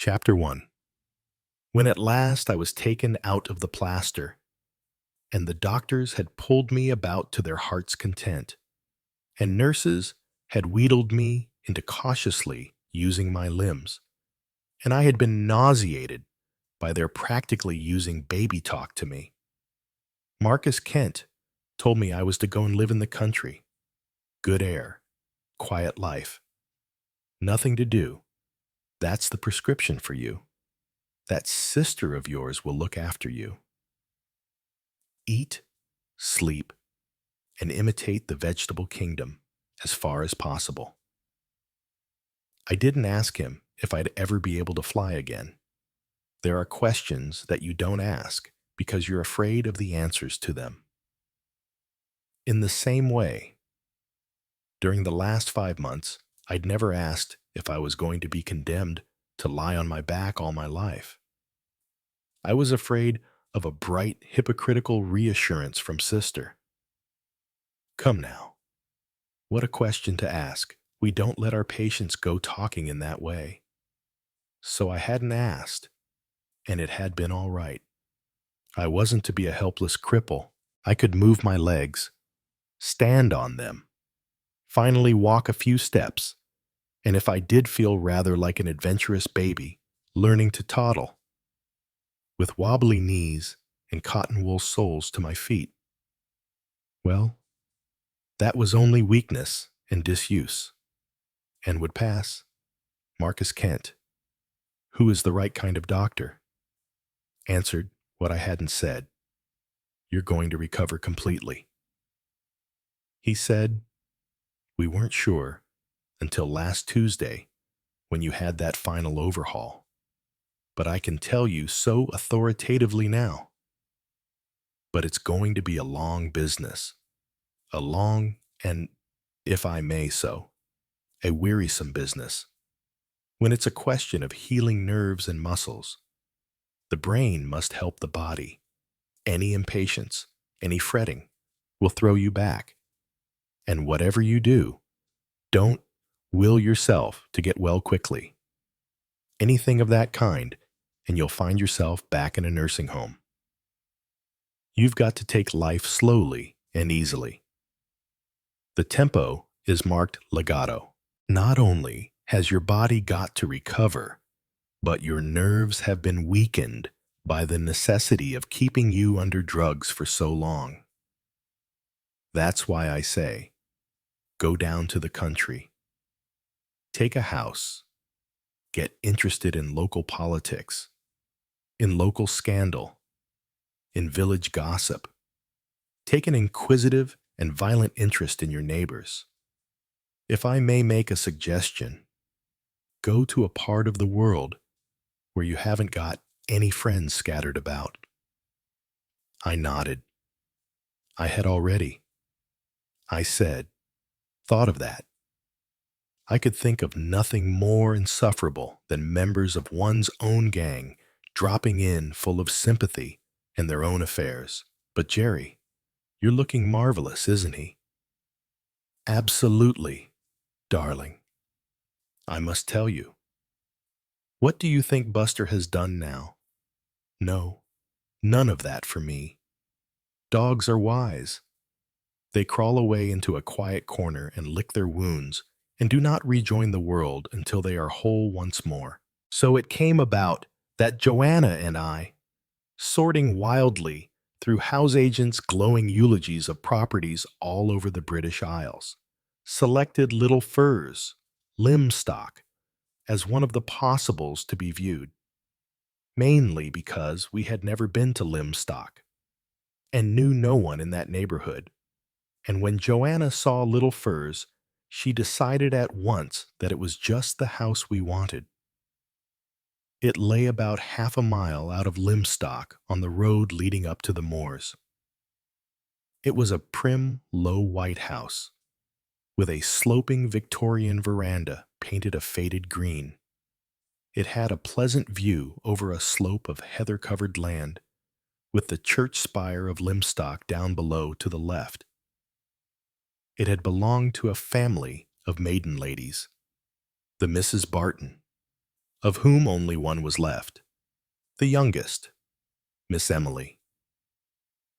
Chapter 1. When at last I was taken out of the plaster, and the doctors had pulled me about to their heart's content, and nurses had wheedled me into cautiously using my limbs, and I had been nauseated by their practically using baby talk to me, Marcus Kent told me I was to go and live in the country. Good air, quiet life. Nothing to do. That's the prescription for you. That sister of yours will look after you. Eat, sleep, and imitate the vegetable kingdom as far as possible. I didn't ask him if I'd ever be able to fly again. There are questions that you don't ask because you're afraid of the answers to them. In the same way, during the last 5 months, I'd never asked if I was going to be condemned to lie on my back all my life. I was afraid of a bright, hypocritical reassurance from Sister. Come now. What a question to ask. We don't let our patients go talking in that way. So I hadn't asked, and it had been all right. I wasn't to be a helpless cripple. I could move my legs, stand on them, finally walk a few steps, and if I did feel rather like an adventurous baby, learning to toddle, with wobbly knees and cotton wool soles to my feet. Well, that was only weakness and disuse, and would pass. Marcus Kent, who is the right kind of doctor, answered what I hadn't said. You're going to recover completely. He said, we weren't sure until last Tuesday when you had that final overhaul, but I can tell you so authoritatively now. But it's going to be a long business, a long and, if I may so, a wearisome business. When it's a question of healing nerves and muscles, the brain must help the body. Any impatience, any fretting will throw you back. And whatever you do, don't will yourself to get well quickly. Anything of that kind, and you'll find yourself back in a nursing home. You've got to take life slowly and easily. The tempo is marked legato. Not only has your body got to recover, but your nerves have been weakened by the necessity of keeping you under drugs for so long. That's why I say, go down to the country. Take a house. Get interested in local politics, in local scandal, in village gossip. Take an inquisitive and violent interest in your neighbors. If I may make a suggestion, go to a part of the world where you haven't got any friends scattered about. I nodded. I had already. I said, thought of that. I could think of nothing more insufferable than members of one's own gang dropping in full of sympathy in their own affairs. But Jerry, you're looking marvelous, isn't he? Absolutely, darling. I must tell you. What do you think Buster has done now? No, none of that for me. Dogs are wise. They crawl away into a quiet corner and lick their wounds and do not rejoin the world until they are whole once more. So it came about that Joanna and I, sorting wildly through house agents' glowing eulogies of properties all over the British Isles, selected Little Furs, Lymstock, as one of the possibles to be viewed, mainly because we had never been to Lymstock and knew no one in that neighborhood. And when Joanna saw Little Furs, she decided at once that it was just the house we wanted. It lay about half a mile out of Lymstock on the road leading up to the moors. It was a prim, low white house, with a sloping Victorian veranda painted a faded green. It had a pleasant view over a slope of heather-covered land, with the church spire of Lymstock down below to the left. It had belonged to a family of maiden ladies, the Mrs. Barton, of whom only one was left, the youngest, Miss Emily.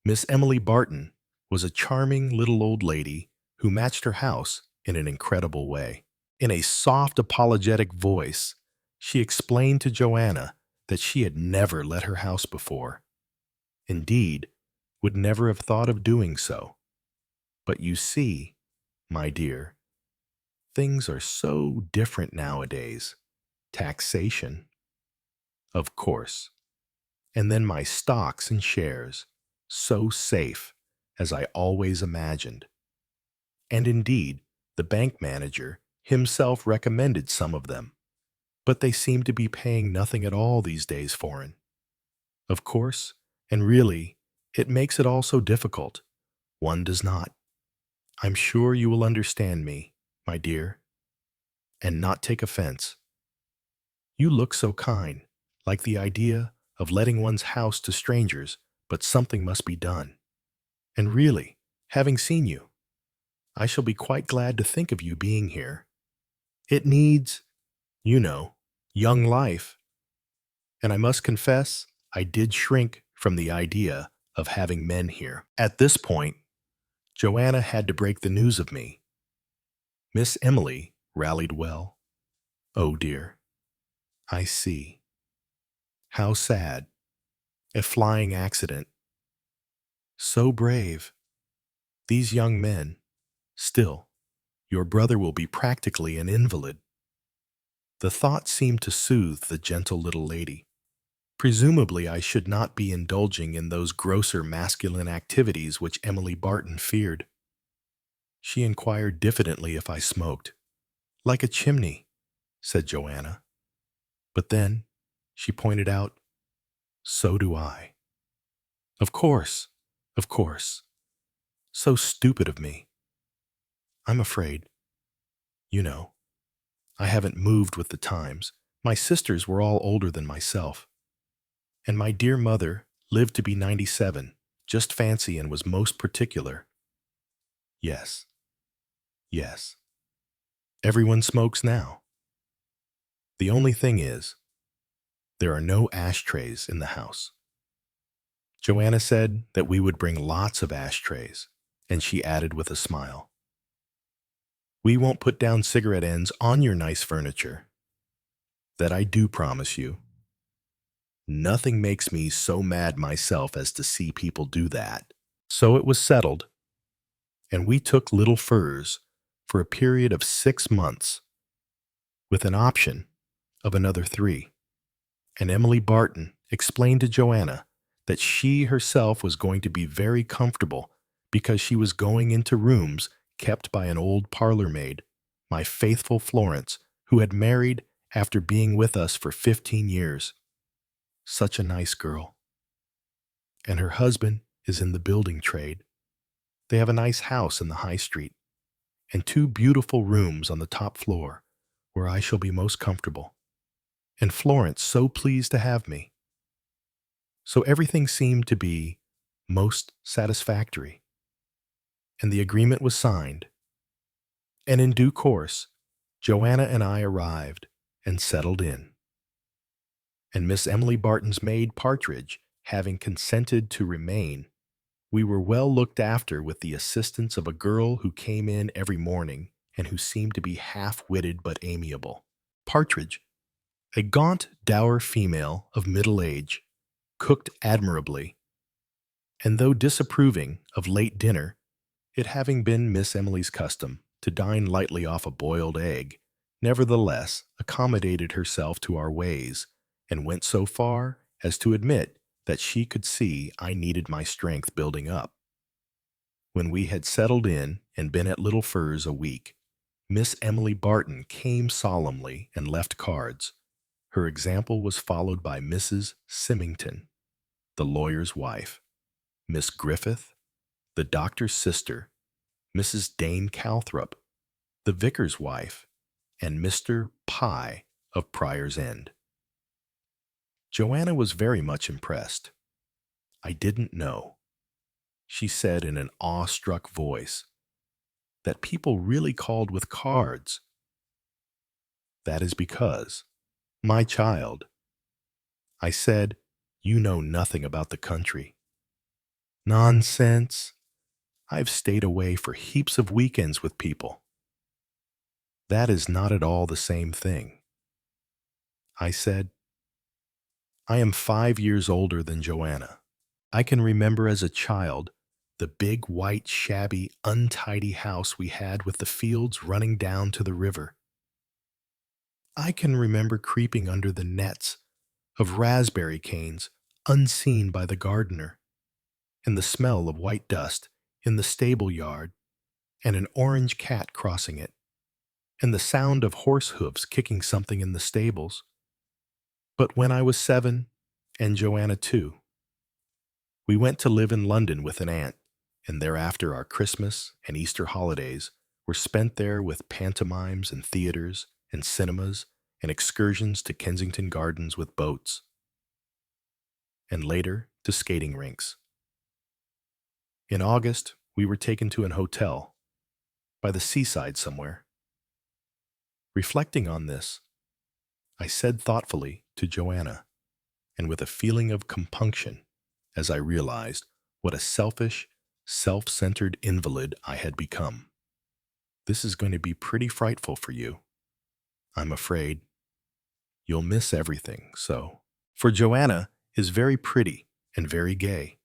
Miss Emily Barton was a charming little old lady who matched her house in an incredible way. In a soft, apologetic voice, she explained to Joanna that she had never let her house before. Indeed, would never have thought of doing so. But you see, my dear, things are so different nowadays. Taxation, of course. And then my stocks and shares, so safe as I always imagined. And indeed, the bank manager himself recommended some of them, but they seem to be paying nothing at all these days foreign. Of course, and really, it makes it all so difficult. One does not. I'm sure you will understand me, my dear, and not take offense. You look so kind, like the idea of letting one's house to strangers, but something must be done. And really, having seen you, I shall be quite glad to think of you being here. It needs, you know, young life. And I must confess, I did shrink from the idea of having men here. At this point, Joanna had to break the news of me. Miss Emily rallied well. Oh dear, I see. How sad. A flying accident. So brave. These young men. Still, your brother will be practically an invalid. The thought seemed to soothe the gentle little lady. Presumably, I should not be indulging in those grosser masculine activities which Emily Barton feared. She inquired diffidently if I smoked. Like a chimney, said Joanna. But then, she pointed out, so do I. Of course, of course. So stupid of me. I'm afraid. You know, I haven't moved with the times. My sisters were all older than myself. And my dear mother lived to be 97, just fancy, and was most particular. Yes, yes. Everyone smokes now. The only thing is, there are no ashtrays in the house. Joanna said that we would bring lots of ashtrays, and she added with a smile, we won't put down cigarette ends on your nice furniture. That I do promise you. Nothing makes me so mad myself as to see people do that. So it was settled, and we took little furs for a period of 6 months, with an option of another 3. And Emily Barton explained to Joanna that she herself was going to be very comfortable because she was going into rooms kept by an old parlor maid, my faithful Florence, who had married after being with us for 15 years. Such a nice girl. And her husband is in the building trade. They have a nice house in the high street, and 2 beautiful rooms on the top floor, where I shall be most comfortable. And Florence so pleased to have me. So everything seemed to be most satisfactory, and the agreement was signed. And in due course, Joanna and I arrived and settled in. And Miss Emily Barton's maid Partridge, having consented to remain, we were well looked after with the assistance of a girl who came in every morning and who seemed to be half-witted but amiable. Partridge, a gaunt, dour female of middle age, cooked admirably, and though disapproving of late dinner, it having been Miss Emily's custom to dine lightly off a boiled egg, nevertheless accommodated herself to our ways, and went so far as to admit that she could see I needed my strength building up. When we had settled in and been at Little Furs a week, Miss Emily Barton came solemnly and left cards. Her example was followed by Mrs. Symington, the lawyer's wife, Miss Griffith, the doctor's sister, Mrs. Dane Calthrop, the vicar's wife, and Mr. Pye of Prior's End. Joanna was very much impressed. I didn't know, she said in an awe-struck voice, that people really called with cards. That is because, My child, I said, you know nothing about the country. Nonsense. I've stayed away for heaps of weekends with people. That is not at all the same thing. I said, I am 5 years older than Joanna. I can remember as a child the big, white, shabby, untidy house we had with the fields running down to the river. I can remember creeping under the nets of raspberry canes unseen by the gardener, and the smell of white dust in the stable yard, and an orange cat crossing it, and the sound of horse hooves kicking something in the stables. But when I was 7, and Joanna too, we went to live in London with an aunt, and thereafter our Christmas and Easter holidays were spent there with pantomimes and theaters and cinemas and excursions to Kensington Gardens with boats, and later to skating rinks. In August, we were taken to an hotel by the seaside somewhere. Reflecting on this, I said thoughtfully to Joanna, and with a feeling of compunction, as I realized what a selfish, self-centered invalid I had become. This is going to be pretty frightful for you. I'm afraid you'll miss everything, so. For Joanna is very pretty and very gay,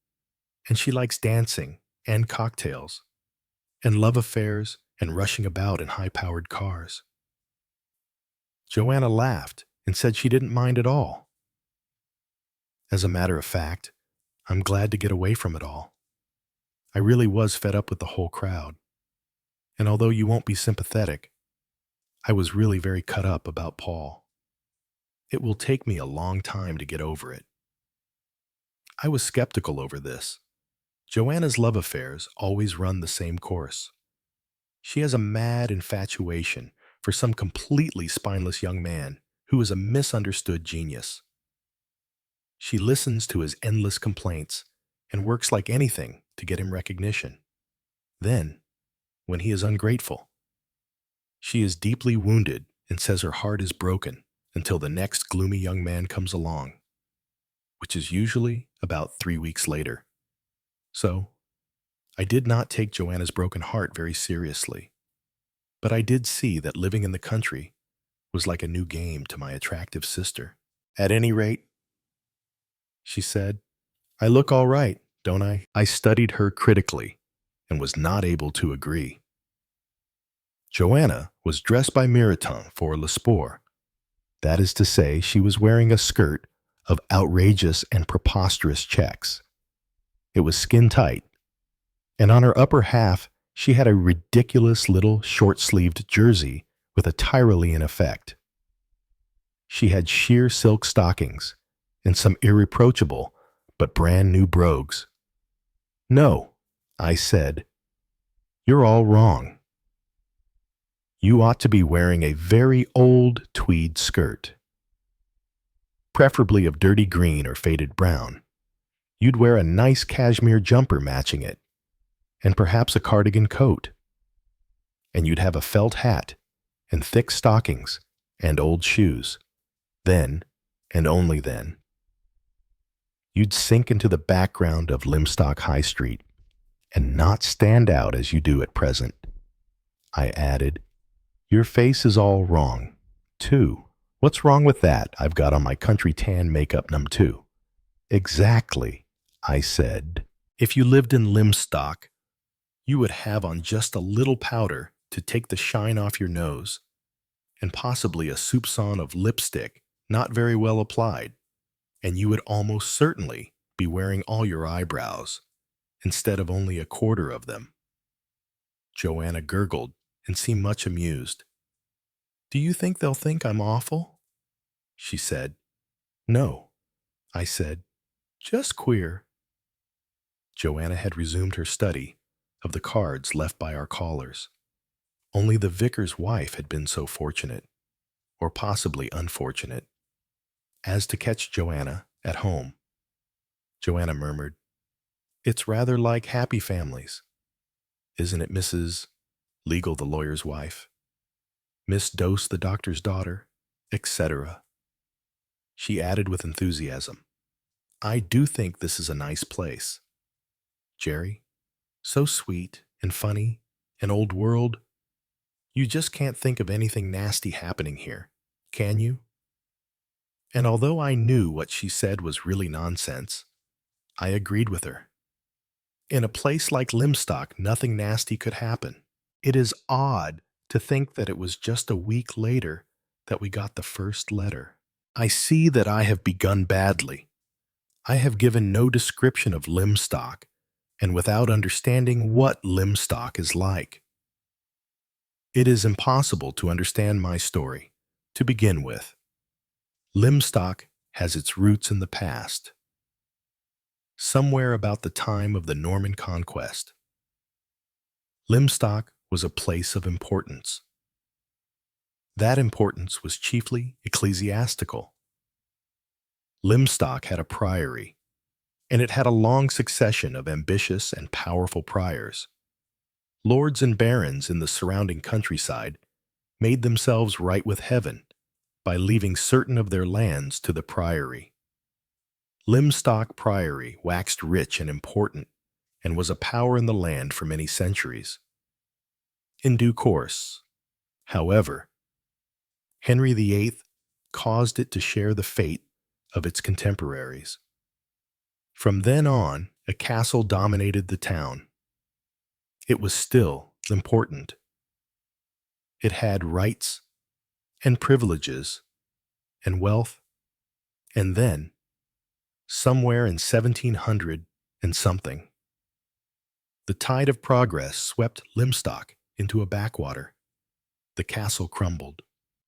and she likes dancing and cocktails and love affairs and rushing about in high-powered cars. Joanna laughed and said she didn't mind at all. As a matter of fact, I'm glad to get away from it all. I really was fed up with the whole crowd. And although you won't be sympathetic, I was really very cut up about Paul. It will take me a long time to get over it. I was skeptical over this. Joanna's love affairs always run the same course. She has a mad infatuation for some completely spineless young man who is a misunderstood genius. She listens to his endless complaints and works like anything to get him recognition. Then, when he is ungrateful, she is deeply wounded and says her heart is broken until the next gloomy young man comes along, which is usually about 3 weeks later. So, I did not take Joanna's broken heart very seriously, but I did see that living in the country was like a new game to my attractive sister. At any rate, she said, I look all right, don't I? I studied her critically and was not able to agree. Joanna was dressed by Miraton for Le Sport. That is to say, she was wearing a skirt of outrageous and preposterous checks. It was skin-tight, and on her upper half she had a ridiculous little short-sleeved jersey with a Tyrolean effect. She had sheer silk stockings and some irreproachable but brand new brogues. No, I said, you're all wrong. You ought to be wearing a very old tweed skirt, preferably of dirty green or faded brown. You'd wear a nice cashmere jumper matching it, and perhaps a cardigan coat. And you'd have a felt hat, and thick stockings, and old shoes. Then, and only then, you'd sink into the background of Lymstock High Street, and not stand out as you do at present. I added, your face is all wrong, too. What's wrong with that? I've got on my country tan makeup #2. Exactly, I said. If you lived in Lymstock, you would have on just a little powder to take the shine off your nose, and possibly a soupçon of lipstick not very well applied, and you would almost certainly be wearing all your eyebrows, instead of only a quarter of them. Joanna gurgled and seemed much amused. Do you think they'll think I'm awful? She said. No, I said, just queer. Joanna had resumed her study of the cards left by our callers. Only the vicar's wife had been so fortunate, or possibly unfortunate, as to catch Joanna at home. Joanna murmured, It's rather like Happy Families. Isn't it Mrs. Legal, the lawyer's wife, Miss Dose, the doctor's daughter, etc. She added with enthusiasm, "I do think this is a nice place. Jerry, so sweet and funny and old world. You just can't think of anything nasty happening here, can you?" And although I knew what she said was really nonsense, I agreed with her. In a place like Lymstock, nothing nasty could happen. It is odd to think that it was just a week later that we got the first letter. I see that I have begun badly. I have given no description of Lymstock, and without understanding what Lymstock is like. It is impossible to understand my story. To begin with, Lymstock has its roots in the past, somewhere about the time of the Norman Conquest. Lymstock was a place of importance. That importance was chiefly ecclesiastical. Lymstock had a priory, and it had a long succession of ambitious and powerful priors. Lords and barons in the surrounding countryside made themselves right with heaven by leaving certain of their lands to the priory. Lymstock Priory waxed rich and important and was a power in the land for many centuries. In due course, however, Henry VIII caused it to share the fate of its contemporaries. From then on, a castle dominated the town. It was still important. It had rights and privileges and wealth, and then, somewhere in 1700 and something, the tide of progress swept Lymstock into a backwater. The castle crumbled.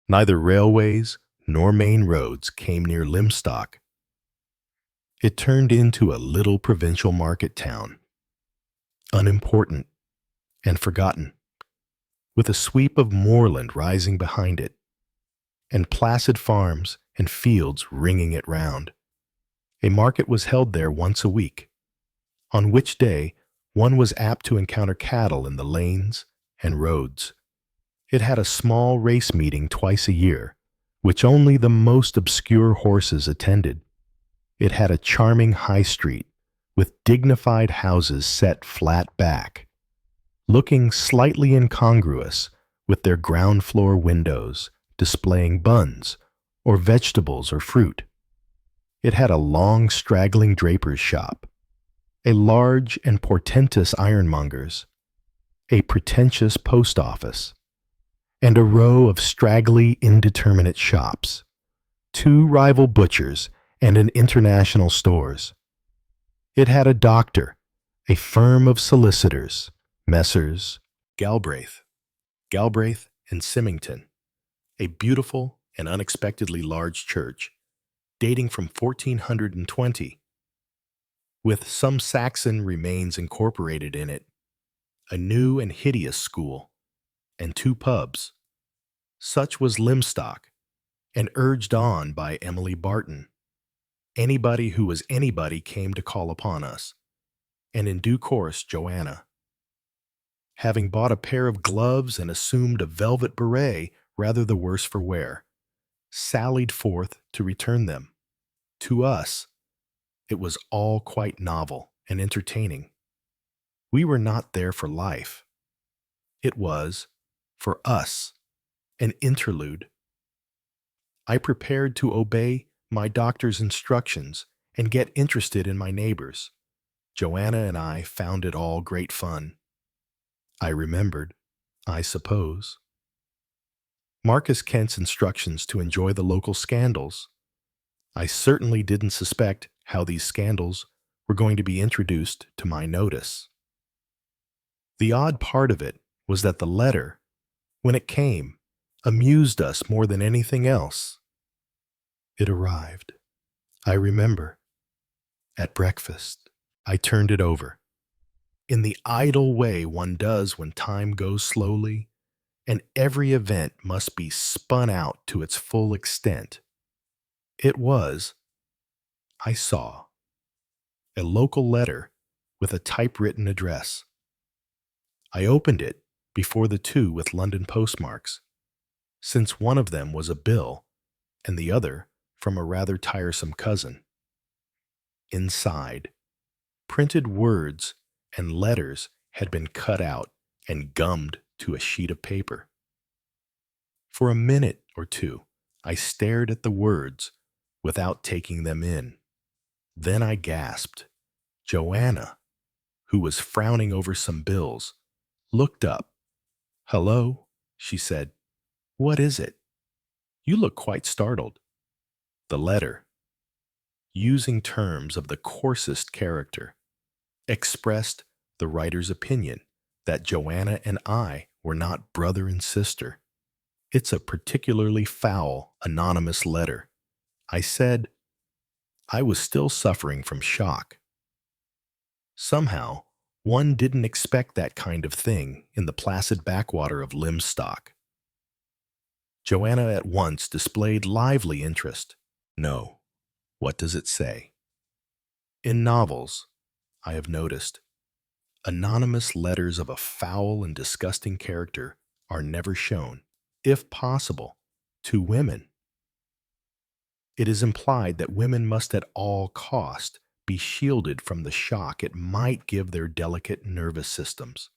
Neither railways nor main roads came near Lymstock. It turned into a little provincial market town, unimportant and forgotten, with a sweep of moorland rising behind it, and placid farms and fields ringing it round. A market was held there once a week, on which day one was apt to encounter cattle in the lanes and roads. It had a small race meeting twice a year, which only the most obscure horses attended. It had a charming high street, with dignified houses set flat back, looking slightly incongruous with their ground floor windows displaying buns or vegetables or fruit. It had a long, straggling draper's shop, a large and portentous ironmonger's, a pretentious post office, and a row of straggly, indeterminate shops, 2 rival butchers, and an international stores. It had a doctor, a firm of solicitors, Messrs. Galbraith and Symington, a beautiful and unexpectedly large church, dating from 1420, with some Saxon remains incorporated in it, a new and hideous school, and 2 pubs. Such was Lymstock, and urged on by Emily Barton. Anybody who was anybody came to call upon us, and in due course Joanna, having bought a pair of gloves and assumed a velvet beret rather the worse for wear, sallied forth to return them. To us, it was all quite novel and entertaining. We were not there for life. It was, for us, an interlude. I prepared to obey my doctor's instructions and get interested in my neighbors. Joanna and I found it all great fun. I remembered, I suppose, Marcus Kent's instructions to enjoy the local scandals. I certainly didn't suspect how these scandals were going to be introduced to my notice. The odd part of it was that the letter, when it came, amused us more than anything else. It arrived, I remember, at breakfast. I turned it over, in the idle way one does when time goes slowly, and every event must be spun out to its full extent. It was, I saw, a local letter with a typewritten address. I opened it before the 2 with London postmarks, since one of them was a bill and the other from a rather tiresome cousin. Inside, printed words and letters had been cut out and gummed to a sheet of paper. For a minute or two, I stared at the words without taking them in. Then I gasped. Joanna, who was frowning over some bills, looked up. "Hello," she said. "What is it? You look quite startled." The letter, using terms of the coarsest character, expressed the writer's opinion that Joanna and I were not brother and sister. "It's a particularly foul, anonymous letter," I said. I was still suffering from shock. Somehow, one didn't expect that kind of thing in the placid backwater of Lymstock. Joanna at once displayed lively interest. "No. What does it say?" "In novels, I have noticed, anonymous letters of a foul and disgusting character are never shown, if possible, to women. It is implied that women must at all cost be shielded from the shock it might give their delicate nervous systems.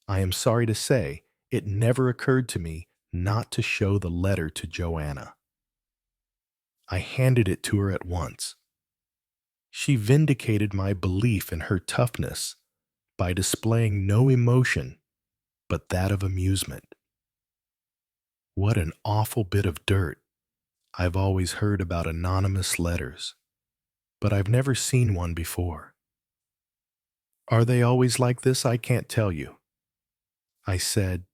I am sorry to say it never occurred to me not to show the letter to Joanna. I handed it to her at once. She vindicated my belief in her toughness by displaying no emotion but that of amusement. What an awful bit of dirt. I've always heard about anonymous letters, but I've never seen one before. Are they always like this? I can't tell you. I said,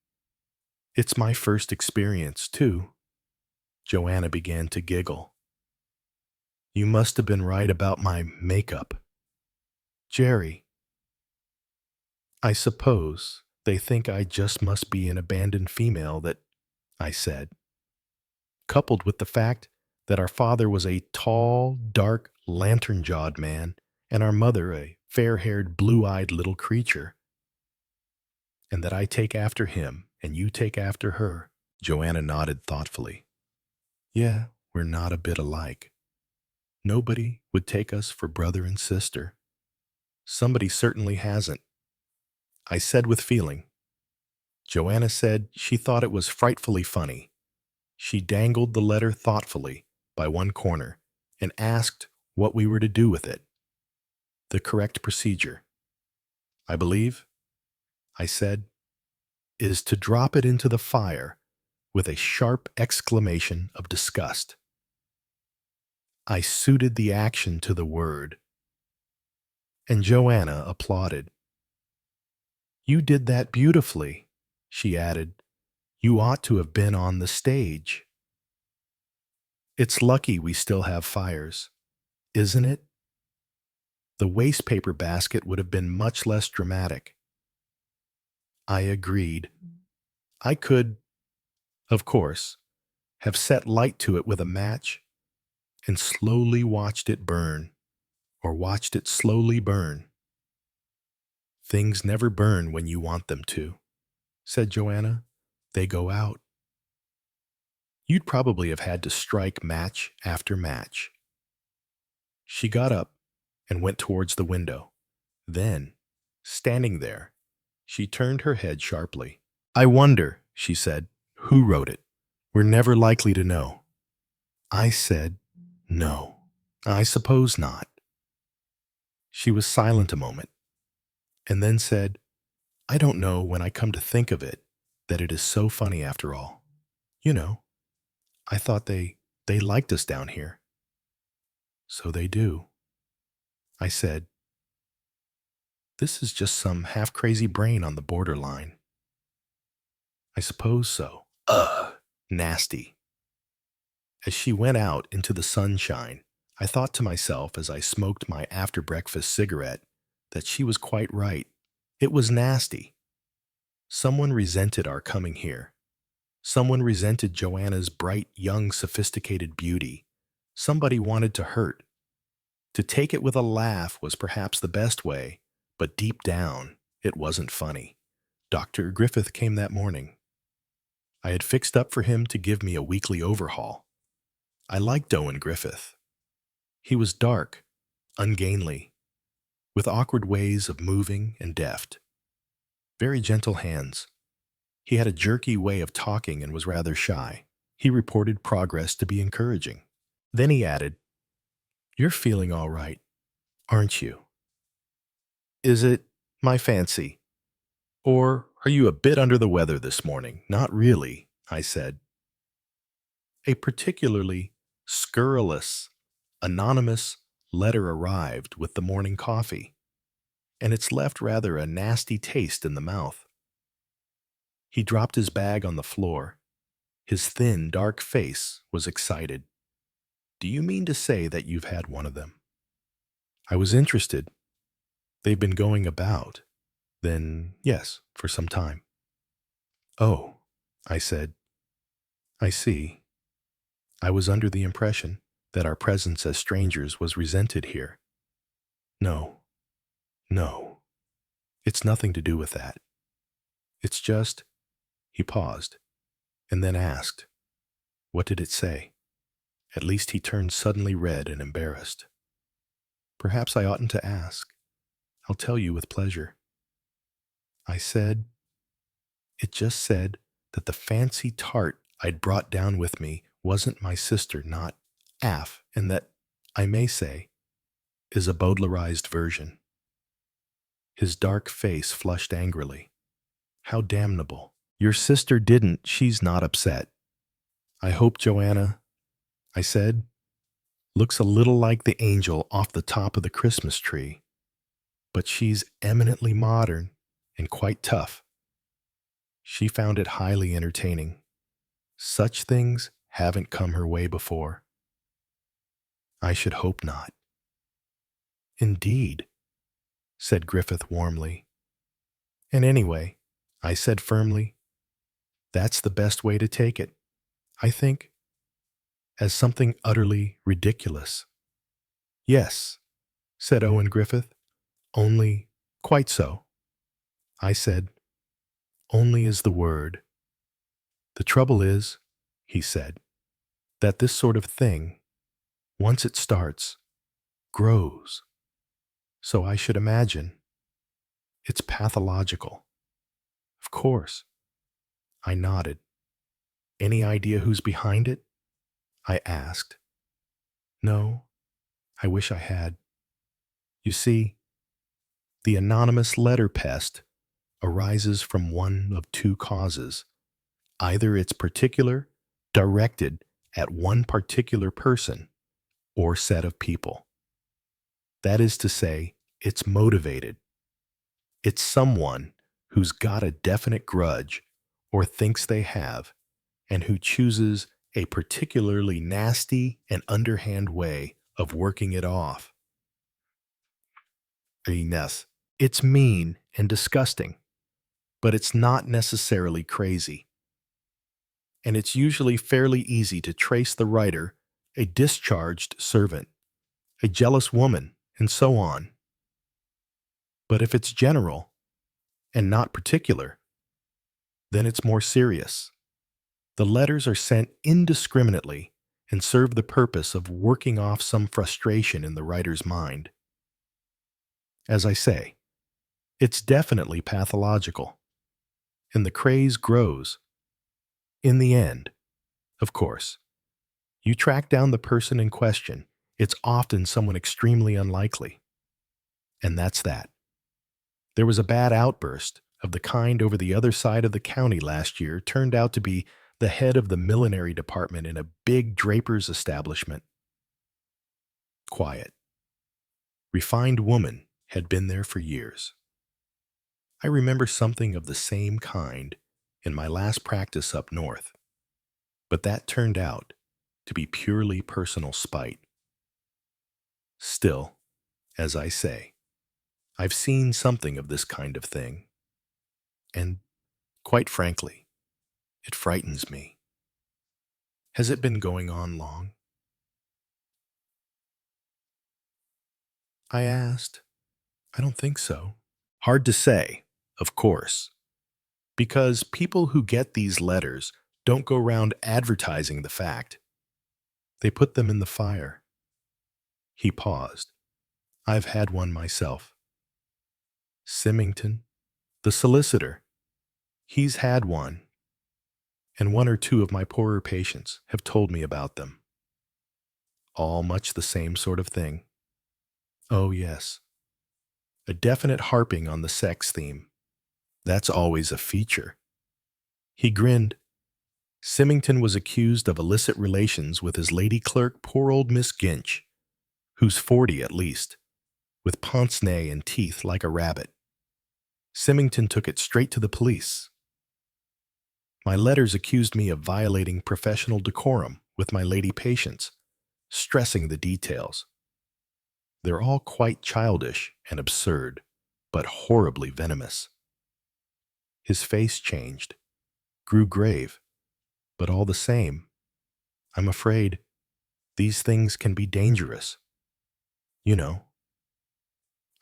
"It's my first experience, too." Joanna began to giggle. "You must have been right about my makeup. Jerry, I suppose they think I just must be an abandoned female that," I said, "coupled with the fact that our father was a tall, dark, lantern-jawed man, and our mother a fair-haired, blue-eyed little creature, and that I take after him and you take after her." Joanna nodded thoughtfully. "Yeah, we're not a bit alike. Nobody would take us for brother and sister. Somebody certainly hasn't," I said with feeling. Joanna said she thought it was frightfully funny. She dangled the letter thoughtfully by one corner and asked what we were to do with it. "The correct procedure, I believe," I said, "is to drop it into the fire with a sharp exclamation of disgust." I suited the action to the word, and Joanna applauded. "You did that beautifully," she added. "You ought to have been on the stage." It's lucky we still have fires, isn't it? The wastepaper basket would have been much less dramatic. I agreed. I could, of course, have set light to it with a match and slowly watched it burn, or watched it slowly burn. "Things never burn when you want them to," said Joanna. "They go out." You'd probably have had to strike match after match. She got up and went towards the window. Then, standing there, she turned her head sharply. "I wonder," she said, "who wrote it? We're never likely to know." I said, "No, I suppose not." She was silent a moment, and then said, "I don't know when I come to think of it that it is so funny after all. You know, I thought they liked us down here." "So they do," I said. "This is just some half-crazy brain on the borderline." "I suppose so." Ugh, nasty. As she went out into the sunshine, I thought to myself as I smoked my after-breakfast cigarette that she was quite right. It was nasty. Someone resented our coming here. Someone resented Joanna's bright, young, sophisticated beauty. Somebody wanted to hurt. To take it with a laugh was perhaps the best way, but deep down, it wasn't funny. Dr. Griffith came that morning. I had fixed up for him to give me a weekly overhaul. I liked Owen Griffith. He was dark, ungainly, with awkward ways of moving and deft. Very gentle hands. He had a jerky way of talking and was rather shy. He reported progress to be encouraging. Then he added, "You're feeling all right, aren't you? Is it my fancy? Or are you a bit under the weather this morning?" "Not really," I said. A particularly scurrilous, anonymous letter arrived with the morning coffee, and it's left rather a nasty taste in the mouth. He dropped his bag on the floor. His thin, dark face was excited. "Do you mean to say that you've had one of them?" I was interested. "They've been going about." "Then, yes, for some time." "Oh," I said. "I see. I was under the impression that our presence as strangers was resented here." "No, no. It's nothing to do with that. It's just—" He paused, and then asked, "What did it say?" At least he turned suddenly red and embarrassed. "Perhaps I oughtn't to ask. I'll tell you with pleasure." I said, "It just said that the fancy tart I'd brought down with me wasn't my sister, not Af, and that, I may say, is a Baudelarized version." His dark face flushed angrily. "How damnable. Your sister didn't. She's not upset. I hope Joanna," I said, "looks a little like the angel off the top of the Christmas tree. But she's eminently modern and quite tough." She found it highly entertaining. Such things haven't come her way before. "I should hope not." "Indeed," said Griffith warmly. "And anyway," I said firmly, "that's the best way to take it, I think, as something utterly ridiculous." "Yes," said Owen Griffith, "only—" "Quite so," I said. "Only is the word. The trouble is," he said, "that this sort of thing, once it starts, grows. So I should imagine it's pathological." "Of course." I nodded. "Any idea who's behind it?" I asked. "No, I wish I had. You see, the anonymous letter pest arises from one of two causes. Either it's particular, directed at one particular person or set of people. That is to say, it's motivated. It's someone who's got a definite grudge or thinks they have, and who chooses a particularly nasty and underhand way of working it off. Yes, it's mean and disgusting, but it's not necessarily crazy. And it's usually fairly easy to trace the writer, a discharged servant, a jealous woman, and so on. But if it's general and not particular, then it's more serious. The letters are sent indiscriminately and serve the purpose of working off some frustration in the writer's mind. As I say, it's definitely pathological, and the craze grows. In the end, of course, you track down the person in question. It's often someone extremely unlikely. And that's that. There was a bad outburst of the kind over the other side of the county last year. Turned out to be the head of the millinery department in a big draper's establishment. Quiet. Refined woman had been there for years. I remember something of the same kind in my last practice up north, but that turned out to be purely personal spite. Still, as I say, I've seen something of this kind of thing, and, quite frankly, it frightens me. Has it been going on long? I asked. I don't think so. Hard to say, of course, because people who get these letters don't go round advertising the fact. They put them in the fire. He paused. I've had one myself. Symington, the solicitor. He's had one, and one or two of my poorer patients have told me about them. All much the same sort of thing. Oh, yes. A definite harping on the sex theme. That's always a feature. He grinned. Symington was accused of illicit relations with his lady clerk, poor old Miss Ginch, who's 40 at least, with pince-nez and teeth like a rabbit. Symington took it straight to the police. My letters accused me of violating professional decorum with my lady patients, stressing the details. They're all quite childish and absurd, but horribly venomous. His face changed, grew grave, but all the same, I'm afraid these things can be dangerous. You know,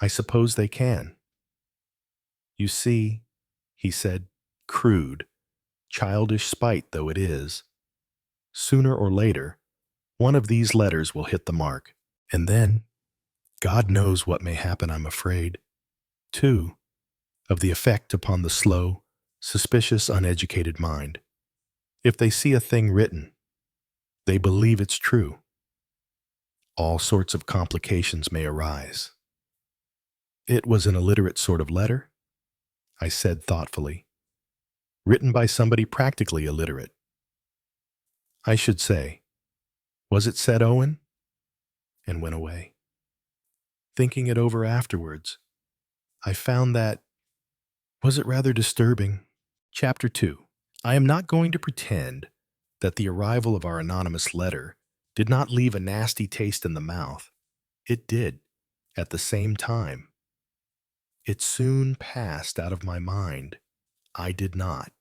I suppose they can. You see, he said, crude, childish spite though it is, sooner or later, one of these letters will hit the mark, and then, God knows what may happen, I'm afraid, too, of the effect upon the slow, suspicious, uneducated mind. If they see a thing written, they believe it's true. All sorts of complications may arise. It was an illiterate sort of letter, I said thoughtfully, written by somebody practically illiterate. I should say, was it, said Owen, and went away. Thinking it over afterwards, I found that, was it rather disturbing? Chapter 2. I am not going to pretend that the arrival of our anonymous letter did not leave a nasty taste in the mouth. It did, at the same time. It soon passed out of my mind. I did not.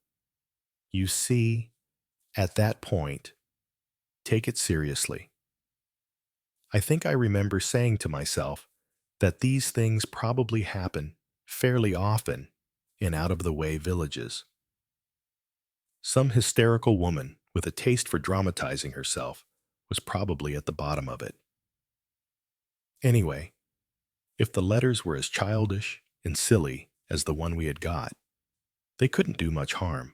You see, at that point, take it seriously. I think I remember saying to myself that these things probably happen fairly often in out-of-the-way villages. Some hysterical woman with a taste for dramatizing herself was probably at the bottom of it. Anyway, if the letters were as childish and silly as the one we had got, they couldn't do much harm.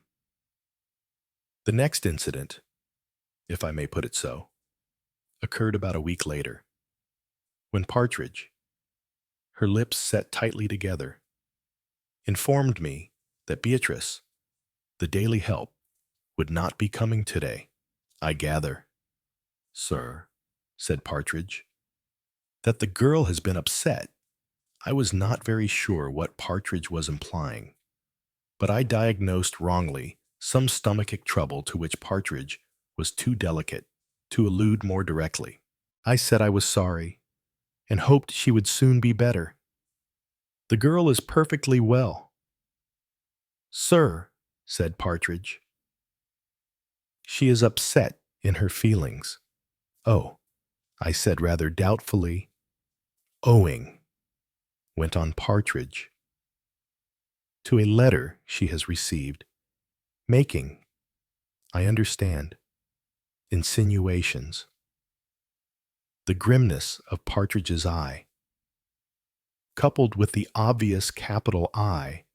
The next incident, if I may put it so, occurred about a week later, when Partridge, her lips set tightly together, informed me that Beatrice, the daily help, would not be coming today. I gather, sir, said Partridge, that the girl has been upset. I was not very sure what Partridge was implying, but I diagnosed wrongly some stomachic trouble to which Partridge was too delicate to allude more directly. I said I was sorry and hoped she would soon be better. The girl is perfectly well. Sir, said Partridge, she is upset in her feelings. Oh, I said rather doubtfully. Owing, went on Partridge, to a letter she has received, making, I understand, insinuations. The grimness of Partridge's eye, coupled with the obvious capital I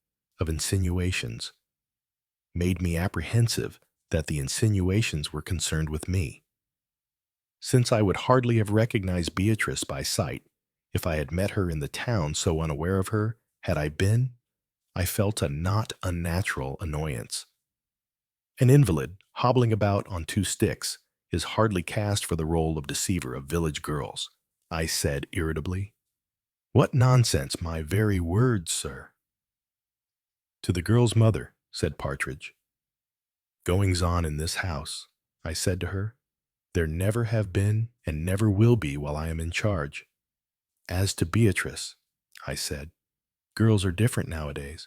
of insinuations, made me apprehensive that the insinuations were concerned with me. Since I would hardly have recognized Beatrice by sight if I had met her in the town so unaware of her had I been, I felt a not unnatural annoyance. An invalid, hobbling about on 2 sticks, is hardly cast for the role of deceiver of village girls, I said irritably. What nonsense, my very words, sir. To the girl's mother, said Partridge. Goings-on in this house, I said to her. There never have been and never will be while I am in charge. As to Beatrice, I said, girls are different nowadays,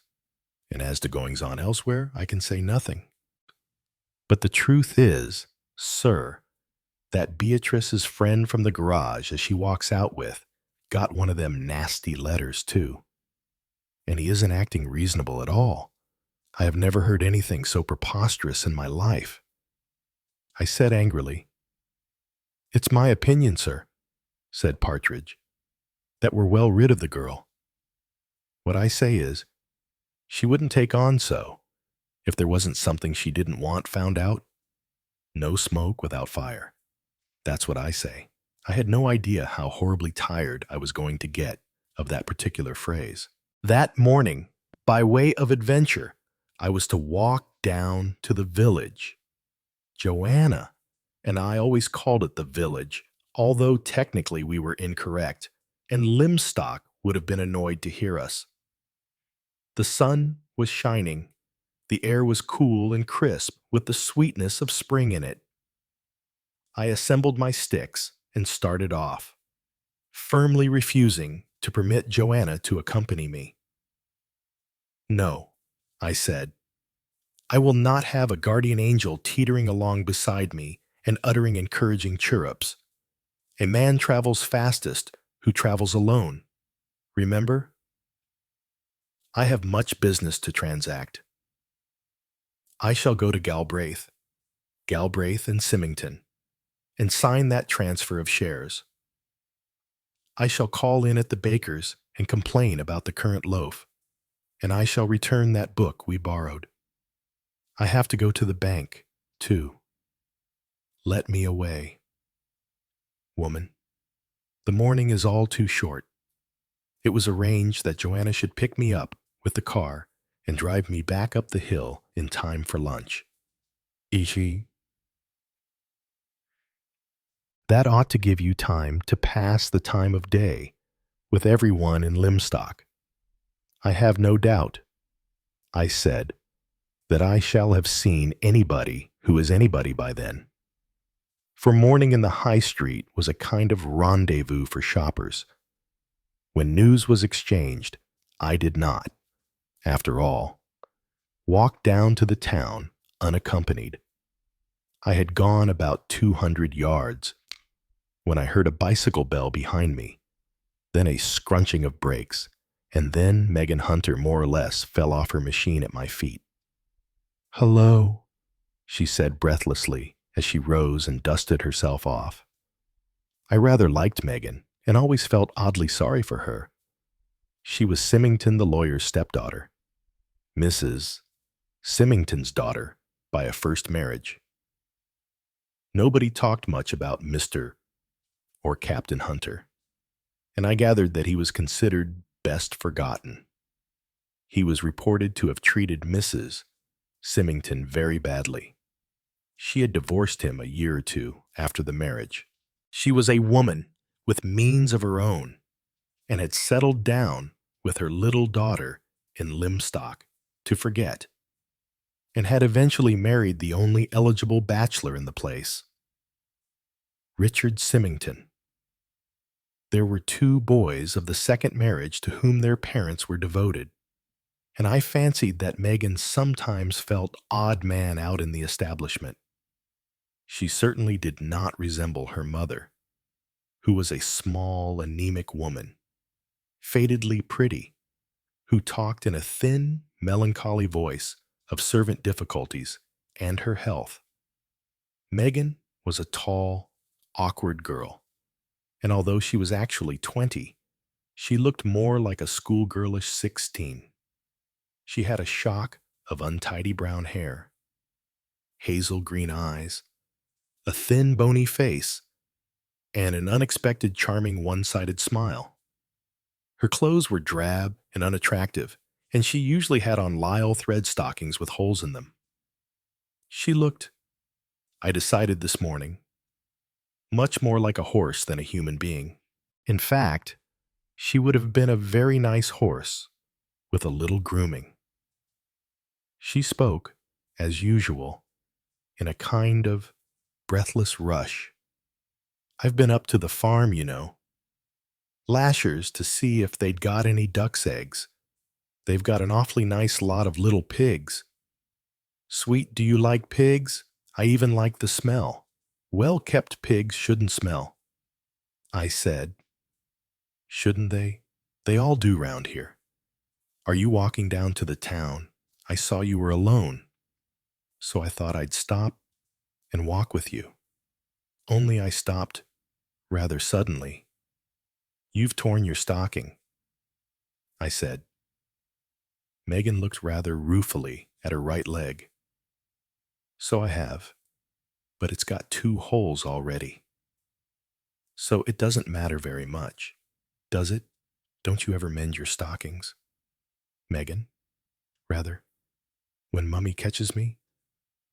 and as to goings-on elsewhere, I can say nothing. But the truth is, sir, that Beatrice's friend from the garage as she walks out with got one of them nasty letters, too. And he isn't acting reasonable at all. I have never heard anything so preposterous in my life. I said angrily, It's my opinion, sir, said Partridge, that we're well rid of the girl. What I say is, she wouldn't take on so if there wasn't something she didn't want found out. No smoke without fire. That's what I say. I had no idea how horribly tired I was going to get of that particular phrase. That morning, by way of adventure, I was to walk down to the village. Joanna and I always called it the village, although technically we were incorrect, and Lymstock would have been annoyed to hear us. The sun was shining. The air was cool and crisp with the sweetness of spring in it. I assembled my sticks and started off, firmly refusing to permit Joanna to accompany me. No, I said, I will not have a guardian angel teetering along beside me and uttering encouraging chirrups. A man travels fastest who travels alone. Remember? I have much business to transact. I shall go to Galbraith and Symington, and sign that transfer of shares. I shall call in at the baker's and complain about the current loaf, and I shall return that book we borrowed. I have to go to the bank, too. Let me away. Woman, the morning is all too short. It was arranged that Joanna should pick me up with the car and drive me back up the hill in time for lunch. Ishi. That ought to give you time to pass the time of day with everyone in Lymstock. I have no doubt, I said, that I shall have seen anybody who is anybody by then. For morning in the high street was a kind of rendezvous for shoppers. When news was exchanged, I did not, after all, walk down to the town unaccompanied. I had gone about 200 yards when I heard a bicycle bell behind me, then a scrunching of brakes, and then Megan Hunter more or less fell off her machine at my feet. "Hello," she said breathlessly as she rose and dusted herself off. I rather liked Megan and always felt oddly sorry for her. She was Symington the lawyer's stepdaughter, Mrs. Symington's daughter by a first marriage. Nobody talked much about Mr. or Captain Hunter, and I gathered that he was considered best forgotten. He was reported to have treated Mrs. Symington very badly. She had divorced him a year or two after the marriage. She was a woman with means of her own and had settled down with her little daughter in Lymstock to forget, and had eventually married the only eligible bachelor in the place, Richard Symington. There were 2 boys of the second marriage to whom their parents were devoted, and I fancied that Megan sometimes felt odd man out in the establishment. She certainly did not resemble her mother, who was a small, anemic woman, fadedly pretty, who talked in a thin, melancholy voice of servant difficulties and her health. Megan was a tall, awkward girl, and although she was actually 20, she looked more like a schoolgirlish 16. She had a shock of untidy brown hair, hazel green eyes, a thin, bony face, and an unexpected charming one-sided smile. Her clothes were drab and unattractive, and she usually had on lisle thread stockings with holes in them. She looked, I decided this morning, much more like a horse than a human being. In fact, she would have been a very nice horse with a little grooming. She spoke, as usual, in a kind of breathless rush. "I've been up to the farm, you know. Lashers to see if they'd got any duck's eggs. They've got an awfully nice lot of little pigs. Sweet, do you like pigs? I even like the smell. Well-kept pigs shouldn't smell." I said, "Shouldn't they? They all do round here. Are you walking down to the town? I saw you were alone, so I thought I'd stop and walk with you." Only I stopped rather suddenly. "You've torn your stocking," I said. Megan looked rather ruefully at her right leg. "So I have, but it's got 2 holes already. So it doesn't matter very much, does it? Don't you ever mend your stockings, Megan? Rather, when Mummy catches me?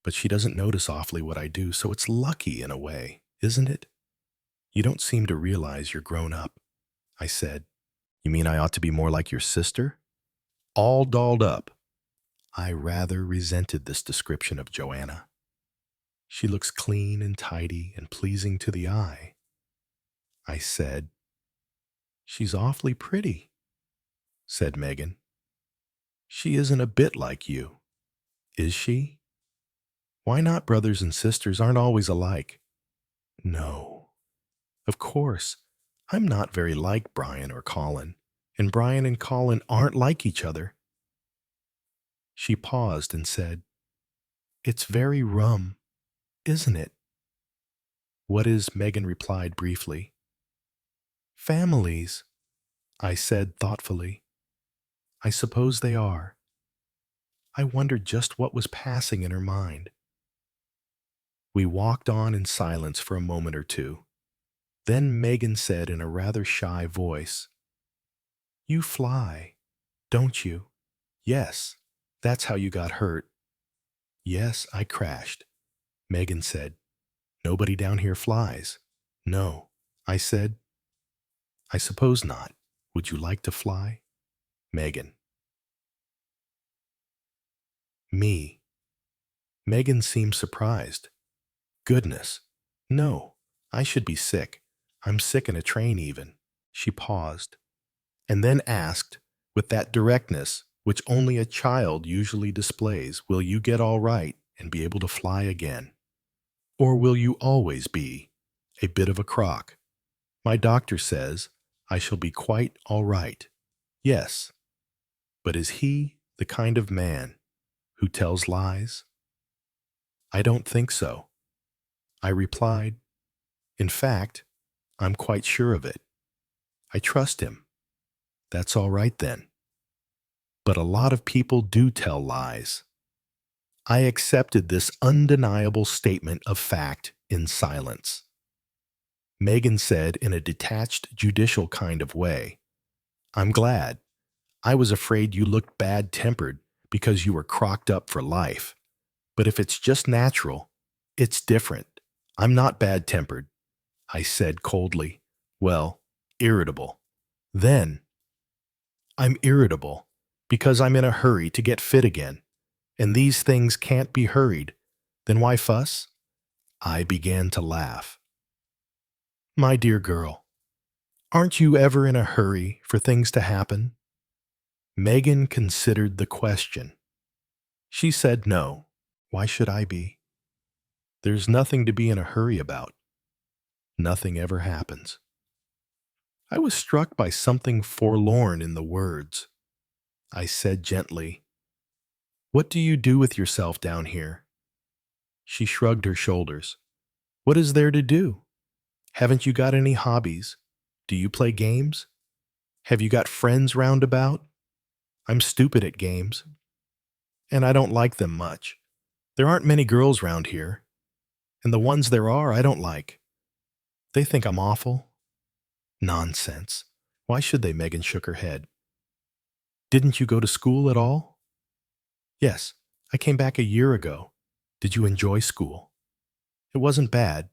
But she doesn't notice awfully what I do, so it's lucky in a way, isn't it? You don't seem to realize you're grown up," I said. "You mean I ought to be more like your sister? All dolled up." I rather resented this description of Joanna. "She looks clean and tidy and pleasing to the eye," I said. "She's awfully pretty," said Megan. "She isn't a bit like you, is she? Why not? Brothers and sisters aren't always alike." "No, of course, I'm not very like Brian or Colin, and Brian and Colin aren't like each other." She paused and said, "It's very rum, isn't it?" "What is?" Megan replied briefly. "Families," I said thoughtfully. "I suppose they are." I wondered just what was passing in her mind. We walked on in silence for a moment or two. Then Megan said in a rather shy voice, "You fly, don't you?" "Yes, that's how you got hurt." "Yes, I crashed." Megan said, "Nobody down here flies." "No," I said. "I suppose not. Would you like to fly?" Megan. Me. Megan seemed surprised. "Goodness. No, I should be sick. I'm sick in a train even." She paused, and then asked, with that directness which only a child usually displays, "Will you get all right and be able to fly again? Or will you always be a bit of a crock?" "My doctor says I shall be quite all right." "Yes, but is he the kind of man who tells lies?" "I don't think so," I replied. "In fact, I'm quite sure of it. I trust him." "That's all right then." "But a lot of people do tell lies." I accepted this undeniable statement of fact in silence. Megan said in a detached, judicial kind of way, "I'm glad. I was afraid you looked bad-tempered because you were crocked up for life. But if it's just natural, it's different. I'm not bad-tempered," I said coldly. "Well, irritable." Then, "I'm irritable because I'm in a hurry to get fit again, and these things can't be hurried. Then why fuss?" I began to laugh. "My dear girl, aren't you ever in a hurry for things to happen?" Megan considered the question. She said no. "Why should I be? There's nothing to be in a hurry about. Nothing ever happens." I was struck by something forlorn in the words. I said gently, "What do you do with yourself down here?" She shrugged her shoulders. "What is there to do? Haven't you got any hobbies? Do you play games? Have you got friends round about?" "I'm stupid at games, and I don't like them much. There aren't many girls round here, and the ones there are I don't like. They think I'm awful." "Nonsense. Why should they?" Megan shook her head. "Didn't you go to school at all?" "Yes, I came back a year ago. Did you enjoy school?" "It wasn't bad.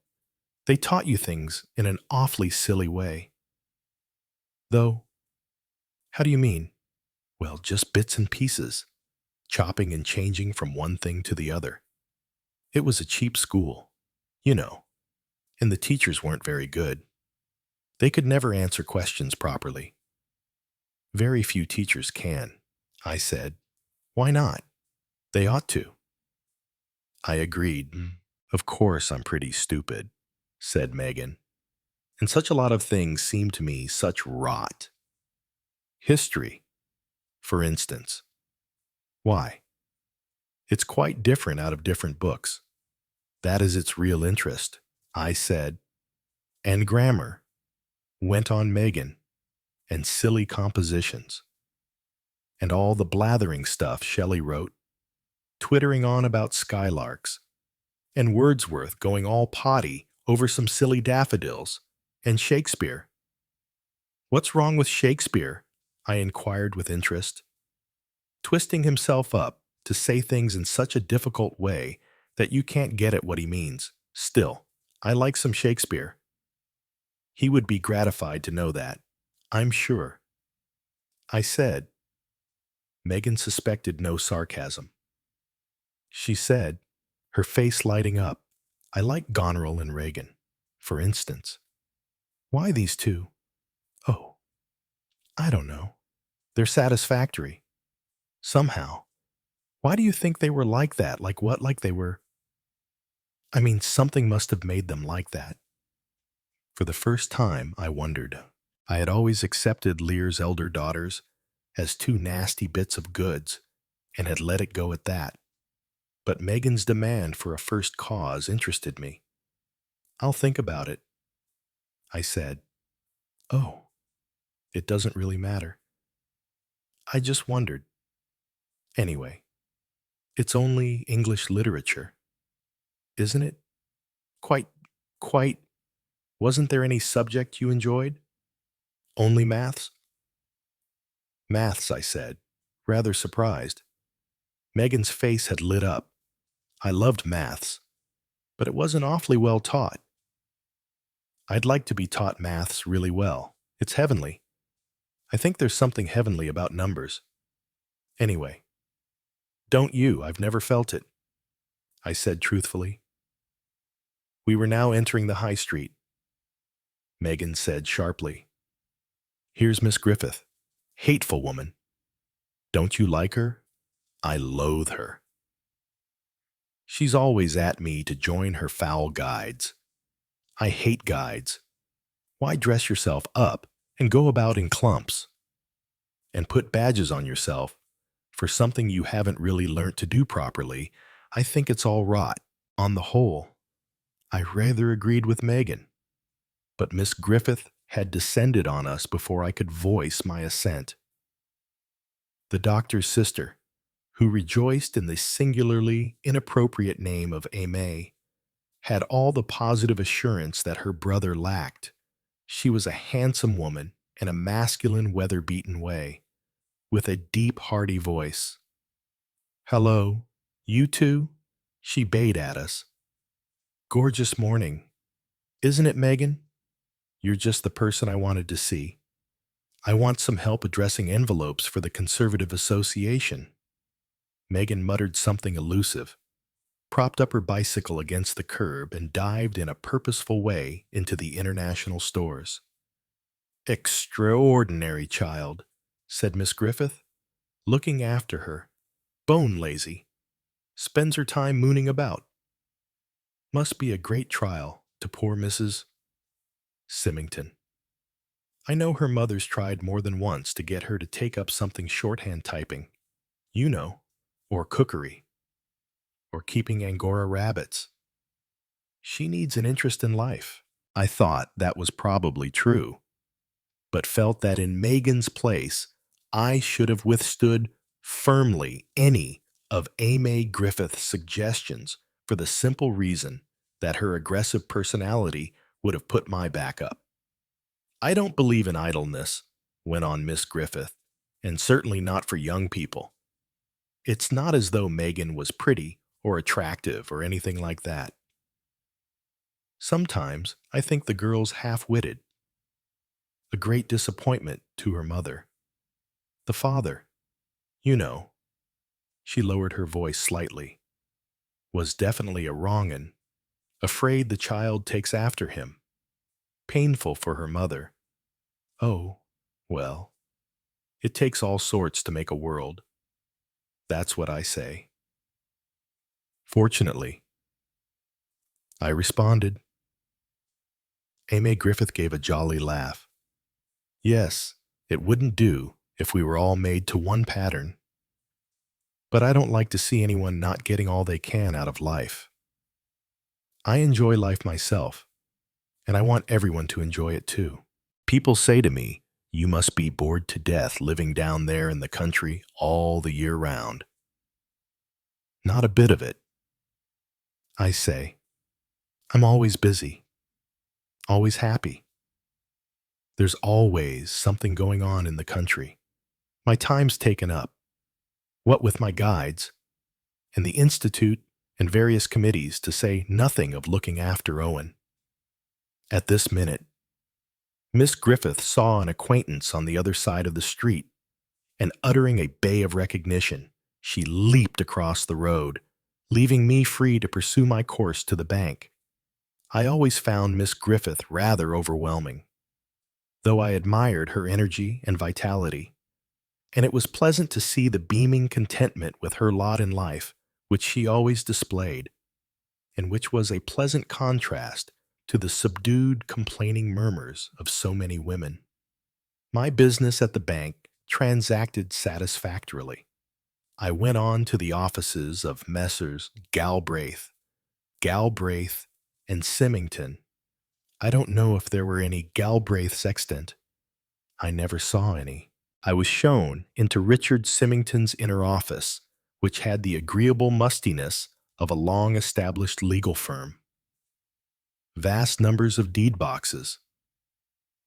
They taught you things in an awfully silly way." "Though, how do you mean?" "Well, just bits and pieces, chopping and changing from one thing to the other. It was a cheap school, you know, and the teachers weren't very good. They could never answer questions properly." "Very few teachers can," I said. "Why not? They ought to." I agreed. "Of course I'm pretty stupid," said Megan. "And such a lot of things seem to me such rot. History, for instance." "Why?" "It's quite different out of different books. That is its real interest," I said. And grammar, went on Megan, and silly compositions, and all the blathering stuff Shelley wrote, twittering on about skylarks, and Wordsworth going all potty over some silly daffodils, and Shakespeare. What's wrong with Shakespeare? I inquired with interest. Twisting himself up to say things in such a difficult way that you can't get at what he means. Still, I like some Shakespeare. He would be gratified to know that, I'm sure. I said. Megan suspected no sarcasm. She said, her face lighting up, I like Goneril and Reagan, for instance. Why these two? Oh, I don't know. They're satisfactory. Somehow. Why do you think they were like that? Like what? Like they were? I mean, something must have made them like that. For the first time, I wondered. I had always accepted Lear's elder daughters as two nasty bits of goods and had let it go at that. But Megan's demand for a first cause interested me. I'll think about it, I said. Oh, it doesn't really matter. I just wondered. Anyway, it's only English literature, isn't it? Quite. Wasn't there any subject you enjoyed? Only maths? Maths, I said, rather surprised. Megan's face had lit up. I loved maths, but it wasn't awfully well taught. I'd like to be taught maths really well. It's heavenly. I think there's something heavenly about numbers. Anyway, don't you? I've never felt it, I said truthfully. We were now entering the high street. Megan said sharply, Here's Miss Griffith. Hateful woman. Don't you like her? I loathe her. She's always at me to join her foul guides. I hate guides. Why dress yourself up and go about in clumps? And put badges on yourself for something you haven't really learnt to do properly? I think it's all rot. On the whole, I rather agreed with Megan. But Miss Griffith had descended on us before I could voice my assent. The doctor's sister, who rejoiced in the singularly inappropriate name of Aimee, had all the positive assurance that her brother lacked. She was a handsome woman in a masculine, weather-beaten way, with a deep, hearty voice. Hello, you two? She bayed at us. Gorgeous morning. Isn't it, Megan? You're just the person I wanted to see. I want some help addressing envelopes for the Conservative Association. Megan muttered something elusive, propped up her bicycle against the curb, and dived in a purposeful way into the international stores. Extraordinary child, said Miss Griffith, looking after her. Bone lazy. Spends her time mooning about. Must be a great trial to poor Mrs. Symington. I know her mother's tried more than once to get her to take up something shorthand typing, you know, or cookery, or keeping Angora rabbits. She needs an interest in life. I thought that was probably true, but felt that in Megan's place, I should have withstood firmly any of Aimee Griffith's suggestions for the simple reason that her aggressive personality would have put my back up. I don't believe in idleness, went on Miss Griffith, and certainly not for young people. It's not as though Megan was pretty or attractive or anything like that. Sometimes I think the girl's half-witted. A great disappointment to her mother. The father, you know, she lowered her voice slightly, was definitely a wrong-un, afraid the child takes after him. Painful for her mother. Oh, well, it takes all sorts to make a world. That's what I say. Fortunately, I responded. Aimee Griffith gave a jolly laugh. Yes, it wouldn't do if we were all made to one pattern. But I don't like to see anyone not getting all they can out of life. I enjoy life myself, and I want everyone to enjoy it too. People say to me, "You must be bored to death living down there in the country all the year round." Not a bit of it. I say, I'm always busy, always happy. There's always something going on in the country. My time's taken up, what with my guides, and the Institute and various committees, to say nothing of looking after Owen. At this minute, Miss Griffith saw an acquaintance on the other side of the street, and uttering a bay of recognition, she leaped across the road, leaving me free to pursue my course to the bank. I always found Miss Griffith rather overwhelming, though I admired her energy and vitality, and it was pleasant to see the beaming contentment with her lot in life which she always displayed, and which was a pleasant contrast to the subdued, complaining murmurs of so many women. My business at the bank transacted satisfactorily. I went on to the offices of Messrs. Galbraith, and Symington. I don't know if there were any Galbraiths extant. I never saw any. I was shown into Richard Symington's inner office, which had the agreeable mustiness of a long-established legal firm. Vast numbers of deed boxes,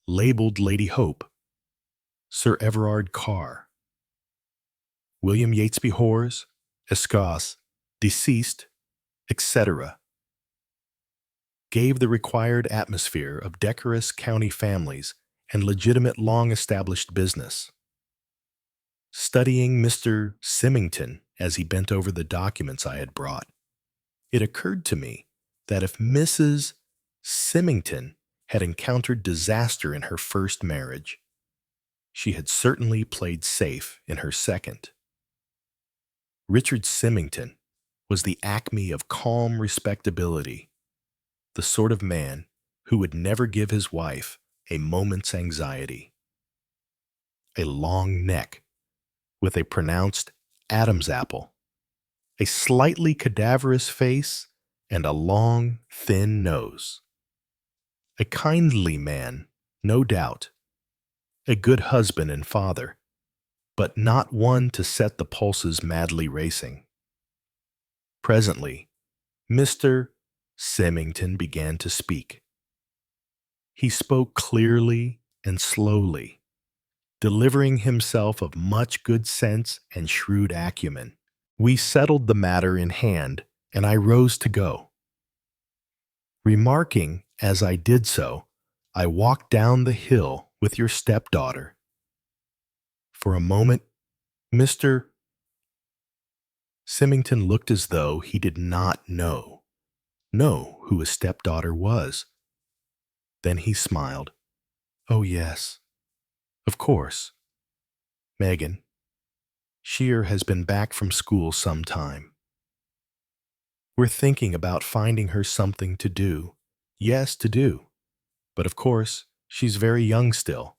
labeled Lady Hope, Sir Everard Carr, William Yatesby Hores, Escos, deceased, etc., gave the required atmosphere of decorous county families and legitimate long-established business. Studying Mr. Symington as he bent over the documents I had brought, it occurred to me that if Mrs. Symington had encountered disaster in her first marriage, she had certainly played safe in her second. Richard Symington was the acme of calm respectability, the sort of man who would never give his wife a moment's anxiety. A long neck with a pronounced Adam's apple, a slightly cadaverous face, and a long, thin nose. A kindly man, no doubt, a good husband and father, but not one to set the pulses madly racing. Presently, Mr. Symington began to speak. He spoke clearly and slowly, delivering himself of much good sense and shrewd acumen. We settled the matter in hand, and I rose to go. Remarking, as I did so, I walked down the hill with your stepdaughter. For a moment, Mr. Symington looked as though he did not know who his stepdaughter was. Then he smiled. "Oh, yes, of course. Megan. Shear has been back from school some time. We're thinking about finding her something to do. Yes, to do. But of course, she's very young still,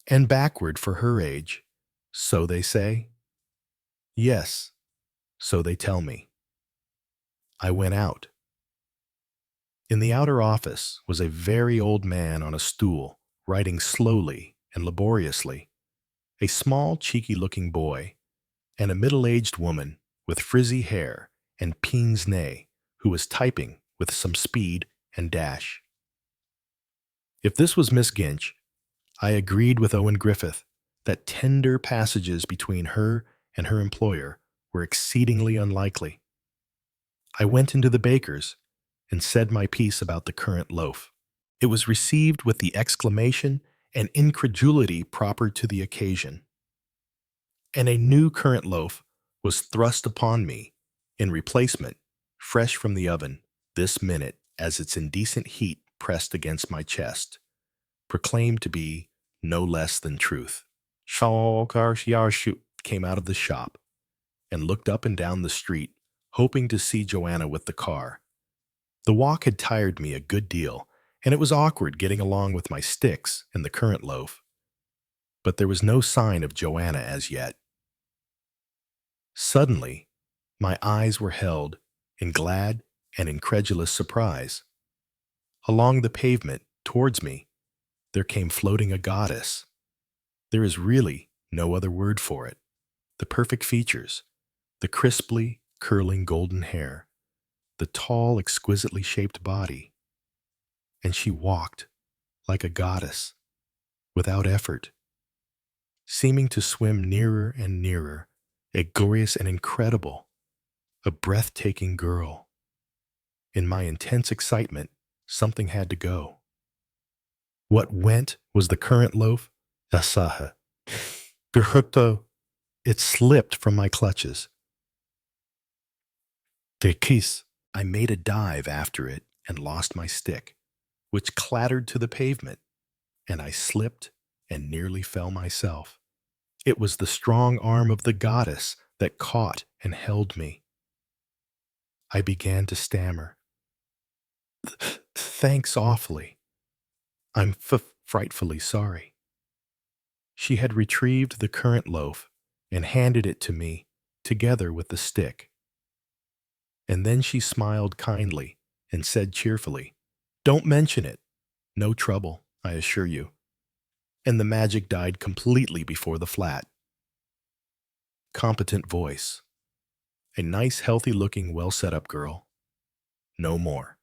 and backward for her age. So they say." "Yes, so they tell me." I went out. In the outer office was a very old man on a stool, writing slowly and laboriously, a small, cheeky-looking boy, and a middle-aged woman with frizzy hair and pince-nez who was typing with some speed and dash. If this was Miss Ginch, I agreed with Owen Griffith that tender passages between her and her employer were exceedingly unlikely. I went into the baker's and said my piece about the currant loaf. It was received with the exclamation and incredulity proper to the occasion, and a new currant loaf was thrust upon me in replacement, fresh from the oven, this minute, as its indecent heat pressed against my chest proclaimed to be no less than truth. Shaw came out of the shop and looked up and down the street, hoping to see Joanna with the car. The walk had tired me a good deal, and it was awkward getting along with my sticks and the currant loaf. But there was no sign of Joanna as yet. Suddenly, my eyes were held in glad and incredulous surprise. Along the pavement, towards me, there came floating a goddess. There is really no other word for it. The perfect features, the crisply curling golden hair, the tall, exquisitely shaped body. And she walked like a goddess, without effort, seeming to swim nearer and nearer, a glorious and incredible, a breathtaking girl. In my intense excitement, something had to go. What went was the currant loaf, Asaha. Gerhurto, it slipped from my clutches. De kiss. I made a dive after it and lost my stick, which clattered to the pavement, and I slipped and nearly fell myself. It was the strong arm of the goddess that caught and held me. I began to stammer. Thanks awfully. I'm frightfully sorry. She had retrieved the currant loaf and handed it to me, together with the stick. And then she smiled kindly and said cheerfully, "Don't mention it. No trouble, I assure you." And the magic died completely before the flat. Competent voice. A nice, healthy-looking, well-set-up girl. No more.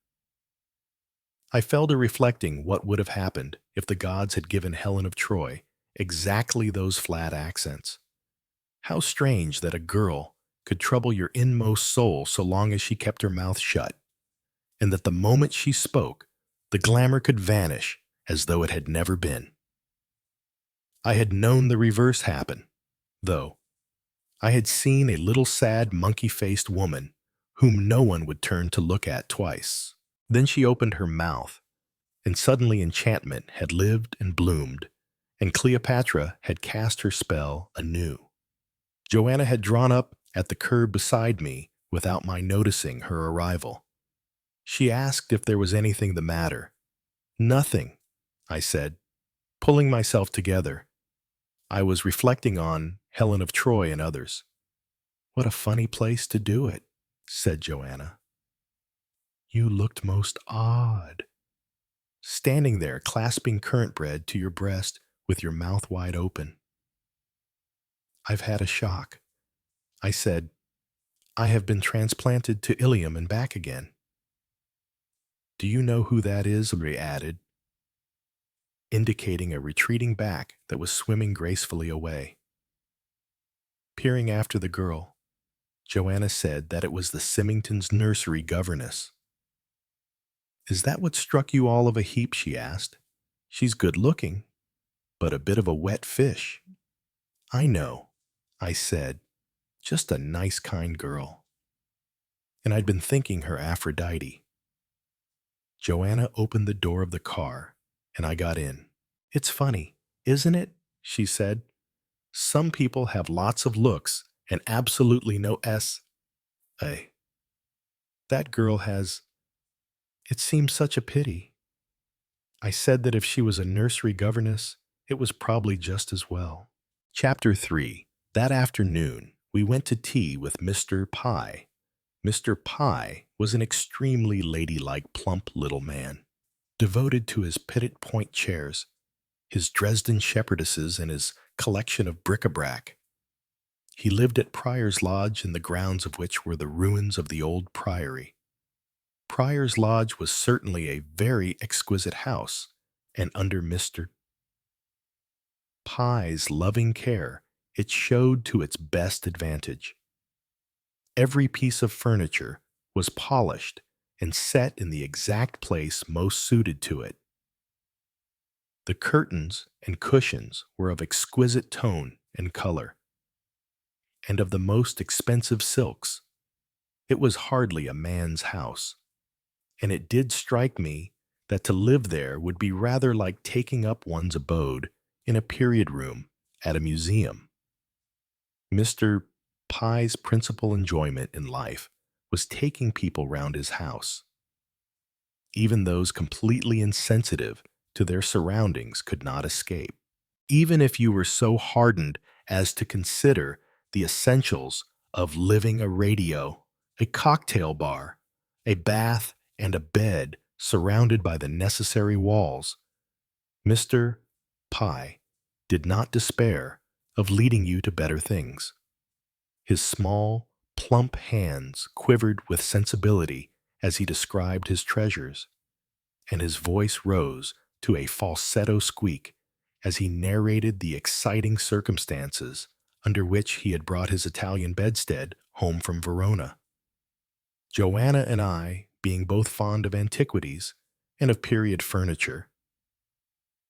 I fell to reflecting what would have happened if the gods had given Helen of Troy exactly those flat accents. How strange that a girl could trouble your inmost soul so long as she kept her mouth shut, and that the moment she spoke, the glamour could vanish as though it had never been. I had known the reverse happen, though. I had seen a little sad, monkey-faced woman whom no one would turn to look at twice. Then she opened her mouth, and suddenly enchantment had lived and bloomed, and Cleopatra had cast her spell anew. Joanna had drawn up at the curb beside me without my noticing her arrival. She asked if there was anything the matter. "Nothing," I said, pulling myself together. I was reflecting on Helen of Troy and others. "What a funny place to do it," said Joanna. "You looked most odd, standing there clasping currant bread to your breast with your mouth wide open." "I've had a shock," I said. "I have been transplanted to Ilium and back again." "Do you know who that is?" Ray added, indicating a retreating back that was swimming gracefully away. Peering after the girl, Joanna said that it was the Symington's nursery governess. "Is that what struck you all of a heap?" she asked. "She's good-looking, but a bit of a wet fish." "I know," I said. "Just a nice, kind girl." And I'd been thinking her Aphrodite. Joanna opened the door of the car, and I got in. "It's funny, isn't it?" she said. "Some people have lots of looks and absolutely no S.A. That girl has. It seems such a pity." I said that if she was a nursery governess, it was probably just as well. Chapter 3. That afternoon, we went to tea with Mr. Pye. Mr. Pye was an extremely ladylike, plump little man, devoted to his Petit Point chairs, his Dresden shepherdesses, and his collection of bric-a-brac. He lived at Prior's Lodge, in the grounds of which were the ruins of the old priory. Prior's Lodge was certainly a very exquisite house, and under Mr. Pye's loving care, it showed to its best advantage. Every piece of furniture was polished and set in the exact place most suited to it. The curtains and cushions were of exquisite tone and color, and of the most expensive silks. It was hardly a man's house, and it did strike me that to live there would be rather like taking up one's abode in a period room at a museum. Mr. Pye's principal enjoyment in life was taking people round his house. Even those completely insensitive to their surroundings could not escape. Even if you were so hardened as to consider the essentials of living a radio, a cocktail bar, a bath, and a bed surrounded by the necessary walls, Mr. Pye did not despair of leading you to better things. His small, plump hands quivered with sensibility as he described his treasures, and his voice rose to a falsetto squeak as he narrated the exciting circumstances under which he had brought his Italian bedstead home from Verona. Joanna and I, being both fond of antiquities and of period furniture,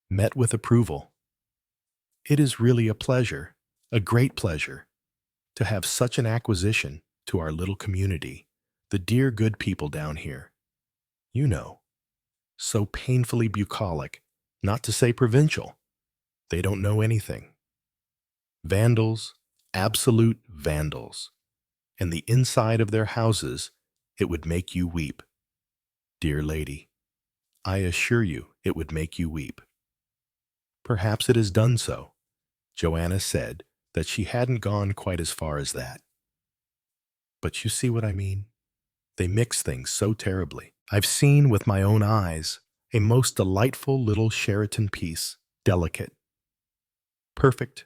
met with approval. It is really a pleasure, a great pleasure, to have such an acquisition to our little community, the dear good people down here. You know, so painfully bucolic, not to say provincial. They don't know anything. Vandals, absolute vandals. And the inside of their houses, it would make you weep. Dear lady, I assure you it would make you weep. Perhaps it has done so. Joanna said that she hadn't gone quite as far as that. But you see what I mean? They mix things so terribly. I've seen with my own eyes a most delightful little Sheraton piece, delicate, perfect,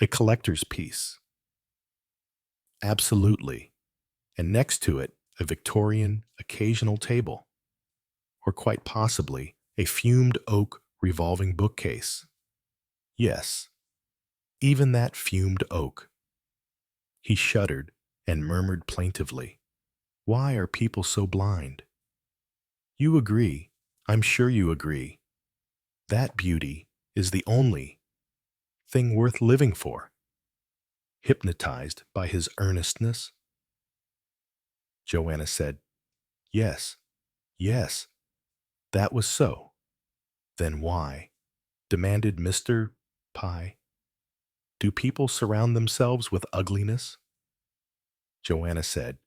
a collector's piece. Absolutely. And next to it, a Victorian occasional table, or quite possibly a fumed oak revolving bookcase. Yes, even that fumed oak. He shuddered and murmured plaintively, "Why are people so blind?" You agree, I'm sure you agree. That beauty is the only thing worth living for. Hypnotized by his earnestness, Joanna said, "Yes, yes, that was so." "Then why," demanded Mr. Pye, "do people surround themselves with ugliness?" Joanna said,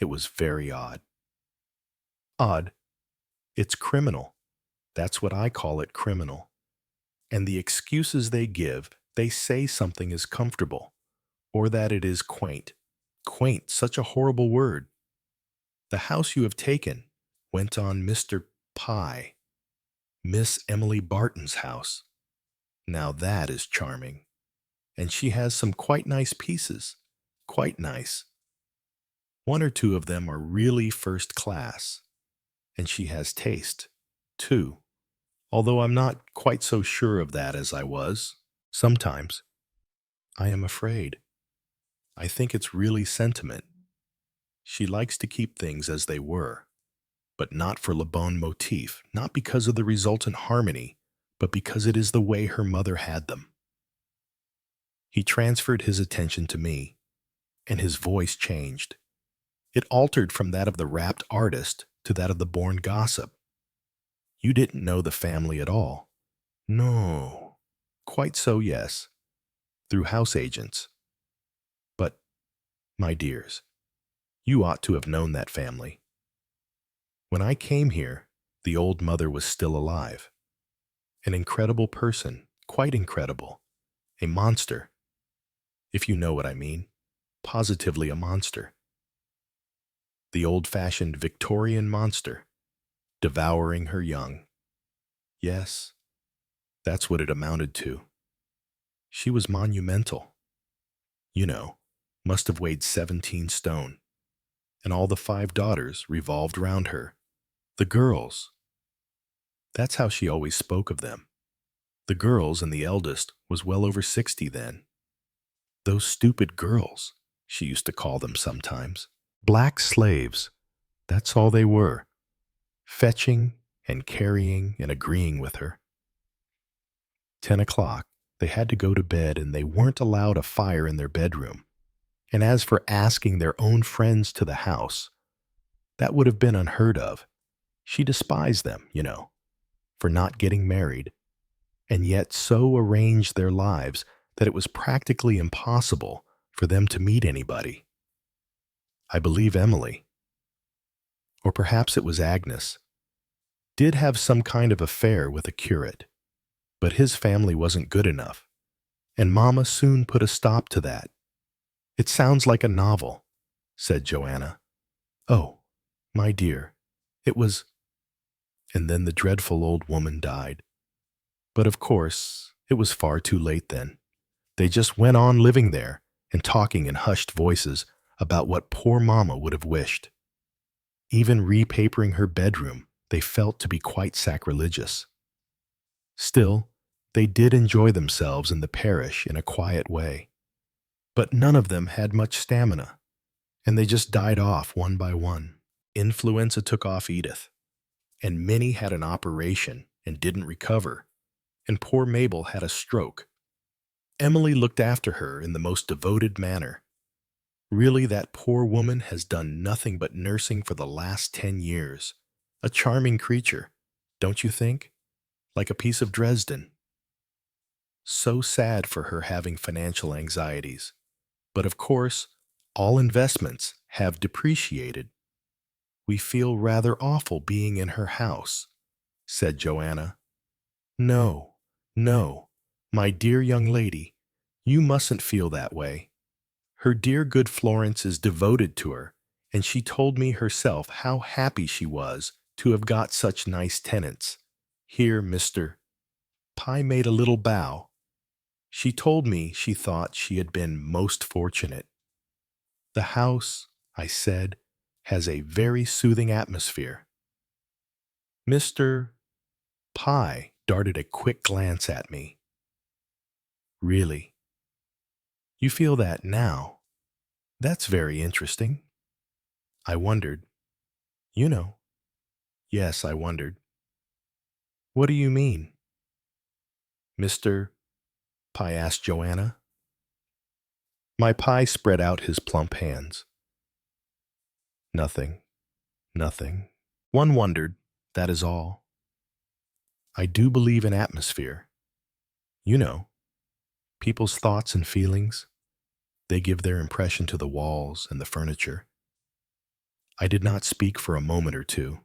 "It was very odd." "Odd? It's criminal. That's what I call it, criminal. And the excuses they give, they say something is comfortable, or that it is quaint. Quaint, such a horrible word. The house you have taken," went on Mr. Pye, "Miss Emily Barton's house. Now that is charming. And she has some quite nice pieces. Quite nice. One or two of them are really first class. And she has taste, too, although I'm not quite so sure of that as I was. Sometimes, I am afraid. I think it's really sentiment. She likes to keep things as they were, but not for le bon motif, not because of the resultant harmony, but because it is the way her mother had them." He transferred his attention to me, and his voice changed. It altered from that of the rapt artist to that of the born gossip. "You didn't know the family at all?" "No." "Quite so, yes. Through house agents. But, my dears, you ought to have known that family. When I came here, the old mother was still alive. An incredible person, quite incredible. A monster, if you know what I mean. Positively a monster. The old-fashioned Victorian monster, devouring her young. Yes, that's what it amounted to. She was monumental. You know, must have weighed 17 stone. And all the 5 daughters revolved round her. The girls. That's how she always spoke of them. The girls, and the eldest was well over 60 then. Those stupid girls, she used to call them sometimes. Black slaves, that's all they were. Fetching and carrying and agreeing with her. 10 o'clock, they had to go to bed, and they weren't allowed a fire in their bedroom. And as for asking their own friends to the house, that would have been unheard of. She despised them, you know, for not getting married, and yet so arranged their lives that it was practically impossible for them to meet anybody. I believe Emily, or perhaps it was Agnes, did have some kind of affair with a curate, but his family wasn't good enough, and Mama soon put a stop to that. "It sounds like a novel," said Joanna. "Oh, my dear, It was, and then the dreadful old woman died. But of course, it was far too late then. They just went on living there and talking in hushed voices about what poor Mama would have wished. Even repapering her bedroom they felt to be quite sacrilegious. Still, they did enjoy themselves in the parish in a quiet way. But none of them had much stamina, and they just died off one by one. Influenza took off Edith, and Minnie had an operation and didn't recover, and poor Mabel had a stroke. Emily looked after her in the most devoted manner. Really, that poor woman has done nothing but nursing for the last 10 years. A charming creature, don't you think? Like a piece of Dresden. So sad for her having financial anxieties. But of course, all investments have depreciated. We feel rather awful being in her house, said Joanna. No, no, my dear young lady, you mustn't feel that way. Her dear good Florence is devoted to her, and she told me herself how happy she was to have got such nice tenants. Here, Mr. Pye made a little bow. She told me she thought she had been most fortunate. The house, I said, has a very soothing atmosphere. Mr. Pye darted a quick glance at me. Really? You feel that now? That's very interesting. I wondered. You know. Yes, I wondered. What do you mean? Mr. Pye asked Joanna. My Pye spread out his plump hands. Nothing. Nothing. One wondered, that is all. I do believe in atmosphere. You know, people's thoughts and feelings, they give their impression to the walls and the furniture. I did not speak for a moment or two.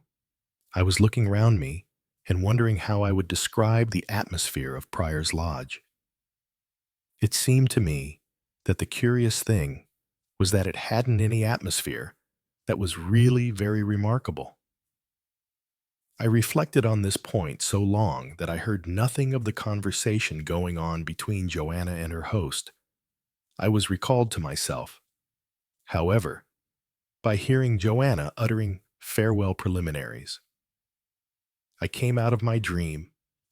I was looking round me and wondering how I would describe the atmosphere of Prior's Lodge. It seemed to me that the curious thing was that it hadn't any atmosphere that was really very remarkable. I reflected on this point so long that I heard nothing of the conversation going on between Joanna and her host. I was recalled to myself, however, by hearing Joanna uttering farewell preliminaries. I came out of my dream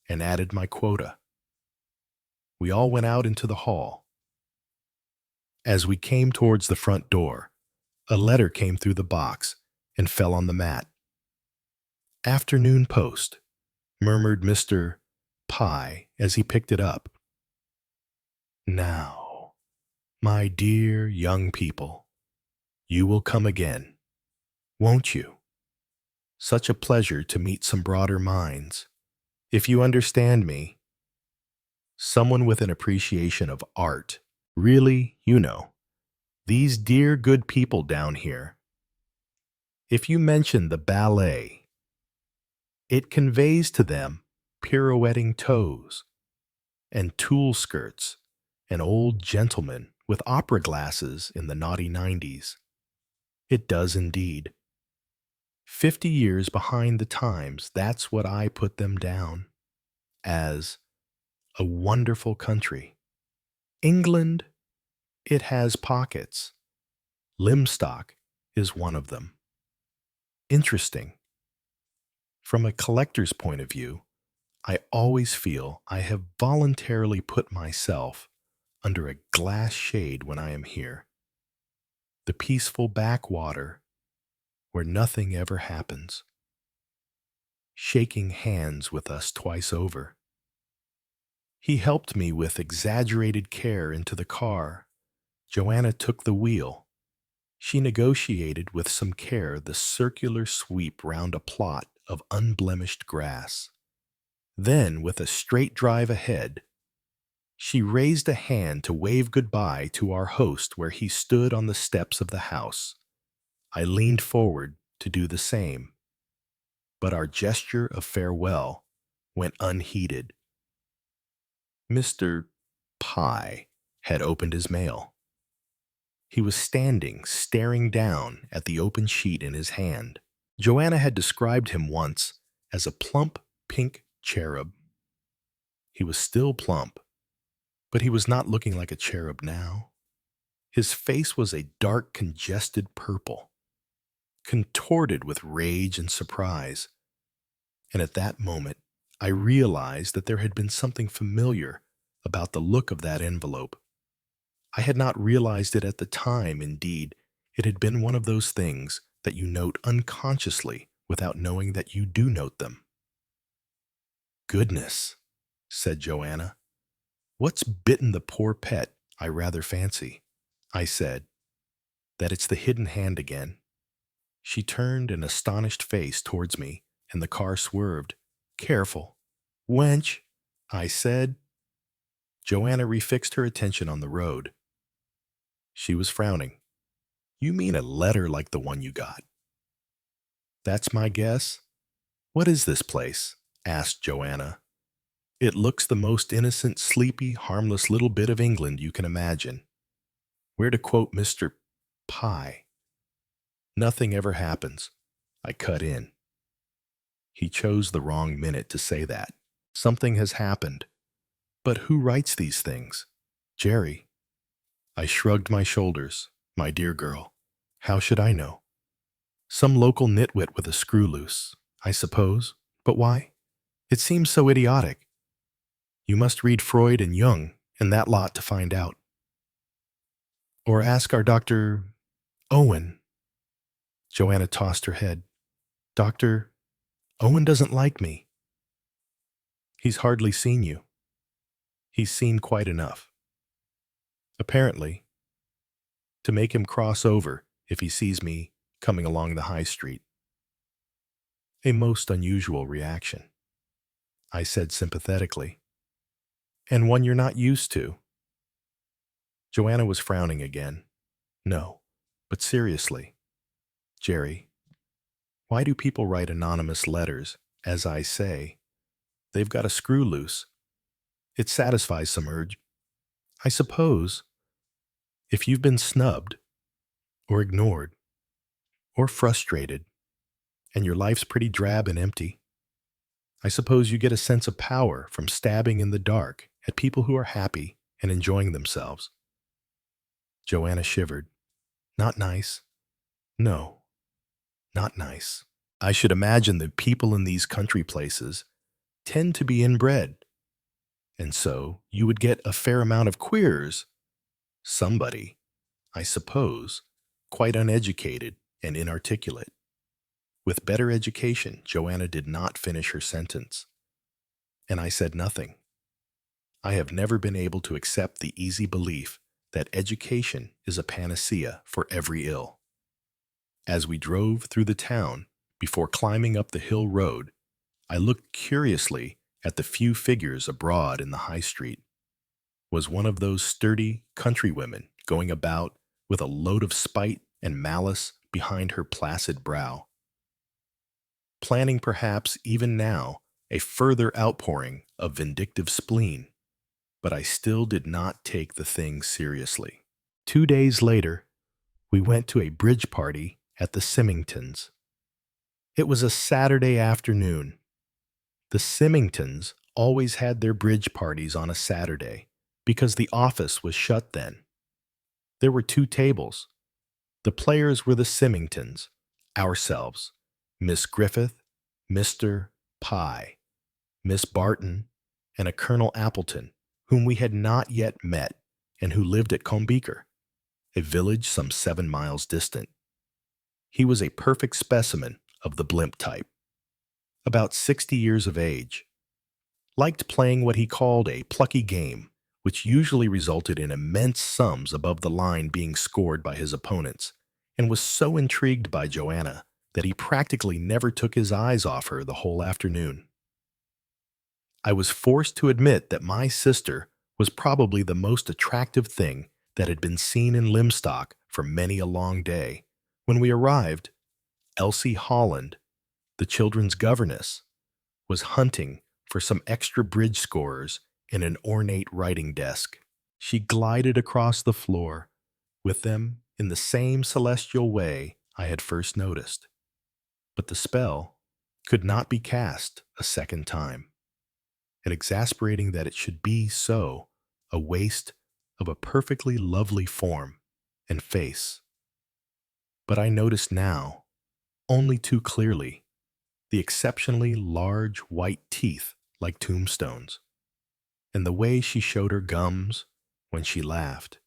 and added my quota. We all went out into the hall. As we came towards the front door, a letter came through the box and fell on the mat. Afternoon post, murmured Mr. Pye as he picked it up. Now, my dear young people, you will come again, won't you? Such a pleasure to meet some broader minds. If you understand me, someone with an appreciation of art. Really, you know, these dear good people down here. If you mention the ballet, it conveys to them pirouetting toes and tulle skirts and old gentlemen with opera glasses in the naughty 90s. It does indeed. 50 years behind the times, that's what I put them down as a wonderful country. England, it has pockets. Lymstock is one of them. Interesting. From a collector's point of view, I always feel I have voluntarily put myself under a glass shade when I am here. The peaceful backwater where nothing ever happens. Shaking hands with us twice over. He helped me with exaggerated care into the car. Joanna took the wheel. She negotiated with some care the circular sweep round a plot of unblemished grass. Then, with a straight drive ahead, she raised a hand to wave goodbye to our host where he stood on the steps of the house. I leaned forward to do the same, but our gesture of farewell went unheeded. Mr. Pye had opened his mail. He was standing, staring down at the open sheet in his hand. Joanna had described him once as a plump pink cherub. He was still plump, but he was not looking like a cherub now. His face was a dark, congested purple, contorted with rage and surprise. And at that moment, I realized that there had been something familiar about the look of that envelope. I had not realized it at the time. Indeed, it had been one of those things that you note unconsciously without knowing that you do note them. "Goodness," said Joanna. "What's bitten the poor pet, I rather fancy," I said. "That it's the hidden hand again." She turned an astonished face towards me, and the car swerved. "Careful." "Wench," I said. Joanna refixed her attention on the road. She was frowning. "You mean a letter like the one you got?" "That's my guess." "What is this place?" asked Joanna. "It looks the most innocent, sleepy, harmless little bit of England you can imagine. Where to quote Mr. Pye, 'Nothing ever happens,'" I cut in. He chose the wrong minute to say that. Something has happened. But who writes these things? Jerry. I shrugged my shoulders. "My dear girl, how should I know? Some local nitwit with a screw loose, I suppose. But why? It seems so idiotic. You must read Freud and Jung and that lot to find out. Or ask our Dr. Owen." Joanna tossed her head. "Dr. Owen doesn't like me." "He's hardly seen you." "He's seen quite enough. Apparently, to make him cross over if he sees me coming along the high street." "A most unusual reaction," I said sympathetically. "And one you're not used to." Joanna was frowning again. "No, but seriously, Jerry, why do people write anonymous letters? As I say, they've got a screw loose. It satisfies some urge. I suppose if you've been snubbed, or ignored, or frustrated, and your life's pretty drab and empty, I suppose you get a sense of power from stabbing in the dark at people who are happy and enjoying themselves." Joanna shivered. "Not nice. No, not nice. I should imagine that people in these country places tend to be inbred, and so you would get a fair amount of queers. Somebody, I suppose, quite uneducated and inarticulate." With better education, Joanna did not finish her sentence, and I said nothing. I have never been able to accept the easy belief that education is a panacea for every ill. As we drove through the town, before climbing up the hill road, I looked curiously at the few figures abroad in the high street. Was one of those sturdy countrywomen going about with a load of spite and malice behind her placid brow, planning perhaps even now a further outpouring of vindictive spleen? But I still did not take the thing seriously. 2 days later, we went to a bridge party at the Symingtons. It was a Saturday afternoon. The Symingtons always had their bridge parties on a Saturday because the office was shut then. There were 2 tables. The players were the Symingtons, ourselves, Miss Griffith, Mr. Pye, Miss Barton, and a Colonel Appleton, whom we had not yet met and who lived at Combeaker, a village some 7 miles distant. He was a perfect specimen of the blimp type, about 60 years of age, liked playing what he called a plucky game, which usually resulted in immense sums above the line being scored by his opponents, and was so intrigued by Joanna that he practically never took his eyes off her the whole afternoon. I was forced to admit that my sister was probably the most attractive thing that had been seen in Lymstock for many a long day. When we arrived, Elsie Holland, the children's governess, was hunting for some extra bridge scorers in an ornate writing desk. She glided across the floor with them in the same celestial way I had first noticed. But the spell could not be cast a second time, and exasperating that it should be so, a waste of a perfectly lovely form and face. But I noticed now, only too clearly, the exceptionally large white teeth like tombstones, and the way she showed her gums when she laughed.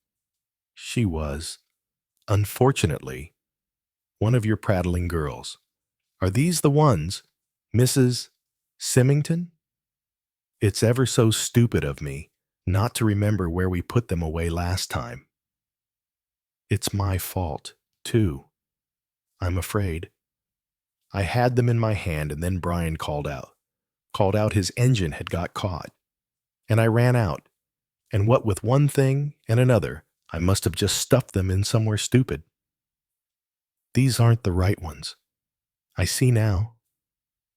She was, unfortunately, one of your prattling girls. Are these the ones, Mrs. Symington? It's ever so stupid of me not to remember where we put them away last time. It's my fault, too, I'm afraid. I had them in my hand, and then Brian called out his engine had got caught. And I ran out, and what with one thing and another, I must have just stuffed them in somewhere stupid. These aren't the right ones. I see now.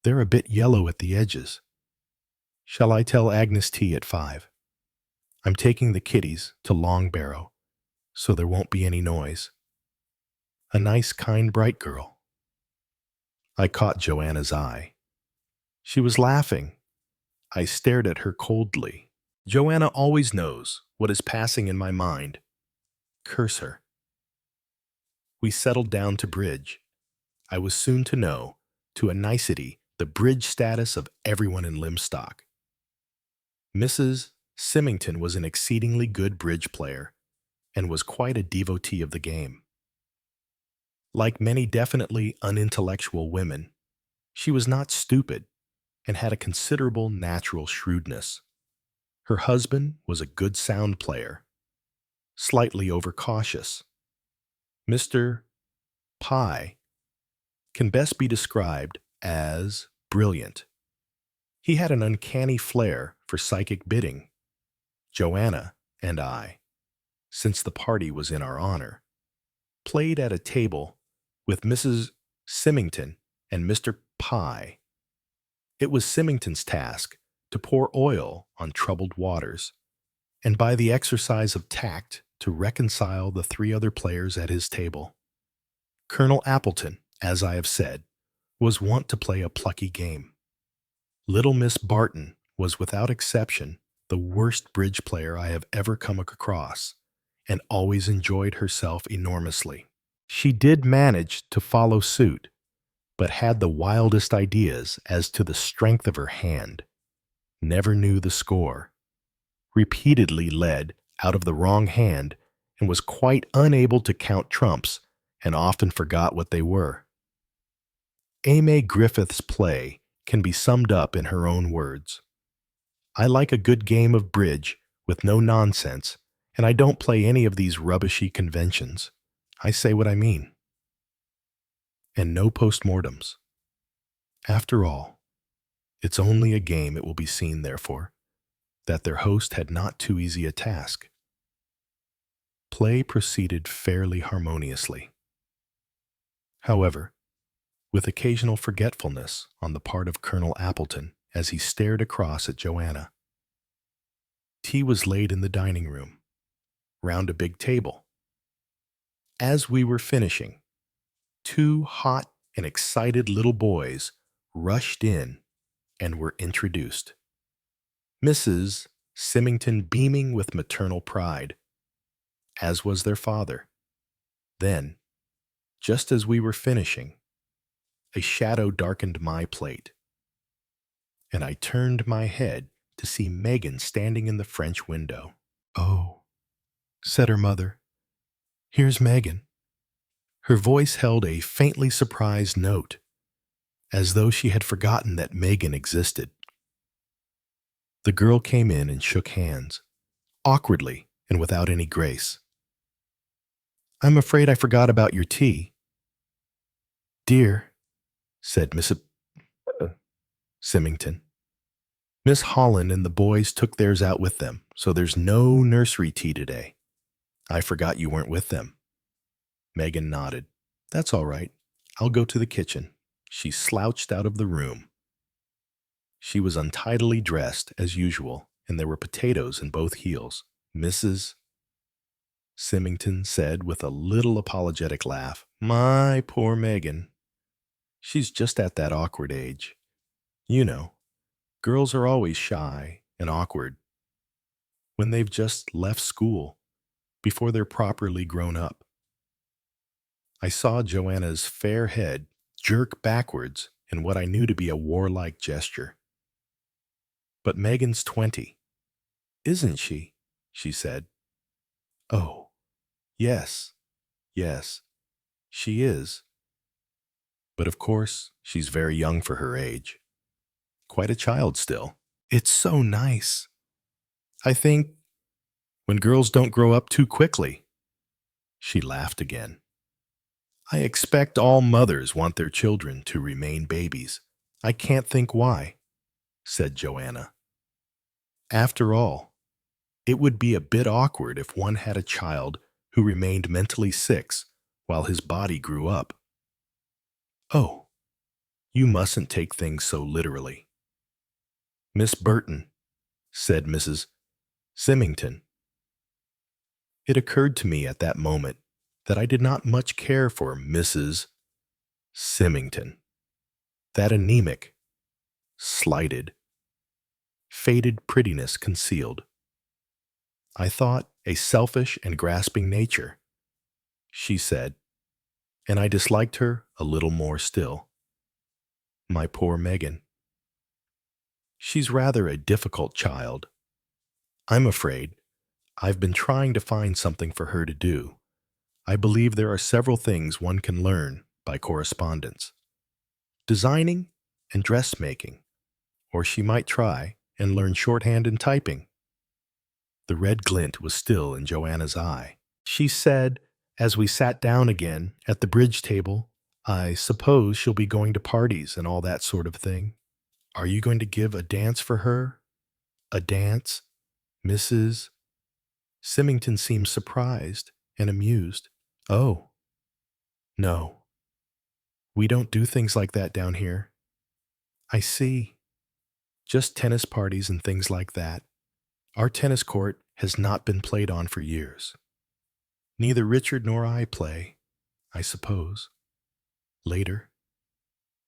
They're a bit yellow at the edges. Shall I tell Agnes T at 5? I'm taking the kiddies to Long Barrow, so there won't be any noise. A nice, kind, bright girl. I caught Joanna's eye. She was laughing. I stared at her coldly. Joanna always knows what is passing in my mind. Curse her. We settled down to bridge. I was soon to know, to a nicety, the bridge status of everyone in Lymstock. Mrs. Symington was an exceedingly good bridge player and was quite a devotee of the game. Like many definitely unintellectual women, she was not stupid and had a considerable natural shrewdness. Her husband was a good sound player, slightly overcautious. Mr. Pye can best be described as brilliant. He had an uncanny flair for psychic bidding. Joanna and I, since the party was in our honor, played at a table with Mrs. Symington and Mr. Pye. It was Symington's task to pour oil on troubled waters, and by the exercise of tact to reconcile the 3 other players at his table. Colonel Appleton, as I have said, was wont to play a plucky game. Little Miss Barton was without exception the worst bridge player I have ever come across, and always enjoyed herself enormously. She did manage to follow suit, but had the wildest ideas as to the strength of her hand, never knew the score, repeatedly led out of the wrong hand, and was quite unable to count trumps, and often forgot what they were. Amy Griffith's play can be summed up in her own words. I like a good game of bridge with no nonsense, and I don't play any of these rubbishy conventions. I say what I mean. And no postmortems. After all, it's only a game, it will be seen, therefore, that their host had not too easy a task. Play proceeded fairly harmoniously. However, with occasional forgetfulness on the part of Colonel Appleton as he stared across at Joanna. Tea was laid in the dining room, round a big table. As we were finishing, 2 hot and excited little boys rushed in and were introduced. Mrs. Symington beaming with maternal pride, as was their father. Then, just as we were finishing, a shadow darkened my plate, and I turned my head to see Megan standing in the French window. "Oh," said her mother, "here's Megan." Her voice held a faintly surprised note, as though she had forgotten that Megan existed. The girl came in and shook hands, awkwardly and without any grace. "I'm afraid I forgot about your tea." "Dear," said Miss Symington, "Miss Holland and the boys took theirs out with them, so there's no nursery tea today. I forgot you weren't with them." Megan nodded. "That's all right. I'll go to the kitchen." She slouched out of the room. She was untidily dressed, as usual, and there were potatoes in both heels. Mrs. Symington said with a little apologetic laugh, "My poor Megan." She's just at that awkward age. You know, girls are always shy and awkward when they've just left school before they're properly grown up. I saw Joanna's fair head jerk backwards in what I knew to be a warlike gesture. But Megan's 20, isn't she? She said. Oh, yes, yes, she is. But of course, she's very young for her age. Quite a child still. It's so nice. I think when girls don't grow up too quickly. She laughed again. I expect all mothers want their children to remain babies. I can't think why, said Joanna. After all, it would be a bit awkward if one had a child who remained mentally 6 while his body grew up. Oh, you mustn't take things so literally. Miss Burton, said Mrs. Symington. It occurred to me at that moment that I did not much care for Mrs. Symington. That anemic, slighted, faded prettiness concealed. I thought a selfish and grasping nature, she said, and I disliked her a little more still. My poor Megan. She's rather a difficult child. I'm afraid I've been trying to find something for her to do. I believe there are several things one can learn by correspondence. Designing and dressmaking, or she might try and learn shorthand and typing. The red glint was still in Joanna's eye. She said, as we sat down again at the bridge table, I suppose she'll be going to parties and all that sort of thing. Are you going to give a dance for her? A dance? Mrs. Symington seemed surprised and amused. Oh, no. We don't do things like that down here. I see. Just tennis parties and things like that. Our tennis court has not been played on for years. Neither Richard nor I play, I suppose. Later,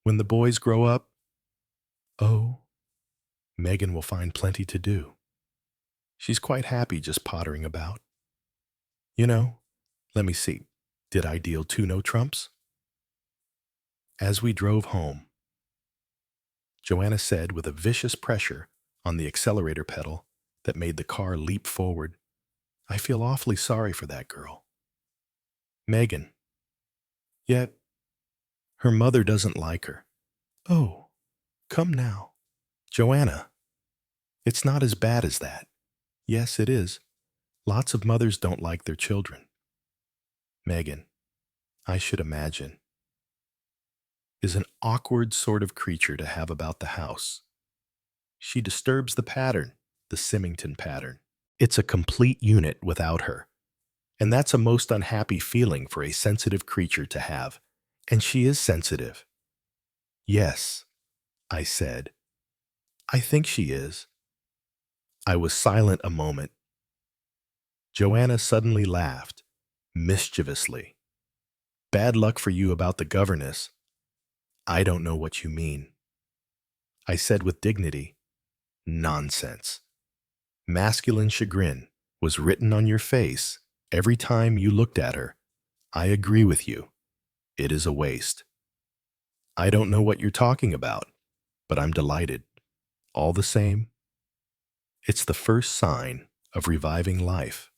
when the boys grow up, oh, Megan will find plenty to do. She's quite happy just pottering about. You know, let me see, did I deal 2 no trumps? As we drove home, Joanna said with a vicious pressure on the accelerator pedal that made the car leap forward, I feel awfully sorry for that girl. Megan. Yet, her mother doesn't like her. Oh, come now. Joanna, it's not as bad as that. Yes, it is. Lots of mothers don't like their children. Megan, I should imagine, is an awkward sort of creature to have about the house. She disturbs the pattern, the Symington pattern. It's a complete unit without her. And that's a most unhappy feeling for a sensitive creature to have. And she is sensitive. Yes, I said. I think she is. I was silent a moment. Joanna suddenly laughed, mischievously. Bad luck for you about the governess. I don't know what you mean. I said with dignity, nonsense. Masculine chagrin was written on your face every time you looked at her. I agree with you. It is a waste. I don't know what you're talking about, but I'm delighted. All the same, it's the first sign of reviving life.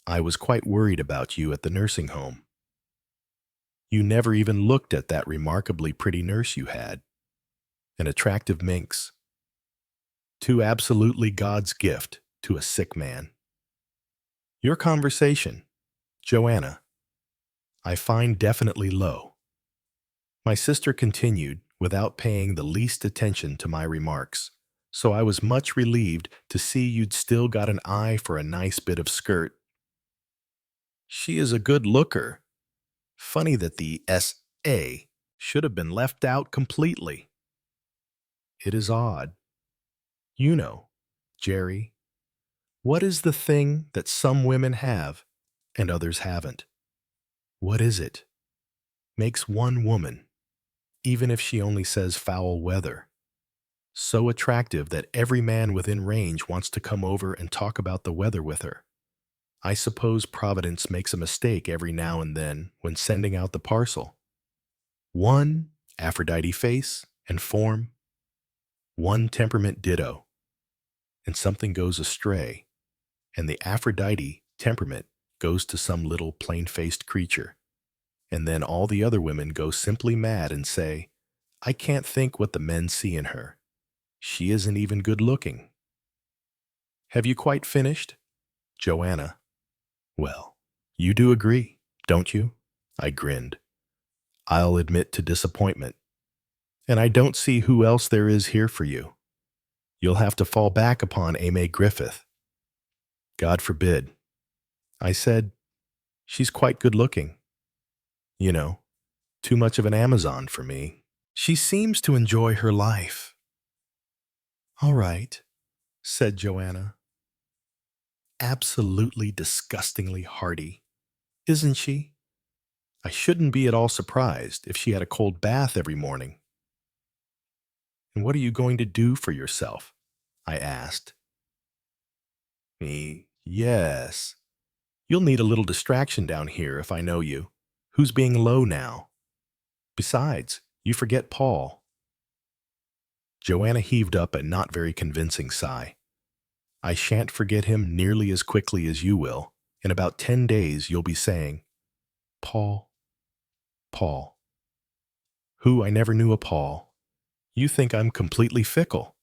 I was quite worried about you at the nursing home. You never even looked at that remarkably pretty nurse you had, an attractive minx. 2 absolutely God's gift to a sick man. Your conversation, Joanna, I find definitely low. My sister continued without paying the least attention to my remarks, so I was much relieved to see you'd still got an eye for a nice bit of skirt. She is a good looker. Funny that the S.A. should have been left out completely. It is odd. You know, Jerry, what is the thing that some women have and others haven't? What is it? Makes one woman even if she only says foul weather. So attractive that every man within range wants to come over and talk about the weather with her. I suppose Providence makes a mistake every now and then when sending out the parcel. One Aphrodite face and form, one temperament ditto, and something goes astray, and the Aphrodite temperament goes to some little plain-faced creature, and then all the other women go simply mad and say, I can't think what the men see in her. She isn't even good-looking. Have you quite finished? Joanna. Well, you do agree, don't you? I grinned. I'll admit to disappointment. And I don't see who else there is here for you. You'll have to fall back upon Amy Griffith. God forbid. I said, she's quite good-looking. You know, too much of an Amazon for me. She seems to enjoy her life. All right, said Joanna. Absolutely disgustingly hearty, isn't she? I shouldn't be at all surprised if she had a cold bath every morning. And what are you going to do for yourself? I asked. Me, yes. You'll need a little distraction down here if I know you. Who's being low now? Besides, you forget Paul. Joanna heaved up a not very convincing sigh. I shan't forget him nearly as quickly as you will. In about 10 days, you'll be saying, Paul, Paul. Who? I never knew a Paul. You think I'm completely fickle,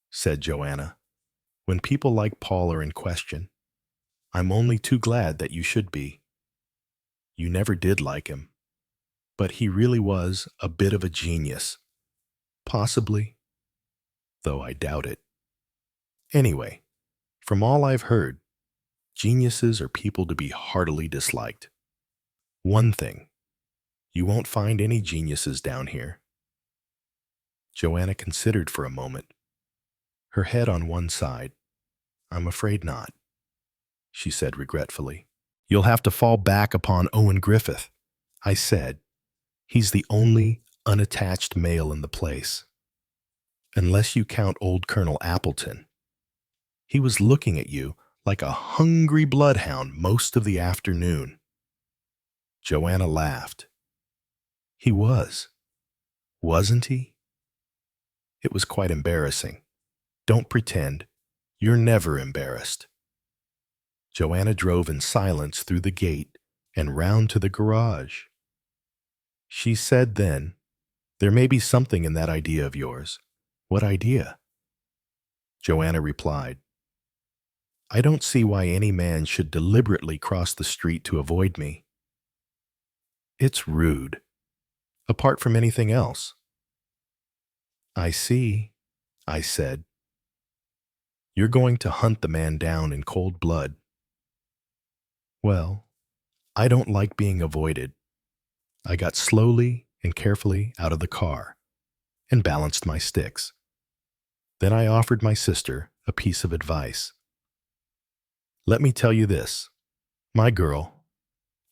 said Joanna. When people like Paul are in question, I'm only too glad that you should be. You never did like him, but he really was a bit of a genius. Possibly, though I doubt it. Anyway, from all I've heard, geniuses are people to be heartily disliked. One thing, you won't find any geniuses down here. Joanna considered for a moment, her head on one side. I'm afraid not, she said regretfully. You'll have to fall back upon Owen Griffith, I said. He's the only unattached male in the place. Unless you count old Colonel Appleton. He was looking at you like a hungry bloodhound most of the afternoon. Joanna laughed. He was, wasn't he? It was quite embarrassing. Don't pretend. You're never embarrassed. Joanna drove in silence through the gate and round to the garage. She said then, there may be something in that idea of yours. What idea? Joanna replied, I don't see why any man should deliberately cross the street to avoid me. It's rude, apart from anything else. I see, I said. You're going to hunt the man down in cold blood. Well, I don't like being avoided. I got slowly and carefully out of the car and balanced my sticks. Then I offered my sister a piece of advice. Let me tell you this, my girl,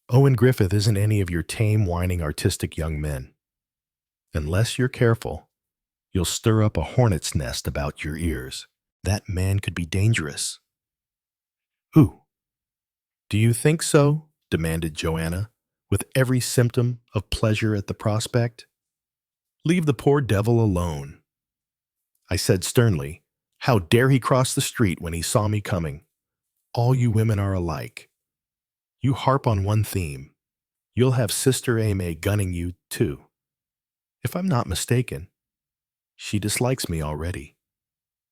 Owen Griffith isn't any of your tame, whining, artistic young men. Unless you're careful, you'll stir up a hornet's nest about your ears. That man could be dangerous. Who? Do you think so? Demanded Joanna, with every symptom of pleasure at the prospect. Leave the poor devil alone. I said sternly, how dare he cross the street when he saw me coming? All you women are alike. You harp on one theme. You'll have Sister Amy gunning you, too. If I'm not mistaken, she dislikes me already,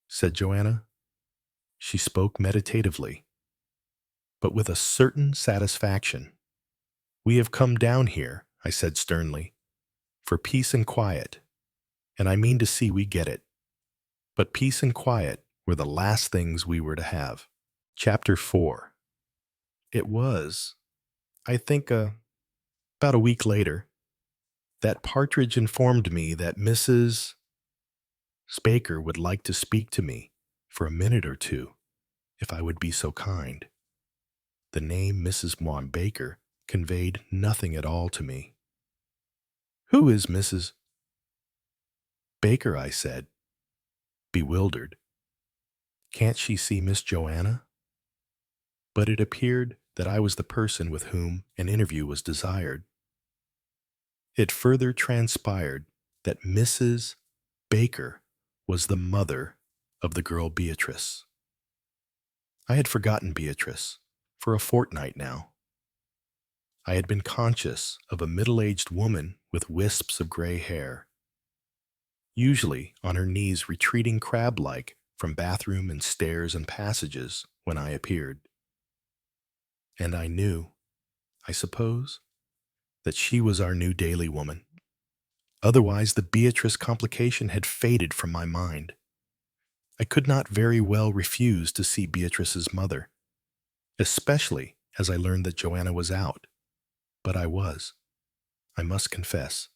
said Joanna. She spoke meditatively, but with a certain satisfaction. We have come down here, I said sternly, for peace and quiet, and I mean to see we get it. But peace and quiet were the last things we were to have. Chapter 4. It was, I think, about a week later, that Partridge informed me that Mrs. Baker would like to speak to me for a minute or two, if I would be so kind. The name Mrs. Maud Baker conveyed nothing at all to me. Who is Mrs. Baker? I said, bewildered. Can't she see Miss Joanna? But it appeared that I was the person with whom an interview was desired. It further transpired that Mrs. Baker was the mother of the girl Beatrice. I had forgotten Beatrice for a fortnight now. I had been conscious of a middle-aged woman with wisps of gray hair, usually on her knees retreating crab-like from bathroom and stairs and passages when I appeared. And I knew, I suppose, that she was our new daily woman. Otherwise, the Beatrice complication had faded from my mind. I could not very well refuse to see Beatrice's mother, especially as I learned that Joanna was out. But I was, I must confess,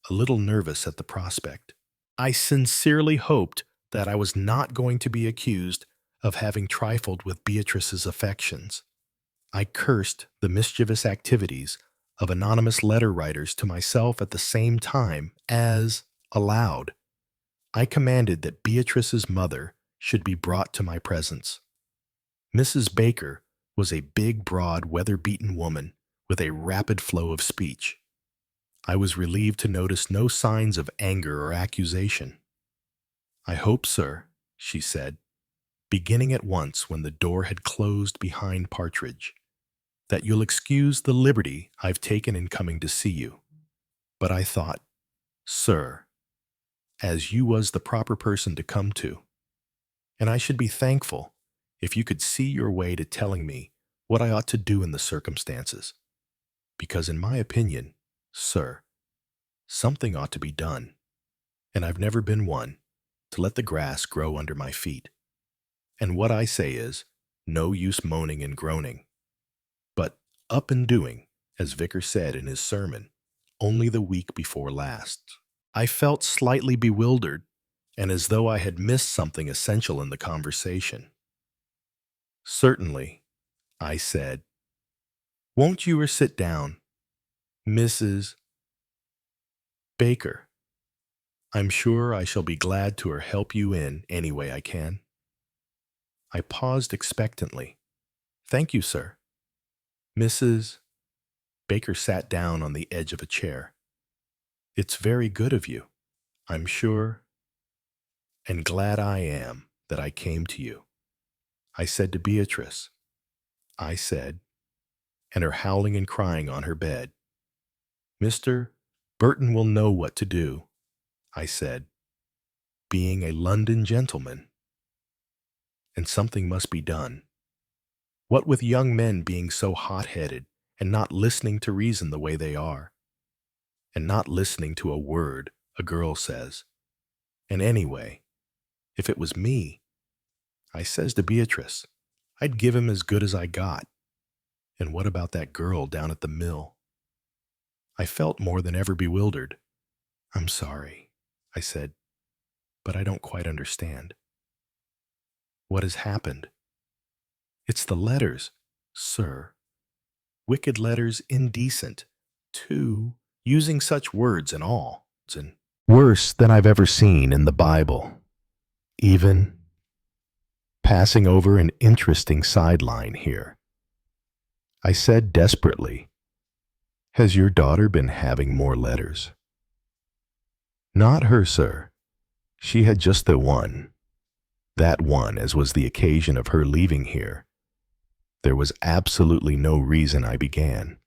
a little nervous at the prospect. I sincerely hoped that I was not going to be accused of having trifled with Beatrice's affections. I cursed the mischievous activities of anonymous letter writers to myself at the same time as, aloud, I commanded that Beatrice's mother should be brought to my presence. Mrs. Baker was a big, broad, weather-beaten woman with a rapid flow of speech. I was relieved to notice no signs of anger or accusation. "I hope, sir," she said, beginning at once when the door had closed behind Partridge, "that you'll excuse the liberty I've taken in coming to see you. But I thought, sir, as you was the proper person to come to, and I should be thankful if you could see your way to telling me what I ought to do in the circumstances, because in my opinion, sir, something ought to be done, and I've never been one to let the grass grow under my feet. And what I say is, no use moaning and groaning, but up and doing, as Vicar said in his sermon, only the week before last." I felt slightly bewildered, and as though I had missed something essential in the conversation. "Certainly," I said. "Won't you sit down, Mrs. Baker? I'm sure I shall be glad to help you in any way I can." I paused expectantly. "Thank you, sir." Mrs. Baker sat down on the edge of a chair. "It's very good of you, I'm sure, and glad I am that I came to you," I said to Beatrice. I said, and her howling and crying on her bed. "Mr. Burton will know what to do," I said, "being a London gentleman. And something must be done. What with young men being so hot-headed and not listening to reason the way they are, and not listening to a word a girl says. And anyway, if it was me, I says to Beatrice, I'd give him as good as I got. And what about that girl down at the mill?" I felt more than ever bewildered. "I'm sorry," I said, "but I don't quite understand." "What has happened?" "It's the letters, sir. Wicked letters, indecent, too, using such words and all, and worse than I've ever seen in the Bible. Even passing over an interesting sideline here, I said desperately, "Has your daughter been having more letters?" "Not her, sir. She had just the one. That one, as was the occasion of her leaving here. There was absolutely no reason," I began.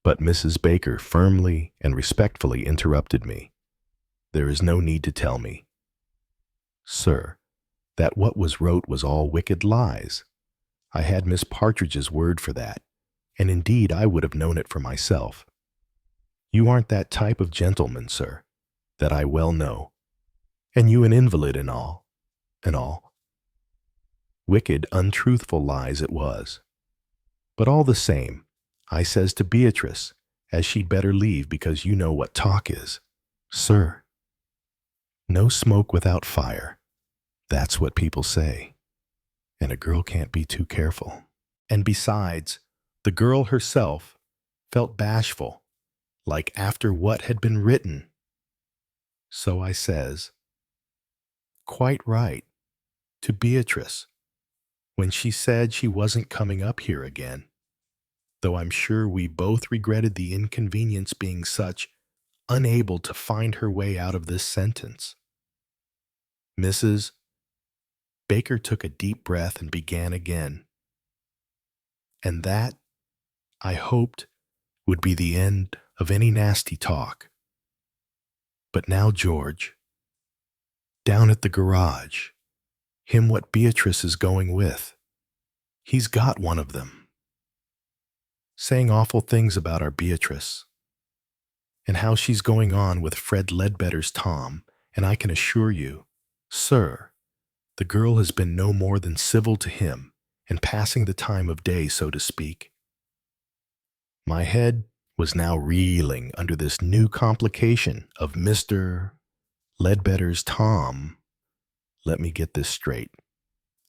But Mrs. Baker firmly and respectfully interrupted me. "There is no need to tell me, sir, that what was wrote was all wicked lies. I had Miss Partridge's word for that, and indeed I would have known it for myself. You aren't that type of gentleman, sir, that I well know, and you an invalid and all. Wicked, untruthful lies it was. But all the same, I says to Beatrice, as she'd better leave because you know what talk is. Sir, no smoke without fire. That's what people say. And a girl can't be too careful. And besides, the girl herself felt bashful, like after what had been written. So I says, quite right, to Beatrice, when she said she wasn't coming up here again, though I'm sure we both regretted the inconvenience being such, unable to find her way out of this sentence. Mrs. Baker took a deep breath and began again. And that, I hoped, would be the end of any nasty talk. But now George, down at the garage, him what Beatrice is going with, he's got one of them, saying awful things about our Beatrice, and how she's going on with Fred Ledbetter's Tom, and I can assure you, sir, the girl has been no more than civil to him and passing the time of day, so to speak. My head was now reeling under this new complication of Mr. Ledbetter's Tom. Let me get this straight.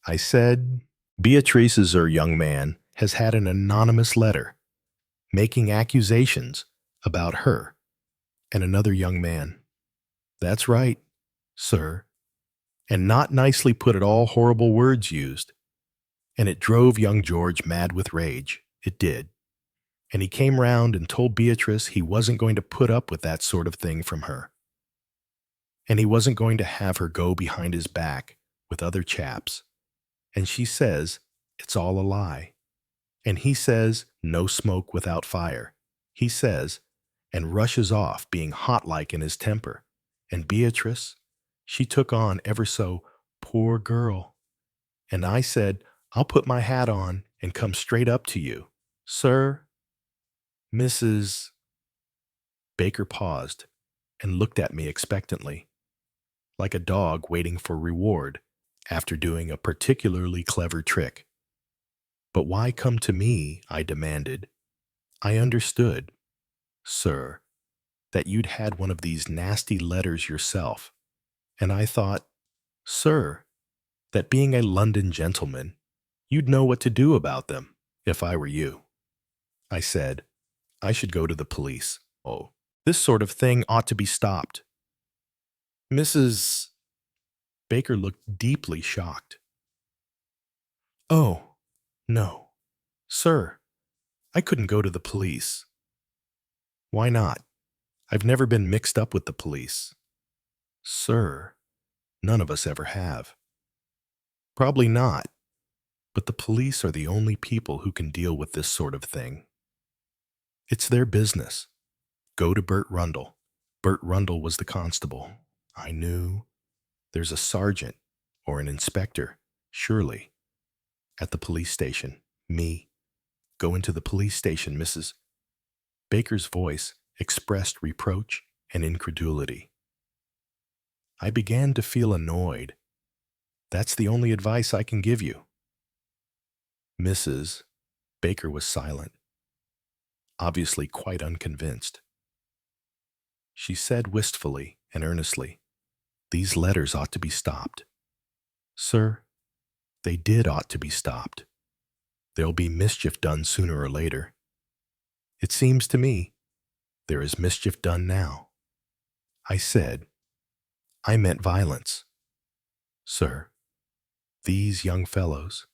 I said, Beatrice's young man has had an anonymous letter making accusations about her and another young man. That's right, sir. And not nicely put at all, horrible words used. And it drove young George mad with rage. It did. And he came round and told Beatrice he wasn't going to put up with that sort of thing from her. And he wasn't going to have her go behind his back with other chaps. And she says it's all a lie. And he says no smoke without fire. He says, and rushes off, being hot-like in his temper. And Beatrice, she took on ever so, poor girl. And I said, I'll put my hat on and come straight up to you. Sir, Mrs. Baker paused and looked at me expectantly, like a dog waiting for reward after doing a particularly clever trick. But why come to me? I demanded. I understood, sir, that you'd had one of these nasty letters yourself, and I thought, sir, that being a London gentleman, you'd know what to do about them if I were you. I said, I should go to the police. Oh, this sort of thing ought to be stopped. Mrs. Baker looked deeply shocked. Oh, no, sir, I couldn't go to the police. Why not? I've never been mixed up with the police. Sir, none of us ever have. Probably not, but the police are the only people who can deal with this sort of thing. It's their business. Go to Bert Rundle. Bert Rundle was the constable. I knew. There's a sergeant or an inspector, surely, at the police station. Me. Go into the police station, Mrs. Baker's voice expressed reproach and incredulity. I began to feel annoyed. That's the only advice I can give you. Mrs. Baker was silent, obviously quite unconvinced. She said wistfully and earnestly, these letters ought to be stopped. Sir, they did ought to be stopped. There'll be mischief done sooner or later. It seems to me there is mischief done now. I said, I meant violence. Sir, these young fellows,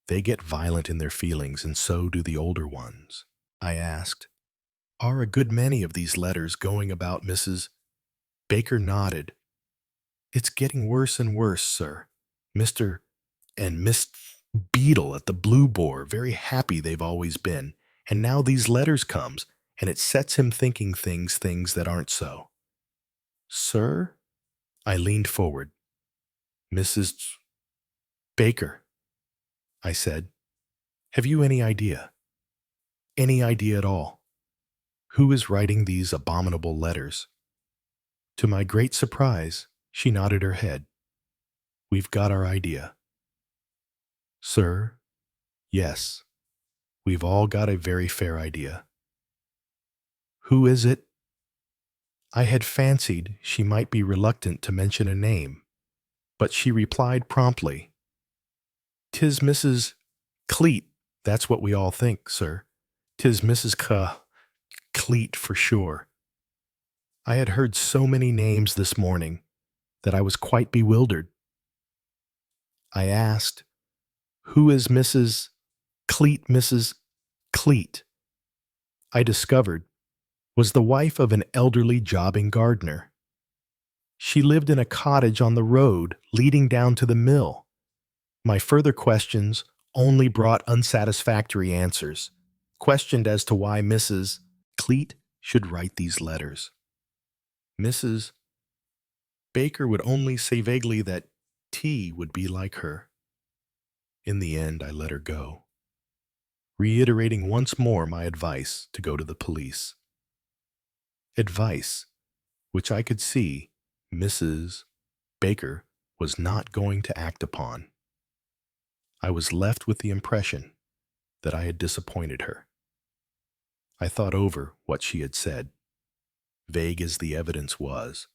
they get violent in their feelings, and so do the older ones. I asked, are a good many of these letters going about, Mrs. Baker nodded. It's getting worse and worse, sir. Mr. and Miss Beadle at the Blue Boar, very happy they've always been, and now these letters comes, and it sets him thinking things that aren't so. Sir? I leaned forward. Mrs. Baker, I said, have you any idea? Any idea at all? Who is writing these abominable letters? To my great surprise, she nodded her head. We've got our idea. Sir, yes, we've all got a very fair idea. Who is it? I had fancied she might be reluctant to mention a name, but she replied promptly, 'Tis Mrs. Cleet, that's what we all think, sir. 'Tis Mrs. Cleet for sure. I had heard so many names this morning that I was quite bewildered. I asked, "Who is Mrs. Cleet, Mrs. Cleet?" I discovered was the wife of an elderly jobbing gardener. She lived in a cottage on the road leading down to the mill. My further questions only brought unsatisfactory answers. Questioned as to why Mrs. Cleet should write these letters. Mrs. Baker would only say vaguely that tea would be like her. In the end, I let her go, reiterating once more my advice to go to the police. Advice which I could see Mrs. Baker was not going to act upon. I was left with the impression that I had disappointed her. I thought over what she had said. Vague as the evidence was,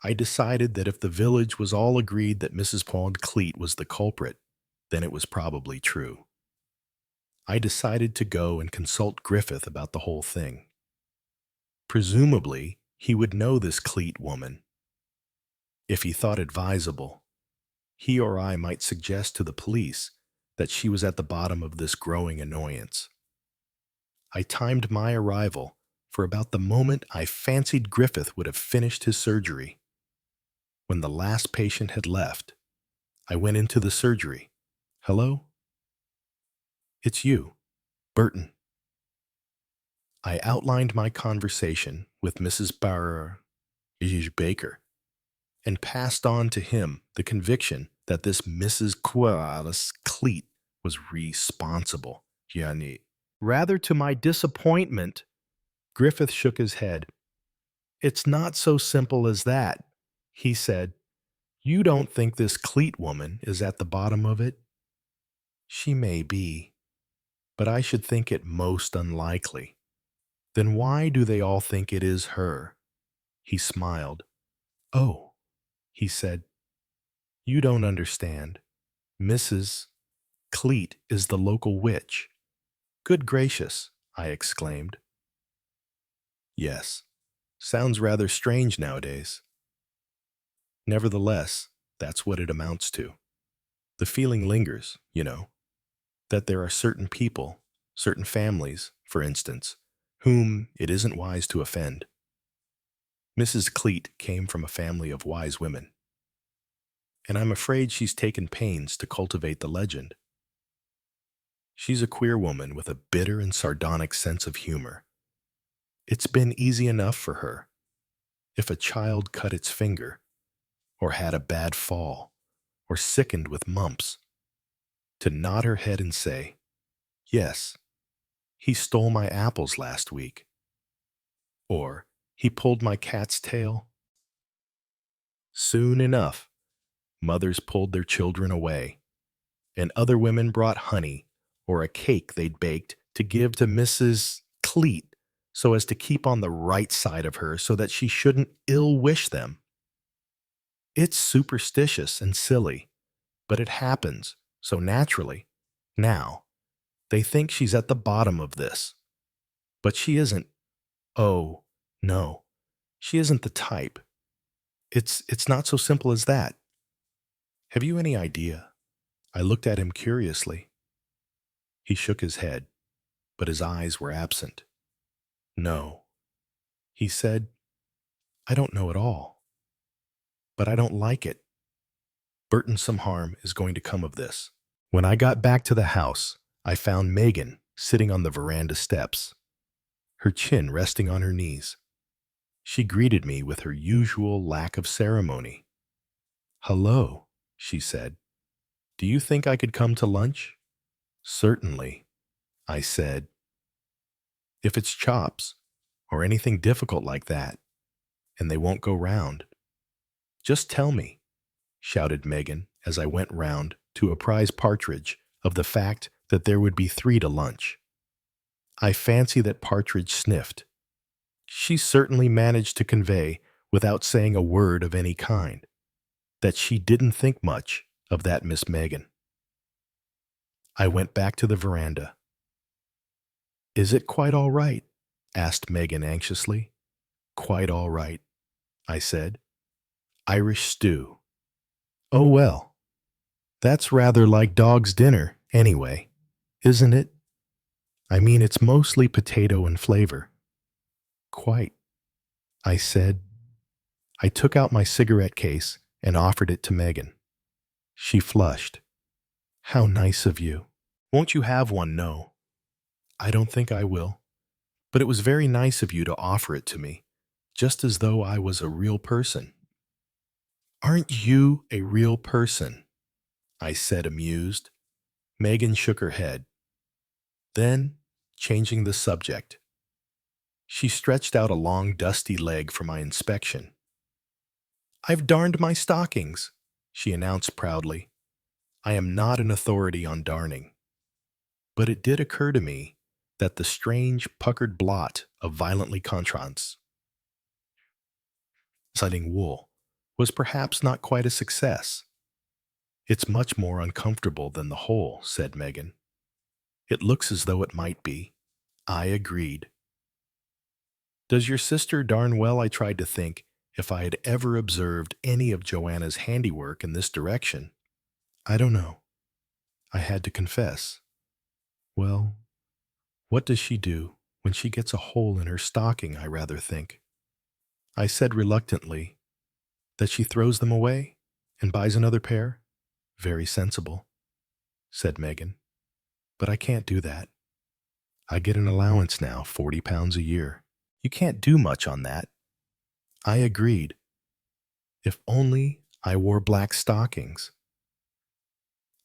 I decided that if the village was all agreed that Mrs. Paul Cleet was the culprit, then it was probably true. I decided to go and consult Griffith about the whole thing. Presumably, he would know this Cleet woman. If he thought advisable, he or I might suggest to the police that she was at the bottom of this growing annoyance. I timed my arrival for about the moment I fancied Griffith would have finished his surgery. When the last patient had left, I went into the surgery. "Hello? It's you, Burton." I outlined my conversation with Mrs. Baker and passed on to him the conviction that this Mrs. Cleet was responsible. Rather to my disappointment, Griffith shook his head. "It's not so simple as that," he said. "You don't think this Cleet woman is at the bottom of it? She may be, but I should think it most unlikely. Then why do they all think it is her?" He smiled. "Oh," he said, "you don't understand. Mrs. Cleet is the local witch." "Good gracious," I exclaimed. Yes, sounds rather strange nowadays. Nevertheless, that's what it amounts to. The feeling lingers, that there are certain people, certain families, for instance, whom it isn't wise to offend. Mrs. Cleet came from a family of wise women, and I'm afraid she's taken pains to cultivate the legend. She's a queer woman with a bitter and sardonic sense of humor. It's been easy enough for her. If a child cut its finger, or had a bad fall, or sickened with mumps, to nod her head and say, "Yes, he stole my apples last week," or "He pulled my cat's tail." Soon enough, mothers pulled their children away, and other women brought honey or a cake they'd baked to give to Mrs. Cleet so as to keep on the right side of her so that she shouldn't ill-wish them. It's superstitious and silly, but it happens so naturally. Now, they think she's at the bottom of this, but she isn't. Oh, no, she isn't the type. It's not so simple as that. Have you any idea? I looked at him curiously. He shook his head, but his eyes were absent. "No," he said, "I don't know at all. But I don't like it. Burton, some harm is going to come of this." When I got back to the house, I found Megan sitting on the veranda steps, her chin resting on her knees. She greeted me with her usual lack of ceremony. "Hello," she said. "Do you think I could come to lunch?" "Certainly," I said. "If it's chops, or anything difficult like that, and they won't go round, just tell me," shouted Megan as I went round to apprise Partridge of the fact that there would be 3 to lunch. I fancy that Partridge sniffed. She certainly managed to convey, without saying a word of any kind, that she didn't think much of that Miss Megan. I went back to the veranda. "Is it quite all right?" asked Megan anxiously. Quite all right, I said. Irish stew. Oh well, that's rather like dog's dinner, anyway, isn't it? I mean, it's mostly potato and flavor. Quite, I said. I took out my cigarette case and offered it to Megan. She flushed. How nice of you. Won't you have one? No. I don't think I will. But it was very nice of you to offer it to me, just as though I was a real person. Aren't you a real person? I said, amused. Megan shook her head. Then, changing the subject, she stretched out a long, dusty leg for my inspection. I've darned my stockings, she announced proudly. I am not an authority on darning. But it did occur to me that the strange, puckered blot of violently contrasting wool was perhaps not quite a success. It's much more uncomfortable than the whole, said Megan. It looks as though it might be. I agreed. Does your sister darn well? I tried to think if I had ever observed any of Joanna's handiwork in this direction. I don't know. I had to confess. Well, what does she do when she gets a hole in her stocking, I rather think? I said reluctantly that she throws them away and buys another pair. Very sensible, said Megan. But I can't do that. I get an allowance now, 40 pounds a year. You can't do much on that. I agreed. If only I wore black stockings.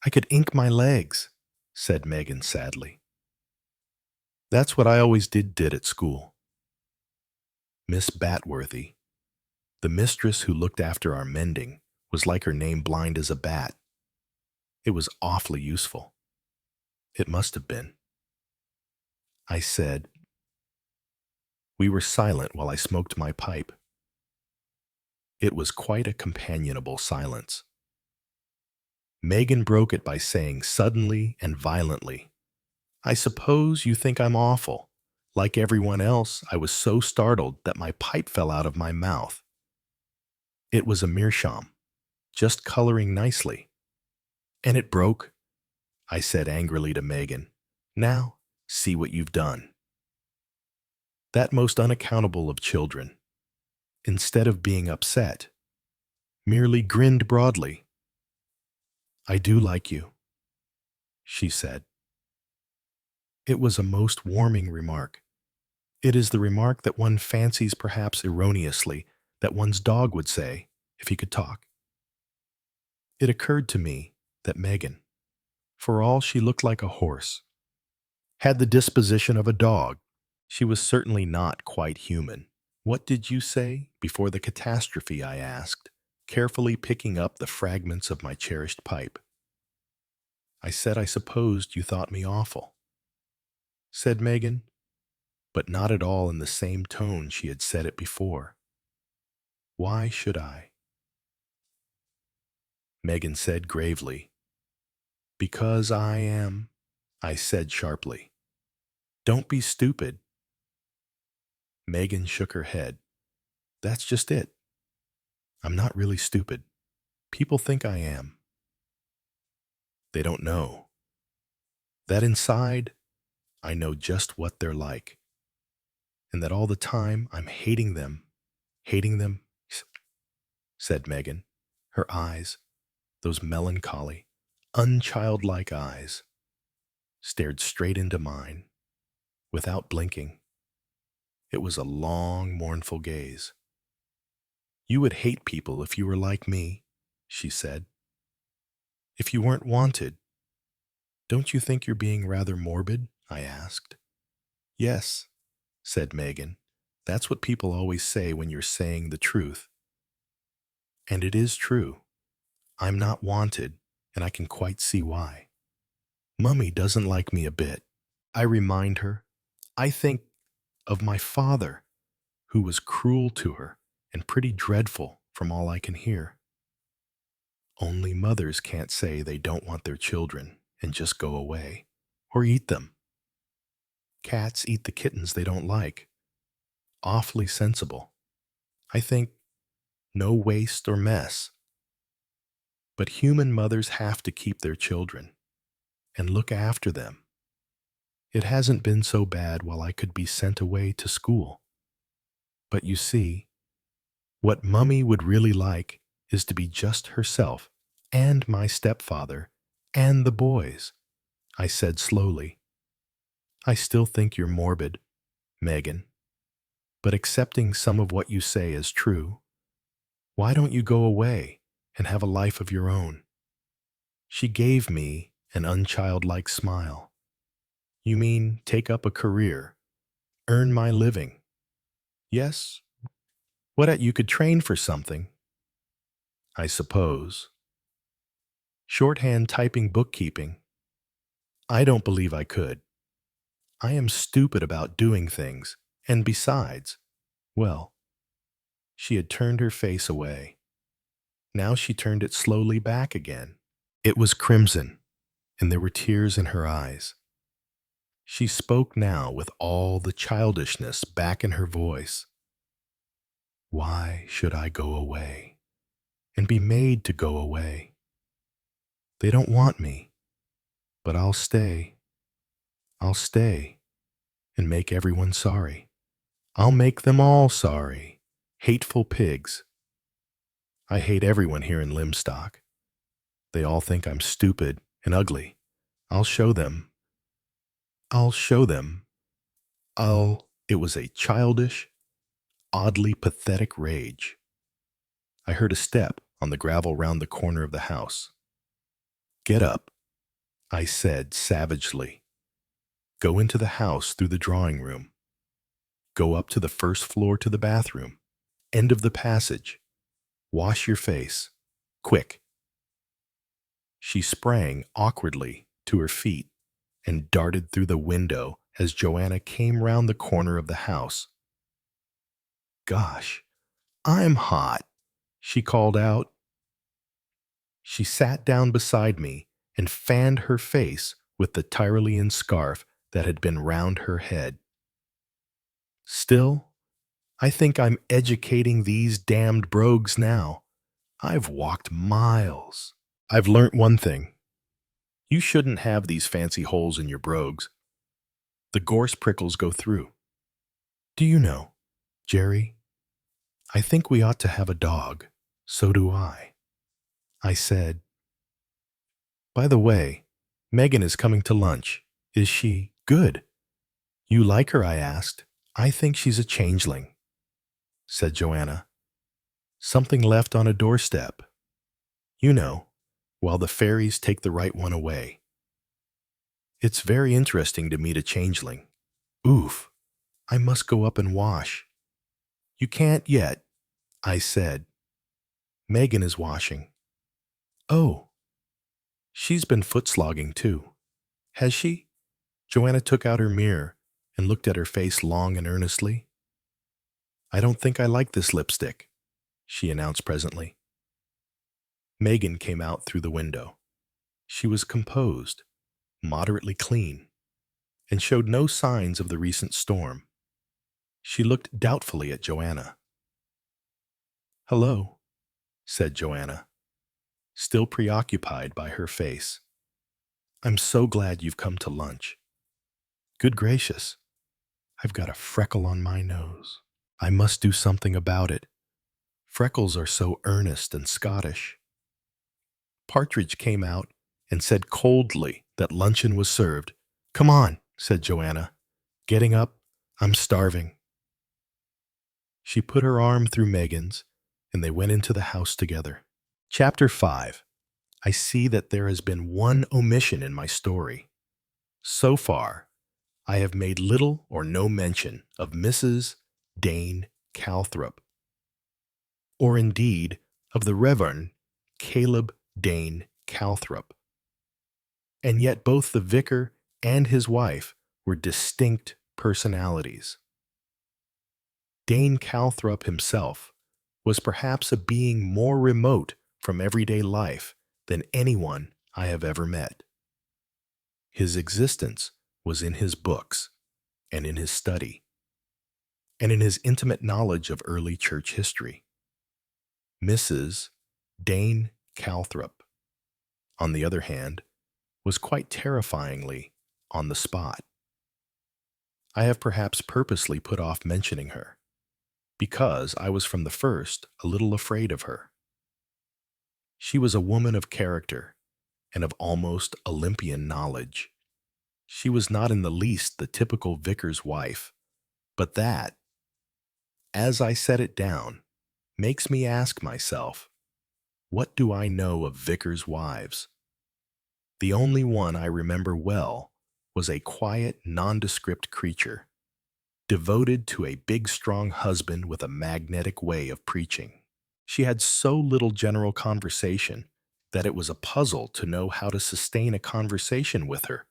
I could ink my legs, said Megan sadly. That's what I always did at school. Miss Batworthy, the mistress who looked after our mending, was like her name, blind as a bat. It was awfully useful. It must have been. I said. We were silent while I smoked my pipe. It was quite a companionable silence. Megan broke it by saying suddenly and violently, I suppose you think I'm awful. Like everyone else, I was so startled that my pipe fell out of my mouth. It was a meerschaum, just coloring nicely. And it broke, I said angrily to Megan. Now, see what you've done. That most unaccountable of children, instead of being upset, merely grinned broadly. I do like you, she said. It was a most warming remark. It is the remark that one fancies, perhaps erroneously, that one's dog would say if he could talk. It occurred to me that Megan, for all she looked like a horse, had the disposition of a dog. She was certainly not quite human. What did you say before the catastrophe? I asked, carefully picking up the fragments of my cherished pipe. I said I supposed you thought me awful, said Megan, but not at all in the same tone she had said it before. Why should I? Megan said gravely. Because I am, I said sharply. Don't be stupid. Megan shook her head. That's just it. I'm not really stupid. People think I am. They don't know that inside I know just what they're like, and that all the time I'm hating them, said Megan. Her eyes, those melancholy, unchildlike eyes, stared straight into mine, without blinking. It was a long, mournful gaze. You would hate people if you were like me, she said. If you weren't wanted. Don't you think you're being rather morbid? I asked. Yes, said Megan. That's what people always say when you're saying the truth. And it is true. I'm not wanted, and I can quite see why. Mummy doesn't like me a bit. I remind her. I think of my father, who was cruel to her and pretty dreadful from all I can hear. Only mothers can't say they don't want their children and just go away, or eat them. Cats eat the kittens they don't like, Awfully sensible. I think no waste or mess. But human mothers have to keep their children and look after them. It hasn't been so bad while I could be sent away to school. But you see, what Mummy would really like is to be just herself and my stepfather and the boys, I said slowly. I still think you're morbid, Megan, but accepting some of what you say is true. Why don't you go away and have a life of your own? She gave me an unchildlike smile. You mean take up a career, earn my living? Yes. What you could train for something, I suppose. Shorthand typing, bookkeeping. I don't believe I could. I am stupid about doing things, and besides, well, she had turned her face away. Now she turned it slowly back again. It was crimson, and there were tears in her eyes. She spoke now with all the childishness back in her voice. Why should I go away and be made to go away? They don't want me, but I'll stay. I'll stay and make everyone sorry. I'll make them all sorry. Hateful pigs. I hate everyone here in Lymstock. They all think I'm stupid and ugly. I'll show them. I'll show them. It was a childish, oddly pathetic rage. I heard a step on the gravel round the corner of the house. Get up, I said savagely. Go into the house through the drawing room. Go up to the first floor to the bathroom. End of the passage. Wash your face. Quick. She sprang awkwardly to her feet and darted through the window as Joanna came round the corner of the house. Gosh, I'm hot, she called out. She sat down beside me and fanned her face with the Tyrolean scarf that had been round her head. Still, I think I'm educating these damned brogues now. I've walked miles. I've learnt one thing. You shouldn't have these fancy holes in your brogues. The gorse prickles go through. Do you know, Jerry, I think we ought to have a dog. So do I said. By the way, Megan is coming to lunch. Is she good? You like her? I asked. I think she's a changeling, said Joanna. Something left on a doorstep. You know, while the fairies take the right one away. It's very interesting to meet a changeling. Oof, I must go up and wash. You can't yet, I said. Megan is washing. Oh, she's been foot-slogging too. Has she? Joanna took out her mirror and looked at her face long and earnestly. I don't think I like this lipstick, she announced presently. Megan came out through the window. She was composed, moderately clean, and showed no signs of the recent storm. She looked doubtfully at Joanna. Hello, said Joanna, still preoccupied by her face. I'm so glad you've come to lunch. Good gracious, I've got a freckle on my nose. I must do something about it. Freckles are so earnest and Scottish. Partridge came out and said coldly that luncheon was served. Come on, said Joanna, getting up. I'm starving. She put her arm through Megan's, and they went into the house together. Chapter 5. I see that there has been one omission in my story. So far, I have made little or no mention of Mrs. Dane Calthrop, or indeed of the Reverend Caleb Dane Calthrop. And yet both the vicar and his wife were distinct personalities. Dane Calthrop himself was perhaps a being more remote from everyday life than anyone I have ever met. His existence was in his books and in his study. and in his intimate knowledge of early church history. Mrs. Dane Calthrop, on the other hand, was quite terrifyingly on the spot. I have perhaps purposely put off mentioning her, because I was from the first a little afraid of her. She was a woman of character and of almost Olympian knowledge. She was not in the least the typical vicar's wife, but that, as I set it down, makes me ask myself, what do I know of vicars' wives? The only one I remember well was a quiet, nondescript creature, devoted to a big, strong husband with a magnetic way of preaching. She had so little general conversation that it was a puzzle to know how to sustain a conversation with her.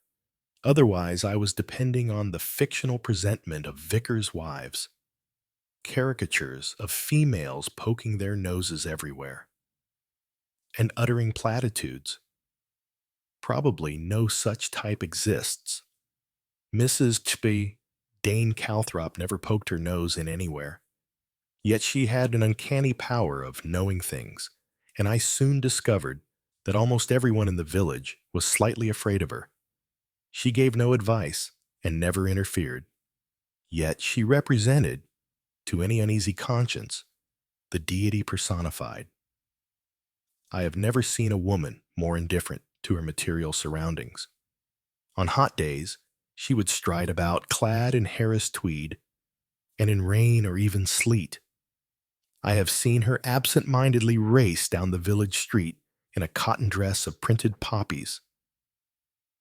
Otherwise, I was depending on the fictional presentment of vicars' wives, caricatures of females poking their noses everywhere, and uttering platitudes. Probably no such type exists. Mrs. Dane Calthrop never poked her nose in anywhere. Yet she had an uncanny power of knowing things, and I soon discovered that almost everyone in the village was slightly afraid of her. She gave no advice and never interfered. Yet she represented, to any uneasy conscience, the deity personified. I have never seen a woman more indifferent to her material surroundings. On hot days, she would stride about clad in Harris tweed, and in rain or even sleet, I have seen her absent-mindedly race down the village street in a cotton dress of printed poppies.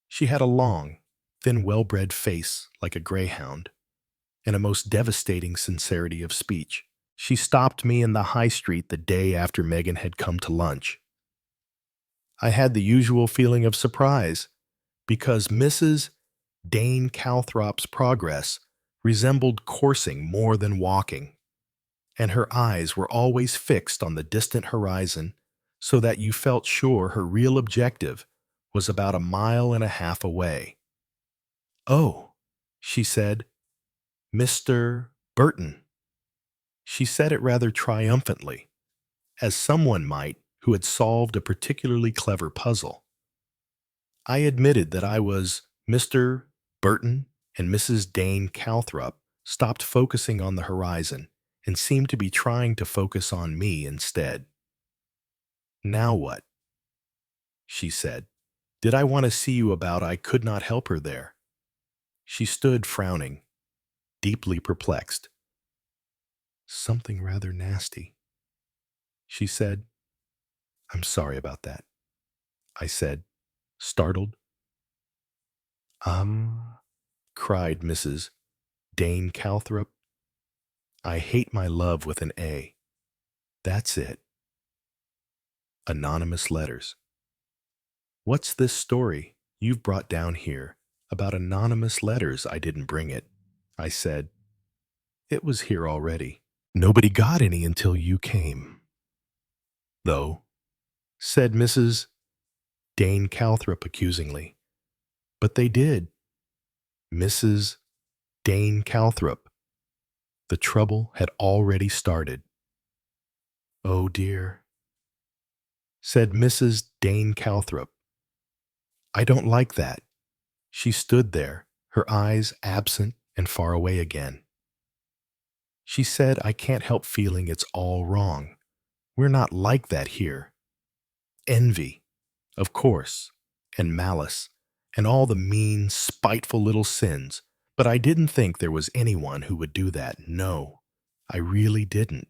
She had a long, thin, well-bred face like a greyhound, and a most devastating sincerity of speech. She stopped me in the high street the day after Megan had come to lunch. I had the usual feeling of surprise, because Mrs. Dane Calthrop's progress resembled coursing more than walking, and her eyes were always fixed on the distant horizon, so that you felt sure her real objective was about 1.5 miles away. "Oh," she said, "Mr. Burton." She said it rather triumphantly, as someone might who had solved a particularly clever puzzle. I admitted that I was Mr. Burton, and Mrs. Dane Calthrop stopped focusing on the horizon and seemed to be trying to focus on me instead. "Now what?" she said. "Did I want to see you about I could not help her there?" She stood frowning, deeply perplexed. "Something rather nasty," she said. "I'm sorry about that," I said, startled. Cried Mrs. Dane Calthrop. "I hate my love with an A. That's it. Anonymous letters." "What's this story you've brought down here about anonymous letters?" "I didn't bring it," I said. "It was here already. Nobody got any until you came." "Though," said Mrs. Dane Calthrop accusingly. "But they did." Mrs. Dane Calthrop. The trouble had already started. "Oh dear," said Mrs. Dane Calthrop. "I don't like that." She stood there, her eyes absent and far away again. She said, "I can't help feeling it's all wrong. We're not like that here. Envy, of course, and malice, and all the mean, spiteful little sins, but I didn't think there was anyone who would do that. No, I really didn't.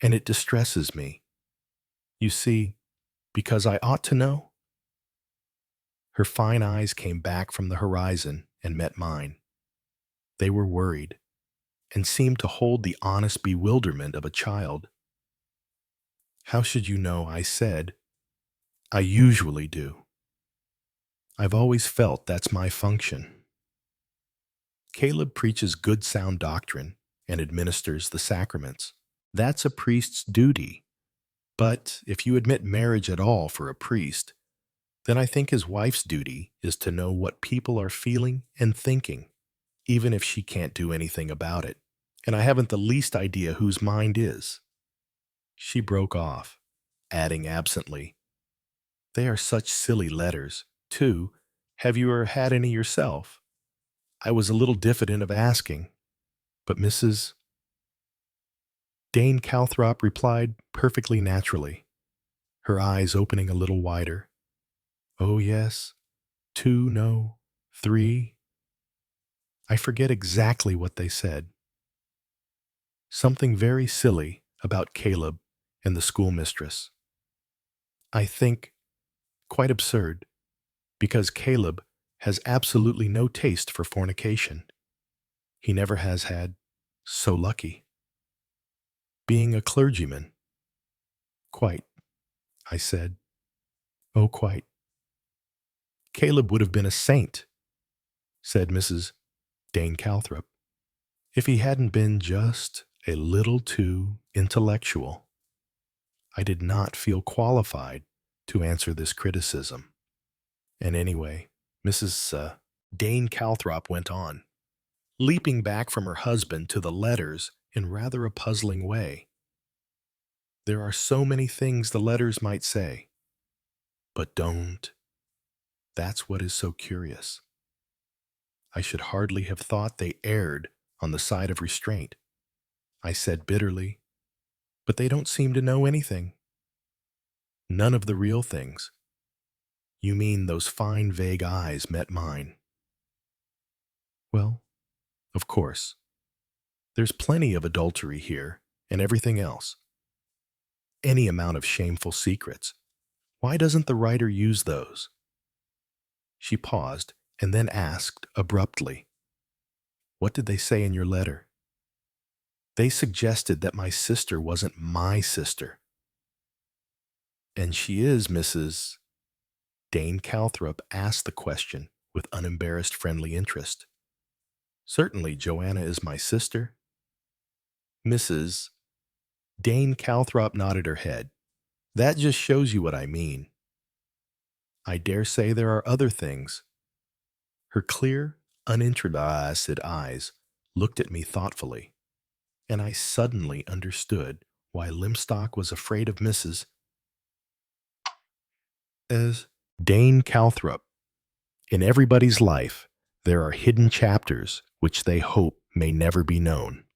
And it distresses me. You see, because I ought to know." Her fine eyes came back from the horizon and met mine. They were worried, and seemed to hold the honest bewilderment of a child. "How should you know?" I said. "I usually do. I've always felt that's my function." Caleb preaches good sound doctrine and administers the sacraments. That's a priest's duty. But if you admit marriage at all for a priest, then I think his wife's duty is to know what people are feeling and thinking, even if she can't do anything about it. and I haven't the least idea whose mind is." She broke off, adding absently, "They are such silly letters, too. Have you ever had any yourself?" I was a little diffident of asking, but Mrs. Dane Calthrop replied perfectly naturally, her eyes opening a little wider. "Oh, yes. 2, no, 3. I forget exactly what they said. Something very silly about Caleb and the schoolmistress. I think quite absurd, because Caleb has absolutely no taste for fornication. He never has had. So lucky. Being a clergyman." "Quite," I said. "Oh, quite." "Caleb would have been a saint," said Mrs. Dane Calthrop, "if he hadn't been just a little too intellectual." I did not feel qualified to answer this criticism. And anyway, Mrs. Dane Calthrop went on, leaping back from her husband to the letters in rather a puzzling way. "There are so many things the letters might say, but don't. That's what is so curious. I should hardly have thought they erred on the side of restraint," I said bitterly, "but they don't seem to know anything. None of the real things." "You mean those fine vague eyes met mine." "Well, of course. There's plenty of adultery here and everything else. Any amount of shameful secrets. Why doesn't the writer use those?" She paused and then asked abruptly, "What did they say in your letter?" "They suggested that my sister wasn't my sister." "And she is Mrs. Dane Calthrop asked the question with unembarrassed friendly interest. "Certainly Joanna is my sister." Mrs. Dane Calthrop nodded her head. "That just shows you what I mean. I dare say there are other things." Her clear, uninterested eyes looked at me thoughtfully, and I suddenly understood why Lymstock was afraid of Mrs. Dane Calthrop. In everybody's life, there are hidden chapters which they hope may never be known.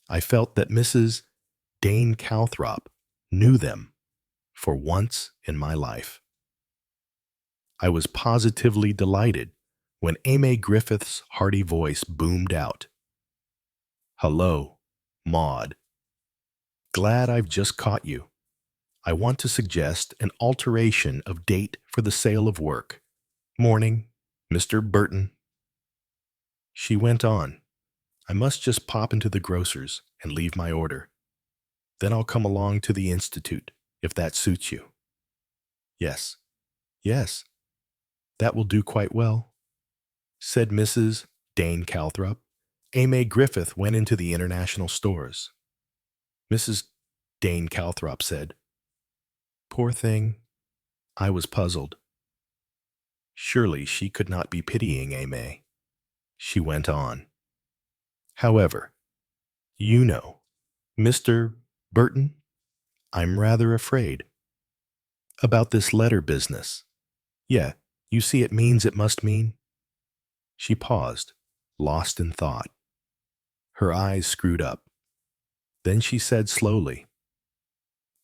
I felt that Mrs. Dane Calthrop knew them for once in my life. I was positively delighted when Amy Griffith's hearty voice boomed out, "Hello, Maud. Glad I've just caught you. I want to suggest an alteration of date for the sale of work. Morning, Mr. Burton." She went on, "I must just pop into the grocer's and leave my order. Then I'll come along to the Institute, if that suits you." "Yes, yes, that will do quite well," said Mrs. Dane Calthrop. Amy Griffith went into the international stores. Mrs. Dane Calthrop said, "Poor thing." I was puzzled. Surely she could not be pitying Amy. She went on, "However, you know, Mr. Burton, I'm rather afraid about this letter business. Yeah, you see it means it must mean." She paused, lost in thought. Her eyes screwed up. Then she said slowly,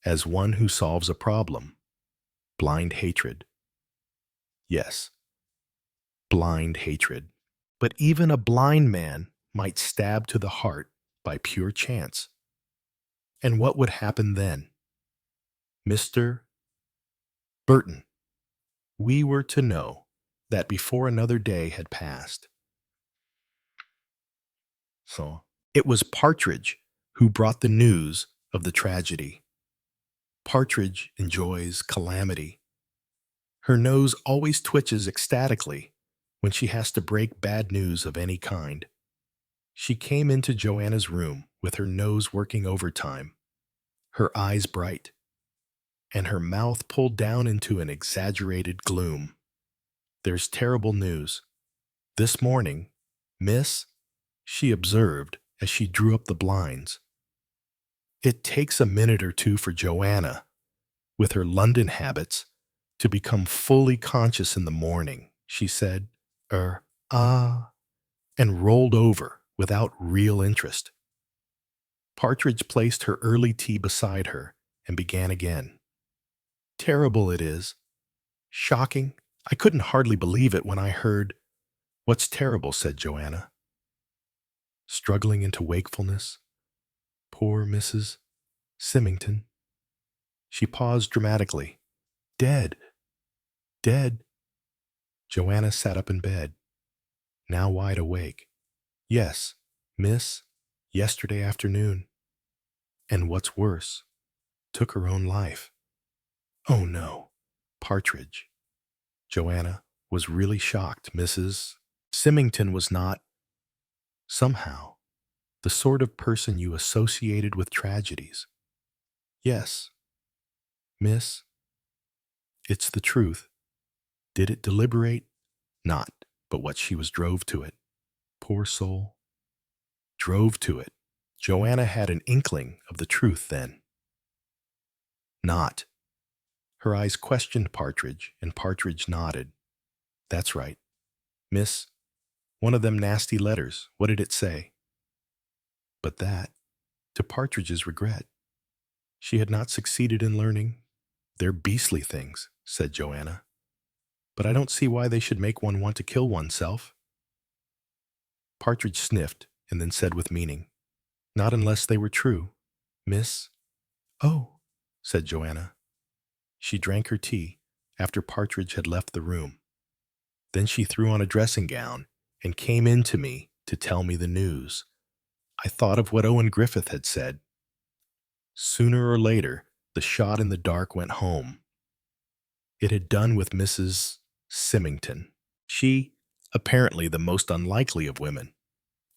as one who solves a problem, "Blind hatred." Yes, blind hatred. But even a blind man might stab to the heart by pure chance. And what would happen then? Mr. Burton, we were to know that before another day had passed. So it was Partridge who brought the news of the tragedy. Partridge enjoys calamity. Her nose always twitches ecstatically when she has to break bad news of any kind. She came into Joanna's room with her nose working overtime, her eyes bright, and her mouth pulled down into an exaggerated gloom. "There's terrible news. This morning, Miss," she observed as she drew up the blinds. It takes a minute or two for Joanna, with her London habits, to become fully conscious in the morning, she said, ah, and rolled over without real interest. Partridge placed her early tea beside her and began again. Terrible it is. Shocking. I couldn't hardly believe it when I heard. What's terrible, said Joanna. Struggling into wakefulness. Poor Mrs. Symington. She paused dramatically. Dead. Dead. Joanna sat up in bed, now wide awake. Yes, miss, yesterday afternoon. And what's worse, took her own life. Oh no, Partridge. Joanna was really shocked. Mrs. Symington was not, somehow, the sort of person you associated with tragedies. Yes, miss, it's the truth. Did it deliberate? Not, but what she was drove to it. Poor soul. Drove to it. Joanna had an inkling of the truth then. Not. Her eyes questioned Partridge, and Partridge nodded. That's right. Miss, one of them nasty letters. What did it say? But that, to Partridge's regret, she had not succeeded in learning. They're beastly things, said Joanna. But I don't see why they should make one want to kill oneself. Partridge sniffed and then said with meaning, Not unless they were true, miss. Oh, said Joanna. She drank her tea after Partridge had left the room. Then she threw on a dressing gown and came in to me to tell me the news. I thought of what Owen Griffith had said. Sooner or later, the shot in the dark went home. It had done with Mrs. Symington. She, apparently the most unlikely of women,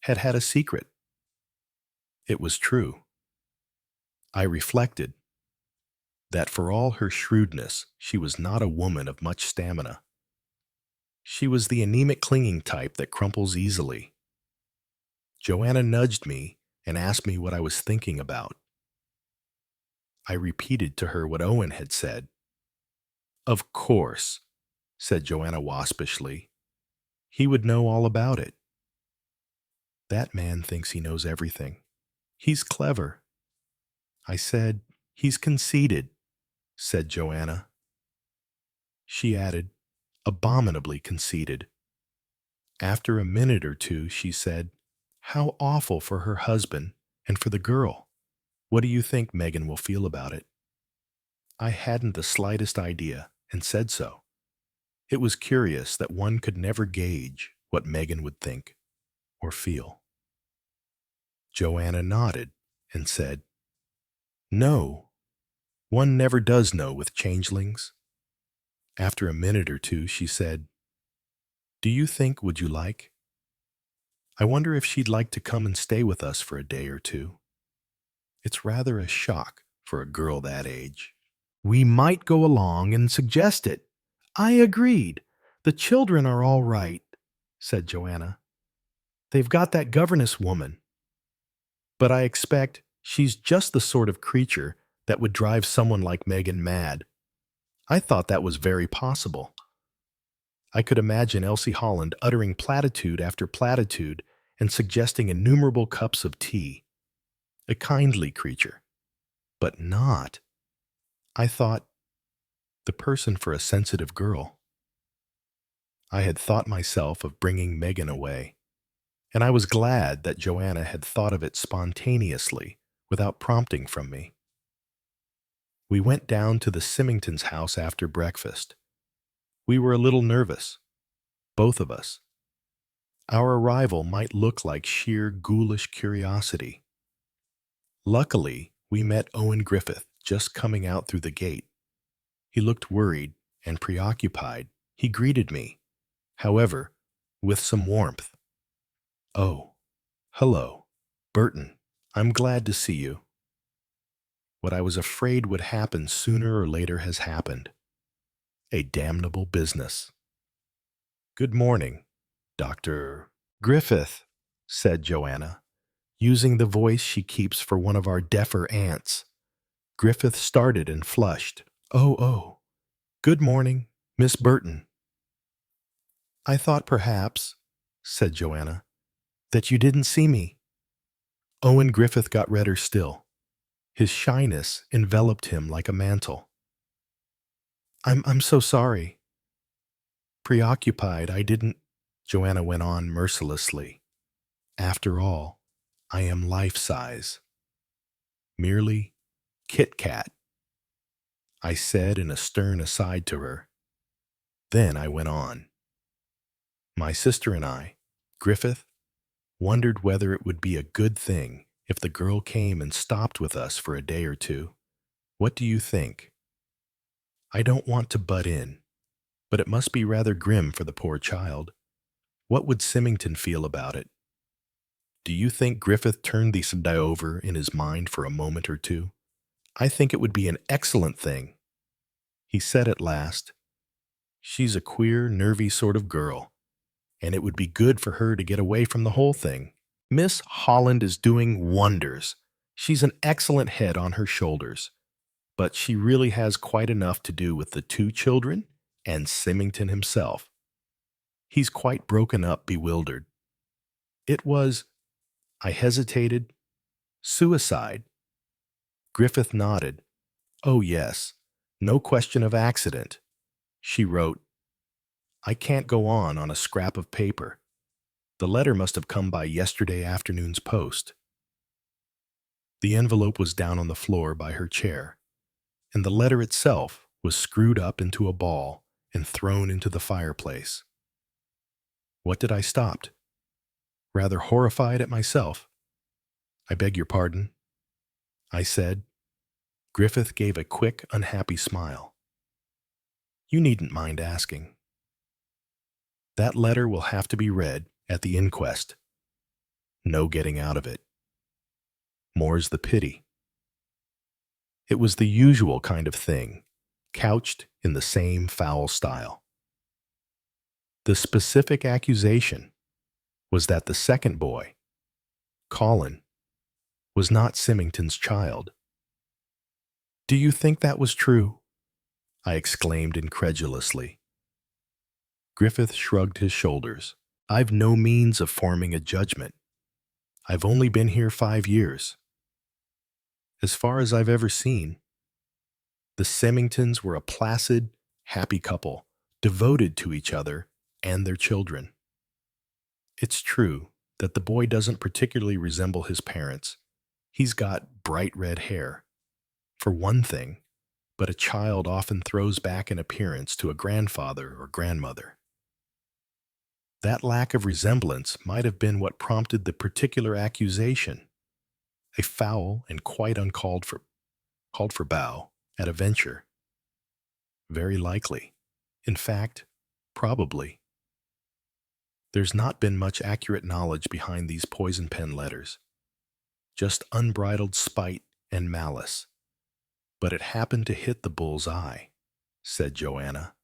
had had a secret. It was true. I reflected that for all her shrewdness, she was not a woman of much stamina. She was the anemic clinging type that crumples easily. Joanna nudged me and asked me what I was thinking about. I repeated to her what Owen had said. Of course, said Joanna waspishly. He would know all about it. That man thinks he knows everything. He's clever. I said, he's conceited, said Joanna. She added, abominably conceited. After a minute or two, she said, how awful for her husband and for the girl. What do you think Megan will feel about it? I hadn't the slightest idea and said so. It was curious that one could never gauge what Megan would think or feel. Joanna nodded and said, No, one never does know with changelings. After a minute or two, she said, Do you think would you like? I wonder if she'd like to come and stay with us for a day or two. It's rather a shock for a girl that age. We might go along and suggest it. I agreed. The children are all right, said Joanna. They've got that governess woman. But I expect she's just the sort of creature that would drive someone like Megan mad. I thought that was very possible. I could imagine Elsie Holland uttering platitude after platitude and suggesting innumerable cups of tea. A kindly creature, but not. I thought, the person for a sensitive girl. I had thought myself of bringing Megan away, and I was glad that Joanna had thought of it spontaneously, without prompting from me. We went down to the Symingtons' house after breakfast. We were a little nervous, both of us. Our arrival might look like sheer ghoulish curiosity. Luckily, we met Owen Griffith just coming out through the gate. He looked worried and preoccupied. He greeted me, however, with some warmth. Oh, hello, Burton. I'm glad to see you. What I was afraid would happen sooner or later has happened. A damnable business. Good morning, Dr. Griffith, said Joanna. using the voice she keeps for one of our deafer aunts. Griffith started and flushed. Oh, good morning, Miss Burton. I thought perhaps, said Joanna, that you didn't see me. Owen Griffith got redder still. His shyness enveloped him like a mantle. I'm so sorry. Preoccupied, I didn't, Joanna went on mercilessly. After all, I am life-size. Merely Kit Kat, I said in a stern aside to her. Then I went on. My sister and I, Griffith, wondered whether it would be a good thing if the girl came and stopped with us for a day or two. What do you think? I don't want to butt in, but it must be rather grim for the poor child. What would Symington feel about it? Do you think Griffith turned the idea over in his mind for a moment or two? I think it would be an excellent thing. He said at last, she's a queer, nervy sort of girl, and it would be good for her to get away from the whole thing. Miss Holland is doing wonders. She's an excellent head on her shoulders, but she really has quite enough to do with the 2 children and Symington himself. He's quite broken up, bewildered. It was, I hesitated, suicide. Griffith nodded. Oh, yes, no question of accident. She wrote, I can't go on a scrap of paper. The letter must have come by yesterday afternoon's post. The envelope was down on the floor by her chair, and the letter itself was screwed up into a ball and thrown into the fireplace. What did I stop? Rather horrified at myself. I beg your pardon, I said. Griffith gave a quick, unhappy smile. You needn't mind asking. That letter will have to be read at the inquest. No getting out of it. More's the pity. It was the usual kind of thing, couched in the same foul style. The specific accusation was that the second boy, Colin, was not Symington's child. Do you think that was true? I exclaimed incredulously. Griffith shrugged his shoulders. I've no means of forming a judgment. I've only been here 5 years. As far as I've ever seen, the Symingtons were a placid, happy couple, devoted to each other and their children. It's true that the boy doesn't particularly resemble his parents. He's got bright red hair, for one thing, but a child often throws back in appearance to a grandfather or grandmother. That lack of resemblance might have been what prompted the particular accusation, a foul and quite uncalled for bow at a venture. Very likely. In fact, probably. There's not been much accurate knowledge behind these poison pen letters. Just unbridled spite and malice. But it happened to hit the bull's eye, said Joanna.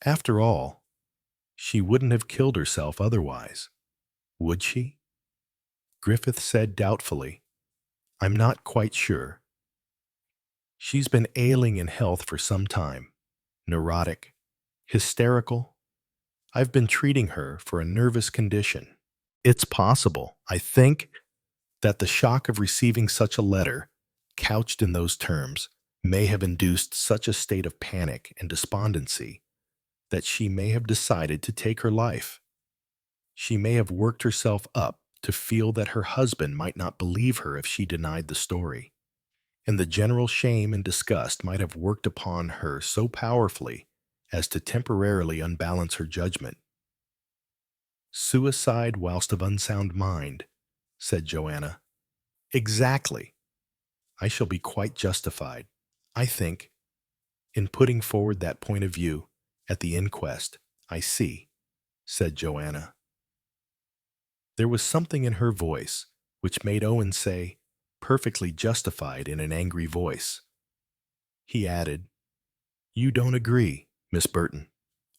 After all, she wouldn't have killed herself otherwise, would she? Griffith said doubtfully, I'm not quite sure. She's been ailing in health for some time, neurotic, hysterical. I've been treating her for a nervous condition. It's possible, I think, that the shock of receiving such a letter, couched in those terms, may have induced such a state of panic and despondency that she may have decided to take her life. She may have worked herself up to feel that her husband might not believe her if she denied the story, and the general shame and disgust might have worked upon her so powerfully as to temporarily unbalance her judgment. Suicide whilst of unsound mind, said Joanna. Exactly. I shall be quite justified, I think, in putting forward that point of view at the inquest. I see, said Joanna. There was something in her voice which made Owen say, perfectly justified in an angry voice. He added, You don't agree, Miss Burton.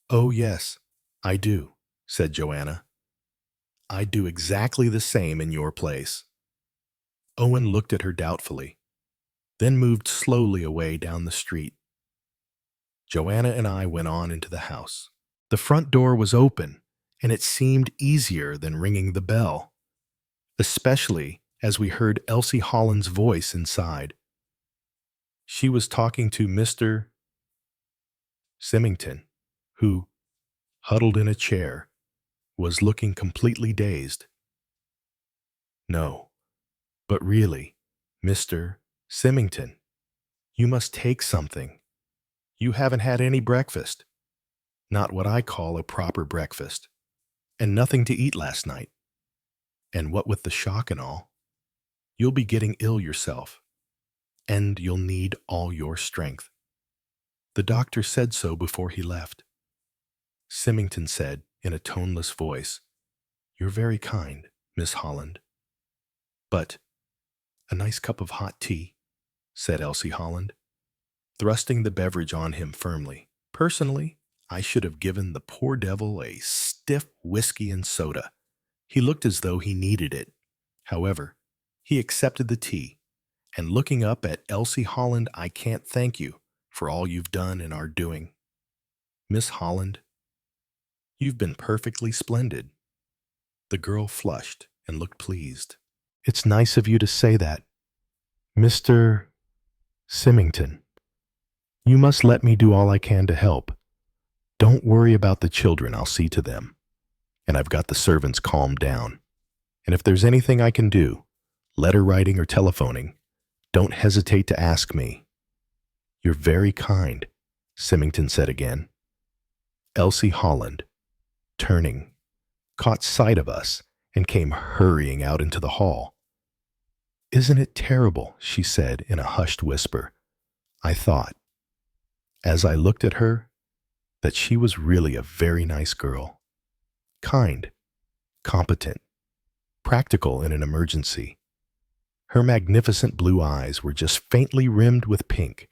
Oh, yes, I do, said Joanna. I'd do exactly the same in your place." Owen looked at her doubtfully, then moved slowly away down the street. Joanna and I went on into the house. The front door was open, and it seemed easier than ringing the bell, especially as we heard Elsie Holland's voice inside. She was talking to Mr. Symington, who, huddled in a chair, was looking completely dazed. "No, but really, Mr. Symington, you must take something. You haven't had any breakfast. Not what I call a proper breakfast. And nothing to eat last night. And what with the shock and all, you'll be getting ill yourself. And you'll need all your strength. The doctor said so before he left." Symington said in a toneless voice, "You're very kind, Miss Holland. But a nice cup of hot tea," said Elsie Holland, thrusting the beverage on him firmly. "Personally, I should have given the poor devil a stiff whiskey and soda. He looked as though he needed it. However, he accepted the tea, and looking up at Elsie Holland, "I can't thank you for all you've done and are doing. Miss Holland, you've been perfectly splendid." The girl flushed and looked pleased. "It's nice of you to say that, Mr. Symington. You must let me do all I can to help. Don't worry about the children, I'll see to them. And I've got the servants calmed down. And if there's anything I can do, letter writing or telephoning, don't hesitate to ask me." "You're very kind," Symington said again. Elsie Holland, turning, caught sight of us and came hurrying out into the hall. "Isn't it terrible?" she said in a hushed whisper. I thought, as I looked at her, that she was really a very nice girl. Kind, competent, practical in an emergency. Her magnificent blue eyes were just faintly rimmed with pink,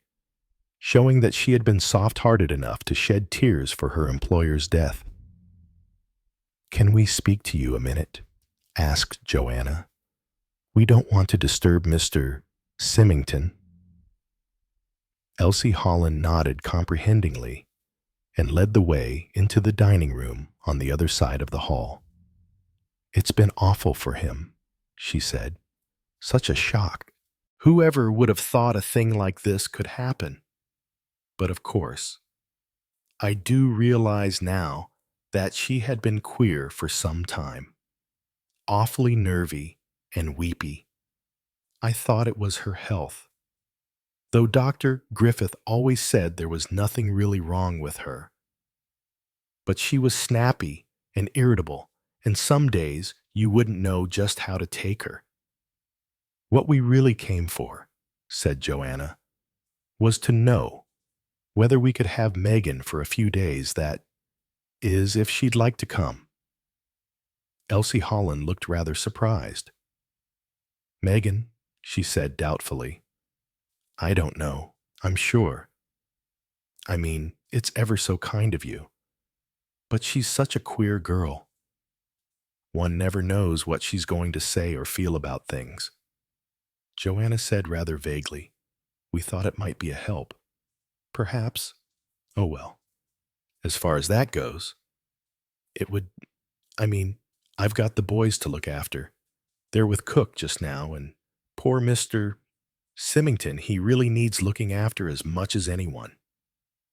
showing that she had been soft-hearted enough to shed tears for her employer's death. "Can we speak to you a minute?" asked Joanna. "We don't want to disturb Mr. Symington." Elsie Holland nodded comprehendingly and led the way into the dining room on the other side of the hall. "It's been awful for him," she said. "Such a shock. Whoever would have thought a thing like this could happen? But of course, I do realize now that she had been queer for some time. Awfully nervy and weepy. I thought it was her health, though Dr. Griffith always said there was nothing really wrong with her. But she was snappy and irritable, and some days you wouldn't know just how to take her. What we really came for," said Joanna, "was to know whether we could have Megan for a few days, that is, if she'd like to come." Elsie Holland looked rather surprised. "Megan," she said doubtfully, "I don't know, I'm sure. I mean, it's ever so kind of you. But she's such a queer girl. One never knows what she's going to say or feel about things." Joanna said rather vaguely, "We thought it might be a help. Perhaps. Oh well, as far as that goes, it would, I've got the boys to look after. They're with Cook just now, and poor Mr. Symington, he really needs looking after as much as anyone.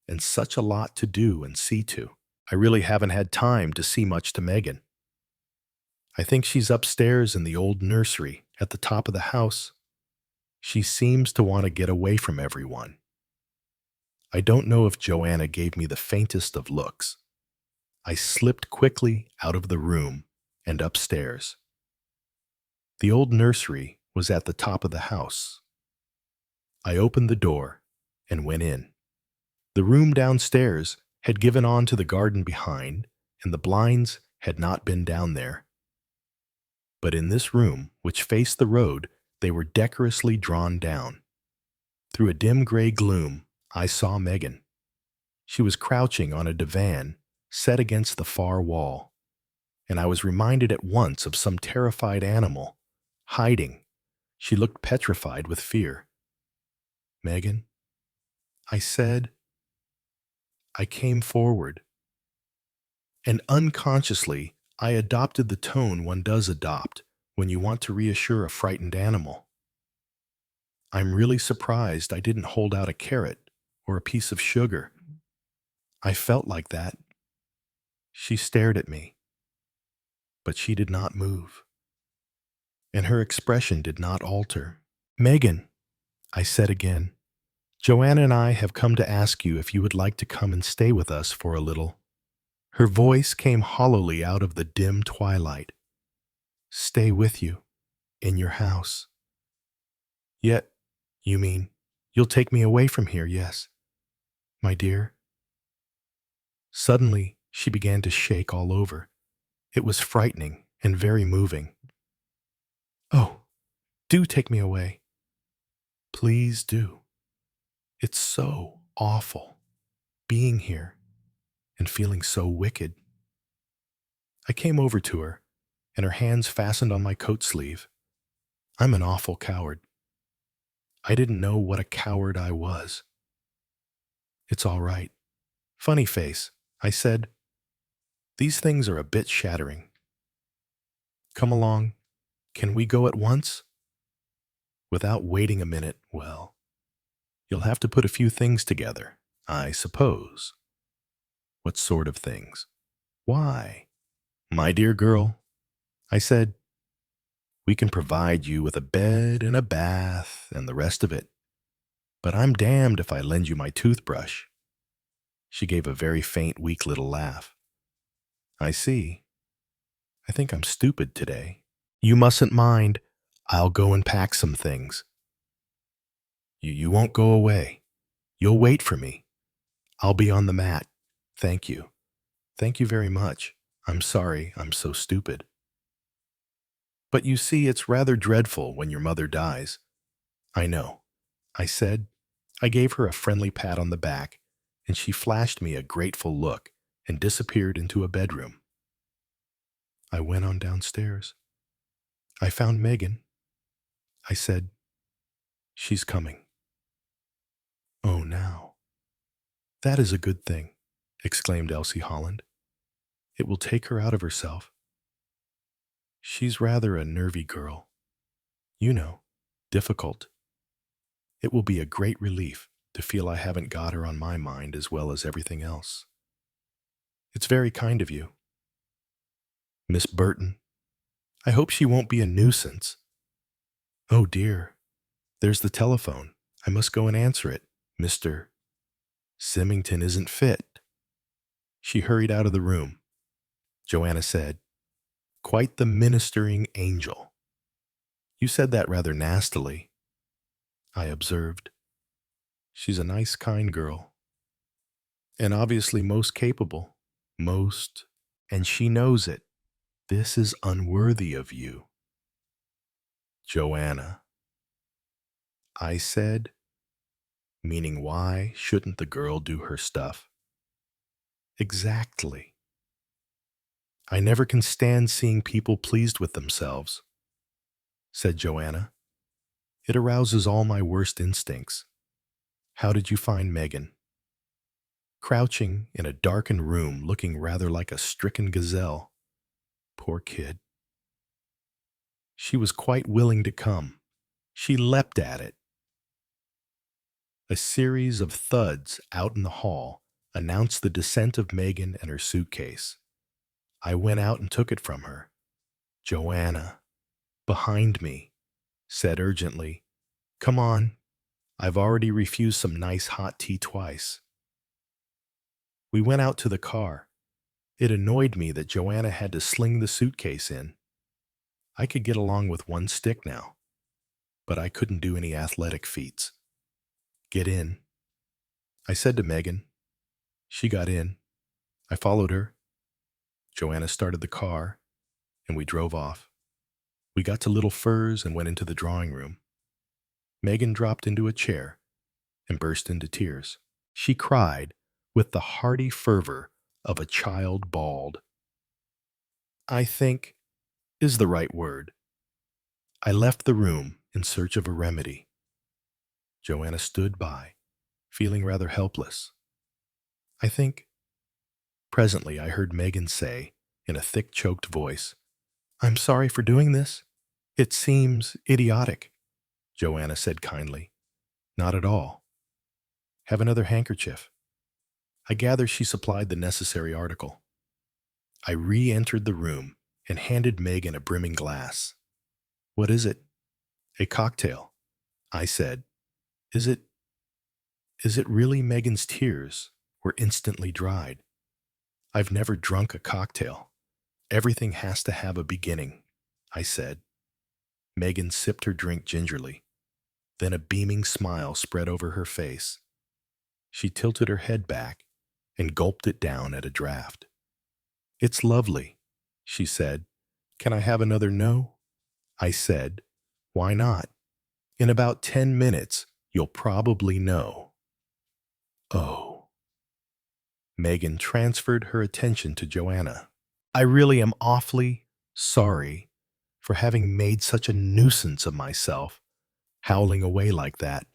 And such a lot to do and see to. I really haven't had time to see much to Megan. I think she's upstairs in the old nursery at the top of the house. She seems to want to get away from everyone." I don't know if Joanna gave me the faintest of looks. I slipped quickly out of the room and upstairs. The old nursery was at the top of the house. I opened the door and went in. The room downstairs had given on to the garden behind, and the blinds had not been down there. But in this room, which faced the road, they were decorously drawn down. Through a dim gray gloom, I saw Megan. She was crouching on a divan set against the far wall, and I was reminded at once of some terrified animal, hiding. She looked petrified with fear. "Megan," I said. I came forward, and unconsciously I adopted the tone one does adopt when you want to reassure a frightened animal. "I'm really surprised I didn't hold out a carrot or a piece of sugar. I felt like that." She stared at me, but she did not move, and her expression did not alter. "Megan," I said again, "Joanna and I have come to ask you if you would like to come and stay with us for a little." Her voice came hollowly out of the dim twilight. "Stay with you, in your house." "Yet, you mean, you'll take me away from here, yes, my dear?" Suddenly, she began to shake all over. It was frightening and very moving. "Oh, do take me away. Please do. It's so awful, being here and feeling so wicked." I came over to her, and her hands fastened on my coat sleeve. I'm an awful coward. I didn't know what a coward I was. "It's all right. Funny face," I said. "These things are a bit shattering. Come along. Can we go at once?" Without waiting a minute, "Well, you'll have to put a few things together, I suppose." "What sort of things?" "Why, my dear girl," I said, "we can provide you with a bed and a bath and the rest of it. But I'm damned if I lend you my toothbrush." She gave a very faint, weak little laugh. "I see. I think I'm stupid today. You mustn't mind. I'll go and pack some things." You won't go away. You'll wait for me. I'll be on the mat. Thank you. Thank you very much. I'm sorry I'm so stupid. But you see, it's rather dreadful when your mother dies." "I know," I said. I gave her a friendly pat on the back, and she flashed me a grateful look and disappeared into a bedroom. I went on downstairs. I found Megan. I said, "She's coming." "Oh, now. That is a good thing," exclaimed Elsie Holland. "It will take her out of herself. She's rather a nervy girl. You know, difficult. It will be a great relief to feel I haven't got her on my mind as well as everything else. It's very kind of you. Miss Burton, I hope she won't be a nuisance. Oh dear, there's the telephone. I must go and answer it. Mr. Symington isn't fit." She hurried out of the room. Joanna said, "Quite the ministering angel." "You said that rather nastily," I observed. "She's a nice, kind girl, and obviously most capable. Most, and she knows it. This is unworthy of you." "Joanna," I said, meaning why shouldn't the girl do her stuff? Exactly. "I never can stand seeing people pleased with themselves," said Joanna. "It arouses all my worst instincts. How did you find Megan?" "Crouching in a darkened room, looking rather like a stricken gazelle. Poor kid. She was quite willing to come. She leapt at it." A series of thuds out in the hall announced the descent of Megan and her suitcase. I went out and took it from her. Joanna, behind me, said urgently, "Come on. I've already refused some nice hot tea twice." We went out to the car. It annoyed me that Joanna had to sling the suitcase in. I could get along with one stick now, but I couldn't do any athletic feats. "Get in," I said to Megan. She got in. I followed her. Joanna started the car, and we drove off. We got to Little Furs and went into the drawing room. Megan dropped into a chair and burst into tears. She cried with the hearty fervor of a child bawled. I think, is the right word. I left the room in search of a remedy. Joanna stood by, feeling rather helpless. I think. Presently, I heard Megan say, in a thick, choked voice, "I'm sorry for doing this. It seems idiotic." Joanna said kindly, "Not at all. Have another handkerchief." I gather she supplied the necessary article. I re-entered the room and handed Megan a brimming glass. "What is it?" "A cocktail," I said. Is it really?" Megan's tears were instantly dried. "I've never drunk a cocktail. Everything has to have a beginning," I said. Megan sipped her drink gingerly. Then a beaming smile spread over her face. She tilted her head back and gulped it down at a draught. "It's lovely," she said. "Can I have another no?" I said, "Why not? In about 10 minutes, you'll probably know." "Oh." Megan transferred her attention to Joanna. "I really am awfully sorry for having made such a nuisance of myself, howling away like that.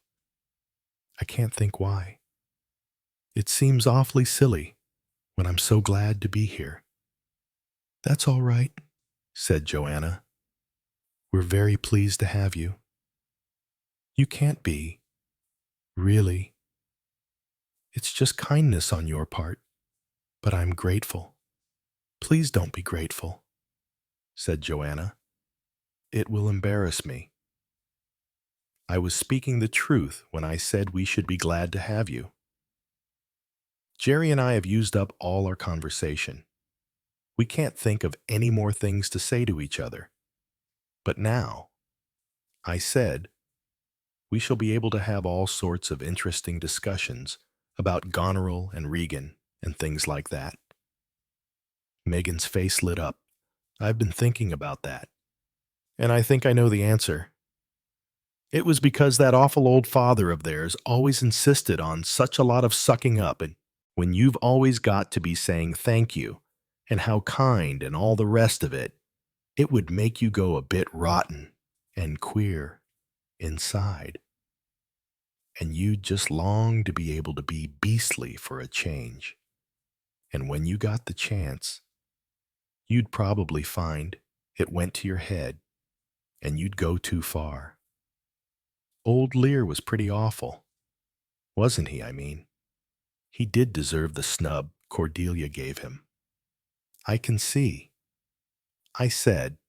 I can't think why. It seems awfully silly when I'm so glad to be here." "That's all right," said Joanna. "We're very pleased to have you." "You can't be. Really. It's just kindness on your part, but I'm grateful." "Please don't be grateful," said Joanna. "It will embarrass me." I was speaking the truth when I said we should be glad to have you. Jerry and I have used up all our conversation. We can't think of any more things to say to each other. But now, I said, we shall be able to have all sorts of interesting discussions about Goneril and Regan and things like that. Megan's face lit up. "I've been thinking about that, and I think I know the answer. It was because that awful old father of theirs always insisted on such a lot of sucking up, and when you've always got to be saying thank you and how kind and all the rest of it, it would make you go a bit rotten and queer inside. And you'd just long to be able to be beastly for a change. And when you got the chance, you'd probably find it went to your head and you'd go too far. Old Lear was pretty awful, wasn't he, I mean? He did deserve the snub Cordelia gave him. I can see," I said,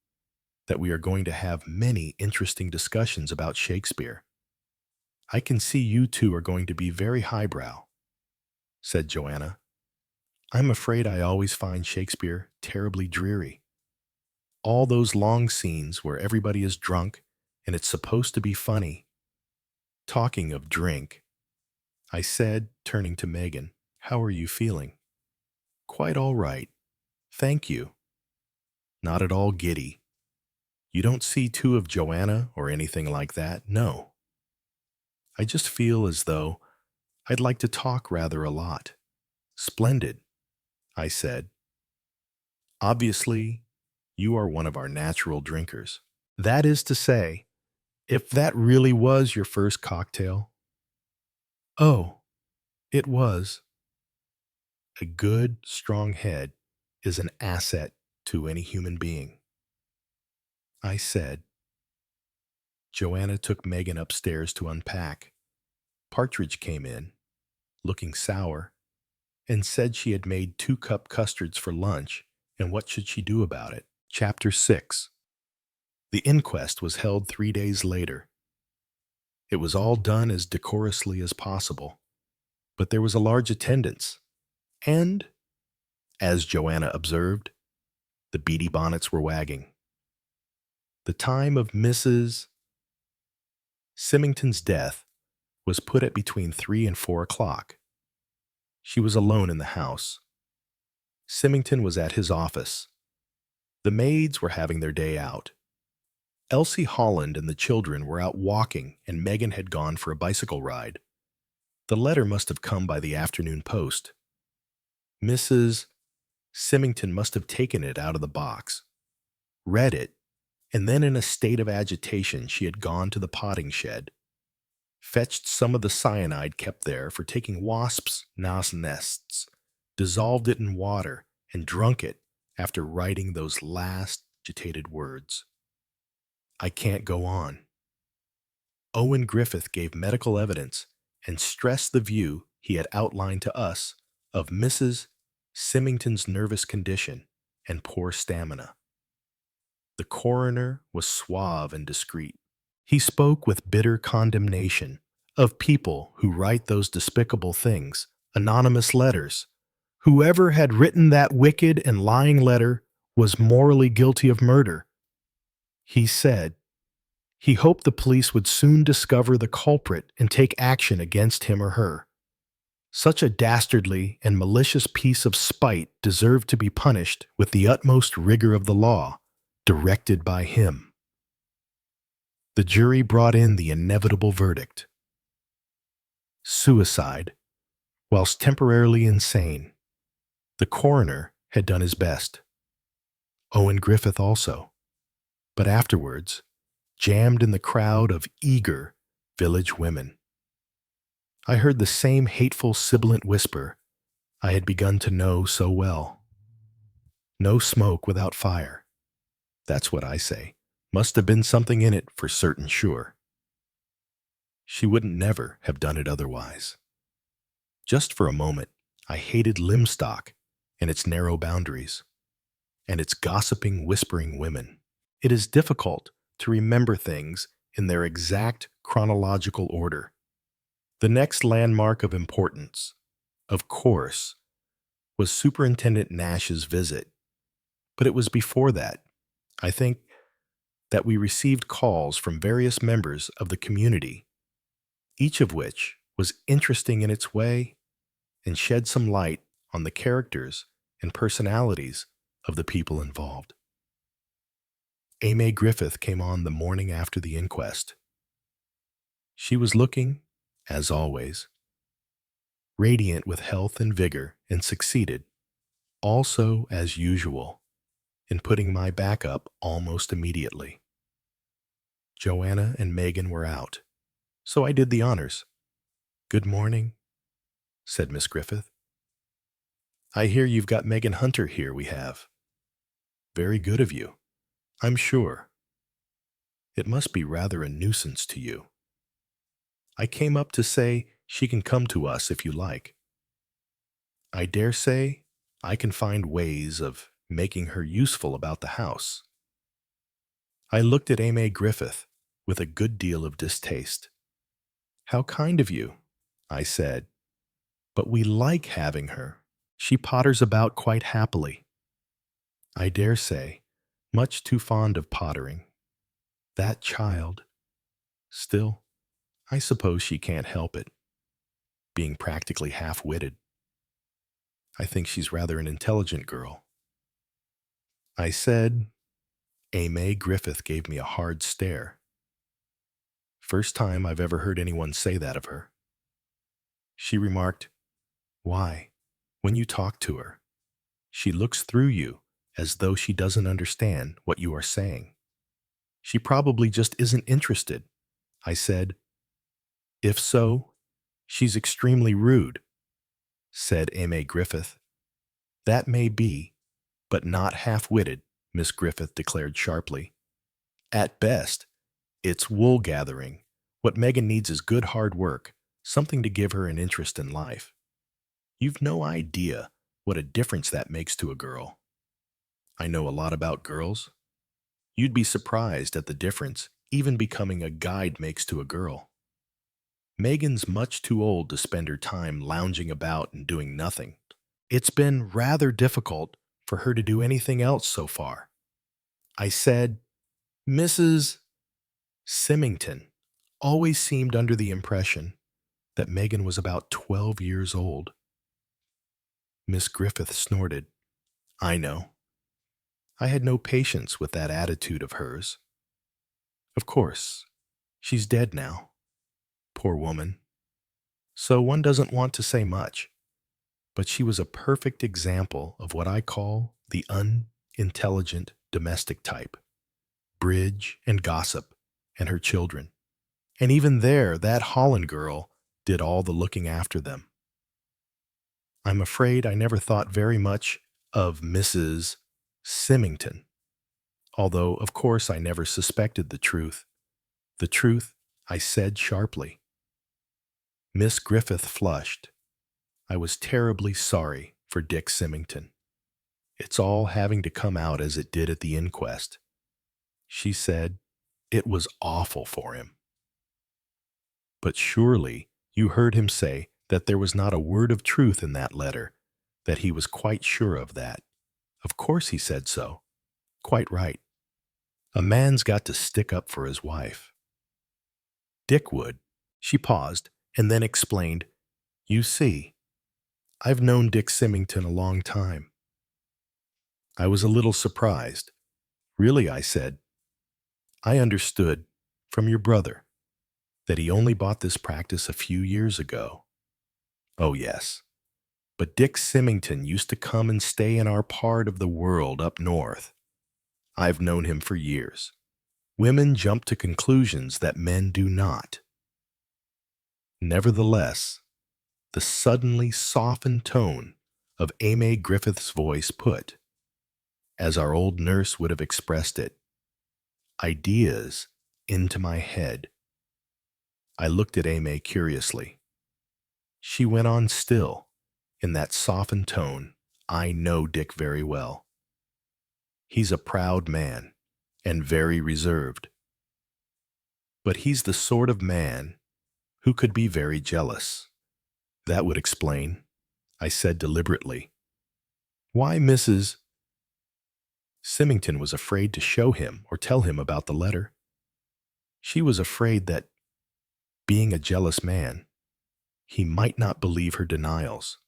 "that we are going to have many interesting discussions about Shakespeare. I can see you two are going to be very highbrow," said Joanna. "I'm afraid I always find Shakespeare terribly dreary. All those long scenes where everybody is drunk and it's supposed to be funny." "Talking of drink," I said, turning to Megan, "how are you feeling?" "Quite all right. Thank you. Not at all giddy. You don't see two of Joanna or anything like that, no. I just feel as though I'd like to talk rather a lot." "Splendid," I said. "Obviously, you are one of our natural drinkers. That is to say, if that really was your first cocktail." "Oh, it was." A good, strong head is an asset to any human being, I said. Joanna took Megan upstairs to unpack. Partridge came in, looking sour, and said she had made 2-cup custards for lunch, and what should she do about it? Chapter 6. The inquest was held 3 days later. It was all done as decorously as possible, but there was a large attendance, and, as Joanna observed, the beady bonnets were wagging. The time of Mrs. Symington's death was put at between 3 and 4 o'clock. She was alone in the house. Symington was at his office. The maids were having their day out. Elsie Holland and the children were out walking, and Megan had gone for a bicycle ride. The letter must have come by the afternoon post. Mrs. Symington must have taken it out of the box, read it, and then in a state of agitation she had gone to the potting shed, fetched some of the cyanide kept there for taking wasps' nests, dissolved it in water, and drunk it after writing those last agitated words. I can't go on. Owen Griffith gave medical evidence and stressed the view he had outlined to us of Mrs. Symington's nervous condition and poor stamina. The coroner was suave and discreet. He spoke with bitter condemnation of people who write those despicable things, anonymous letters. Whoever had written that wicked and lying letter was morally guilty of murder. He said he hoped the police would soon discover the culprit and take action against him or her. Such a dastardly and malicious piece of spite deserved to be punished with the utmost rigor of the law, directed by him. The jury brought in the inevitable verdict: suicide, whilst temporarily insane. The coroner had done his best. Owen Griffith also. But afterwards, jammed in the crowd of eager village women, I heard the same hateful sibilant whisper I had begun to know so well. No smoke without fire. That's what I say. Must have been something in it for certain sure. She wouldn't never have done it otherwise. Just for a moment, I hated Lymstock and its narrow boundaries, and its gossiping, whispering women. It is difficult to remember things in their exact chronological order. The next landmark of importance, of course, was Superintendent Nash's visit. But it was before that, I think, that we received calls from various members of the community, each of which was interesting in its way and shed some light on the characters and personalities of the people involved. Aimee Griffith came on the morning after the inquest. She was looking, as always, radiant with health and vigor, and succeeded, also as usual, in putting my back up almost immediately. Joanna and Megan were out, so I did the honors. "Good morning," said Miss Griffith. "I hear you've got Megan Hunter here, we have. Very good of you, I'm sure. It must be rather a nuisance to you. I came up to say she can come to us if you like. I dare say I can find ways of making her useful about the house." I looked at Aimee Griffith with a good deal of distaste. "How kind of you," I said, "but we like having her. She potters about quite happily. I dare say, much too fond of pottering. That child. Still, I suppose she can't help it, being practically half-witted. I think she's rather an intelligent girl." I said. Aimee Griffith gave me a hard stare. First time I've ever heard anyone say that of her. She remarked, "Why, when you talk to her, she looks through you as though she doesn't understand what you are saying. She probably just isn't interested." I said. "If so, she's extremely rude," said Aimee Griffith. "That may be, but not half-witted," Miss Griffith declared sharply. "At best, it's wool gathering. What Megan needs is good hard work, something to give her an interest in life. You've no idea what a difference that makes to a girl. I know a lot about girls. You'd be surprised at the difference even becoming a guide makes to a girl. Megan's much too old to spend her time lounging about and doing nothing. It's been rather difficult for her to do anything else so far." I said, "Mrs. Symington always seemed under the impression that Megan was about 12 years old." Miss Griffith snorted. I know. I had no patience with that attitude of hers. Of course, she's dead now. Poor woman. So one doesn't want to say much. but she was a perfect example of what I call the unintelligent domestic type. Bridge and gossip and her children. And even there, that Holland girl did all the looking after them. I'm afraid I never thought very much of Mrs. Symington, although, of course, I never suspected the truth. The truth, I said sharply. Miss Griffith flushed. I was terribly sorry for Dick Symington. It's all having to come out as it did at the inquest. She said it was awful for him. But surely you heard him say that there was not a word of truth in that letter, that he was quite sure of that. Of course he said so. Quite right. A man's got to stick up for his wife. Dick would. She paused and then explained, You see, I've known Dick Symington a long time. I was a little surprised. Really, I said. I understood from your brother that he only bought this practice a few years ago. Oh, yes. But Dick Symington used to come and stay in our part of the world up north. I've known him for years. Women jump to conclusions that men do not. Nevertheless, the suddenly softened tone of Amy Griffith's voice put, as our old nurse would have expressed it, ideas into my head. I looked at Amy curiously. She went on still, in that softened tone. I know Dick very well. He's a proud man, and very reserved. But he's the sort of man who could be very jealous. That would explain, I said deliberately, why Mrs. Symington was afraid to show him or tell him about the letter. She was afraid that, being a jealous man, he might not believe her denials.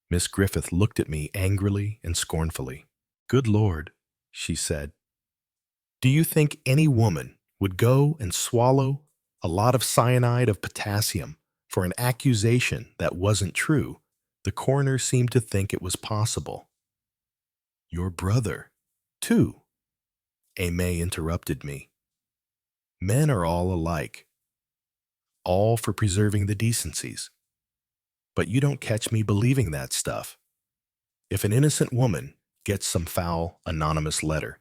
Miss Griffith looked at me angrily and scornfully. Good Lord, she said. Do you think any woman would go and swallow a lot of cyanide of potassium for an accusation that wasn't true? The coroner seemed to think it was possible. Your brother, too. Amy interrupted me. Men are all alike, all for preserving the decencies. But you don't catch me believing that stuff. If an innocent woman gets some foul, anonymous letter,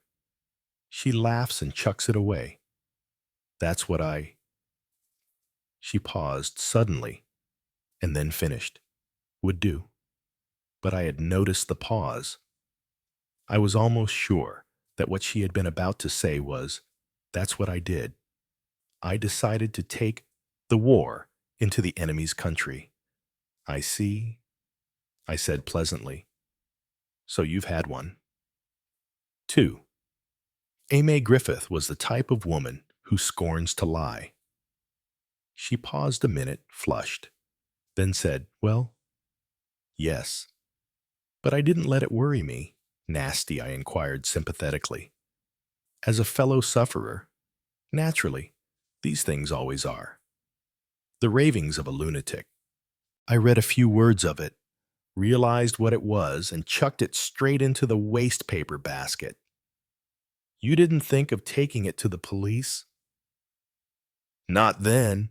she laughs and chucks it away. That's what She paused suddenly and then finished. Would do. But I had noticed the pause. I was almost sure that what she had been about to say was, that's what I did. I decided to take the war into the enemy's country. I see, I said pleasantly. So you've had one. 2. Amy Griffith was the type of woman who scorns to lie. She paused a minute, flushed, then said, Well, yes. But I didn't let it worry me. Nasty, I inquired sympathetically. As a fellow sufferer, naturally, these things always are. The ravings of a lunatic. I read a few words of it, realized what it was, and chucked it straight into the waste paper basket. You didn't think of taking it to the police? Not then.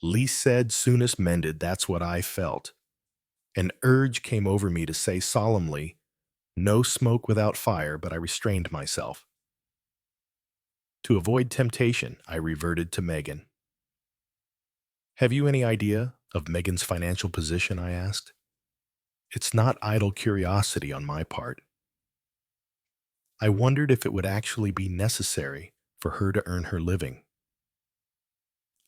Least said, soonest mended, that's what I felt. An urge came over me to say solemnly, no smoke without fire, but I restrained myself. To avoid temptation, I reverted to Megan. Have you any idea of Megan's financial position? I asked. It's not idle curiosity on my part. I wondered if it would actually be necessary for her to earn her living.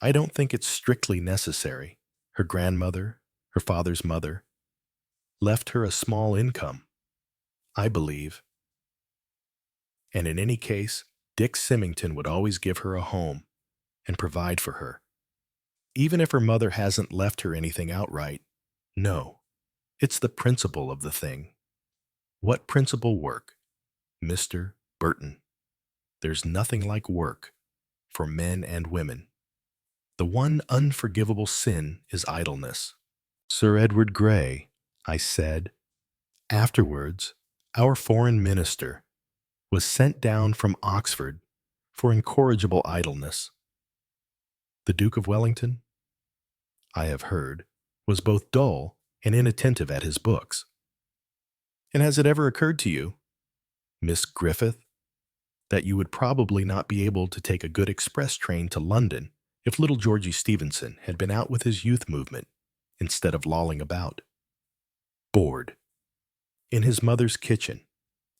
I don't think it's strictly necessary. Her grandmother, her father's mother, left her a small income, I believe. And in any case, Dick Symington would always give her a home and provide for her. Even if her mother hasn't left her anything outright, no, it's the principle of the thing. What principle work? Mr. Burton. There's nothing like work for men and women. The one unforgivable sin is idleness. Sir Edward Grey, I said. Afterwards, our foreign minister was sent down from Oxford for incorrigible idleness. The Duke of Wellington, I have heard, was both dull and inattentive at his books. And has it ever occurred to you, Miss Griffith, that you would probably not be able to take a good express train to London if little Georgie Stephenson had been out with his youth movement instead of lolling about, bored, in his mother's kitchen,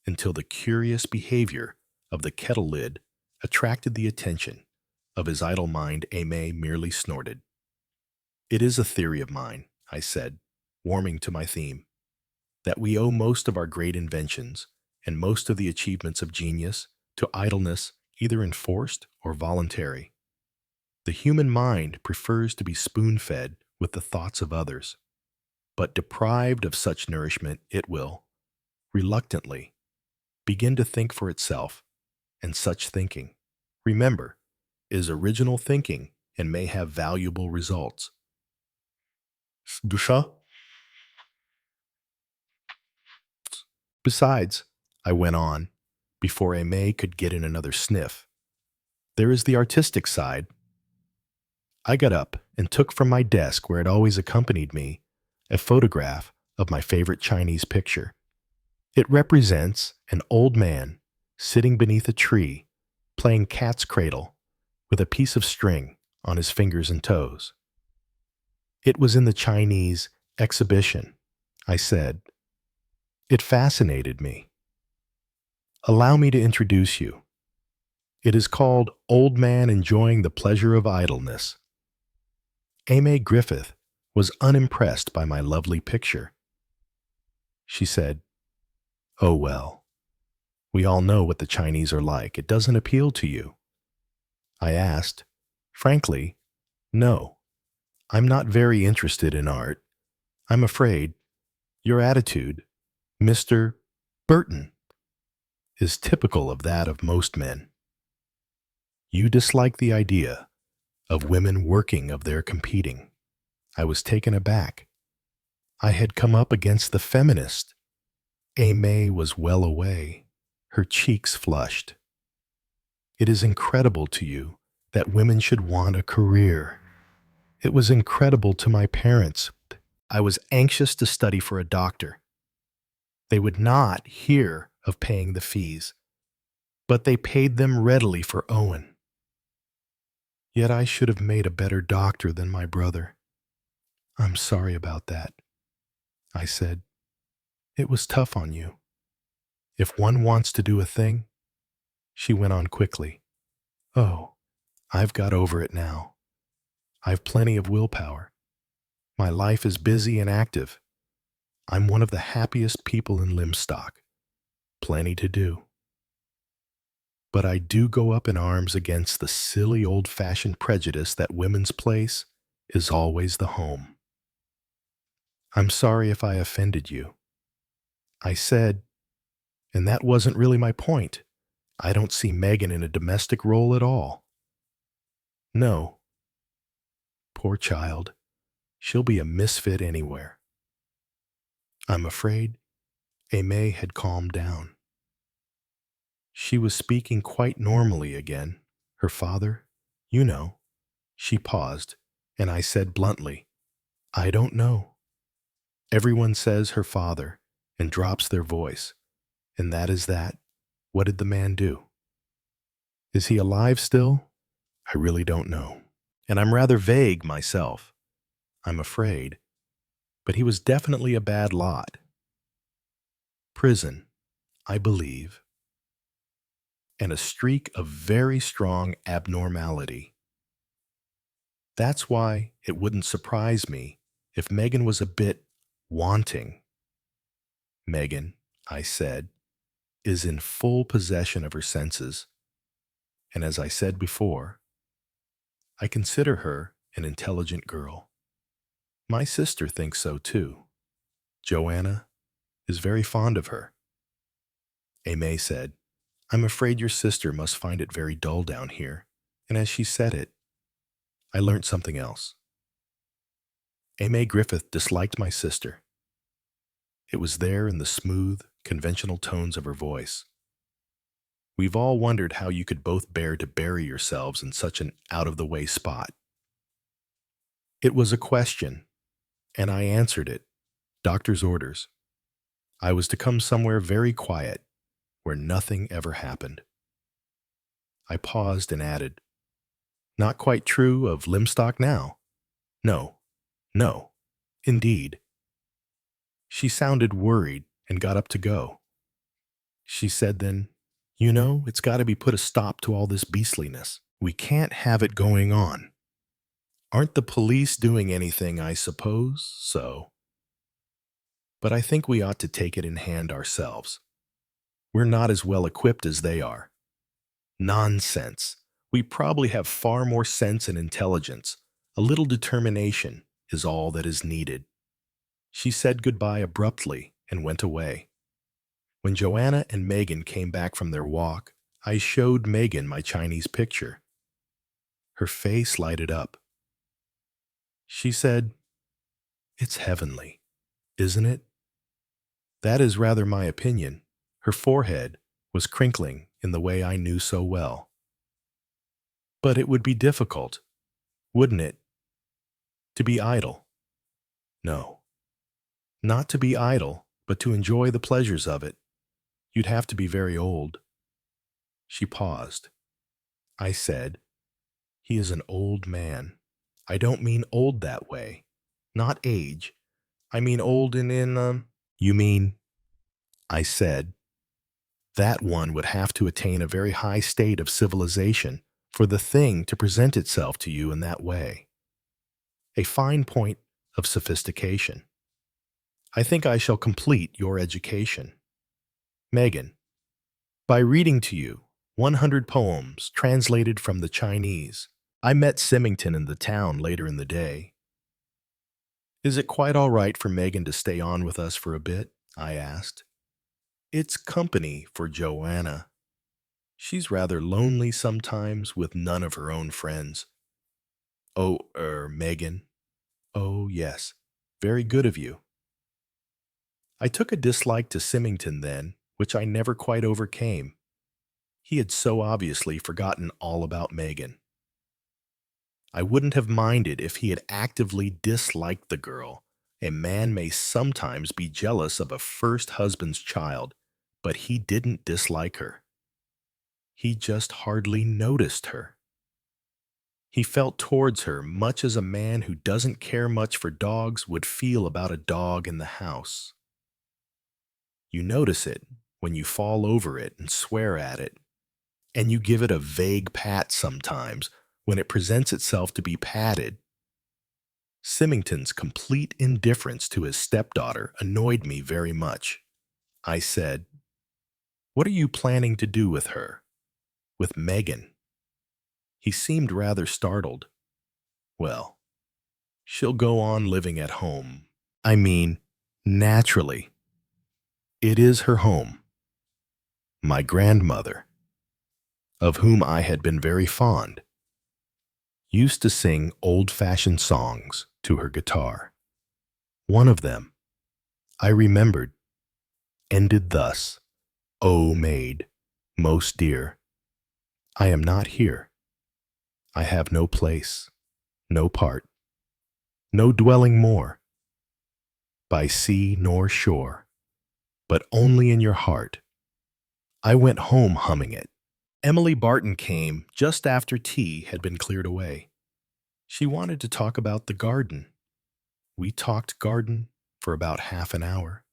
until the curious behavior of the kettle lid attracted the attention of his idle mind? Aimee merely snorted. It is a theory of mine, I said, warming to my theme, that we owe most of our great inventions and most of the achievements of genius to idleness, either enforced or voluntary. The human mind prefers to be spoon-fed with the thoughts of others, but deprived of such nourishment, it will, reluctantly, begin to think for itself, and such thinking, remember, is original thinking and may have valuable results. Dusha? Besides, I went on, before Aimee could get in another sniff, there is the artistic side. I got up and took from my desk, where it always accompanied me, a photograph of my favorite Chinese picture. It represents an old man sitting beneath a tree, playing cat's cradle with a piece of string on his fingers and toes. It was in the Chinese exhibition, I said. It fascinated me. Allow me to introduce you. It is called Old Man Enjoying the Pleasure of Idleness. Aimee Griffith was unimpressed by my lovely picture. She said, "Oh well, we all know what the Chinese are like. It doesn't appeal to you." I asked, frankly, "No, I'm not very interested in art. I'm afraid your attitude, Mr. Burton, is typical of that of most men. You dislike the idea of women working of their competing." I was taken aback. I had come up against the feminist. Aimee was well away, her cheeks flushed. "It is incredible to you that women should want a career. It was incredible to my parents. I was anxious to study for a doctor. They would not hear of paying the fees, but they paid them readily for Owen. Yet I should have made a better doctor than my brother. I'm sorry about that," I said. "It was tough on you. If one wants to do a thing," she went on quickly. "Oh, I've got over it now. I've plenty of willpower. My life is busy and active. I'm one of the happiest people in Lymstock. Plenty to do. But I do go up in arms against the silly old-fashioned prejudice that women's place is always the home. I'm sorry if I offended you. I said, and that wasn't really my point, I don't see Megan in a domestic role at all. No. Poor child. She'll be a misfit anywhere." I'm afraid Aimee had calmed down. She was speaking quite normally again. Her father, you know. She paused, and I said bluntly, "I don't know." Everyone says her father, and drops their voice. And that is that. What did the man do? Is he alive still? I really don't know. And I'm rather vague myself, I'm afraid. But he was definitely a bad lot. Prison, I believe. And a streak of very strong abnormality. That's why it wouldn't surprise me if Megan was a bit wanting. Megan, I said, is in full possession of her senses. And as I said before, I consider her an intelligent girl. My sister thinks so too. Joanna is very fond of her. Aimee said, "I'm afraid your sister must find it very dull down here." And as she said it, I learnt something else. Aimee Griffith disliked my sister. It was there in the smooth, conventional tones of her voice. We've all wondered how you could both bear to bury yourselves in such an out-of-the-way spot. It was a question, and I answered it. Doctor's orders. I was to come somewhere very quiet, where nothing ever happened. I paused and added, "Not quite true of Lymstock now." "No, no, indeed." She sounded worried and got up to go. She said then, "You know, it's got to be put a stop to all this beastliness. We can't have it going on. Aren't the police doing anything, I suppose so? But I think we ought to take it in hand ourselves. We're not as well equipped as they are." "Nonsense. We probably have far more sense and intelligence. A little determination is all that is needed." She said goodbye abruptly and went away. When Joanna and Megan came back from their walk, I showed Megan my Chinese picture. Her face lighted up. She said, "It's heavenly, isn't it?" That is rather my opinion. Her forehead was crinkling in the way I knew so well. But it would be difficult, wouldn't it, to be idle? No, not to be idle, but to enjoy the pleasures of it. You'd have to be very old. She paused. I said, "He is an old man. I don't mean old that way. Not age. I mean old You mean," I said, "that one would have to attain a very high state of civilization for the thing to present itself to you in that way. A fine point of sophistication. I think I shall complete your education. Megan, by reading to you 100 poems translated from the Chinese. I met Symington in the town later in the day." "Is it quite all right for Megan to stay on with us for a bit?" I asked. "It's company for Joanna. She's rather lonely sometimes with none of her own friends." "Oh, Megan. Oh, yes. Very good of you." I took a dislike to Symington then, which I never quite overcame. He had so obviously forgotten all about Megan. I wouldn't have minded if he had actively disliked the girl. A man may sometimes be jealous of a first husband's child, but he didn't dislike her. He just hardly noticed her. He felt towards her much as a man who doesn't care much for dogs would feel about a dog in the house. You notice it when you fall over it and swear at it, and you give it a vague pat sometimes when it presents itself to be patted. Symington's complete indifference to his stepdaughter annoyed me very much. I said, "What are you planning to do with her? With Megan?" He seemed rather startled. "Well, she'll go on living at home. I mean, naturally. It is her home. My grandmother, of whom I had been very fond, used to sing old-fashioned songs to her guitar. One of them, I remembered, ended thus, 'O maid, most dear, I am not here. I have no place, no part, no dwelling more, by sea nor shore, but only in your heart.' I went home humming it. Emily Barton came just after tea had been cleared away. She wanted to talk about the garden. We talked garden for about half an hour.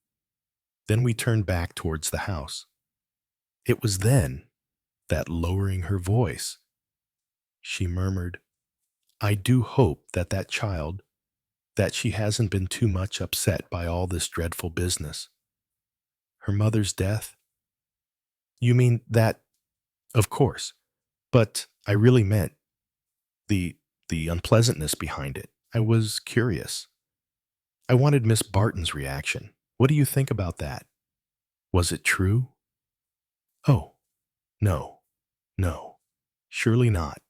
Then we turned back towards the house. It was then that, lowering her voice, she murmured, "I do hope that child, that she hasn't been too much upset by all this dreadful business. Her mother's death? You mean that, of course, but I really meant the unpleasantness behind it. I was curious. I wanted Miss Barton's reaction. What do you think about that? Was it true?" "Oh, no, no, surely not.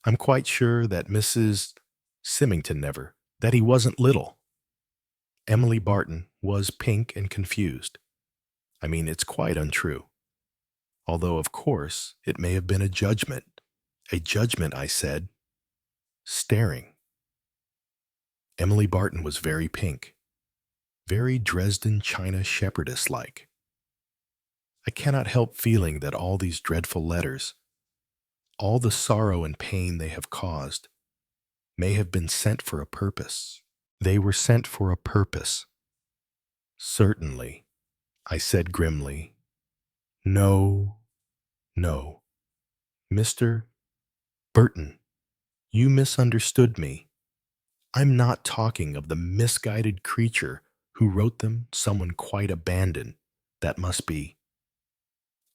I'm quite sure that Mrs. Symington never, that he wasn't little." Emily Barton was pink and confused. I mean, it's quite untrue. Although, of course, it may have been a judgment. A judgment, I said, staring. Emily Barton was very pink, very Dresden China shepherdess-like. I cannot help feeling that all these dreadful letters, all the sorrow and pain they have caused, may have been sent for a purpose. They were sent for a purpose. Certainly, I said grimly. No, no. Mr. Burton, you misunderstood me. I'm not talking of the misguided creature who wrote them, someone quite abandoned. That must be.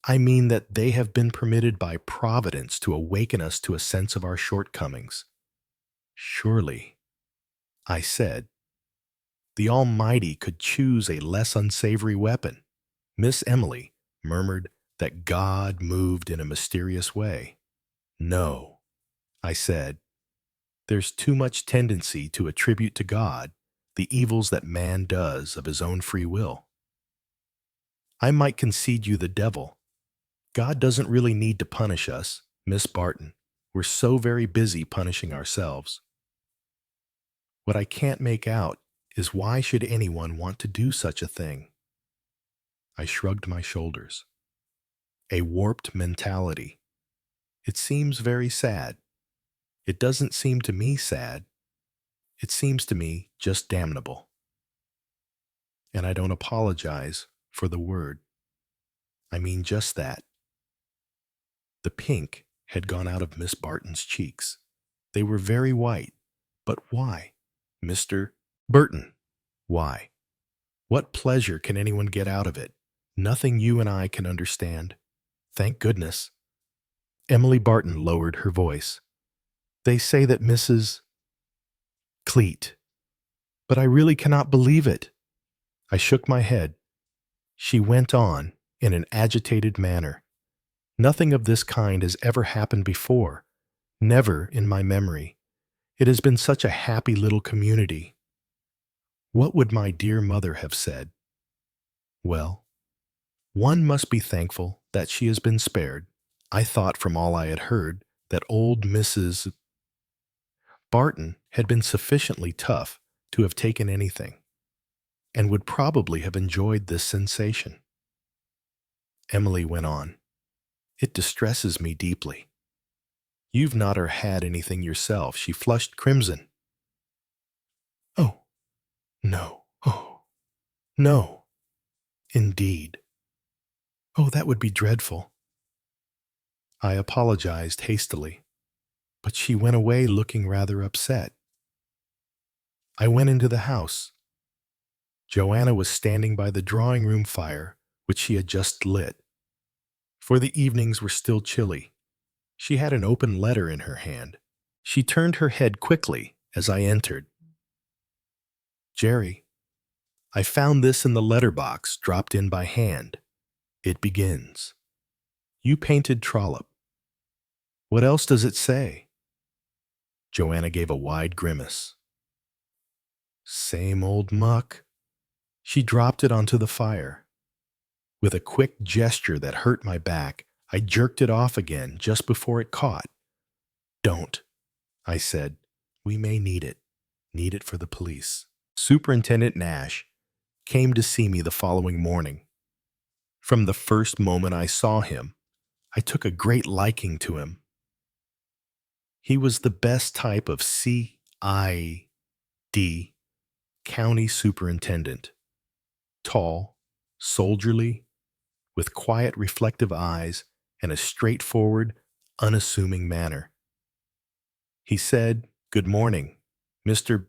I mean that they have been permitted by Providence to awaken us to a sense of our shortcomings. Surely, I said, the Almighty could choose a less unsavory weapon. Miss Emily murmured that God moved in a mysterious way. No, I said, there's too much tendency to attribute to God the evils that man does of his own free will. I might concede you the devil. God doesn't really need to punish us, Miss Barton. We're so very busy punishing ourselves. What I can't make out is why should anyone want to do such a thing? I shrugged my shoulders. A warped mentality. It seems very sad. It doesn't seem to me sad. It seems to me just damnable. And I don't apologize for the word. I mean just that. The pink had gone out of Miss Barton's cheeks. They were very white. But why? Mr. Burton, why? What pleasure can anyone get out of it? Nothing you and I can understand. Thank goodness. Emily Barton lowered her voice. They say that Mrs. Cleet. But I really cannot believe it. I shook my head. She went on in an agitated manner. Nothing of this kind has ever happened before. Never in my memory. It has been such a happy little community. What would my dear mother have said? Well, one must be thankful that she has been spared. I thought from all I had heard that old Mrs. Barton had been sufficiently tough to have taken anything, and would probably have enjoyed this sensation. Emily went on. It distresses me deeply. You've not or had anything yourself. She flushed crimson. Oh, no. Oh, no. Indeed. Oh, that would be dreadful. I apologized hastily, but she went away looking rather upset. I went into the house. Joanna was standing by the drawing-room fire, which she had just lit. For the evenings were still chilly. She had an open letter in her hand. She turned her head quickly as I entered. Jerry, I found this in the letter box dropped in by hand. It begins. You painted Trollope. What else does it say? Joanna gave a wide grimace. Same old muck. She dropped it onto the fire. With a quick gesture that hurt my back, I jerked it off again just before it caught. Don't, I said. We may need it. Need it for the police. Superintendent Nash came to see me the following morning. From the first moment I saw him, I took a great liking to him. He was the best type of C.I.D. county superintendent. Tall, soldierly, with quiet, reflective eyes and a straightforward, unassuming manner. He said, Good morning, Mr.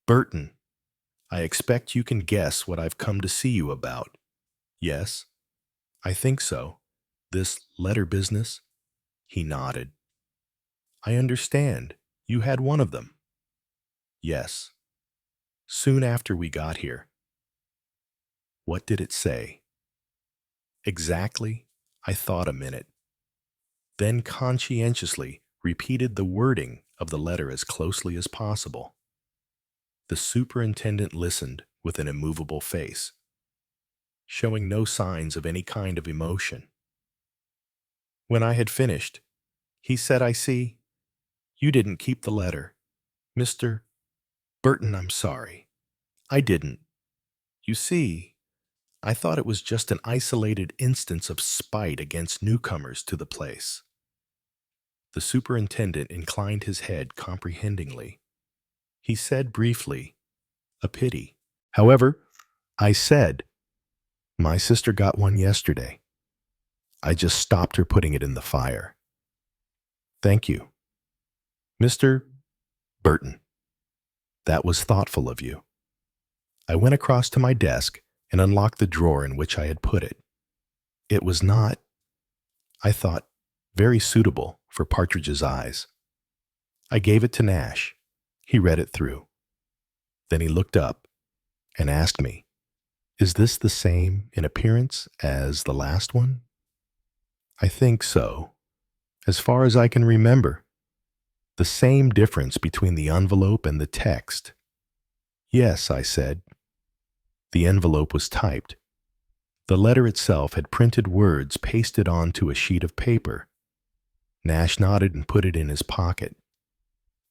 Burton. I expect you can guess what I've come to see you about. Yes, I think so. This letter business? He nodded. I understand. You had one of them. Yes. Soon after we got here. What did it say? Exactly. I thought a minute. Then conscientiously repeated the wording of the letter as closely as possible. The superintendent listened with an immovable face, showing no signs of any kind of emotion. When I had finished, he said, "I see. You didn't keep the letter. Mr. Burton, I'm sorry. I didn't. You see, I thought it was just an isolated instance of spite against newcomers to the place." The superintendent inclined his head comprehendingly. He said briefly, "A pity." However, I said, "My sister got one yesterday. I just stopped her putting it in the fire." "Thank you. Mr. Burton, that was thoughtful of you." I went across to my desk and unlocked the drawer in which I had put it. It was not, I thought, very suitable for Partridge's eyes. I gave it to Nash. He read it through. Then he looked up and asked me, "Is this the same in appearance as the last one?" "I think so. As far as I can remember. The same difference between the envelope and the text." "Yes," I said. The envelope was typed. The letter itself had printed words pasted onto a sheet of paper. Nash nodded and put it in his pocket.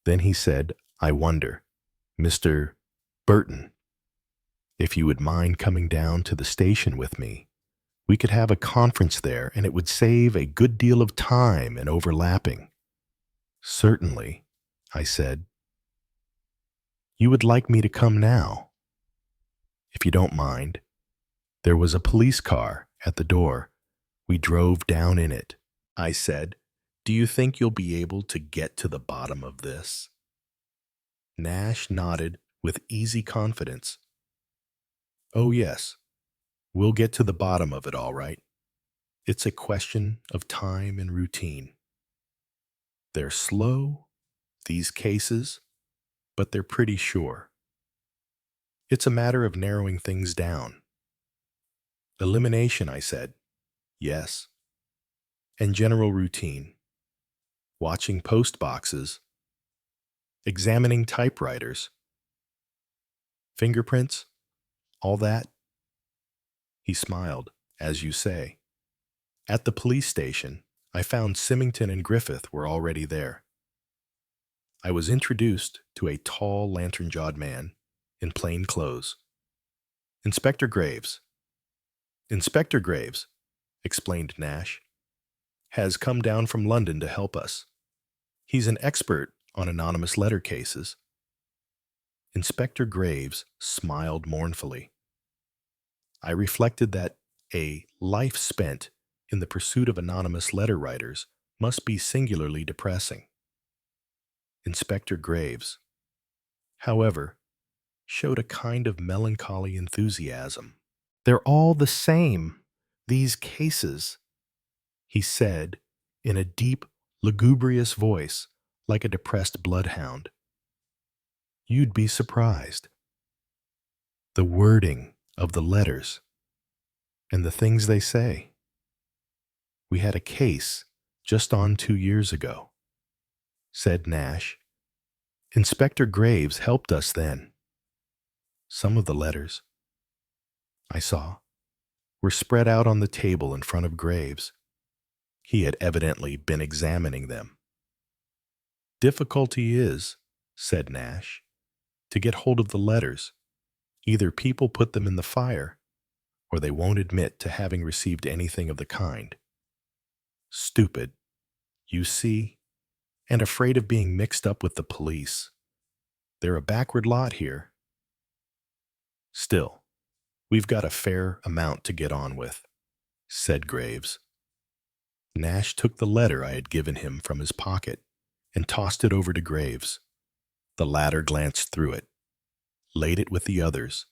Then he said, "I wonder, Mr. Burton, if you would mind coming down to the station with me. We could have a conference there, and it would save a good deal of time and overlapping." "Certainly," I said. "You would like me to come now?" "If you don't mind." There was a police car at the door. We drove down in it. I said, "Do you think you'll be able to get to the bottom of this?" Nash nodded with easy confidence. "Oh, yes. We'll get to the bottom of it all right. It's a question of time and routine. They're slow, these cases, but they're pretty sure. It's a matter of narrowing things down." "Elimination," I said. "Yes." "And general routine. Watching post boxes. Examining typewriters. Fingerprints. All that." He smiled. "As you say." At the police station, I found Symington and Griffith were already there. I was introduced to a tall, lantern-jawed man in plain clothes. "Inspector Graves." "Inspector Graves," explained Nash, "has come down from London to help us. He's an expert on anonymous letter cases." Inspector Graves smiled mournfully. I reflected that a life spent in the pursuit of anonymous letter writers must be singularly depressing. Inspector Graves, however, showed a kind of melancholy enthusiasm. "They're all the same, these cases," he said in a deep, lugubrious voice like a depressed bloodhound. "You'd be surprised. The wording of the letters and the things they say. We had a case just on 2 years ago," said Nash. "Inspector Graves helped us then. Some of the letters, I saw, were spread out on the table in front of Graves. He had evidently been examining them. Difficulty is," said Nash, "to get hold of the letters. Either people put them in the fire, or they won't admit to having received anything of the kind. Stupid, you see, and afraid of being mixed up with the police. They're a backward lot here. Still, we've got a fair amount to get on with," said Graves. Nash took the letter I had given him from his pocket and tossed it over to Graves. The latter glanced through it, laid it with the others,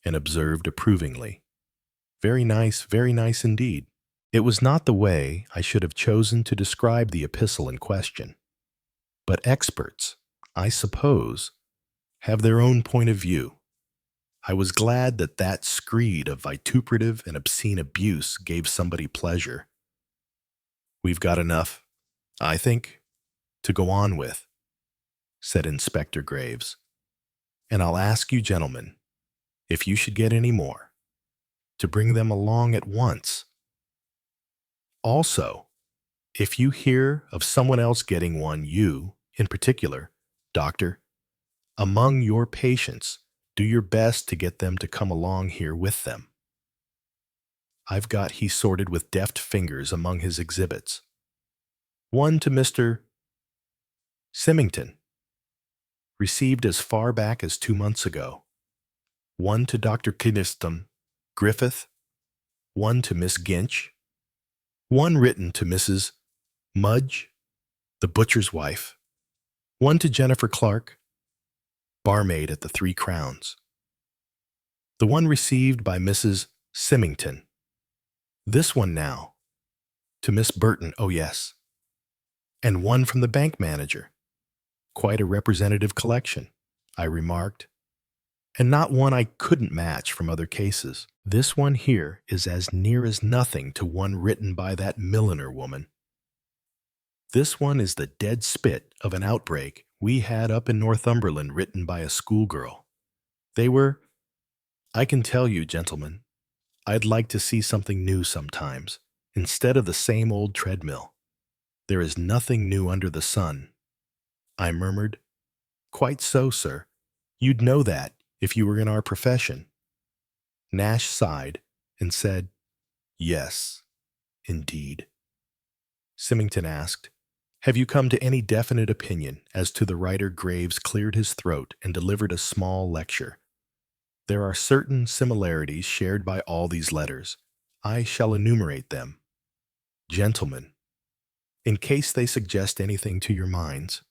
and observed approvingly, very nice indeed." It was not the way I should have chosen to describe the epistle in question. But experts, I suppose, have their own point of view. I was glad that that screed of vituperative and obscene abuse gave somebody pleasure. "We've got enough, I think, to go on with," said Inspector Graves. "And I'll ask you gentlemen, if you should get any more, to bring them along at once. Also, if you hear of someone else getting one, you, in particular, doctor, among your patients, do your best to get them to come along here with them. I've got he sorted with deft fingers among his exhibits. One to Mr. Symington, received as far back as 2 months ago. One to Dr. Kynaston Griffith. One to Miss Ginch. One written to Mrs. Mudge, the butcher's wife. One to Jennifer Clark, barmaid at the Three Crowns. The one received by Mrs. Symington. This one now, to Miss Burton, oh yes. And one from the bank manager. Quite a representative collection, I remarked, and not one I couldn't match from other cases. This one here is as near as nothing to one written by that milliner woman. This one is the dead spit of an outbreak we had up in Northumberland written by a schoolgirl. They were, I can tell you, gentlemen, I'd like to see something new sometimes, instead of the same old treadmill. There is nothing new under the sun. I murmured. Quite so, sir. You'd know that if you were in our profession. Nash sighed and said, yes, indeed. Symington asked, have you come to any definite opinion as to the writer? Graves cleared his throat and delivered a small lecture. There are certain similarities shared by all these letters. I shall enumerate them. Gentlemen, in case they suggest anything to your minds.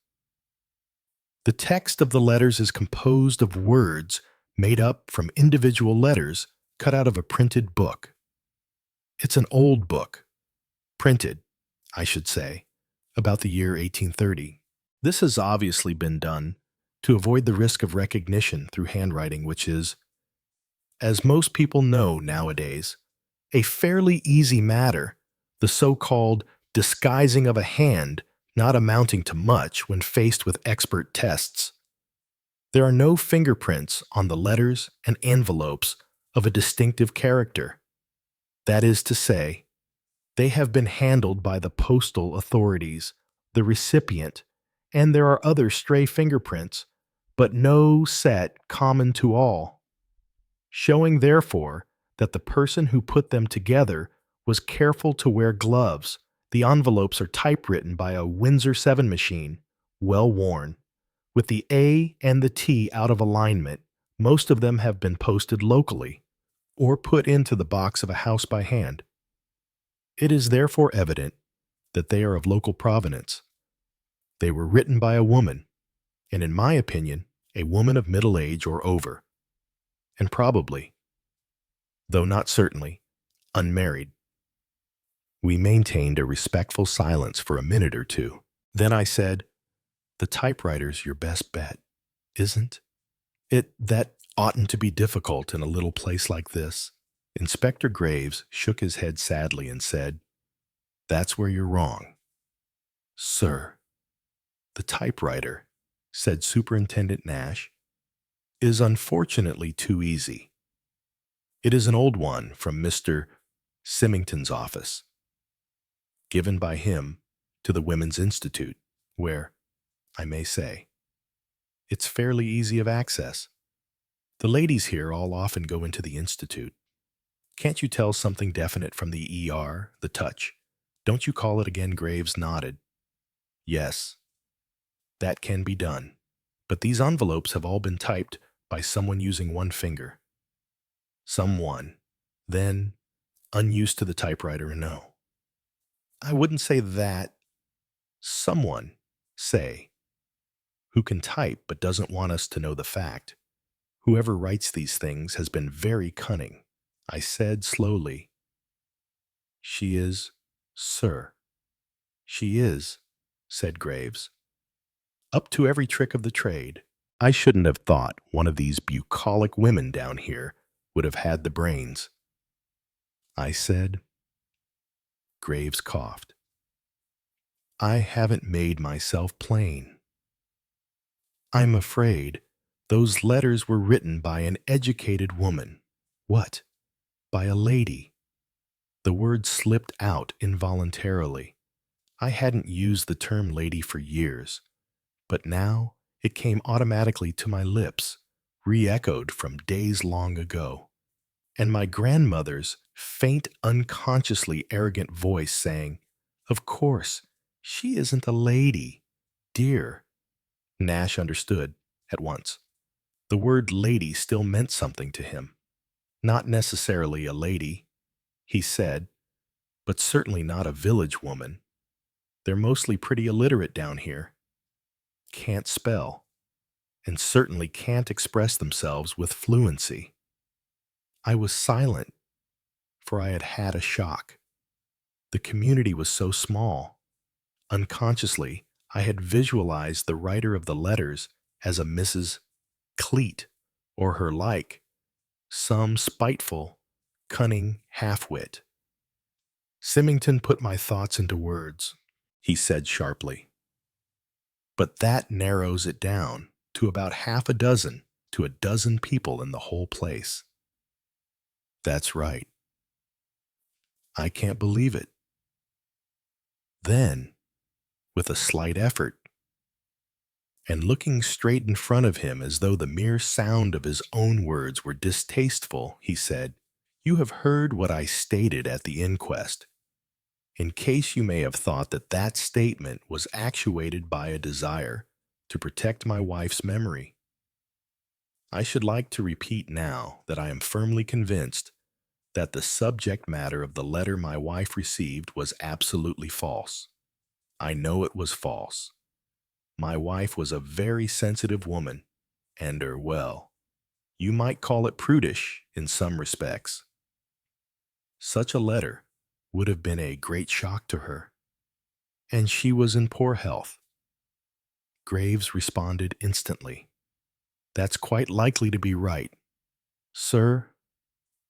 The text of the letters is composed of words made up from individual letters cut out of a printed book. It's an old book, printed, I should say, about the year 1830. This has obviously been done to avoid the risk of recognition through handwriting, which is, as most people know nowadays, a fairly easy matter, the so-called disguising of a hand not amounting to much when faced with expert tests. There are no fingerprints on the letters and envelopes of a distinctive character. That is to say, they have been handled by the postal authorities, the recipient, and there are other stray fingerprints, but no set common to all, showing therefore that the person who put them together was careful to wear gloves. The envelopes are typewritten by a Windsor 7 machine, well worn. With the A and the T out of alignment, most of them have been posted locally or put into the box of a house by hand. It is therefore evident that they are of local provenance. They were written by a woman, and in my opinion, a woman of middle age or over, and probably, though not certainly, unmarried. We maintained a respectful silence for a minute or two. Then I said, the typewriter's your best bet, isn't it? That oughtn't to be difficult in a little place like this. Inspector Graves shook his head sadly and said, that's where you're wrong. Sir, the typewriter, said Superintendent Nash, is unfortunately too easy. It is an old one from Mr. Symington's office, given by him to the Women's Institute, where, I may say, it's fairly easy of access. The ladies here all often go into the Institute. Can't you tell something definite from the ER, the touch? Don't you call it again? Graves nodded. Yes, that can be done. But these envelopes have all been typed by someone using one finger. Someone, then, unused to the typewriter, no. I wouldn't say that. Someone, say, who can type but doesn't want us to know the fact. Whoever writes these things has been very cunning. I said slowly. She is, sir. She is, said Graves. Up to every trick of the trade. I shouldn't have thought one of these bucolic women down here would have had the brains. I said. Graves coughed. I haven't made myself plain. I'm afraid Those letters were written by an educated woman. What? By a lady. The word slipped out involuntarily. I hadn't used the term lady for years, but now it came automatically to my lips, re-echoed from days long ago. And my grandmother's faint, unconsciously arrogant voice saying, "Of course, she isn't a lady, dear." Nash understood at once. The word lady still meant something to him. Not necessarily a lady, he said, but certainly not a village woman. They're mostly pretty illiterate down here. Can't spell, and certainly can't express themselves with fluency. I was silent, for I had had a shock. The community was so small. Unconsciously, I had visualized the writer of the letters as a Mrs. Cleet, or her like, some spiteful, cunning half-wit. Symington put my thoughts into words, he said sharply. But that narrows it down to about half a dozen to a dozen people in the whole place. That's right. I can't believe it. Then, with a slight effort, and looking straight in front of him as though the mere sound of his own words were distasteful, he said, "You have heard what I stated at the inquest. In case you may have thought that that statement was actuated by a desire to protect my wife's memory. I should like to repeat now that I am firmly convinced that the subject matter of the letter my wife received was absolutely false. I know it was false. My wife was a very sensitive woman, and well, you might call it prudish in some respects. Such a letter would have been a great shock to her, and she was in poor health." Graves responded instantly. "That's quite likely to be right. Sir,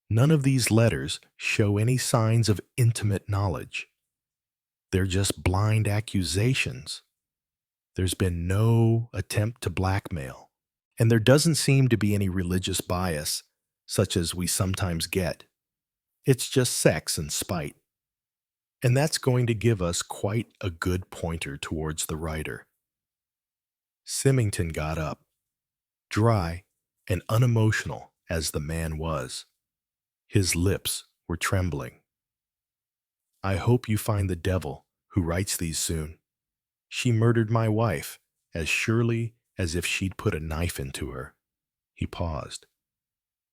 none of these letters show any signs of intimate knowledge. They're just blind accusations. There's been no attempt to blackmail, and there doesn't seem to be any religious bias, such as we sometimes get. It's just sex and spite. And that's going to give us quite a good pointer towards the writer." Symington got up, dry and unemotional as the man was. His lips were trembling. "I hope you find the devil who writes these soon. She murdered my wife as surely as if she'd put a knife into her." He paused.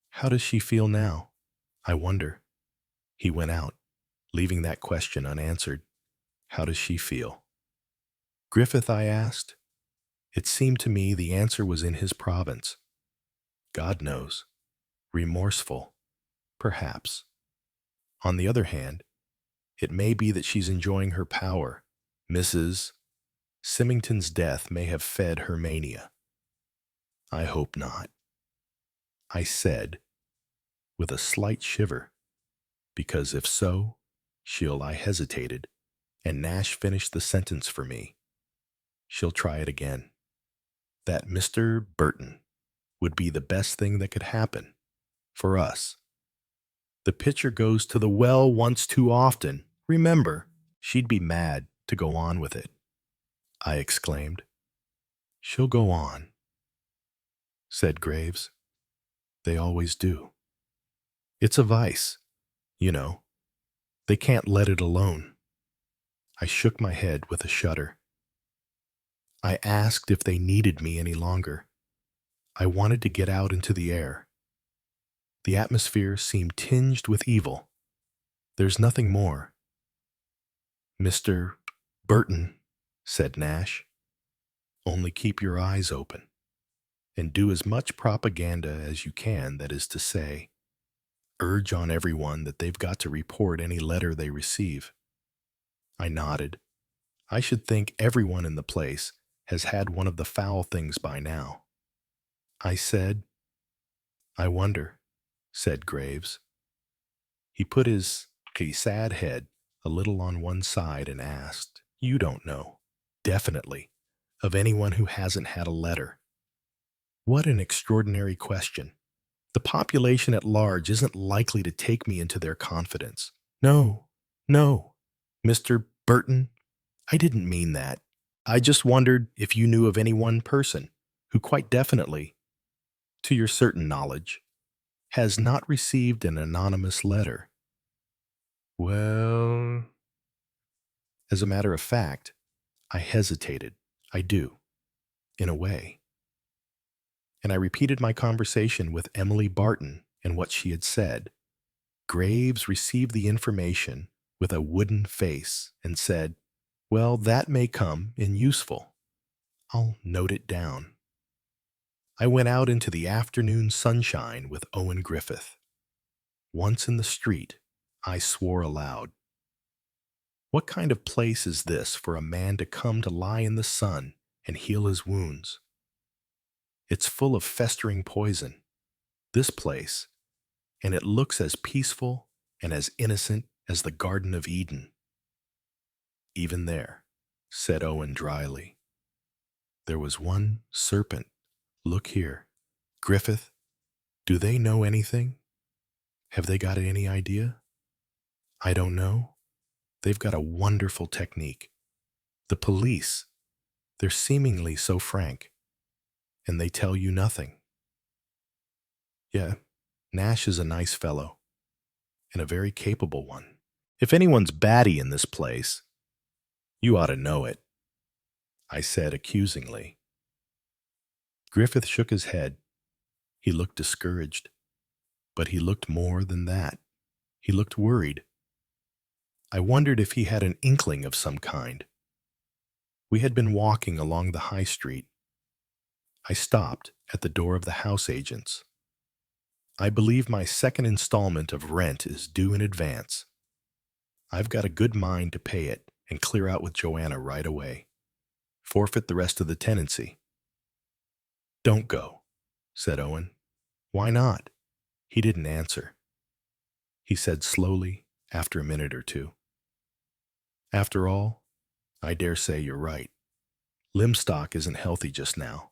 "How does she feel now, I wonder?" He went out, leaving that question unanswered. How does she feel? "Griffith," I asked. It seemed to me the answer was in his province. God knows. Remorseful, perhaps. On the other hand, it may be that she's enjoying her power. Mrs. Symington's death may have fed her mania. I hope not. I said, with a slight shiver, because if so, I hesitated, and Nash finished the sentence for me. She'll try it again. That Mr. Burton would be the best thing that could happen for us. The pitcher goes to the well once too often. Remember, she'd be mad to go on with it. I exclaimed. "She'll go on," said Graves. "They always do. It's a vice, you know. They can't let it alone." I shook my head with a shudder. I asked if they needed me any longer. I wanted to get out into the air. The atmosphere seemed tinged with evil. "There's nothing more." "Mr. Burton," said Nash, "only keep your eyes open, and do as much propaganda as you can, that is to say, urge on everyone that they've got to report any letter they receive." I nodded. I should think everyone in the place has had one of the foul things by now. I said, "I wonder," said Graves. He put his sad head a little on one side and asked, "You don't know, definitely, of anyone who hasn't had a letter?" What an extraordinary question. The population at large isn't likely to take me into their confidence. No, no, Mr. Burton, I didn't mean that. I just wondered if you knew of any one person who quite definitely, to your certain knowledge, has not received an anonymous letter. Well, as a matter of fact, I hesitated. I do, in a way. And I repeated my conversation with Emily Barton and what she had said. Graves received the information with a wooden face and said, "Well, that may come in useful. I'll note it down." I went out into the afternoon sunshine with Owen Griffith. Once in the street, I swore aloud. What kind of place is this for a man to come to lie in the sun and heal his wounds? It's full of festering poison, this place, and it looks as peaceful and as innocent as the Garden of Eden. Even there, said Owen dryly, there was one serpent. Look here. Griffith, do they know anything? Have they got any idea? I don't know. They've got a wonderful technique. The police, they're seemingly so frank, and they tell you nothing. Yeah, Nash is a nice fellow, and a very capable one. If anyone's batty in this place, you ought to know it, I said accusingly. Griffith shook his head. He looked discouraged, but he looked more than that. He looked worried. I wondered if he had an inkling of some kind. We had been walking along the high street. I stopped at the door of the house agents. I believe my second installment of rent is due in advance. I've got a good mind to pay it and clear out with Joanna right away. Forfeit the rest of the tenancy. Don't go, said Owen. Why not? He didn't answer. He said slowly after a minute or two. After all, I dare say you're right. Lymstock isn't healthy just now.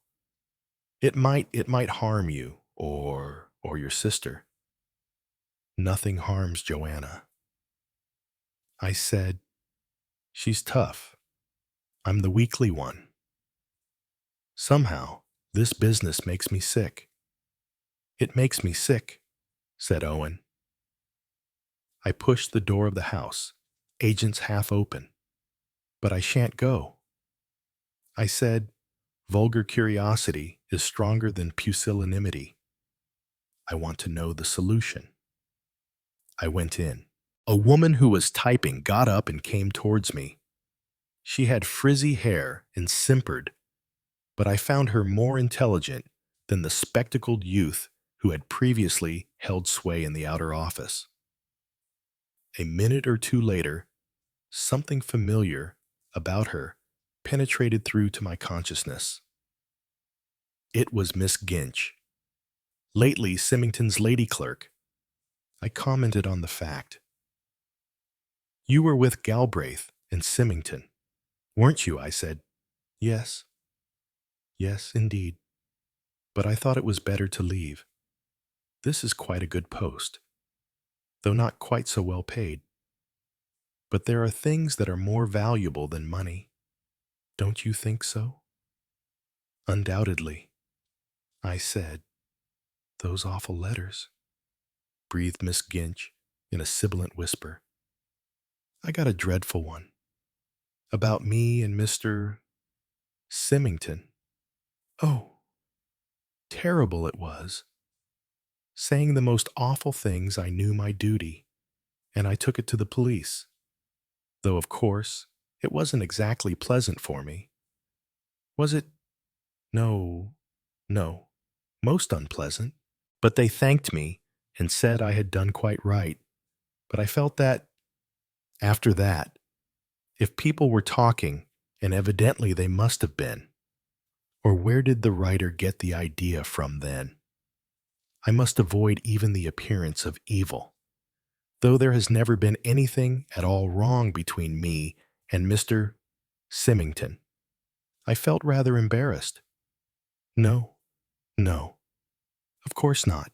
It might harm you or your sister. Nothing harms Joanna. I said, she's tough. I'm the weakly one. Somehow, this business makes me sick. It makes me sick, said Owen. I pushed the door of the house, agents half open. But I shan't go. I said, vulgar curiosity is stronger than pusillanimity. I want to know the solution. I went in. A woman who was typing got up and came towards me. She had frizzy hair and simpered, but I found her more intelligent than the spectacled youth who had previously held sway in the outer office. A minute or two later, something familiar about her penetrated through to my consciousness. It was Miss Ginch, lately Symington's lady clerk. I commented on the fact. You were with Galbraith and Symington, weren't you? I said. Yes. Yes, indeed. But I thought it was better to leave. This is quite a good post, though not quite so well paid. But there are things that are more valuable than money. Don't you think so? Undoubtedly, I said. Those awful letters, breathed Miss Ginch in a sibilant whisper. I got a dreadful one. About me and Mr. Symington. Oh, terrible it was. Saying the most awful things I knew my duty, and I took it to the police. Though, of course, it wasn't exactly pleasant for me. Was it? No, most unpleasant. But they thanked me and said I had done quite right. But I felt that, after that, if people were talking, and evidently they must have been, or where did the writer get the idea from then? I must avoid even the appearance of evil. Though there has never been anything at all wrong between me and Mr. Symington, I felt rather embarrassed. No, No, of course not.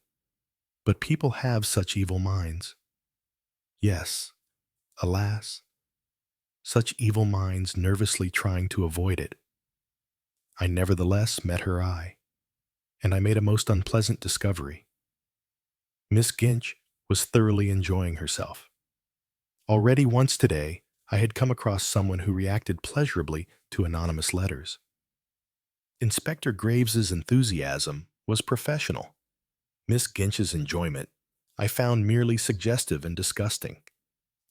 But people have such evil minds. Yes, alas, such evil minds nervously trying to avoid it. I nevertheless met her eye, and I made a most unpleasant discovery. Miss Ginch was thoroughly enjoying herself. Already once today, I had come across someone who reacted pleasurably to anonymous letters. Inspector Graves's enthusiasm was professional. Miss Ginch's enjoyment I found merely suggestive and disgusting.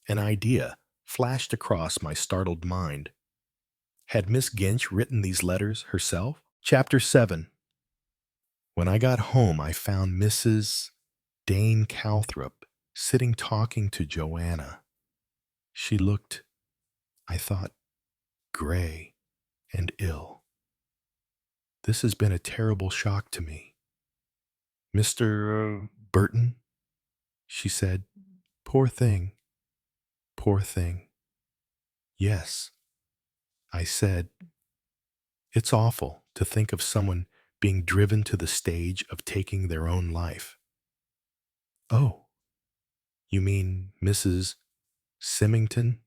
An idea flashed across my startled mind. Had Miss Ginch written these letters herself? Chapter 7. When I got home, I found Mrs. Dane Calthrop sitting talking to Joanna. She looked, I thought, gray and ill. This has been a terrible shock to me. Mr. Burton, she said, poor thing, poor thing. Yes, I said, it's awful to think of someone being driven to the stage of taking their own life. Oh, you mean Mrs. Symington?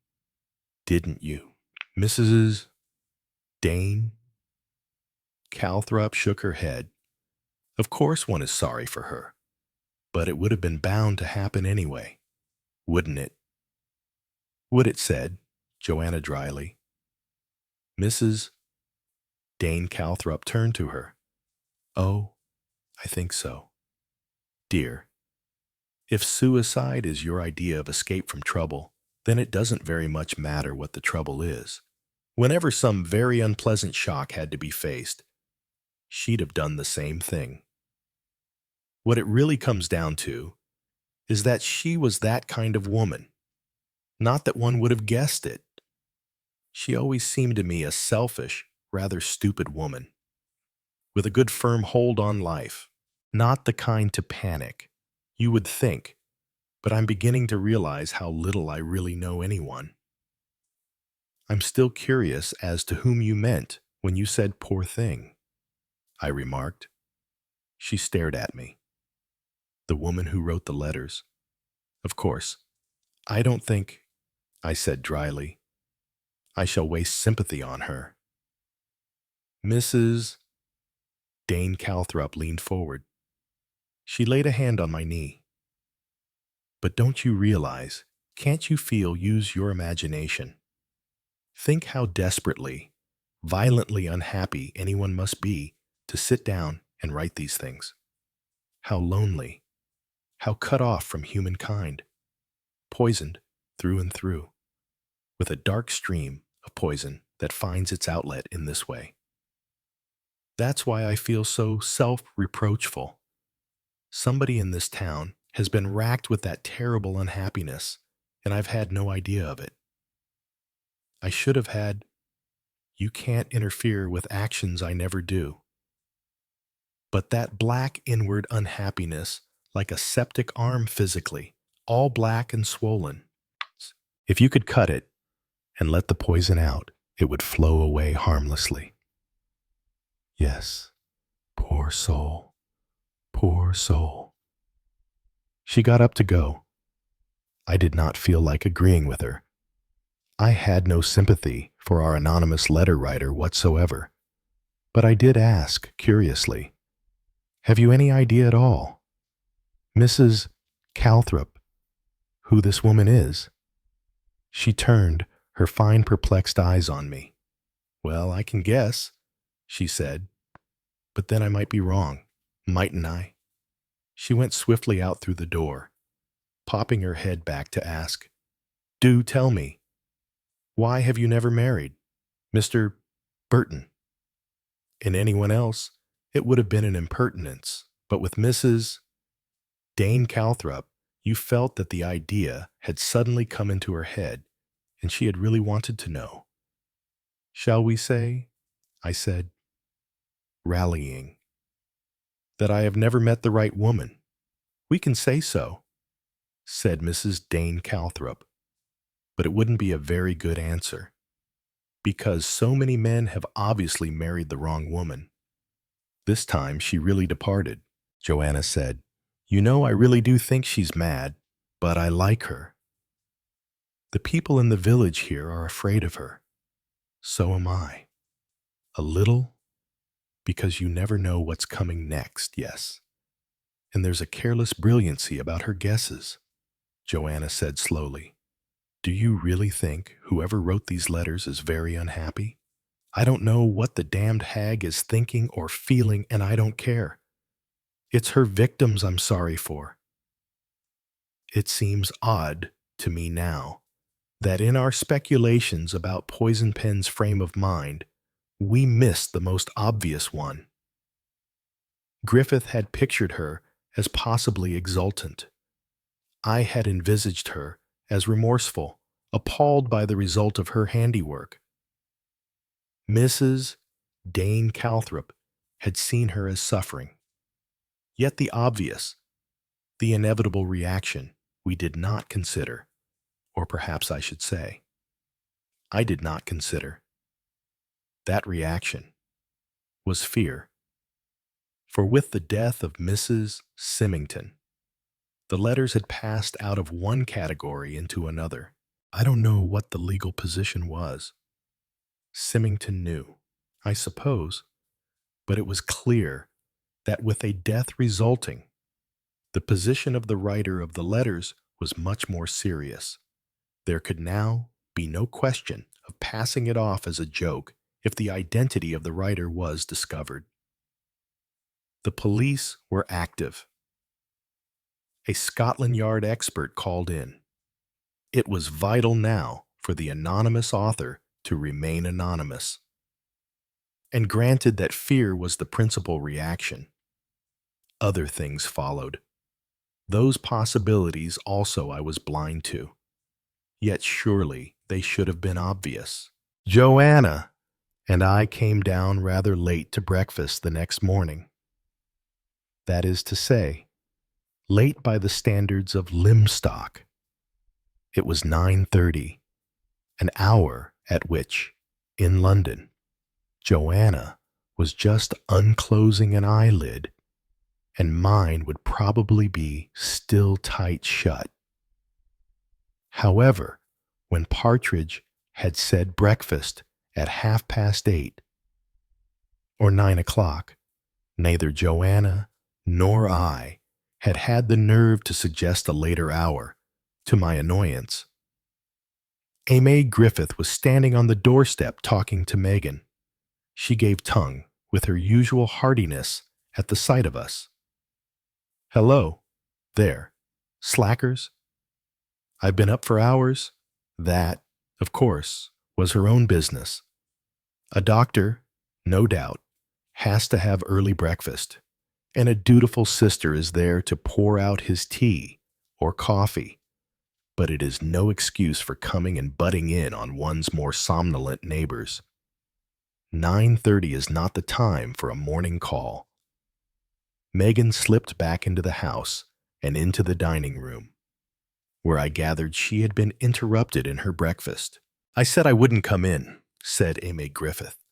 Didn't you? Mrs. Dane? Calthrop shook her head. Of course one is sorry for her, but it would have been bound to happen anyway, wouldn't it? Would it, said Joanna dryly. Mrs. Dane Calthrop turned to her. Oh, I think so. Dear, if suicide is your idea of escape from trouble, then it doesn't very much matter what the trouble is. Whenever some very unpleasant shock had to be faced, she'd have done the same thing. What it really comes down to is that she was that kind of woman. Not that one would have guessed it. She always seemed to me a selfish, rather stupid woman, with a good firm hold on life. Not the kind to panic, you would think, but I'm beginning to realize how little I really know anyone. I'm still curious as to whom you meant when you said poor thing, I remarked. She stared at me. The woman who wrote the letters. Of course, I don't think, I said dryly, I shall waste sympathy on her. Mrs. Dane Calthrop leaned forward. She laid a hand on my knee. But don't you realize, can't you feel, use your imagination? Think how desperately, violently unhappy anyone must be to sit down and write these things. How lonely, how cut off from humankind, poisoned through and through, with a dark stream of poison that finds its outlet in this way. That's why I feel so self-reproachful. Somebody in this town has been racked with that terrible unhappiness, and I've had no idea of it. I should have had, you can't interfere with actions I never do. But that black inward unhappiness, like a septic arm physically, all black and swollen. If you could cut it and let the poison out, it would flow away harmlessly. Yes, poor soul, poor soul. She got up to go. I did not feel like agreeing with her. I had no sympathy for our anonymous letter writer whatsoever, but I did ask, curiously, have you any idea at all, Mrs. Calthrop, who this woman is? She turned her fine perplexed eyes on me. Well, I can guess, she said, but then I might be wrong, mightn't I? She went swiftly out through the door, popping her head back to ask, do tell me, why have you never married, Mr. Burton? In anyone else, it would have been an impertinence, but with Mrs. Dane Calthrop, you felt that the idea had suddenly come into her head, and she had really wanted to know. Shall we say, I said, rallying, that I have never met the right woman? We can say so, said Mrs. Dane Calthrop, but it wouldn't be a very good answer, because so many men have obviously married the wrong woman. This time she really departed. Joanna said, "You know, I really do think she's mad, but I like her. The people in the village here are afraid of her. So am I. A little, because you never know what's coming next, yes. And there's a careless brilliancy about her guesses." Joanna said slowly, "Do you really think whoever wrote these letters is very unhappy? I don't know what the damned hag is thinking or feeling, and I don't care. It's her victims I'm sorry for. It seems odd to me now that in our speculations about Poison Pen's frame of mind, we missed the most obvious one. Griffith had pictured her as possibly exultant. I had envisaged her as remorseful, appalled by the result of her handiwork. Mrs. Dane Calthrop had seen her as suffering. Yet the obvious, the inevitable reaction we did not consider, or perhaps I should say, I did not consider. That reaction was fear. For with the death of Mrs. Symington, the letters had passed out of one category into another. I don't know what the legal position was. Symington knew, I suppose, but it was clear that with a death resulting, the position of the writer of the letters was much more serious. There could now be no question of passing it off as a joke if the identity of the writer was discovered. The police were active. A Scotland Yard expert called in. It was vital now for the anonymous author to remain anonymous. And granted that fear was the principal reaction, other things followed. Those possibilities also I was blind to. Yet surely they should have been obvious. Joanna and I came down rather late to breakfast the next morning. That is to say, late by the standards of Lymstock. It was 9:30, an hour at which, in London, Joanna was just unclosing an eyelid, and mine would probably be still tight shut. However, when Partridge had said breakfast at 8:30 or 9 o'clock, neither Joanna nor I had had the nerve to suggest a later hour, to my annoyance. Aimee Griffith was standing on the doorstep talking to Megan. She gave tongue with her usual heartiness at the sight of us. "Hello, there, slackers. I've been up for hours." That, of course, was her own business. A doctor, no doubt, has to have early breakfast, and a dutiful sister is there to pour out his tea or coffee, but it is no excuse for coming and butting in on one's more somnolent neighbors. 9:30 is not the time for a morning call. Megan slipped back into the house and into the dining room, where I gathered she had been interrupted in her breakfast. "I said I wouldn't come in," said Aimee Griffith,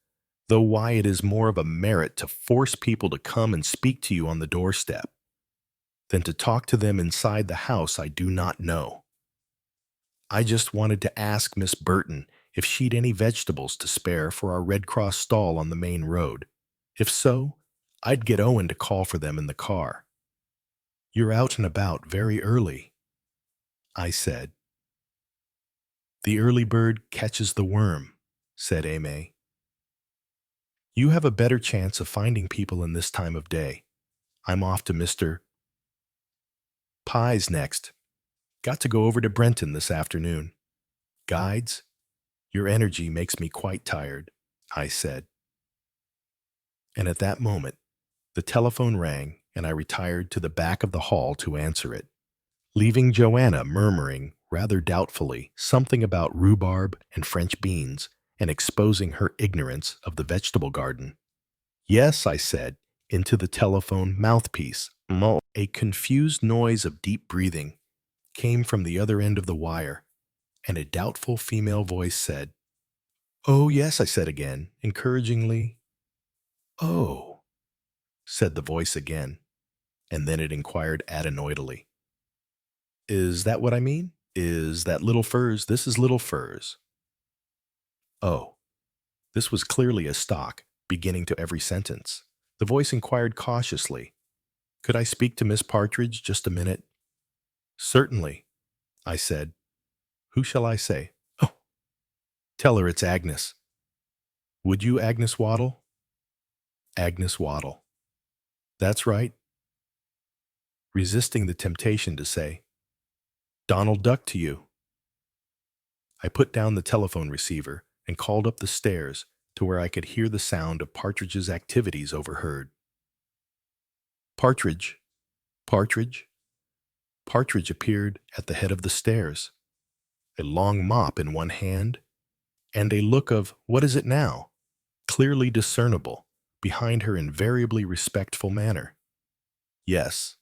"though why it is more of a merit to force people to come and speak to you on the doorstep than to talk to them inside the house I do not know. I just wanted to ask Miss Burton if she'd any vegetables to spare for our Red Cross stall on the main road. If so, I'd get Owen to call for them in the car." "You're out and about very early," I said. "The early bird catches the worm," said Aimee. "You have a better chance of finding people in this time of day. I'm off to Mr. Pye's next. Got to go over to Brenton this afternoon. Guides, your energy makes me quite tired," I said. And at that moment, the telephone rang and I retired to the back of the hall to answer it, leaving Joanna murmuring rather doubtfully something about rhubarb and French beans and exposing her ignorance of the vegetable garden. "Yes," I said, into the telephone mouthpiece. A confused noise of deep breathing came from the other end of the wire, and a doubtful female voice said, "Oh, yes," I said again, encouragingly. "Oh." said the voice again, and then it inquired adenoidally. Is that what I mean? Is that little furs? This is little furs. Oh, this was clearly a stock, beginning to every sentence. The voice inquired cautiously, could I speak to Miss Partridge just a minute? Certainly, I said. Who shall I say? Oh, tell her it's Agnes. Would you, Agnes Waddle? Agnes Waddle. That's right. Resisting the temptation to say, Donald Duck to you. I put down the telephone receiver and called up the stairs to where I could hear the sound of Partridge's activities overheard. Partridge, Partridge. Partridge appeared at the head of the stairs, a long mop in one hand, and a look of, what is it now, clearly discernible behind her invariably respectful manner. Yes,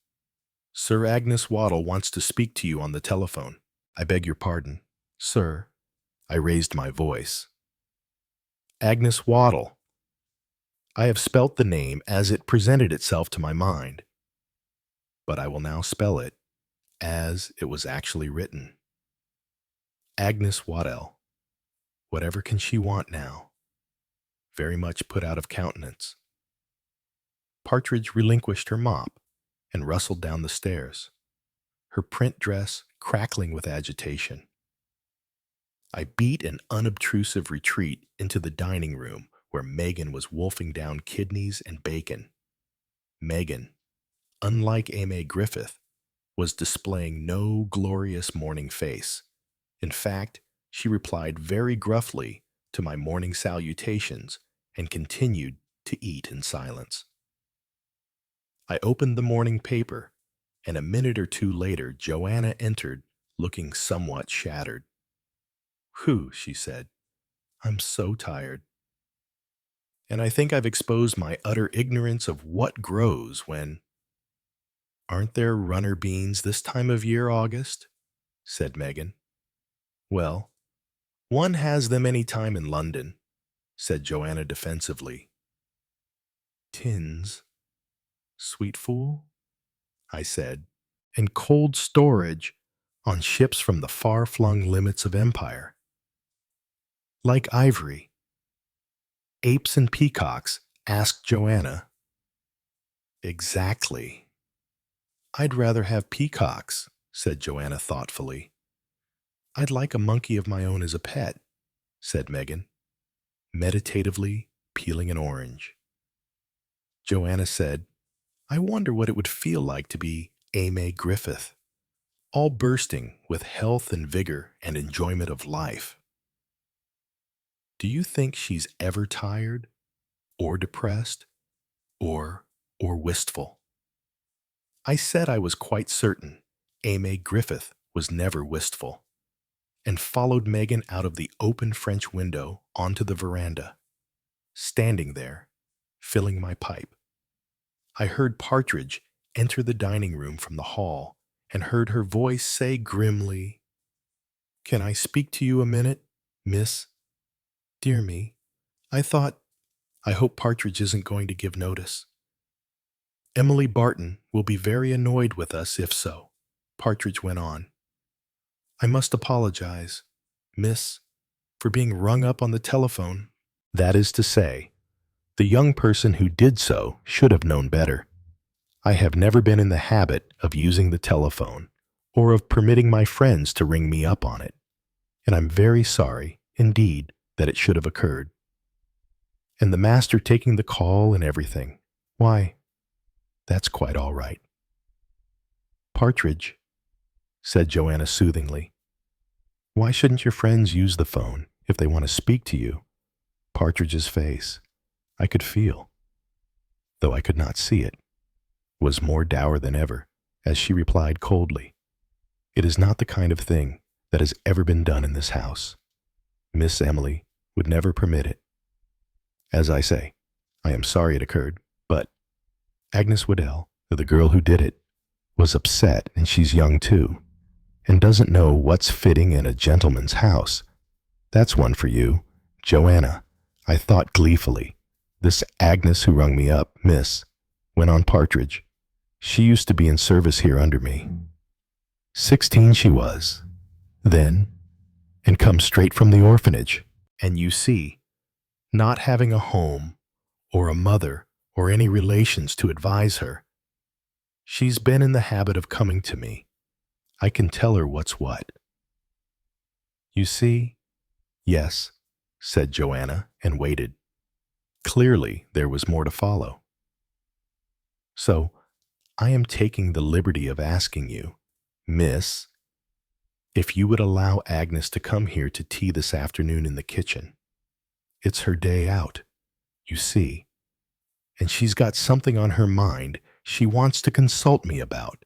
Sir Agnes Waddle wants to speak to you on the telephone. I beg your pardon, sir. I raised my voice. Agnes Waddle. I have spelt the name as it presented itself to my mind, but I will now spell it as it was actually written. Agnes Waddell. Whatever can she want now? Very much put out of countenance. Partridge relinquished her mop and rustled down the stairs, her print dress crackling with agitation. I beat an unobtrusive retreat into the dining room where Megan was wolfing down kidneys and bacon. Megan, unlike Aimee Griffith, was displaying no glorious morning face. In fact, she replied very gruffly to my morning salutations and continued to eat in silence. I opened the morning paper, and a minute or two later Joanna entered, looking somewhat shattered. Whew, she said, I'm so tired. And I think I've exposed my utter ignorance of what grows when— Aren't there runner beans this time of year, August? Said Megan. Well, one has them any time in London, said Joanna defensively. Tins, sweet fool, I said, and cold storage on ships from the far-flung limits of empire. Like ivory. Apes and peacocks, asked Joanna. Exactly. I'd rather have peacocks, said Joanna thoughtfully. I'd like a monkey of my own as a pet, said Megan, meditatively peeling an orange. Joanna said, I wonder what it would feel like to be Aimee Griffith, all bursting with health and vigor and enjoyment of life. Do you think she's ever tired, or depressed, or wistful? I said I was quite certain Aimee Griffith was never wistful, and followed Megan out of the open French window onto the veranda. Standing there, filling my pipe, I heard Partridge enter the dining room from the hall and heard her voice say grimly, Can I speak to you a minute, miss? Dear me, I hope Partridge isn't going to give notice. Emily Barton will be very annoyed with us if so, Partridge went on. I must apologize, miss, for being rung up on the telephone. That is to say, the young person who did so should have known better. I have never been in the habit of using the telephone or of permitting my friends to ring me up on it, and I'm very sorry, indeed, that it should have occurred. And the master taking the call and everything, why, that's quite all right. Partridge, said Joanna soothingly, why shouldn't your friends use the phone if they want to speak to you? Partridge's face, I could feel, though I could not see it, was more dour than ever, as she replied coldly, It is not the kind of thing that has ever been done in this house. Miss Emily would never permit it. As I say, I am sorry it occurred, but Agnes Waddell, the girl who did it, was upset, and she's young too, and doesn't know what's fitting in a gentleman's house. That's one for you, Joanna, I thought gleefully. This Agnes who rung me up, miss, went on Partridge. "She used to be in service here under me. 16 she was, then, and come straight from the orphanage. And you see, not having a home, or a mother, or any relations to advise her, she's been in the habit of coming to me. I can tell her what's what." "You see?" "Yes," said Joanna, and waited. Clearly, there was more to follow. "So, I am taking the liberty of asking you, Miss, if you would allow Agnes to come here to tea this afternoon in the kitchen. It's her day out, you see, and she's got something on her mind she wants to consult me about.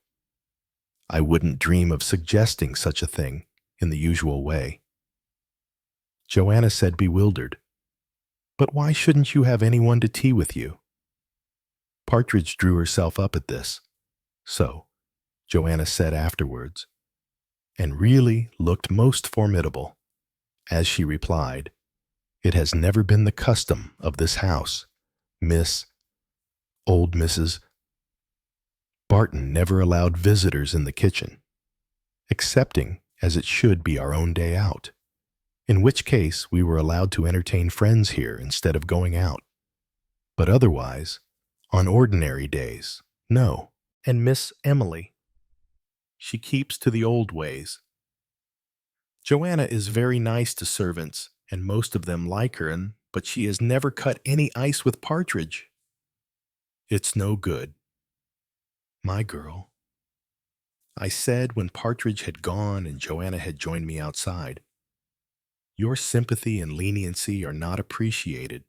I wouldn't dream of suggesting such a thing in the usual way." Joanna said, bewildered, "But why shouldn't you have anyone to tea with you?" Partridge drew herself up at this. "So," Joanna said afterwards, and really looked most formidable, as she replied, "It has never been the custom of this house, old Mrs. Barton never allowed visitors in the kitchen, excepting as it should be our own day out, in which case we were allowed to entertain friends here instead of going out. But otherwise, on ordinary days, no. And Miss Emily, she keeps to the old ways. Joanna is very nice to servants, and most of them like her, but she has never cut any ice with Partridge. It's no good. My girl," I said when Partridge had gone and Joanna had joined me outside, "your sympathy and leniency are not appreciated.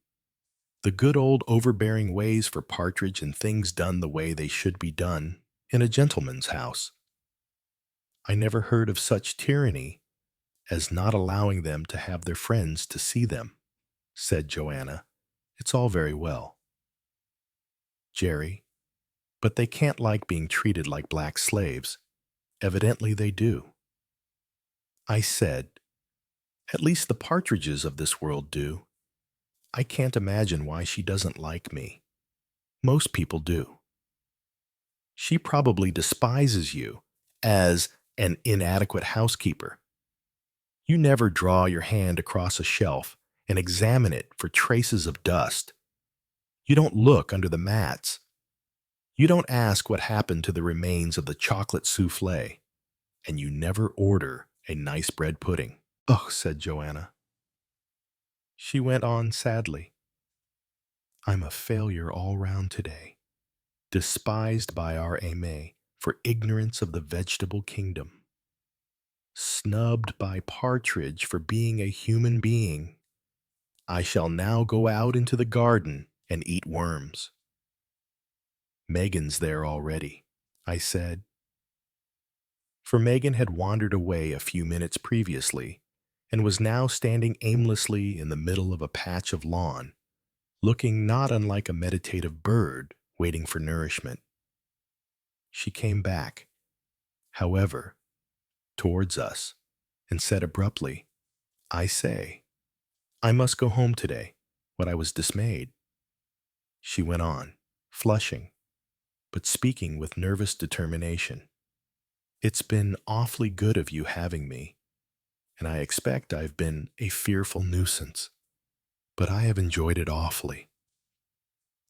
The good old overbearing ways for Partridge and things done the way they should be done in a gentleman's house. I never heard of such tyranny as not allowing them to have their friends to see them," said Joanna. "It's all very well, Jerry, but they can't like being treated like black slaves. Evidently they do." I said, "At least the Partridges of this world do. I can't imagine why she doesn't like me. Most people do. She probably despises you as an inadequate housekeeper. You never draw your hand across a shelf and examine it for traces of dust. You don't look under the mats. You don't ask what happened to the remains of the chocolate souffle, and you never order a nice bread pudding." "Oh," said Joanna. She went on sadly, "I'm a failure all round today, despised by our Aimee for ignorance of the vegetable kingdom, snubbed by Partridge for being a human being. I shall now go out into the garden and eat worms." "Megan's there already," I said. For Megan had wandered away a few minutes previously and was now standing aimlessly in the middle of a patch of lawn, looking not unlike a meditative bird waiting for nourishment. She came back, however, towards us, and said abruptly, "I say, I must go home today," but I was dismayed. She went on, flushing, but speaking with nervous determination. "It's been awfully good of you having me, and I expect I've been a fearful nuisance, but I have enjoyed it awfully.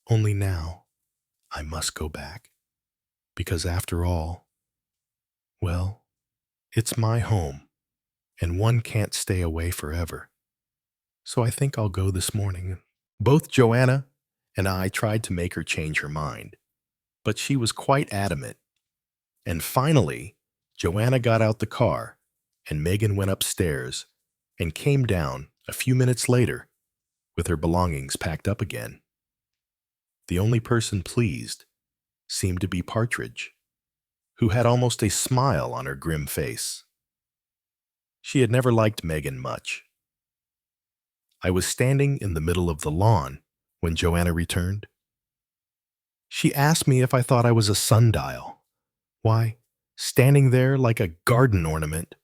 Only now I must go back, because after all, well, it's my home, and one can't stay away forever. So I think I'll go this morning." Both Joanna and I tried to make her change her mind, but she was quite adamant. And finally, Joanna got out the car, and Megan went upstairs and came down a few minutes later with her belongings packed up again. The only person pleased seemed to be Partridge, who had almost a smile on her grim face. She had never liked Megan much. I was standing in the middle of the lawn when Joanna returned. She asked me if I thought I was a sundial. Why, standing there like a garden ornament,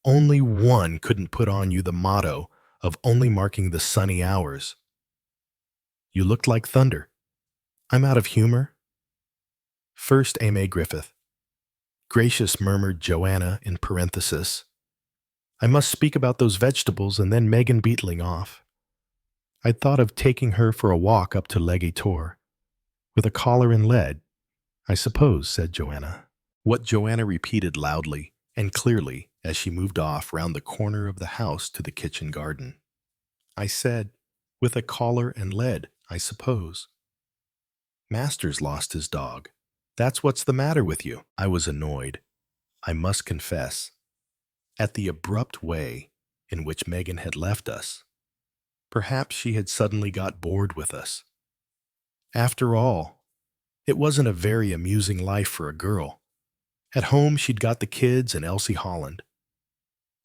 only one couldn't put on you the motto of only marking the sunny hours. You looked like thunder. I'm out of humor. First, A. Griffith. Gracious, murmured Joanna in parenthesis. I must speak about those vegetables and then Megan beetling off. I'd thought of taking her for a walk up to Leggy Tor. With a collar and lead, I suppose, said Joanna. What Joanna repeated loudly and clearly as she moved off round the corner of the house to the kitchen garden. I said, with a collar and lead, I suppose. Master's lost his dog. That's what's the matter with you. I was annoyed, I must confess, at the abrupt way in which Megan had left us. Perhaps she had suddenly got bored with us. After all, it wasn't a very amusing life for a girl. At home, she'd got the kids and Elsie Holland.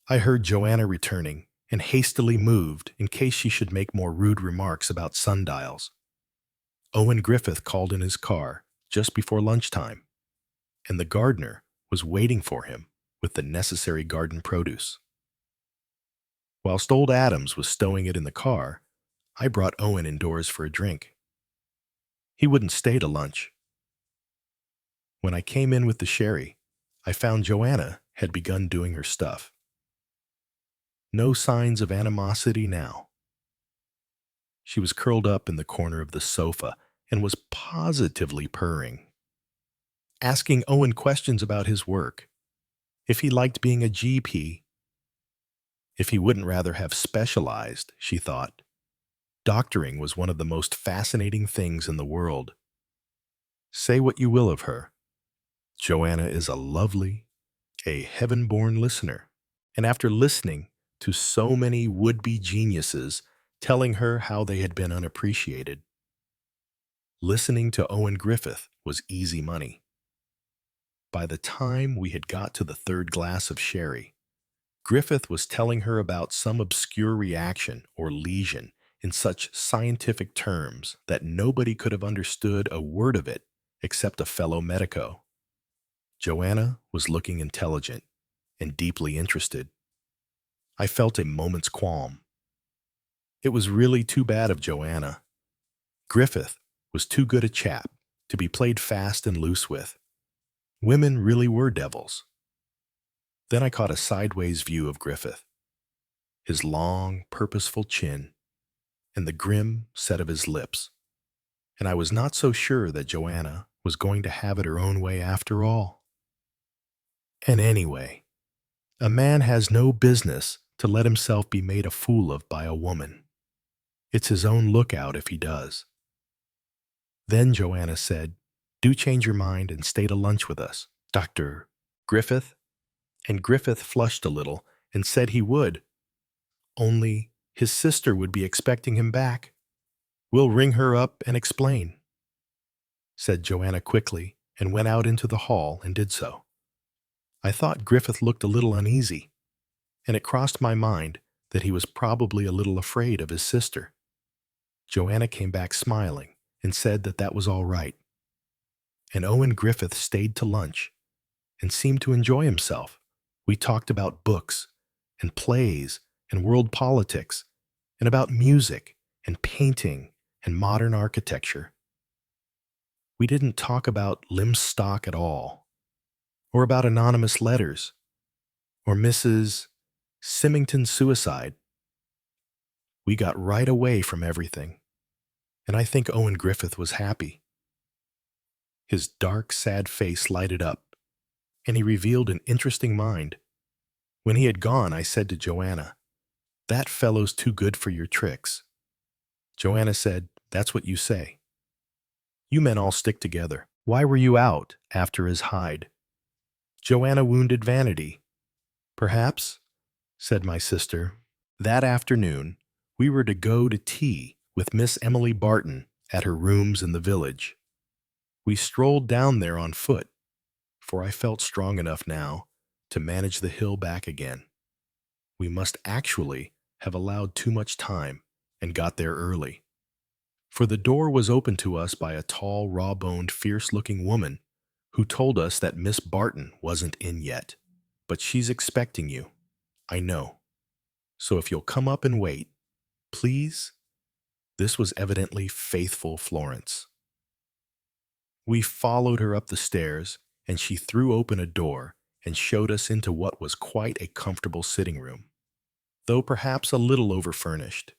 I heard Joanna returning and hastily moved in case she should make more rude remarks about sundials. Owen Griffith called in his car just before lunchtime, and the gardener was waiting for him with the necessary garden produce. Whilst old Adams was stowing it in the car, I brought Owen indoors for a drink. He wouldn't stay to lunch. When I came in with the sherry, I found Joanna had begun doing her stuff. No signs of animosity now. She was curled up in the corner of the sofa and was positively purring, asking Owen questions about his work, if he liked being a GP, if he wouldn't rather have specialized, she thought. Doctoring was one of the most fascinating things in the world. Say what you will of her, Joanna is a lovely, a heaven-born listener, and after listening to so many would-be geniuses telling her how they had been unappreciated, listening to Owen Griffith was easy money. By the time we had got to the third glass of sherry, Griffith was telling her about some obscure reaction or lesion in such scientific terms that nobody could have understood a word of it except a fellow medico. Joanna was looking intelligent and deeply interested. I felt a moment's qualm. It was really too bad of Joanna. Griffith was too good a chap to be played fast and loose with. Women really were devils. Then I caught a sideways view of Griffith, his long, purposeful chin, and the grim set of his lips, and I was not so sure that Joanna was going to have it her own way after all. And anyway, a man has no business to let himself be made a fool of by a woman. It's his own lookout if he does. Then Joanna said, do change your mind and stay to lunch with us, Dr. Griffith. And Griffith flushed a little and said he would. Only his sister would be expecting him back. We'll ring her up and explain, said Joanna quickly, and went out into the hall and did so. I thought Griffith looked a little uneasy, and it crossed my mind that he was probably a little afraid of his sister. Joanna came back smiling and said that that was all right. And Owen Griffith stayed to lunch and seemed to enjoy himself. We talked about books and plays and world politics and about music and painting and modern architecture. We didn't talk about Lymstock at all, or about anonymous letters, or Mrs. Symington's suicide. We got right away from everything, and I think Owen Griffith was happy. His dark, sad face lighted up, and he revealed an interesting mind. When he had gone, I said to Joanna, that fellow's too good for your tricks. Joanna said, that's what you say. You men all stick together. Why were you out after his hide? Joanna wounded vanity. Perhaps, said my sister. That afternoon, we were to go to tea with Miss Emily Barton at her rooms in the village. We strolled down there on foot, for I felt strong enough now to manage the hill back again. We must actually have allowed too much time and got there early, for the door was opened to us by a tall, raw-boned, fierce-looking woman who told us that Miss Barton wasn't in yet, but she's expecting you, I know. So if you'll come up and wait, please. This was evidently faithful Florence. We followed her up the stairs, and she threw open a door and showed us into what was quite a comfortable sitting room, though perhaps a little overfurnished.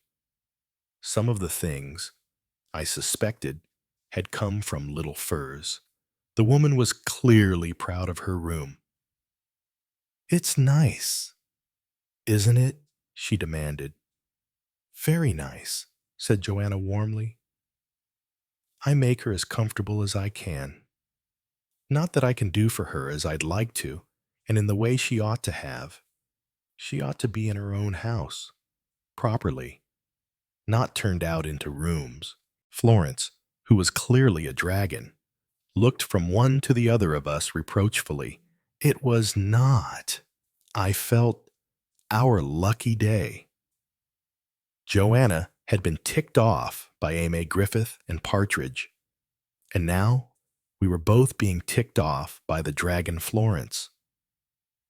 Some of the things, I suspected, had come from little furs. The woman was clearly proud of her room. "It's nice, isn't it?" she demanded. "Very nice," said Joanna warmly. "I make her as comfortable as I can. Not that I can do for her as I'd like to, and in the way she ought to have. She ought to be in her own house, properly, not turned out into rooms." Florence, who was clearly a dragon, looked from one to the other of us reproachfully. It was not, I felt, our lucky day. Joanna had been ticked off by Aimee Griffith and Partridge, and now we were both being ticked off by the dragon Florence.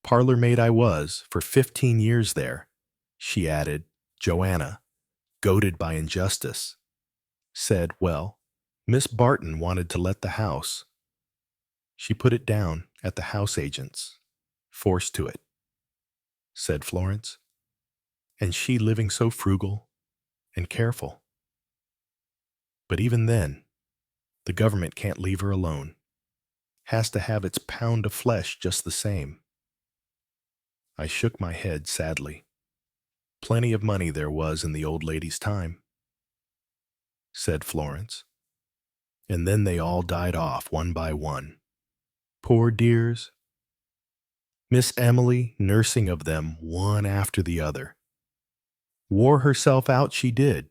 Parlor maid I was for 15 years there, she added. Joanna, goaded by injustice, said, well, Miss Barton wanted to let the house. She put it down at the house agent's, forced to it, said Florence. And she living so frugal and careful. But even then, the government can't leave her alone. Has to have its pound of flesh just the same. I shook my head sadly. Plenty of money there was in the old lady's time, said Florence. And then they all died off one by one. Poor dears. Miss Emily nursing of them one after the other. Wore herself out she did,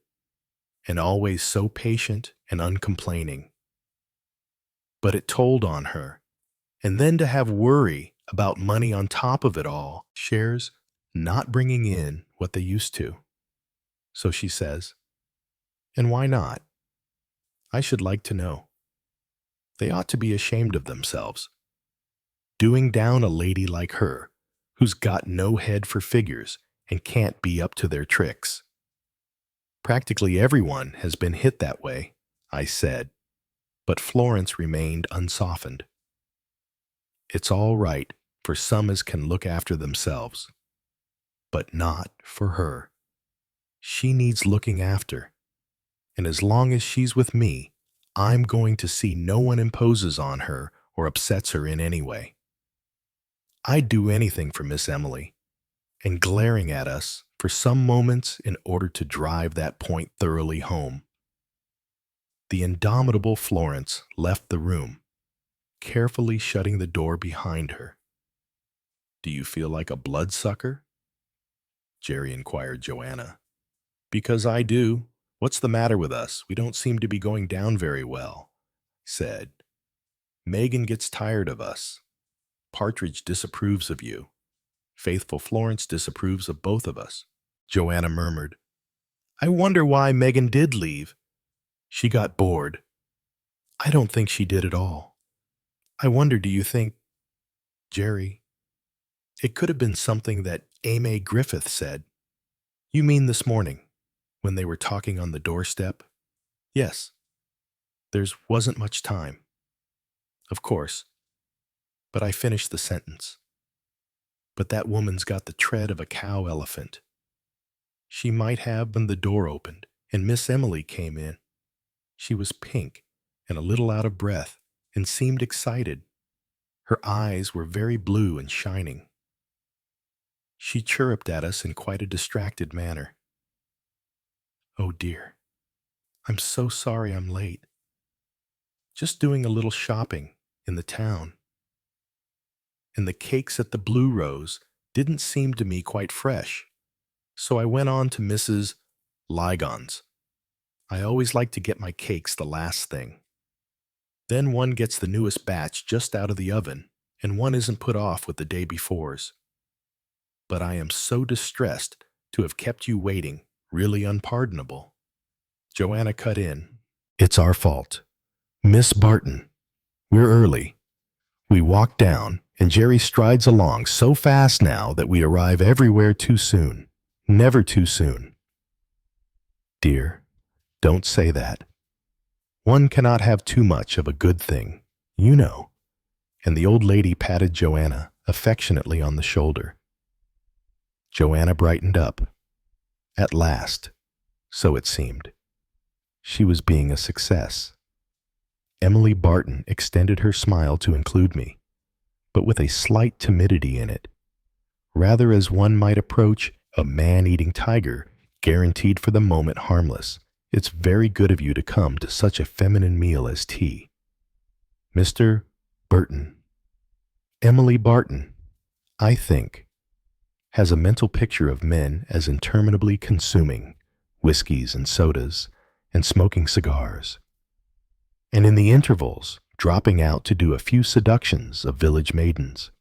and always so patient and uncomplaining. But it told on her, and then to have worry about money on top of it all, shares not bringing in what they used to. So she says, and why not? I should like to know. They ought to be ashamed of themselves. Doing down a lady like her, who's got no head for figures and can't be up to their tricks. Practically everyone has been hit that way, I said, but Florence remained unsoftened. It's all right for some as can look after themselves, but not for her. She needs looking after, and as long as she's with me, I'm going to see no one imposes on her or upsets her in any way. I'd do anything for Miss Emily, and glaring at us for some moments in order to drive that point thoroughly home. The indomitable Florence left the room, carefully shutting the door behind her. Do you feel like a bloodsucker? Jerry inquired Joanna. Because I do. What's the matter with us? We don't seem to be going down very well, said. Megan gets tired of us. Partridge disapproves of you. Faithful Florence disapproves of both of us. Joanna murmured, I wonder why Megan did leave. She got bored. I don't think she did at all. I wonder, do you think, Jerry, it could have been something that Aimee Griffith said. You mean this morning, when they were talking on the doorstep? Yes. There wasn't much time. Of course. But I finished the sentence. But that woman's got the tread of a cow elephant. She might have when the door opened and Miss Emily came in. She was pink and a little out of breath and seemed excited. Her eyes were very blue and shining. She chirruped at us in quite a distracted manner. Oh dear, I'm so sorry I'm late. Just doing a little shopping in the town. And the cakes at the Blue Rose didn't seem to me quite fresh, so I went on to Mrs. Lygon's. I always like to get my cakes the last thing. Then one gets the newest batch just out of the oven, and one isn't put off with the day before's. But I am so distressed to have kept you waiting, really unpardonable. Joanna cut in. It's our fault. Miss Barton, we're early. We walk down, and Jerry strides along so fast now that we arrive everywhere too soon. Never too soon. Dear, don't say that. One cannot have too much of a good thing, you know. And the old lady patted Joanna affectionately on the shoulder. Joanna brightened up. At last, so it seemed. She was being a success. Emily Barton extended her smile to include me, but with a slight timidity in it, rather as one might approach a man-eating tiger, guaranteed for the moment harmless. It's very good of you to come to such a feminine meal as tea. Mr. Burton. Emily Barton, I think, has a mental picture of men as interminably consuming whiskeys and sodas and smoking cigars, and in the intervals dropping out to do a few seductions of village maidens,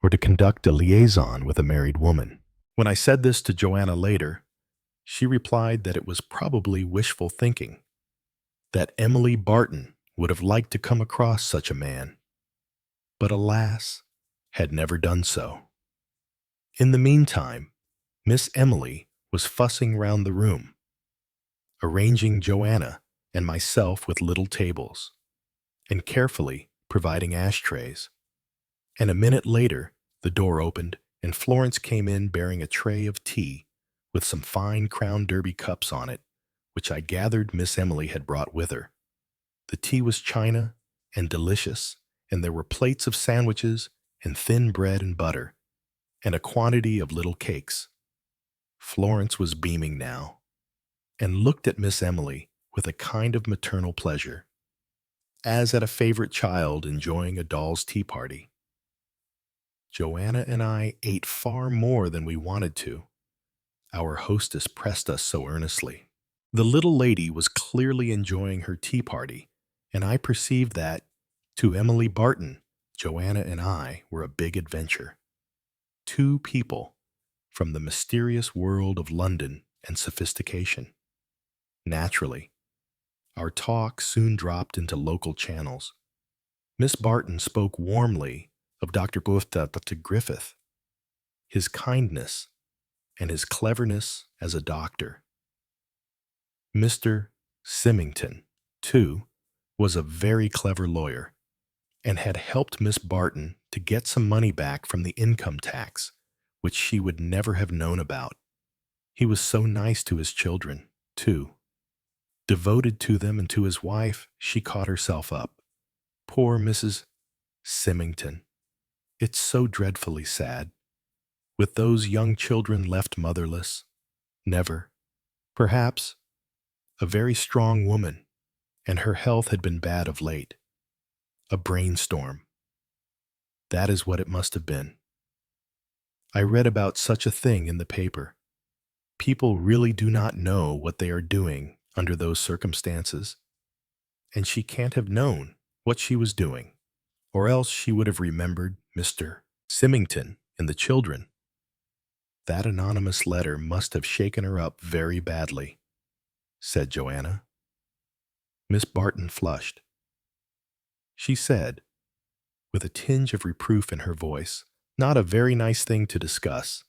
or to conduct a liaison with a married woman. When I said this to Joanna later, she replied that it was probably wishful thinking, that Emily Barton would have liked to come across such a man, but alas, had never done so. In the meantime, Miss Emily was fussing round the room, arranging Joanna and myself with little tables, and carefully providing ashtrays. And a minute later, the door opened, and Florence came in bearing a tray of tea with some fine Crown Derby cups on it, which I gathered Miss Emily had brought with her. The tea was china and delicious, and there were plates of sandwiches and thin bread and butter, and a quantity of little cakes. Florence was beaming now, and looked at Miss Emily with a kind of maternal pleasure, as at a favorite child enjoying a doll's tea party. Joanna and I ate far more than we wanted to. Our hostess pressed us so earnestly. The little lady was clearly enjoying her tea party, and I perceived that, to Emily Barton, Joanna and I were a big adventure. Two people from the mysterious world of London and sophistication. Naturally, our talk soon dropped into local channels. Miss Barton spoke warmly of Dr. Griffith, his kindness, and his cleverness as a doctor. Mr. Symington, too, was a very clever lawyer, and had helped Miss Barton to get some money back from the income tax, which she would never have known about. He was so nice to his children, too. Devoted to them and to his wife, she caught herself up. Poor Mrs. Symington. It's so dreadfully sad. With those young children left motherless. Never. Perhaps. A very strong woman, and her health had been bad of late. A brainstorm. That is what it must have been. I read about such a thing in the paper. People really do not know what they are doing under those circumstances, and she can't have known what she was doing, or else she would have remembered Mr. Symington and the children. That anonymous letter must have shaken her up very badly, said Joanna. Miss Barton flushed. She said, with a tinge of reproof in her voice, not a very nice thing to discuss.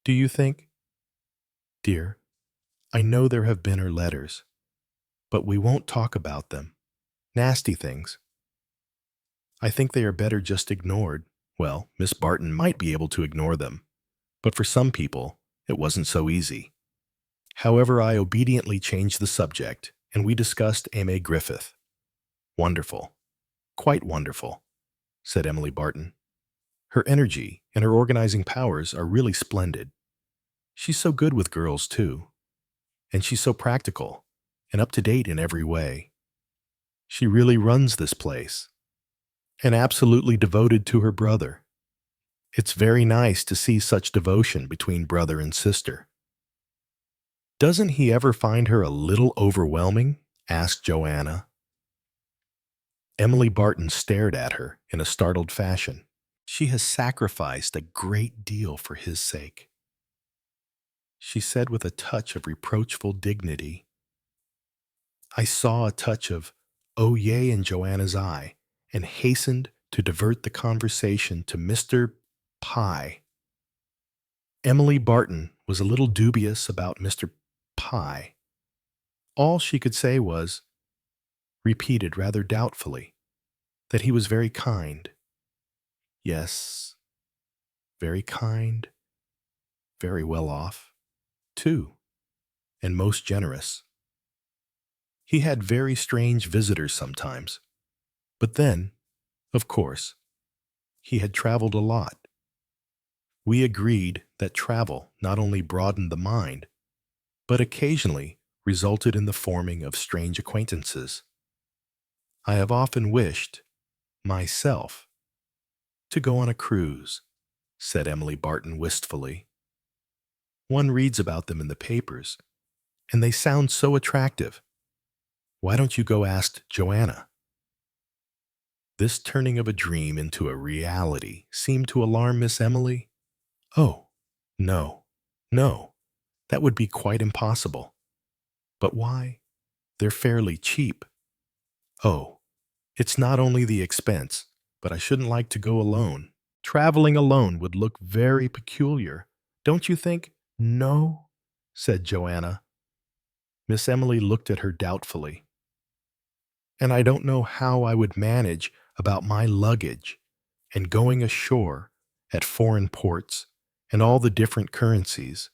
Do you think? Dear, I know there have been her letters, but we won't talk about them. Nasty things. I think they are better just ignored. Well, Miss Barton might be able to ignore them, but for some people, it wasn't so easy. However, I obediently changed the subject, and we discussed Amy Griffith. Wonderful. Quite wonderful, said Emily Barton. Her energy and her organizing powers are really splendid. She's so good with girls, too. And she's so practical and up-to-date in every way. She really runs this place, and absolutely devoted to her brother. It's very nice to see such devotion between brother and sister. Doesn't he ever find her a little overwhelming? Asked Joanna. Emily Barton stared at her in a startled fashion. She has sacrificed a great deal for his sake, she said with a touch of reproachful dignity. I saw a touch of oh yea in Joanna's eye, and hastened to divert the conversation to Mr. Pye. Emily Barton was a little dubious about Mr. Pye. All she could say was, repeated rather doubtfully that he was very kind. Yes, very kind, very well off, too, and most generous. He had very strange visitors sometimes, but then, of course, he had traveled a lot. We agreed that travel not only broadened the mind, but occasionally resulted in the forming of strange acquaintances. I have often wished, myself, to go on a cruise, said Emily Barton wistfully. One reads about them in the papers, and they sound so attractive. Why don't you go ask Joanna? This turning of a dream into a reality seemed to alarm Miss Emily. Oh, no, no, that would be quite impossible. But why? They're fairly cheap. Oh, it's not only the expense, but I shouldn't like to go alone. Traveling alone would look very peculiar, don't you think? No, said Joanna. Miss Emily looked at her doubtfully. And I don't know how I would manage about my luggage and going ashore at foreign ports and all the different currencies.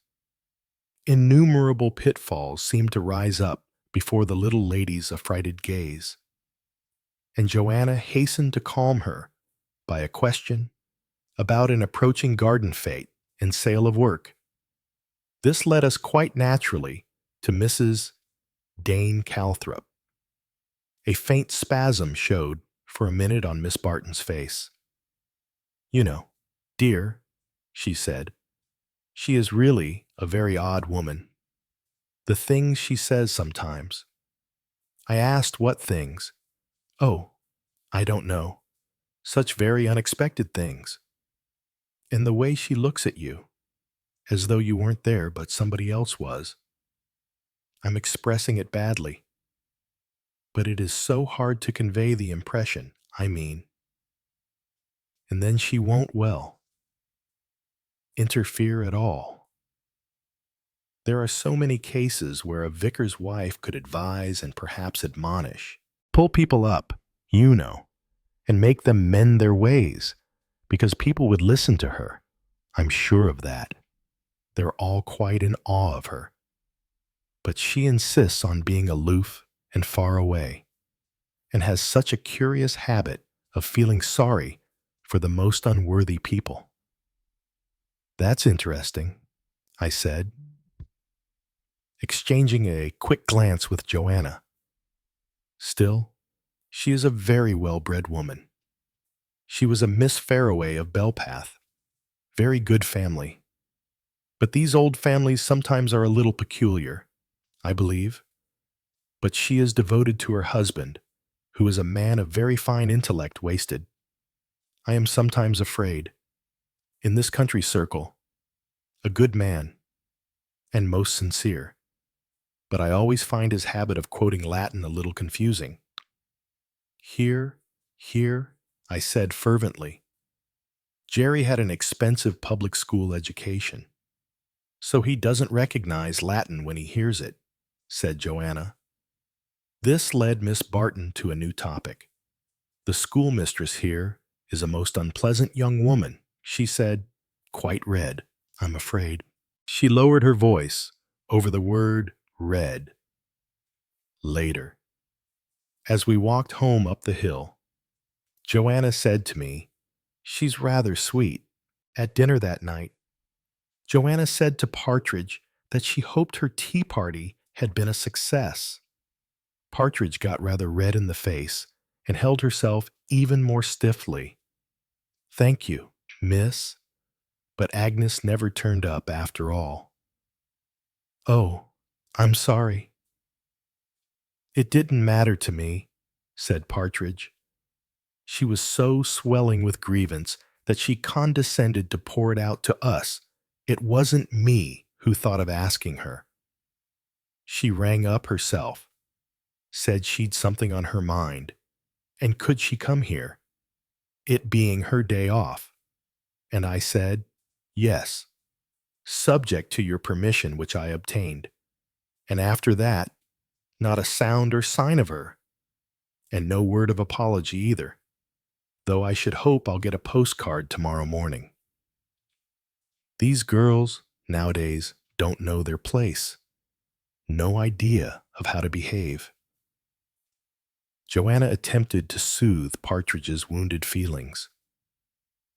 Innumerable pitfalls seemed to rise up before the little lady's affrighted gaze, and Joanna hastened to calm her by a question about an approaching garden fete and sale of work. This led us quite naturally to Mrs. Dane Calthrop. A faint spasm showed for a minute on Miss Barton's face. You know, dear, she said, she is really a very odd woman. The things she says sometimes. I asked what things. Oh, I don't know. Such very unexpected things. And the way she looks at you, as though you weren't there but somebody else was. I'm expressing it badly. But it is so hard to convey the impression, I mean. And then she won't, interfere at all. There are so many cases where a vicar's wife could advise and perhaps admonish, pull people up, you know, and make them mend their ways, because people would listen to her. I'm sure of that. They're all quite in awe of her. But she insists on being aloof and far away, and has such a curious habit of feeling sorry for the most unworthy people. That's interesting, I said, exchanging a quick glance with Joanna. Still, she is a very well-bred woman. She was a Miss Fairaway of Belpath. Very good family. But these old families sometimes are a little peculiar, I believe. But she is devoted to her husband, who is a man of very fine intellect wasted. I am sometimes afraid. In this country circle, a good man, and most sincere. But I always find his habit of quoting Latin a little confusing. Here, I said fervently. Jerry had an expensive public school education, so he doesn't recognize Latin when he hears it, said Joanna. This led Miss Barton to a new topic. The schoolmistress here is a most unpleasant young woman, she said, quite red, I'm afraid. She lowered her voice over the word red. Later, as we walked home up the hill, Joanna said to me, she's rather sweet. At dinner that night, Joanna said to Partridge that she hoped her tea party had been a success. Partridge got rather red in the face and held herself even more stiffly. Thank you, miss. But Agnes never turned up after all. Oh, I'm sorry. It didn't matter to me, said Partridge. She was so swelling with grievance that she condescended to pour it out to us. It wasn't me who thought of asking her. She rang up herself, said she'd something on her mind, and could she come here, it being her day off. And I said, yes, subject to your permission, which I obtained. And after that, not a sound or sign of her. And no word of apology either, though I should hope I'll get a postcard tomorrow morning. These girls, nowadays, don't know their place. No idea of how to behave. Joanna attempted to soothe Partridge's wounded feelings.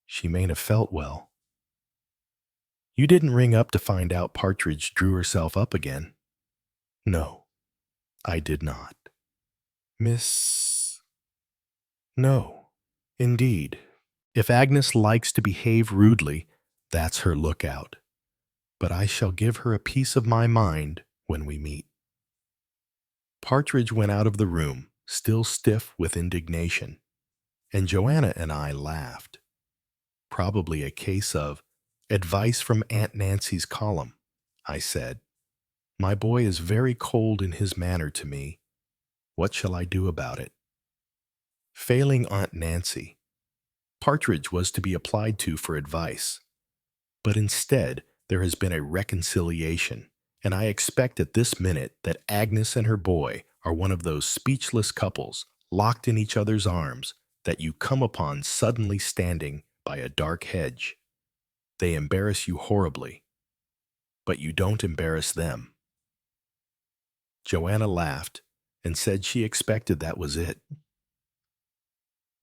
She may have felt well. You didn't ring up to find out Partridge drew herself up again. No, I did not. Miss... No, indeed. If Agnes likes to behave rudely, that's her lookout. But I shall give her a piece of my mind when we meet. Partridge went out of the room, still stiff with indignation, and Joanna and I laughed. Probably a case of advice from Aunt Nancy's column, I said. My boy is very cold in his manner to me. What shall I do about it? Failing Aunt Nancy, Partridge was to be applied to for advice. But instead, there has been a reconciliation, and I expect at this minute that Agnes and her boy are one of those speechless couples locked in each other's arms that you come upon suddenly standing by a dark hedge. They embarrass you horribly, but you don't embarrass them. Joanna laughed and said she expected that was it.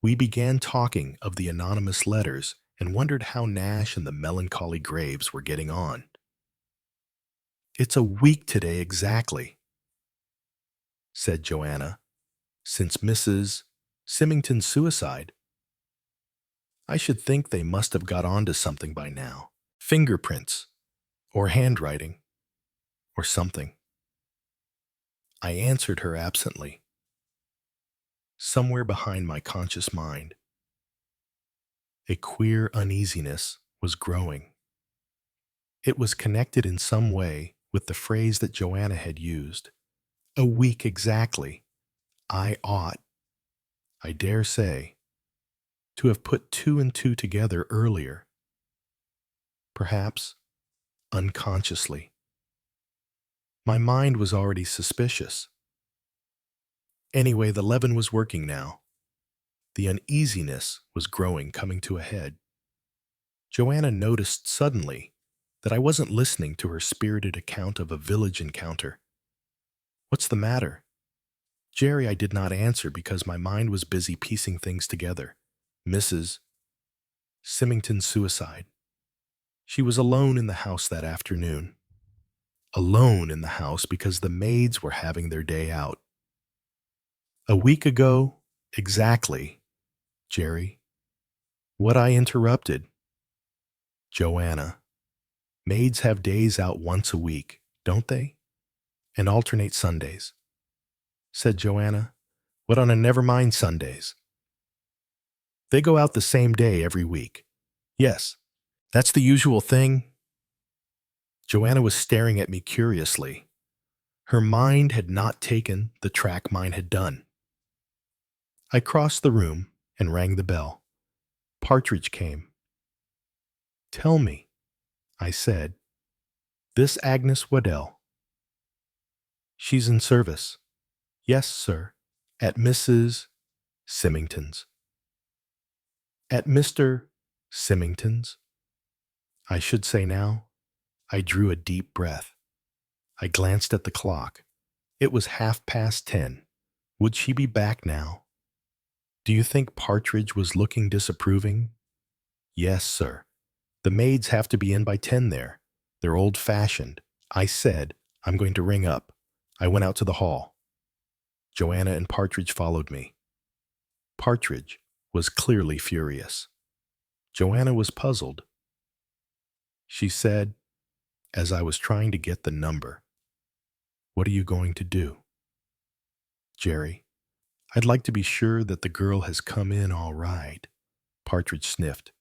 We began talking of the anonymous letters and wondered how Nash and the melancholy Graves were getting on. It's a week today exactly, said Joanna, since Mrs. Symington's suicide. I should think they must have got on to something by now. Fingerprints, or handwriting, or something. I answered her absently. Somewhere behind my conscious mind, a queer uneasiness was growing. It was connected in some way with the phrase that Joanna had used. A week exactly. I ought, I dare say, to have put two and two together earlier. Perhaps unconsciously. My mind was already suspicious. Anyway, the leaven was working now. The uneasiness was growing, coming to a head. Joanna noticed suddenly that I wasn't listening to her spirited account of a village encounter. What's the matter? Jerry, I did not answer because my mind was busy piecing things together. Mrs. Symington's suicide. She was alone in the house that afternoon. Alone in the house because the maids were having their day out. A week ago, exactly, Jerry. What I interrupted. Joanna. Maids have days out once a week, don't they? And alternate Sundays. Said Joanna. What on a never mind Sundays? They go out the same day every week. Yes, that's the usual thing. Joanna was staring at me curiously. Her mind had not taken the track mine had done. I crossed the room and rang the bell. Partridge came. Tell me, I said, this Agnes Waddell. She's in service. Yes, sir, at Mrs. Symington's. At Mr. Symington's? I should say now. I drew a deep breath. I glanced at the clock. It was 10:30. Would she be back now? Do you think Partridge was looking disapproving? Yes, sir. The maids have to be in by 10 there. They're old-fashioned. I said, I'm going to ring up. I went out to the hall. Joanna and Partridge followed me. Partridge was clearly furious. Joanna was puzzled. She said, as I was trying to get the number, what are you going to do? Jerry, I'd like to be sure that the girl has come in all right. Partridge sniffed.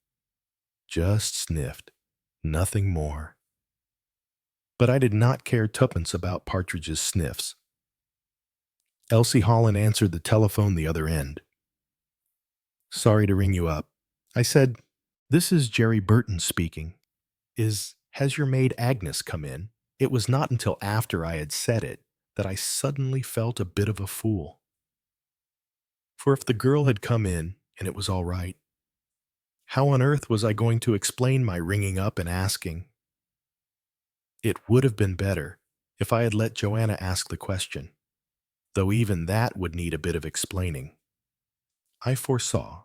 Just sniffed. Nothing more. But I did not care tuppence about Partridge's sniffs. Elsie Holland answered the telephone the other end. Sorry to ring you up. I said, this is Jerry Burton speaking. Has your maid Agnes come in? It was not until after I had said it that I suddenly felt a bit of a fool. For if the girl had come in and it was all right, how on earth was I going to explain my ringing up and asking? It would have been better if I had let Joanna ask the question, though even that would need a bit of explaining. I foresaw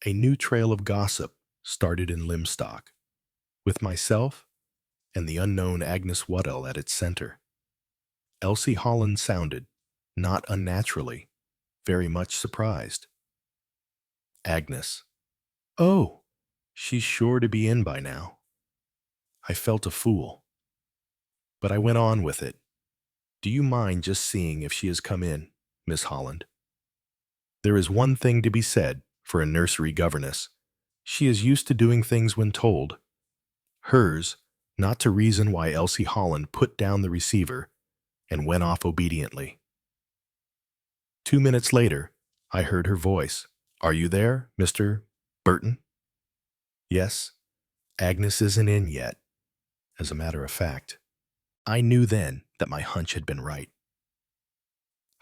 a new trail of gossip started in Lymstock, with myself and the unknown Agnes Waddell at its center. Elsie Holland sounded, not unnaturally, very much surprised. Agnes. Oh, she's sure to be in by now. I felt a fool. But I went on with it. Do you mind just seeing if she has come in, Miss Holland? There is one thing to be said for a nursery governess. She is used to doing things when told. Hers, not to reason why Elsie Holland put down the receiver and went off obediently. 2 minutes later, I heard her voice. Are you there, Mr. Burton? Yes, Agnes isn't in yet. As a matter of fact, I knew then that my hunch had been right.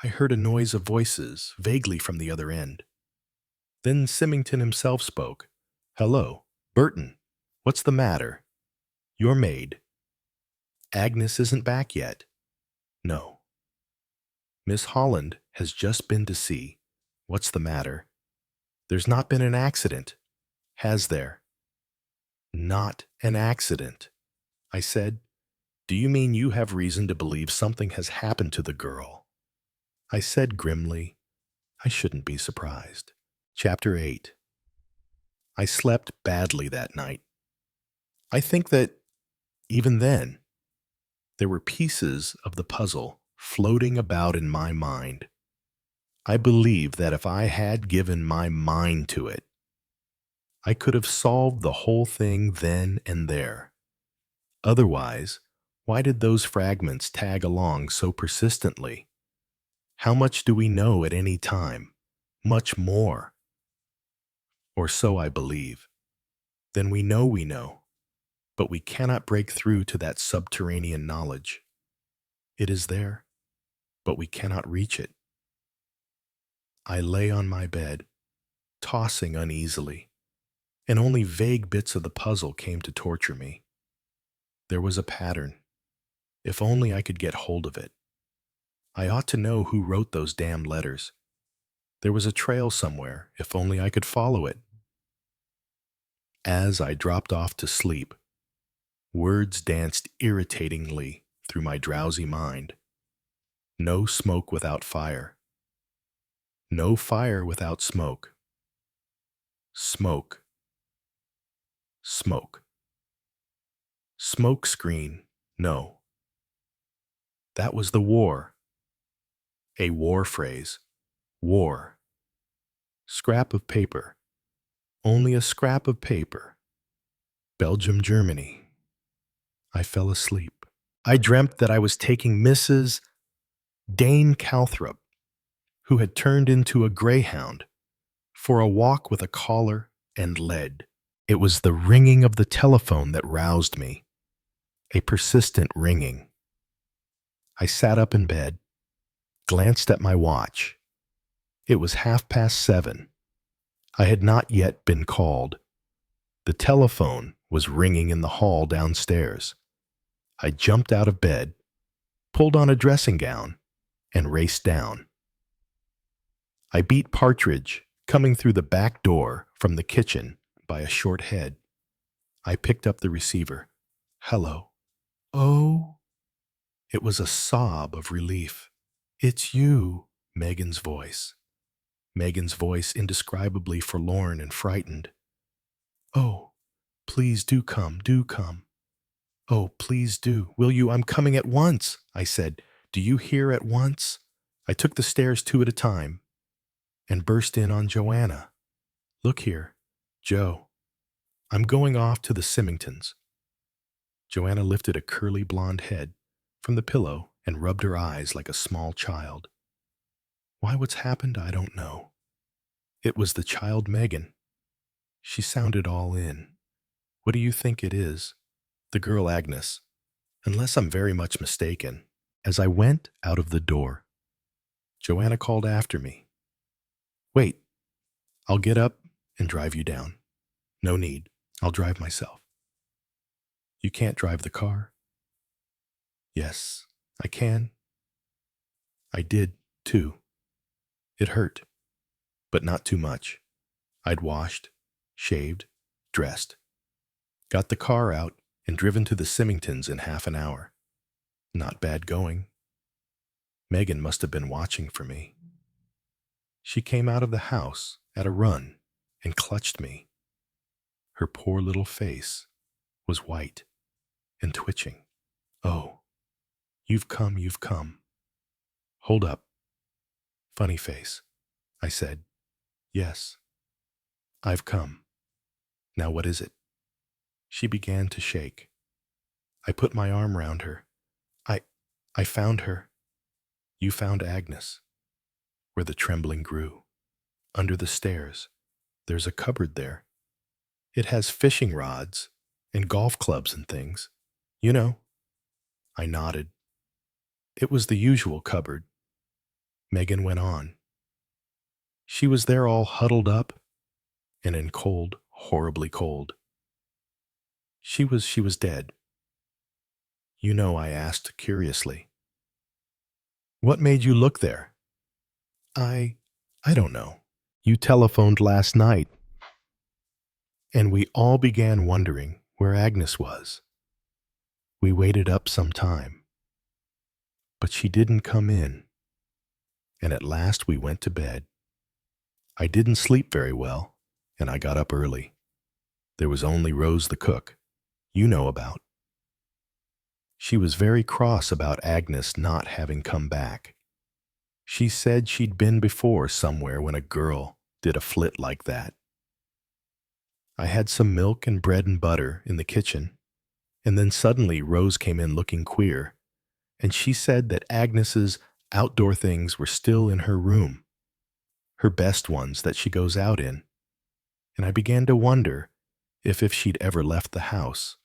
I heard a noise of voices vaguely from the other end. Then Symington himself spoke. Hello, Burton. What's the matter? Your maid. Agnes isn't back yet. No. Miss Holland has just been to see. What's the matter? There's not been an accident, has there? Not an accident, I said. Do you mean you have reason to believe something has happened to the girl? I said grimly, I shouldn't be surprised. Chapter 8. I slept badly that night. I think that, even then, there were pieces of the puzzle floating about in my mind. I believe that if I had given my mind to it, I could have solved the whole thing then and there. Otherwise, why did those fragments tag along so persistently? How much do we know at any time? Much more. Or so I believe. Then we know, but we cannot break through to that subterranean knowledge. It is there, but we cannot reach it. I lay on my bed, tossing uneasily, and only vague bits of the puzzle came to torture me. There was a pattern. If only I could get hold of it. I ought to know who wrote those damned letters. There was a trail somewhere, if only I could follow it. As I dropped off to sleep, words danced irritatingly through my drowsy mind. No smoke without fire. No fire without smoke. Smoke. Smoke. Smoke screen, no. That was the war. A war phrase. War. Scrap of paper. Only a scrap of paper. Belgium, Germany. I fell asleep. I dreamt that I was taking Mrs. Dane Calthrop, who had turned into a greyhound, for a walk with a collar and lead. It was the ringing of the telephone that roused me, a persistent ringing. I sat up in bed, glanced at my watch. It was 7:30. I had not yet been called. The telephone was ringing in the hall downstairs. I jumped out of bed, pulled on a dressing gown, and raced down. I beat Partridge, coming through the back door from the kitchen, by a short head. I picked up the receiver. Hello. Oh. It was a sob of relief. It's you, Megan's voice. Megan's voice indescribably forlorn and frightened. Oh, please do come, do come. Oh, please do. Will you? I'm coming at once, I said. Do you hear at once? I took the stairs 2 at a time and burst in on Joanna. Look here, Joe. I'm going off to the Symingtons. Joanna lifted a curly blonde head from the pillow and rubbed her eyes like a small child. Why, what's happened, I don't know. It was the child Megan. She sounded all in. What do you think it is? The girl Agnes, unless I'm very much mistaken. As I went out of the door, Joanna called after me. Wait, I'll get up and drive you down. No need. I'll drive myself. You can't drive the car? Yes, I can. I did, too. It hurt, but not too much. I'd washed, shaved, dressed, got the car out, and driven to the Symingtons in half an hour. Not bad going. Megan must have been watching for me. She came out of the house at a run and clutched me. Her poor little face was white and twitching. Oh, you've come, you've come. Hold up. Funny face. I said, yes, I've come. Now what is it? She began to shake. I put my arm round her. I found her. You found Agnes. Where the trembling grew. Under the stairs. There's a cupboard there. It has fishing rods and golf clubs and things. You know. I nodded. It was the usual cupboard. Megan went on. She was there all huddled up and in cold, horribly cold. She was dead. You know, I asked curiously. What made you look there? I don't know. You telephoned last night. And we all began wondering where Agnes was. We waited up some time. But she didn't come in. And at last we went to bed. I didn't sleep very well, and I got up early. There was only Rose the cook, you know about. She was very cross about Agnes not having come back. She said she'd been before somewhere when a girl did a flit like that. I had some milk and bread and butter in the kitchen, and then suddenly Rose came in looking queer, and she said that Agnes's outdoor things were still in her room, her best ones that she goes out in, and I began to wonder if she'd ever left the house.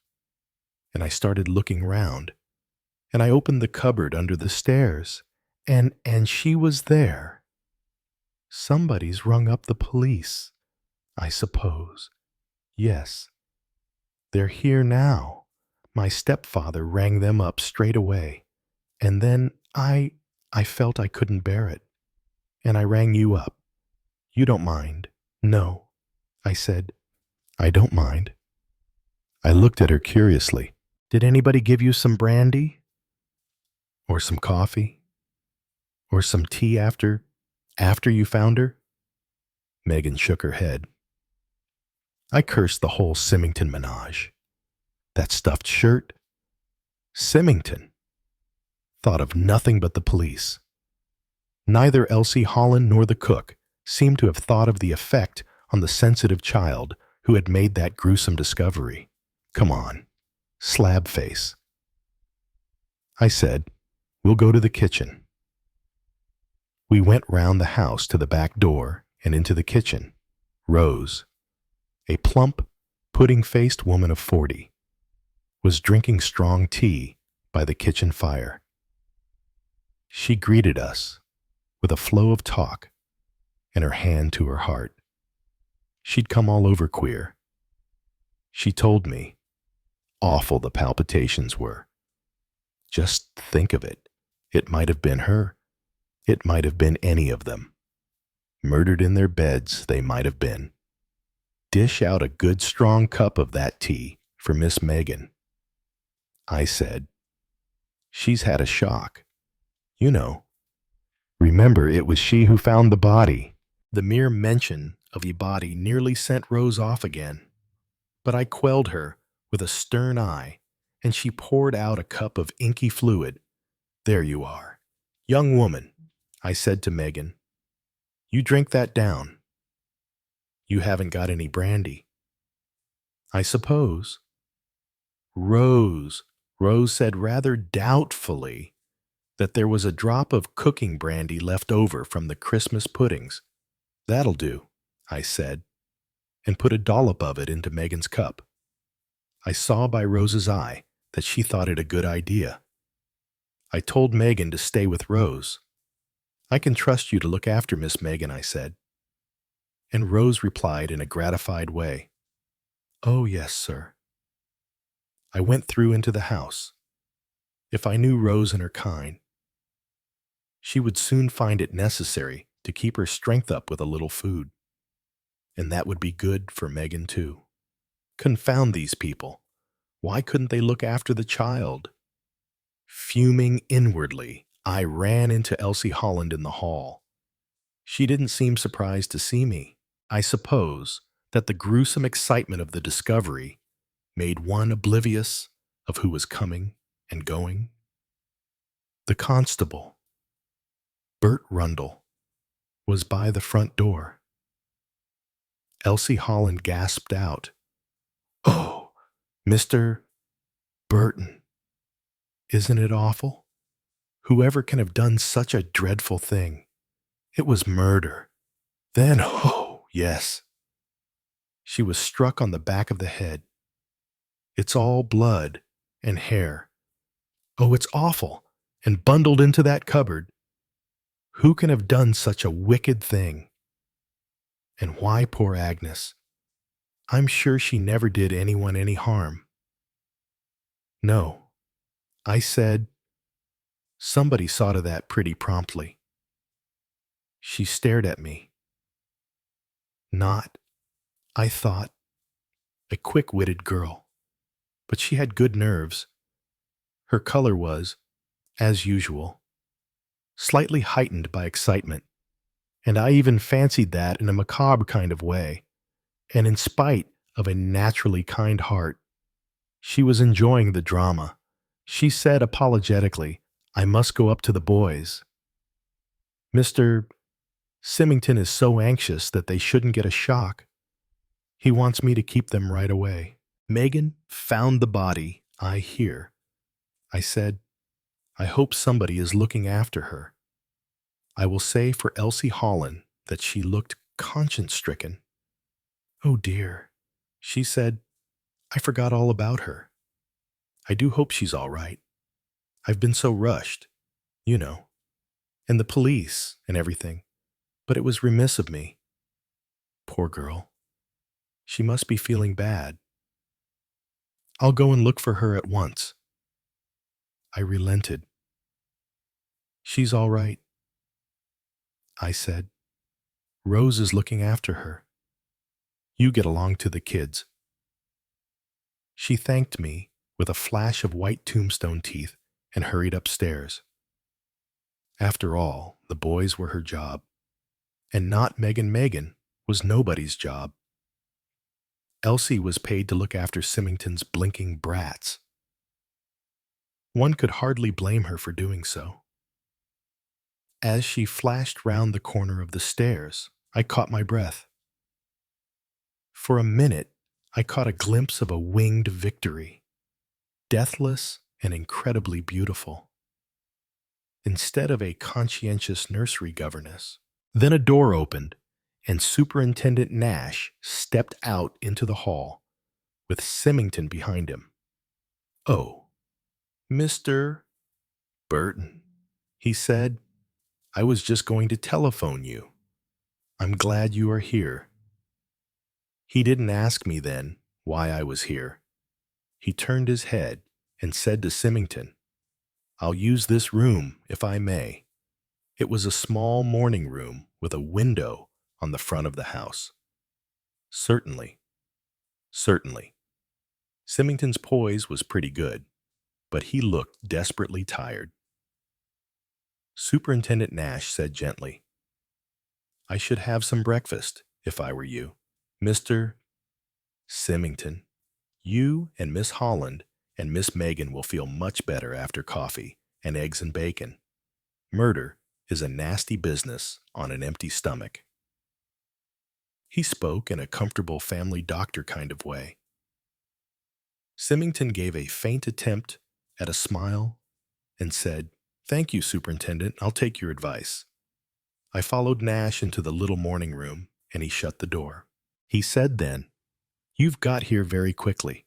And I started looking round, and I opened the cupboard under the stairs, and she was there. Somebody's rung up the police, I suppose. Yes, they're here now. My stepfather rang them up straight away, and then I felt I couldn't bear it, and I rang you up. You don't mind? No, I said. I don't mind. I looked at her curiously. Did anybody give you some brandy? Or some coffee? Or some tea after you found her? Megan shook her head. I cursed the whole Symington menage. That stuffed shirt. Symington. Thought of nothing but the police. Neither Elsie Holland nor the cook seemed to have thought of the effect on the sensitive child who had made that gruesome discovery. Come on. Slab face. I said, we'll go to the kitchen. We went round the house to the back door and into the kitchen. Rose, a plump, pudding-faced woman of 40, was drinking strong tea by the kitchen fire. She greeted us with a flow of talk and her hand to her heart. She'd come all over queer. She told me, awful the palpitations were. Just think of it. It might have been her. It might have been any of them. Murdered in their beds, they might have been. Dish out a good strong cup of that tea for Miss Megan. I said, she's had a shock. You know. Remember, it was she who found the body. The mere mention of a body nearly sent Rose off again. But I quelled her with a stern eye, and she poured out a cup of inky fluid. There you are. Young woman, I said to Megan, you drink that down. You haven't got any brandy. I suppose. Rose said rather doubtfully that there was a drop of cooking brandy left over from the Christmas puddings. That'll do, I said, and put a dollop of it into Megan's cup. I saw by Rose's eye that she thought it a good idea. I told Megan to stay with Rose. I can trust you to look after Miss Megan, I said. And Rose replied in a gratified way, "Oh, yes, sir." I went through into the house. If I knew Rose and her kind, she would soon find it necessary to keep her strength up with a little food. And that would be good for Megan, too. Confound these people. Why couldn't they look after the child? Fuming inwardly, I ran into Elsie Holland in the hall. She didn't seem surprised to see me. I suppose that the gruesome excitement of the discovery made one oblivious of who was coming and going. The constable, Bert Rundle, was by the front door. Elsie Holland gasped out, "Oh, Mr. Burton, isn't it awful? Whoever can have done such a dreadful thing? It was murder. Then, oh, yes." She was struck on the back of the head. "It's all blood and hair. Oh, it's awful, and bundled into that cupboard. Who can have done such a wicked thing? And why poor Agnes? I'm sure she never did anyone any harm." "No," I said. Somebody saw to that pretty promptly. She stared at me. Not, I thought, a quick-witted girl, but she had good nerves. Her color was, as usual, slightly heightened by excitement, and I even fancied that in a macabre kind of way, and in spite of a naturally kind heart, she was enjoying the drama. She said apologetically, "I must go up to the boys. Mr. Symington is so anxious that they shouldn't get a shock. He wants me to keep them right away." "Megan found the body, I hear," I said. "I hope somebody is looking after her. I will say for Elsie Holland that she looked conscience-stricken." "Oh dear," she said. "I forgot all about her. I do hope she's all right. I've been so rushed, you know, and the police and everything, but it was remiss of me. Poor girl. She must be feeling bad. I'll go and look for her at once." I relented. "She's all right," I said. "Rose is looking after her. You get along to the kids." She thanked me with a flash of white tombstone teeth and hurried upstairs. After all, the boys were her job, and not Megan was nobody's job. Elsie was paid to look after Symington's blinking brats. One could hardly blame her for doing so. As she flashed round the corner of the stairs, I caught my breath. For a minute, I caught a glimpse of a winged victory, deathless and incredibly beautiful, instead of a conscientious nursery governess. Then a door opened, and Superintendent Nash stepped out into the hall, with Symington behind him. "Oh, Mr. Burton," he said. "I was just going to telephone you. I'm glad you are here." He didn't ask me then why I was here. He turned his head and said to Symington, "I'll use this room if I may." It was a small morning room with a window on the front of the house. "Certainly, certainly." Symington's poise was pretty good, but he looked desperately tired. Superintendent Nash said gently, "I should have some breakfast, if I were you. Mr. Symington, you and Miss Holland and Miss Megan will feel much better after coffee and eggs and bacon. Murder is a nasty business on an empty stomach." He spoke in a comfortable family doctor kind of way. Symington gave a faint attempt at a smile and said, "Thank you, Superintendent. I'll take your advice." I followed Nash into the little morning room, and he shut the door. He said then, "You've got here very quickly.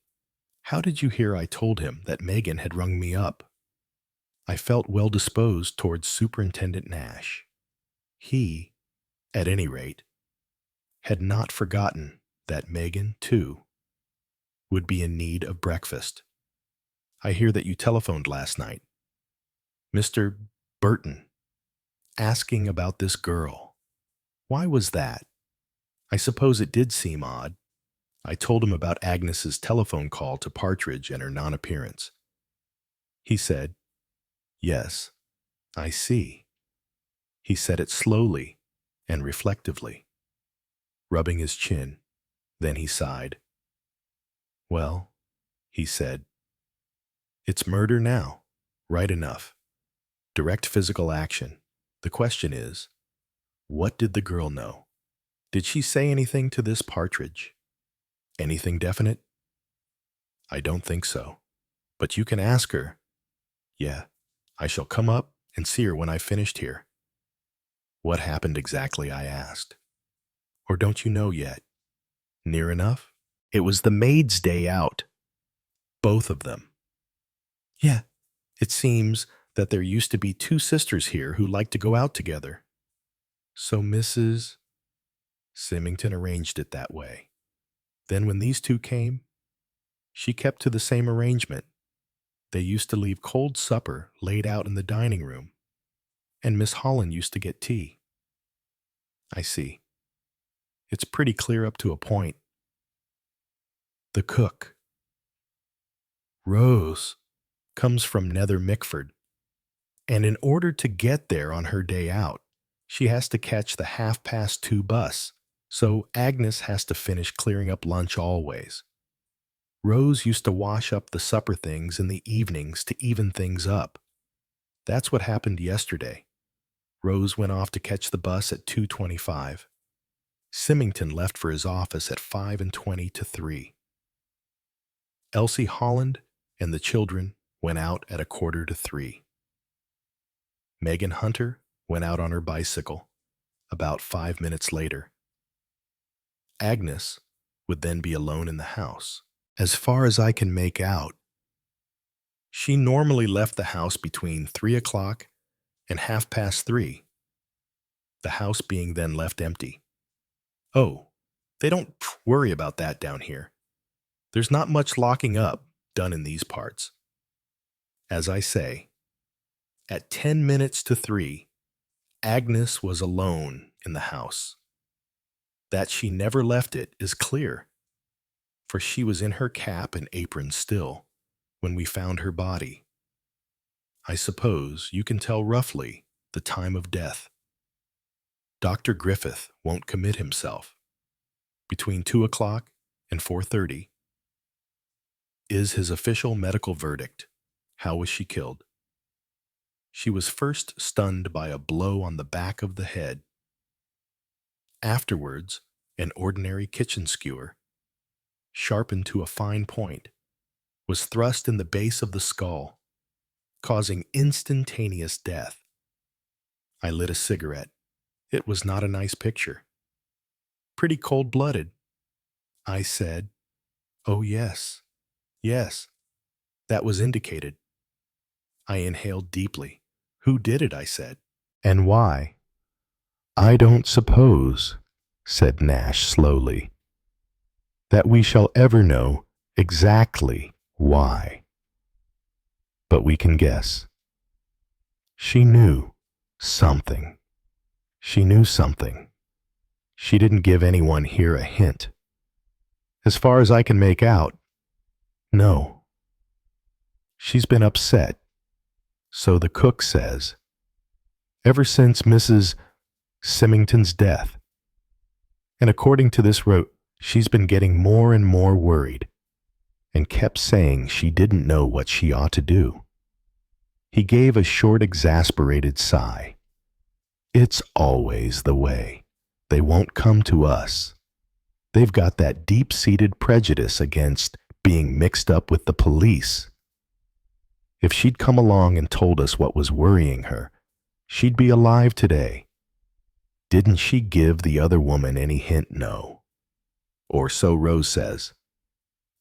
How did you hear I told him that Megan had rung me up?" I felt well disposed towards Superintendent Nash. He, at any rate, had not forgotten that Megan, too, would be in need of breakfast. I hear that you telephoned last night. Mr. Burton, asking about this girl. Why was that? I suppose it did seem odd. I told him about Agnes's telephone call to Partridge and her non-appearance. He said, "Yes, I see." He said it slowly and reflectively, rubbing his chin. Then he sighed. "Well," he said, "it's murder now. Right enough. Direct physical action. The question is, what did the girl know? Did she say anything to this Partridge? Anything definite?" "I don't think so. But you can ask her." "Yeah, I shall come up and see her when I've finished here." "What happened exactly?" I asked. "Or don't you know yet?" "Near enough. It was the maid's day out. Both of them." "Yeah, it seems that there used to be two sisters here who liked to go out together. So Mrs. Symington arranged it that way. Then when these two came, she kept to the same arrangement. They used to leave cold supper laid out in the dining room, and Miss Holland used to get tea." "I see. It's pretty clear up to a point." "The cook, Rose, comes from Nether Mickford, and in order to get there on her day out, she has to catch the 2:30 bus, so Agnes has to finish clearing up lunch always. Rose used to wash up the supper things in the evenings to even things up. That's what happened yesterday. Rose went off to catch the bus at 2:25. Symington left for his office at 2:20. Elsie Holland and the children went out at 2:45. Megan Hunter went out on her bicycle about 5 minutes later. Agnes would then be alone in the house. As far as I can make out, she normally left the house between 3 o'clock and 3:30, the house being then left empty. Oh, they don't worry about that down here. There's not much locking up done in these parts. As I say, at 10 minutes to 3, Agnes was alone in the house. That she never left it is clear, for she was in her cap and apron still when we found her body. I suppose you can tell roughly the time of death. Dr. Griffith won't commit himself. Between 2 o'clock and 4:30 is his official medical verdict. How was she killed? She was first stunned by a blow on the back of the head. Afterwards, an ordinary kitchen skewer, sharpened to a fine point, was thrust in the base of the skull, causing instantaneous death. I lit a cigarette. It was not a nice picture. Pretty cold-blooded. I said, "Oh yes, yes, that was indicated." I inhaled deeply. "Who did it?" I said. "And why?" "I don't suppose," said Nash slowly, "that we shall ever know exactly why. But we can guess. She knew something. She knew something. She didn't give anyone here a hint. As far as I can make out, no. She's been upset, so the cook says, ever since Mrs. Symington's death. And according to this route, she's been getting more and more worried, and kept saying she didn't know what she ought to do." He gave a short, exasperated sigh. "It's always the way. They won't come to us. They've got that deep-seated prejudice against being mixed up with the police. If she'd come along and told us what was worrying her, she'd be alive today. Didn't she give the other woman any hint? No. Or so Rose says.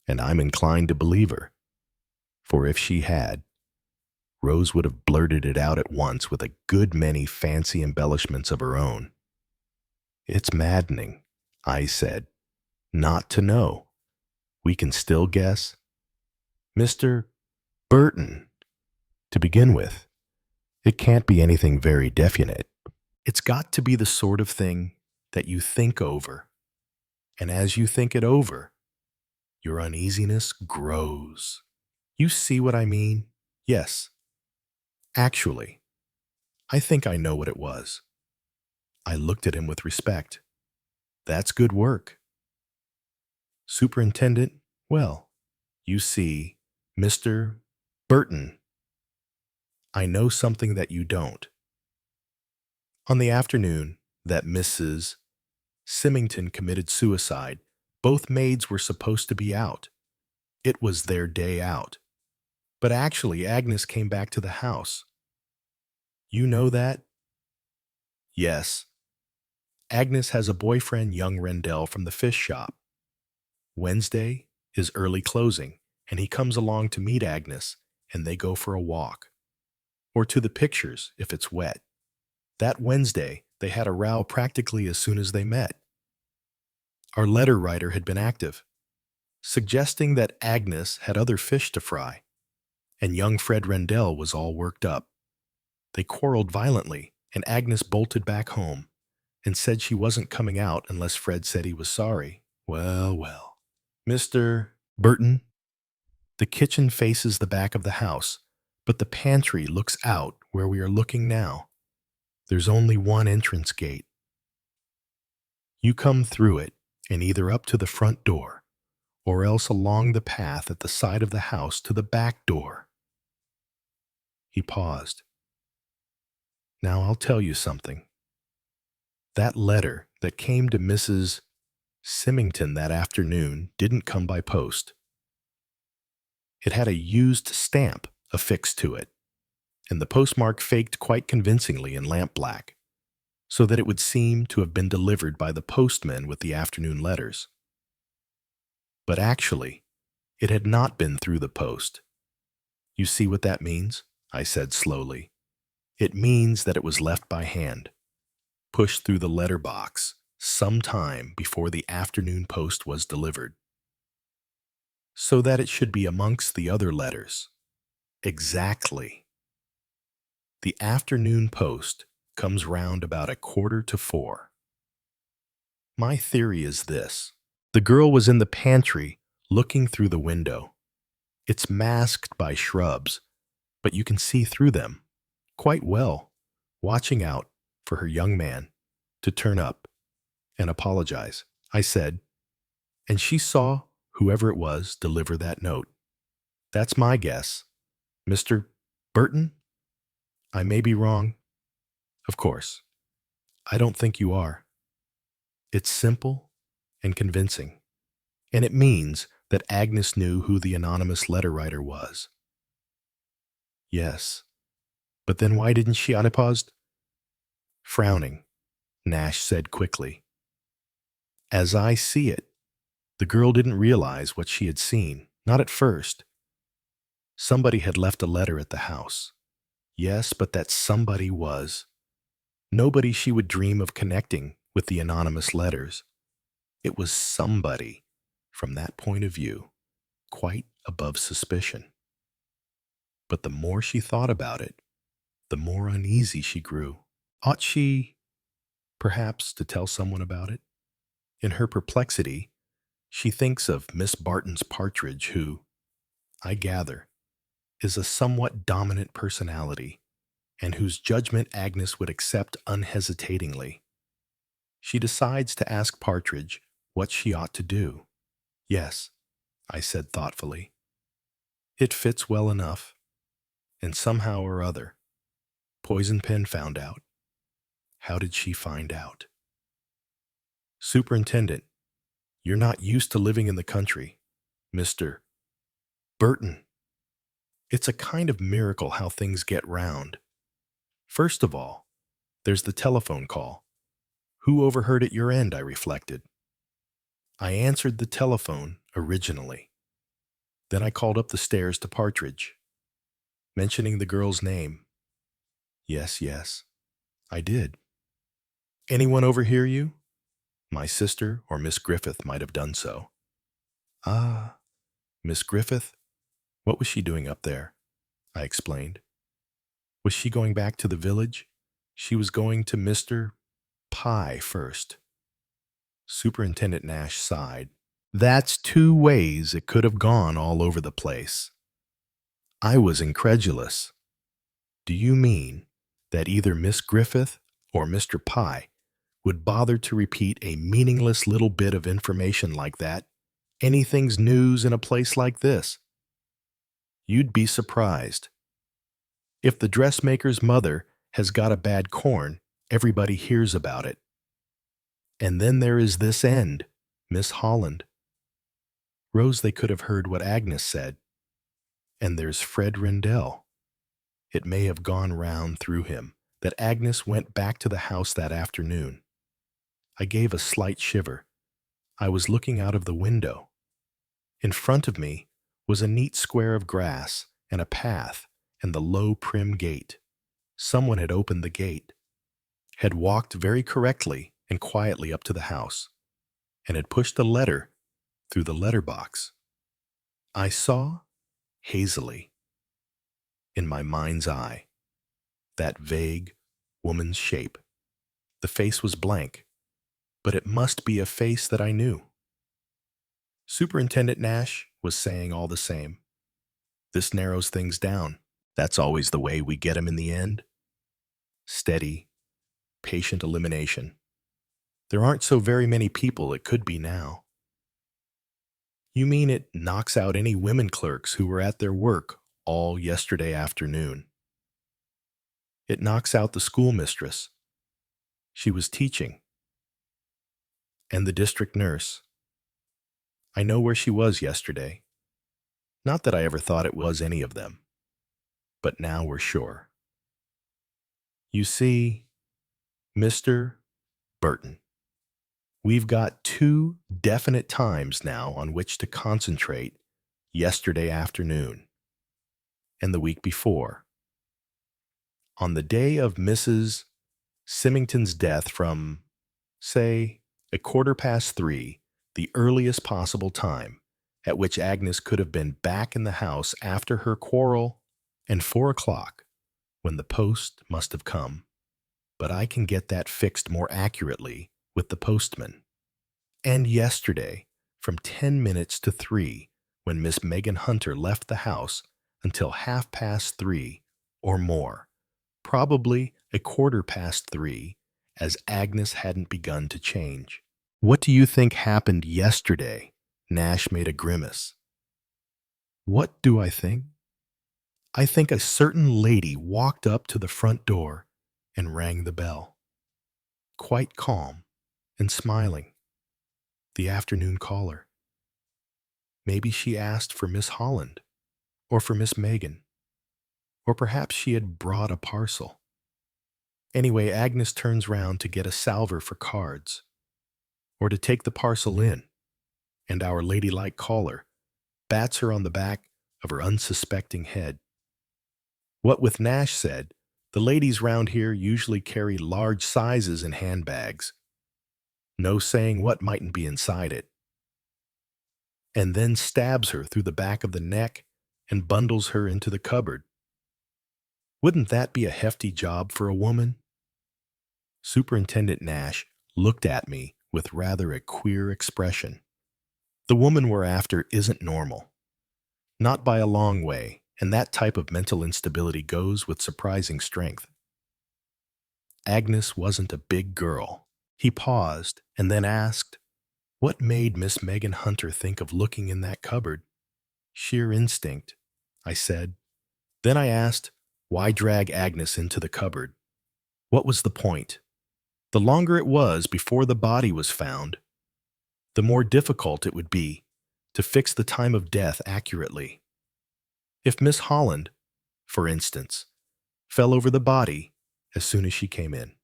And I'm inclined to believe her. For if she had, Rose would have blurted it out at once with a good many fancy embellishments of her own. It's maddening. I said. Not to know. We can still guess. Mr. Burton, to begin with. It can't be anything very definite. It's got to be the sort of thing that you think over. And as you think it over, your uneasiness grows. You see what I mean? Yes. Actually, I think I know what it was. I looked at him with respect. That's good work. Superintendent, well, you see, Mr. Burton, I know something that you don't. On the afternoon that Mrs. Symington committed suicide, both maids were supposed to be out. It was their day out. But actually, Agnes came back to the house. You know that? Yes. Agnes has a boyfriend, young Rendell, from the fish shop. Wednesday is early closing, and he comes along to meet Agnes, and they go for a walk. Or to the pictures, if it's wet. That Wednesday, they had a row practically as soon as they met. Our letter writer had been active, suggesting that Agnes had other fish to fry, and young Fred Rendell was all worked up. They quarreled violently, and Agnes bolted back home and said she wasn't coming out unless Fred said he was sorry. Well, well. Mr. Burton, the kitchen faces the back of the house, but the pantry looks out where we are looking now. There's only one entrance gate. You come through it and either up to the front door or else along the path at the side of the house to the back door. He paused. Now I'll tell you something. That letter that came to Mrs. Symington that afternoon didn't come by post. It had a used stamp affixed to it, and the postmark faked quite convincingly in lampblack, so that it would seem to have been delivered by the postman with the afternoon letters. But actually, it had not been through the post. You see what that means? I said slowly. It means that it was left by hand, pushed through the letter box some time before the afternoon post was delivered, so that it should be amongst the other letters. Exactly. The afternoon post comes round about 3:45. My theory is this. The girl was in the pantry looking through the window. It's masked by shrubs, but you can see through them quite well, watching out for her young man to turn up and apologize. I said, and she saw whoever it was deliver that note. That's my guess. Mr. Burton? I may be wrong. Of course. I don't think you are. It's simple and convincing, and it means that Agnes knew who the anonymous letter writer was. Yes, but then why didn't she? I paused. Frowning, Nash said quickly. As I see it, the girl didn't realize what she had seen, not at first. Somebody had left a letter at the house. Yes, but that somebody was nobody she would dream of connecting with the anonymous letters. It was somebody, from that point of view, quite above suspicion. But the more she thought about it, the more uneasy she grew. Ought she, perhaps, to tell someone about it? In her perplexity, she thinks of Miss Barton's partridge, who, I gather, is a somewhat dominant personality, and whose judgment Agnes would accept unhesitatingly. She decides to ask Partridge what she ought to do. Yes, I said thoughtfully. It fits well enough, and somehow or other, Poison Pen found out. How did she find out? Superintendent, you're not used to living in the country, Mr. Burton. It's a kind of miracle how things get round. First of all, there's the telephone call. Who overheard at your end, I reflected. I answered the telephone originally. Then I called up the stairs to Partridge, mentioning the girl's name. Yes, I did. Anyone overhear you? My sister or Miss Griffith might have done so. Ah, Miss Griffith? What was she doing up there? I explained. Was she going back to the village? She was going to Mr. Pye first. Superintendent Nash sighed. That's two ways it could have gone all over the place. I was incredulous. Do you mean that either Miss Griffith or Mr. Pye would bother to repeat a meaningless little bit of information like that? Anything's news in a place like this. You'd be surprised. If the dressmaker's mother has got a bad corn, everybody hears about it. And then there is this end, Miss Holland. Rose, they could have heard what Agnes said. And there's Fred Rendell. It may have gone round through him that Agnes went back to the house that afternoon. I gave a slight shiver. I was looking out of the window. In front of me was a neat square of grass and a path and the low prim gate. Someone had opened the gate, had walked very correctly and quietly up to the house, and had pushed a letter through the letter box. I saw, hazily, in my mind's eye, that vague woman's shape. The face was blank, but it must be a face that I knew. Superintendent Nash was saying all the same. This narrows things down. That's always the way we get 'em in the end. Steady, patient elimination. There aren't so very many people it could be now. You mean it knocks out any women clerks who were at their work all yesterday afternoon? It knocks out the schoolmistress. She was teaching. And the district nurse. I know where she was yesterday. Not that I ever thought it was any of them. But now we're sure. You see, Mr. Burton, we've got two definite times now on which to concentrate: yesterday afternoon and the week before. On the day of Mrs. Symington's death from, say, 3:15, the earliest possible time at which Agnes could have been back in the house after her quarrel, and 4:00, when the post must have come. But I can get that fixed more accurately with the postman. And yesterday, from 10 minutes to 3, when Miss Megan Hunter left the house, until 3:30 or more, probably 3:15, as Agnes hadn't begun to change. What do you think happened yesterday? Nash made a grimace. What do I think? I think a certain lady walked up to the front door and rang the bell. Quite calm and smiling. The afternoon caller. Maybe she asked for Miss Holland, or for Miss Megan, or perhaps she had brought a parcel. Anyway, Agnes turns round to get a salver for cards, or to take the parcel in, and our ladylike caller bats her on the back of her unsuspecting head. What with Nash said, the ladies round here usually carry large sizes in handbags. No saying what mightn't be inside it. And then stabs her through the back of the neck and bundles her into the cupboard. Wouldn't that be a hefty job for a woman? Superintendent Nash looked at me with rather a queer expression. The woman we're after isn't normal. Not by a long way, and that type of mental instability goes with surprising strength. Agnes wasn't a big girl. He paused and then asked, what made Miss Megan Hunter think of looking in that cupboard? Sheer instinct, I said. Then I asked, why drag Agnes into the cupboard? What was the point? The longer it was before the body was found, the more difficult it would be to fix the time of death accurately. If Miss Holland, for instance, fell over the body as soon as she came in,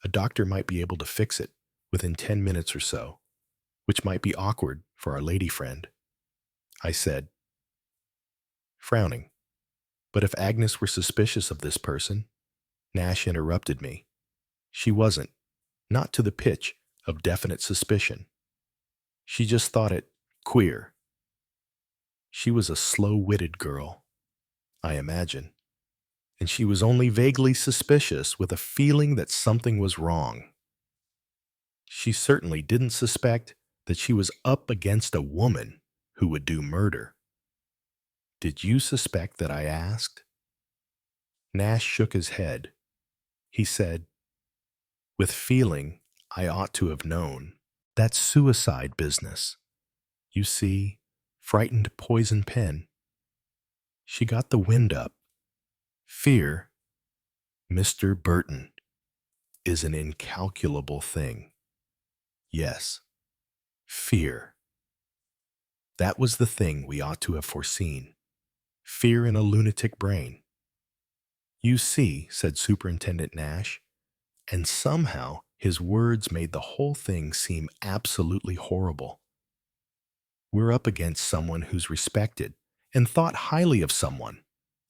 a doctor might be able to fix it within 10 minutes or so, which might be awkward for our lady friend. I said, frowning. But if Agnes were suspicious of this person, Nash interrupted me. She wasn't, not to the pitch of definite suspicion. She just thought it queer. She was a slow-witted girl, I imagine, and she was only vaguely suspicious with a feeling that something was wrong. She certainly didn't suspect that she was up against a woman who would do murder. Did you suspect that? I asked. Nash shook his head. He said, with feeling I ought to have known. That's suicide business. You see, frightened poison pen. She got the wind up. Fear, Mr. Burton, is an incalculable thing. Yes, fear. That was the thing we ought to have foreseen. Fear in a lunatic brain. You see, said Superintendent Nash, and somehow his words made the whole thing seem absolutely horrible. We're up against someone who's respected and thought highly of someone,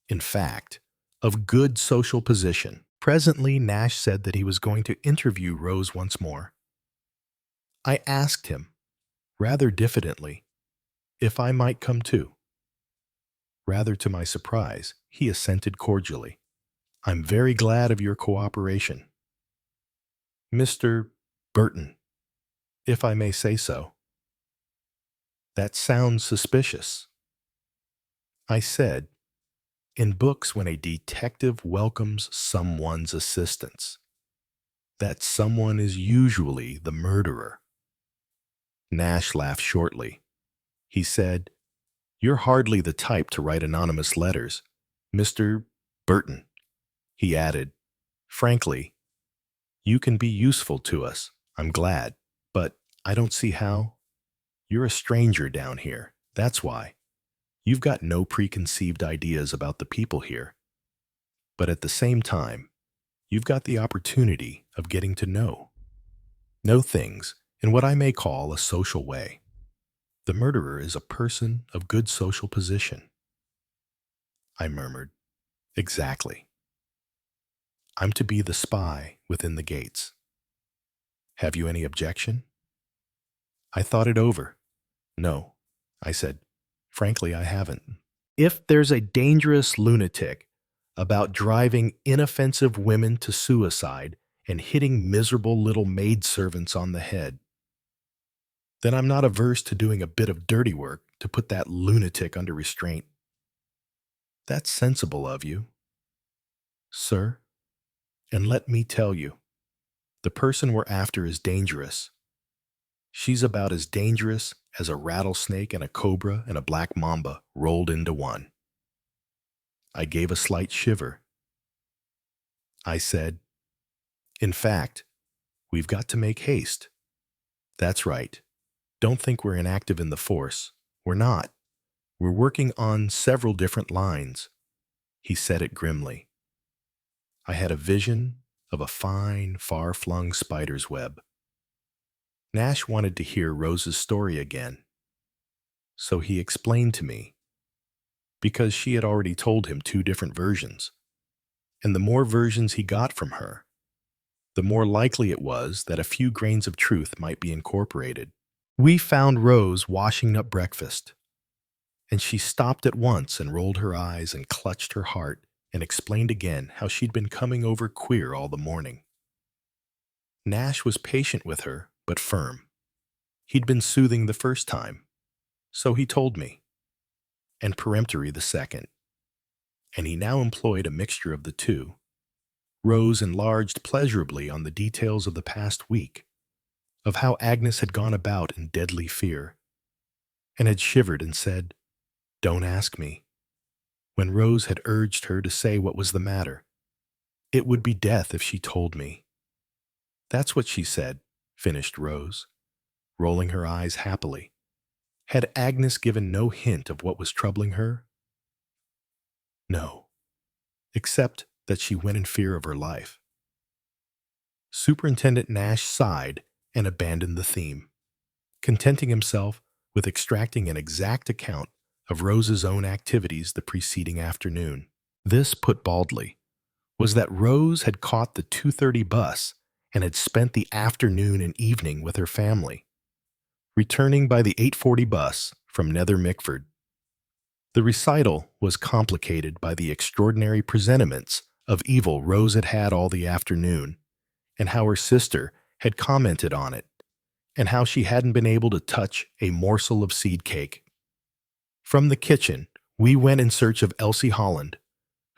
in fact, of good social position. Presently, Nash said that he was going to interview Rose once more. I asked him, rather diffidently, if I might come too. Rather to my surprise, he assented cordially. I'm very glad of your cooperation. Mr. Burton, if I may say so. That sounds suspicious. I said, in books when a detective welcomes someone's assistance, that someone is usually the murderer. Nash laughed shortly. He said, you're hardly the type to write anonymous letters, Mr. Burton. He added, frankly, you can be useful to us, I'm glad, but I don't see how. You're a stranger down here, that's why. You've got no preconceived ideas about the people here. But at the same time, you've got the opportunity of getting to know things in what I may call a social way. The murderer is a person of good social position. I murmured, exactly. I'm to be the spy within the gates. Have you any objection? I thought it over. No, I said. Frankly, I haven't. If there's a dangerous lunatic about driving inoffensive women to suicide and hitting miserable little maidservants on the head, then I'm not averse to doing a bit of dirty work to put that lunatic under restraint. That's sensible of you, sir. And let me tell you, the person we're after is dangerous. She's about as dangerous as a rattlesnake and a cobra and a black mamba rolled into one. I gave a slight shiver. I said, in fact, we've got to make haste. That's right. Don't think we're inactive in the force. We're not. We're working on several different lines. He said it grimly. I had a vision of a fine, far-flung spider's web. Nash wanted to hear Rose's story again, so he explained to me, because she had already told him 2 different versions, and the more versions he got from her, the more likely it was that a few grains of truth might be incorporated. We found Rose washing up breakfast, and she stopped at once and rolled her eyes and clutched her heart and explained again how she'd been coming over queer all the morning. Nash was patient with her, but firm. He'd been soothing the first time, so he told me, and peremptory the second, and he now employed a mixture of the two. Rose enlarged pleasurably on the details of the past week, of how Agnes had gone about in deadly fear, and had shivered and said, "Don't ask me," when Rose had urged her to say what was the matter. It would be death if she told me. That's what she said, finished Rose, rolling her eyes happily. Had Agnes given no hint of what was troubling her? No, except that she went in fear of her life. Superintendent Nash sighed and abandoned the theme, contenting himself with extracting an exact account of Rose's own activities the preceding afternoon. This, put baldly, was that Rose had caught the 2:30 bus and had spent the afternoon and evening with her family, returning by the 8:40 bus from Nether Mickford. The recital was complicated by the extraordinary presentiments of evil Rose had had all the afternoon, and how her sister had commented on it, and how she hadn't been able to touch a morsel of seed cake. From the kitchen, we went in search of Elsie Holland,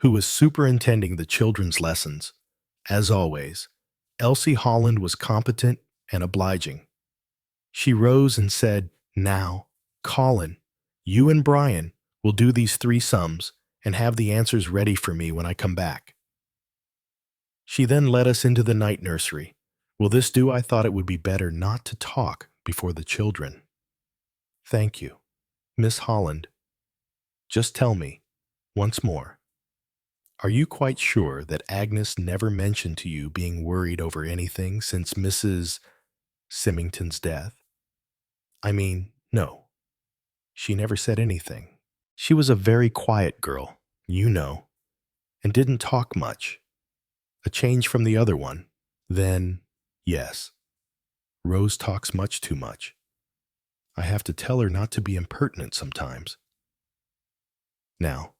who was superintending the children's lessons. As always, Elsie Holland was competent and obliging. She rose and said, "Now, Colin, you and Brian will do these 3 sums and have the answers ready for me when I come back." She then led us into the night nursery. Will this do? I thought it would be better not to talk before the children. "Thank you, Miss Holland. Just tell me, once more, are you quite sure that Agnes never mentioned to you being worried over anything since Mrs. Symington's death? I mean, no, she never said anything. She was a very quiet girl, you know, and didn't talk much. A change from the other one. Then, yes, Rose talks much too much. I have to tell her not to be impertinent sometimes. Now,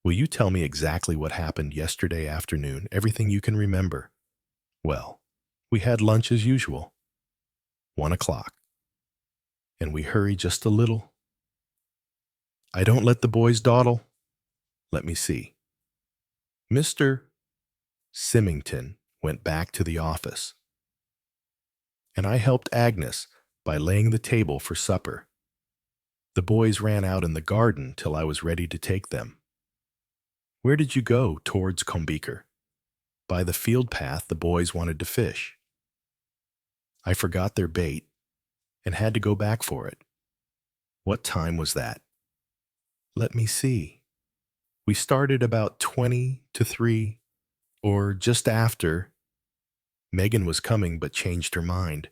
will you tell me exactly what happened yesterday afternoon, everything you can remember?" "Well, we had lunch as usual. 1 o'clock. And we hurried just a little. I don't let the boys dawdle. Let me see. Mr. Symington went back to the office, and I helped Agnes by laying the table for supper. The boys ran out in the garden till I was ready to take them." "Where did you go?" "Towards Combeaker. By the field path the boys wanted to fish. I forgot their bait and had to go back for it." "What time was that?" "Let me see. We started about 20 to 3, or just after. Megan was coming but changed her mind.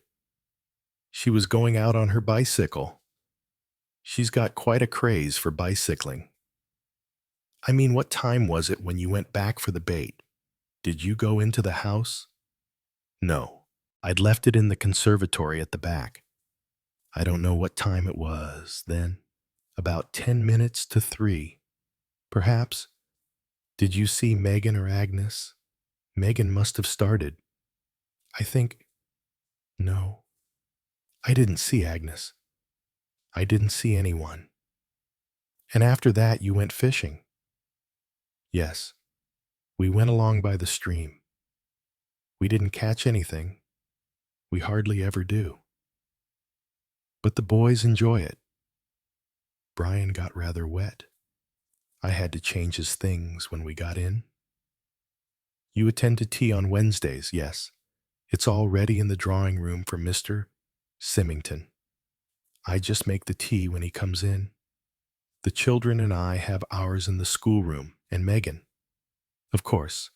She was going out on her bicycle. She's got quite a craze for bicycling." "I mean, what time was it when you went back for the bait? Did you go into the house?" "No, I'd left it in the conservatory at the back. I don't know what time it was then. About 10 minutes to 3, perhaps. Did you see Megan or Agnes?" "Megan must have started. I think. No, I didn't see Agnes. I didn't see anyone." "And after that you went fishing?" "Yes, we went along by the stream. We didn't catch anything. We hardly ever do. But the boys enjoy it. Brian got rather wet. I had to change his things when we got in." "You attend to tea on Wednesdays?" "Yes. It's all ready in the drawing room for Mr. Symington. I just make the tea when he comes in. The children and I have ours in the schoolroom, and Megan. Of course,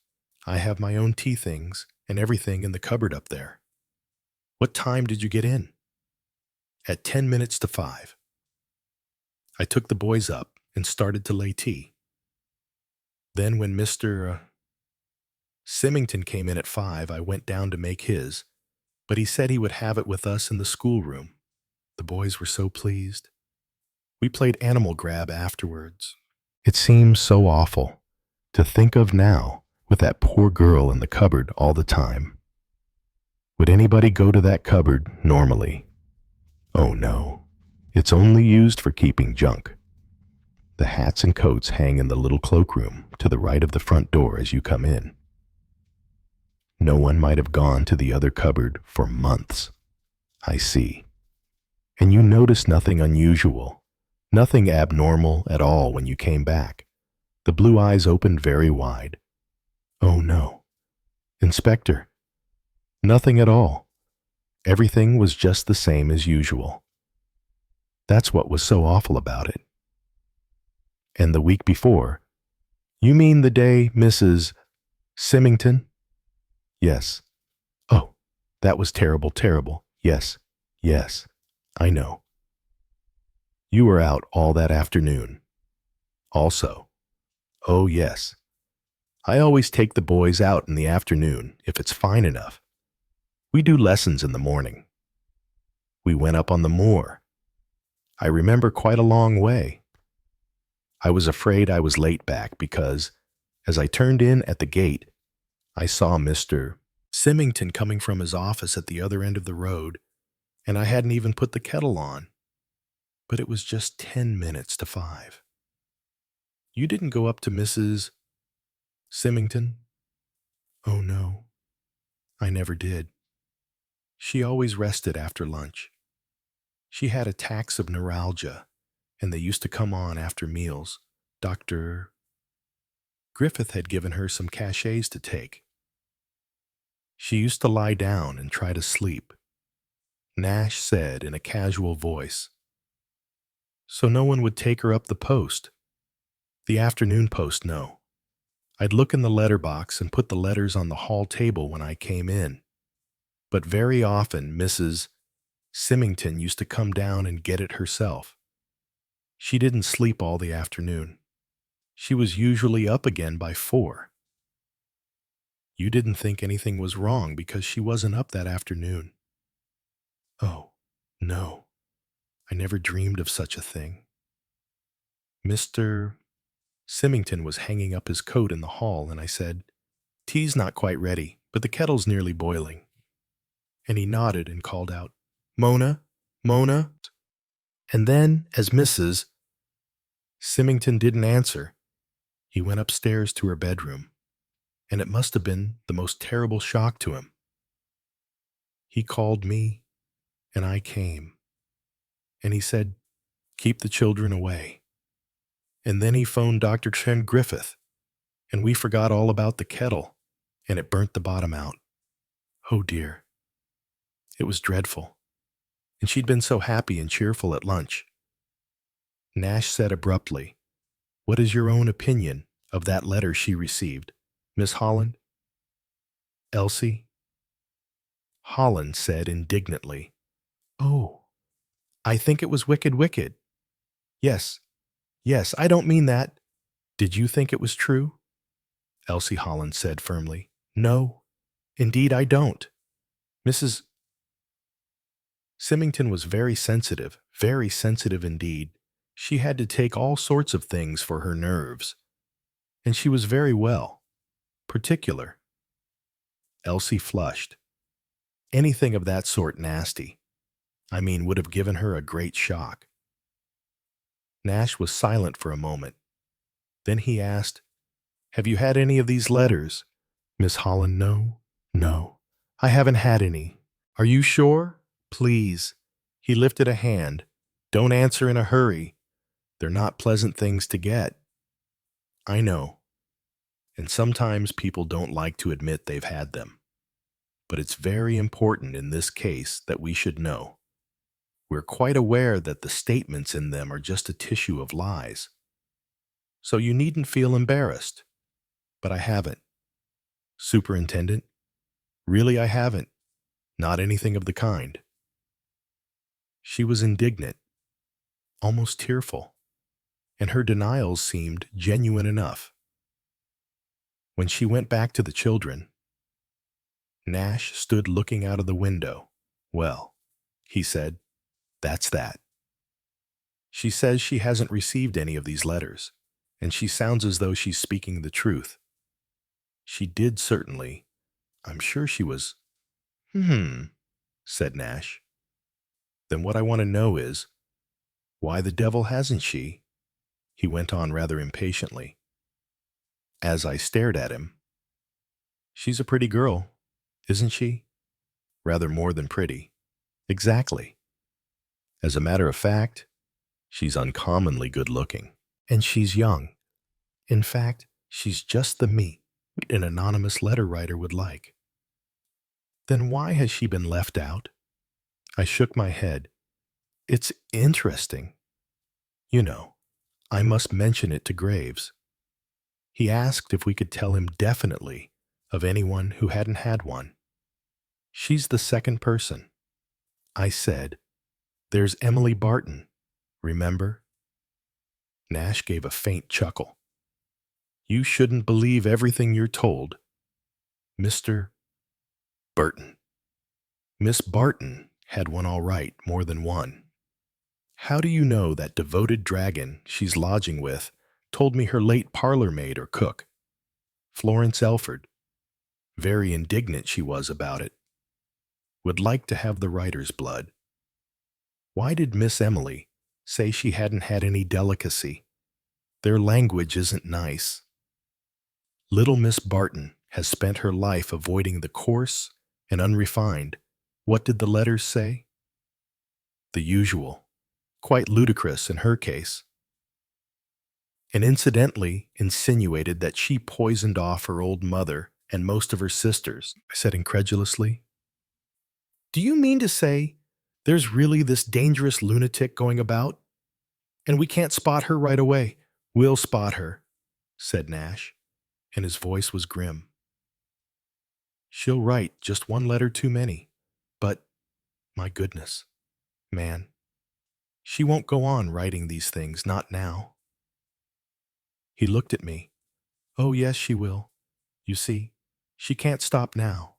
I have my own tea things and everything in the cupboard up there." "What time did you get in?" "At 10 minutes to 5. I took the boys up and started to lay tea. Then when Mr. Symington came in at 5, I went down to make his, but he said he would have it with us in the schoolroom. The boys were so pleased. We played animal grab afterwards. It seems so awful to think of now, with that poor girl in the cupboard all the time. Would anybody go to that cupboard normally? Oh no, it's only used for keeping junk. The hats and coats hang in the little cloakroom to the right of the front door as you come in. No one might have gone to the other cupboard for months. I see. And you noticed nothing unusual, nothing abnormal at all when you came back. The blue eyes opened very wide. Oh no, Inspector, nothing at all. Everything was just the same as usual. That's what was so awful about it. And the week before? You mean the day Mrs. Symington? Yes. Oh, that was terrible, terrible. Yes, yes, I know. You were out all that afternoon. Also. Oh, yes. I always take the boys out in the afternoon if it's fine enough. We do lessons in the morning. We went up on the moor. I remember quite a long way. I was afraid I was late back because, as I turned in at the gate, I saw Mr. Symington coming from his office at the other end of the road, and I hadn't even put the kettle on. But it was just 10 minutes to 5. You didn't go up to Mrs. Symington? Oh, no, I never did. She always rested after lunch. She had attacks of neuralgia, and they used to come on after meals. Dr. Griffith had given her some cachets to take. She used to lie down and try to sleep. Nash said in a casual voice, so no one would take her up the post. The afternoon post, no. I'd look in the letter box and put the letters on the hall table when I came in. But very often Mrs. Symington used to come down and get it herself. She didn't sleep all the afternoon. She was usually up again by 4. You didn't think anything was wrong because she wasn't up that afternoon. Oh, no. I never dreamed of such a thing. Mr. Symington was hanging up his coat in the hall, and I said, "Tea's not quite ready, but the kettle's nearly boiling." And he nodded and called out, "Mona, Mona." And then, as Mrs. Symington didn't answer, he went upstairs to her bedroom, and it must have been the most terrible shock to him. He called me, and I came, and he said, "Keep the children away." And then he phoned Dr. Griffith, and we forgot all about the kettle, and it burnt the bottom out. Oh dear. It was dreadful. And she'd been so happy and cheerful at lunch. Nash said abruptly, "What is your own opinion of that letter she received, Miss Holland?" "Elsie?" Holland said indignantly, "Oh, I think it was wicked, wicked. Yes, yes, I don't mean that. Did you think it was true?" Elsie Holland said firmly, "No, indeed I don't. Mrs. Symington was very sensitive indeed. She had to take all sorts of things for her nerves. And she was very well, particular." Elsie flushed. Anything of that sort nasty, would have given her a great shock. Nash was silent for a moment. Then he asked, "Have you had any of these letters?" Miss Holland, no, I haven't had any. Are you sure? Please. He lifted a hand. Don't answer in a hurry. They're not pleasant things to get. I know. And sometimes people don't like to admit they've had them. But it's very important in this case that we should know. We're quite aware that the statements in them are just a tissue of lies. So you needn't feel embarrassed. But I haven't. Superintendent, really I haven't. Not anything of the kind. She was indignant, almost tearful, and her denials seemed genuine enough. When she went back to the children, Nash stood looking out of the window. "Well," he said, "that's that. She says she hasn't received any of these letters, and she sounds as though she's speaking the truth. She did certainly. I'm sure she was." Said Nash. "Then what I want to know is, why the devil hasn't she?" He went on rather impatiently. As I stared at him, "She's a pretty girl, isn't she?" "Rather more than pretty." "Exactly. As a matter of fact, she's uncommonly good-looking. And she's young. In fact, she's just the meat an anonymous letter writer would like." "Then why has she been left out?" I shook my head. "It's interesting. You know, I must mention it to Graves. He asked if we could tell him definitely of anyone who hadn't had one. She's the second person." I said, "There's Emily Barton, remember?" Nash gave a faint chuckle. "You shouldn't believe everything you're told. Mr. Burton." Miss Barton had one all right, more than one. How do you know that devoted dragon she's lodging with told me her late parlor maid or cook, Florence Elford, very indignant she was about it, would like to have the writer's blood. Why did Miss Emily say she hadn't had any delicacy? Their language isn't nice. Little Miss Barton has spent her life avoiding the coarse and unrefined. What did the letters say? The usual, quite ludicrous in her case, and incidentally insinuated that she poisoned off her old mother and most of her sisters. I said incredulously, "Do you mean to say there's really this dangerous lunatic going about? And we can't spot her right away." "We'll spot her," said Nash, and his voice was grim. "She'll write just one letter too many. But, my goodness, man, she won't go on writing these things, not now." He looked at me. "Oh, yes, she will. You see, she can't stop now.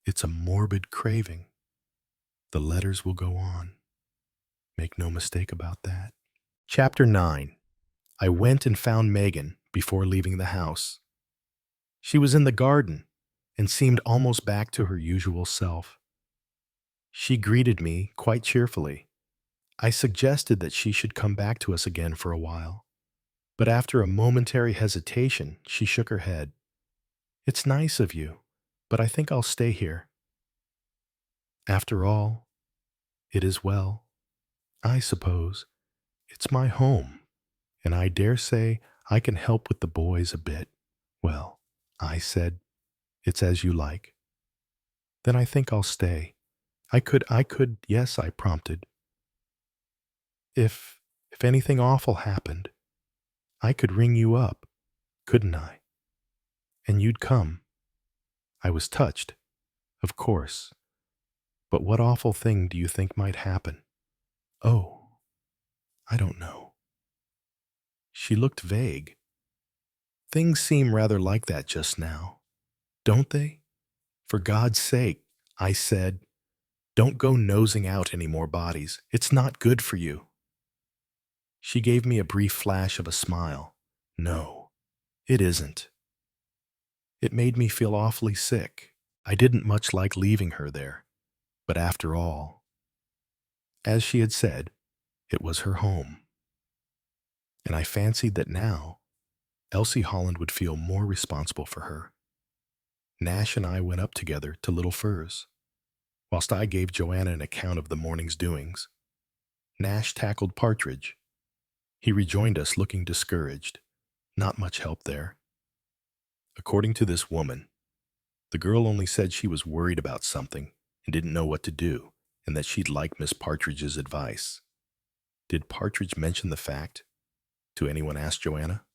It's a morbid craving. The letters will go on. Make no mistake about that." Chapter 9. I went and found Megan before leaving the house. She was in the garden and seemed almost back to her usual self. She greeted me quite cheerfully. I suggested that she should come back to us again for a while, but after a momentary hesitation, she shook her head. "It's nice of you, but I think I'll stay here. After all, it is well. I suppose it's my home, and I dare say I can help with the boys a bit." "Well," I said, "it's as you like." "Then I think I'll stay. I could, yes," I prompted. If anything awful happened, I could ring you up, couldn't I? And you'd come." I was touched, of course. But what awful thing do you think might happen? "Oh, I don't know." She looked vague. "Things seem rather like that just now, don't they? For God's sake," I said, "don't go nosing out any more bodies. It's not good for you." She gave me a brief flash of a smile. "No, it isn't. It made me feel awfully sick. I didn't much like leaving her there. But after all, as she had said, it was her home. And I fancied that now Elsie Holland would feel more responsible for her." Nash and I went up together to Little Furze. Whilst I gave Joanna an account of the morning's doings, Nash tackled Partridge. He rejoined us looking discouraged. Not much help there. According to this woman, the girl only said she was worried about something and didn't know what to do, and that she'd like Miss Partridge's advice. Did Partridge mention the fact to anyone? Asked Joanna.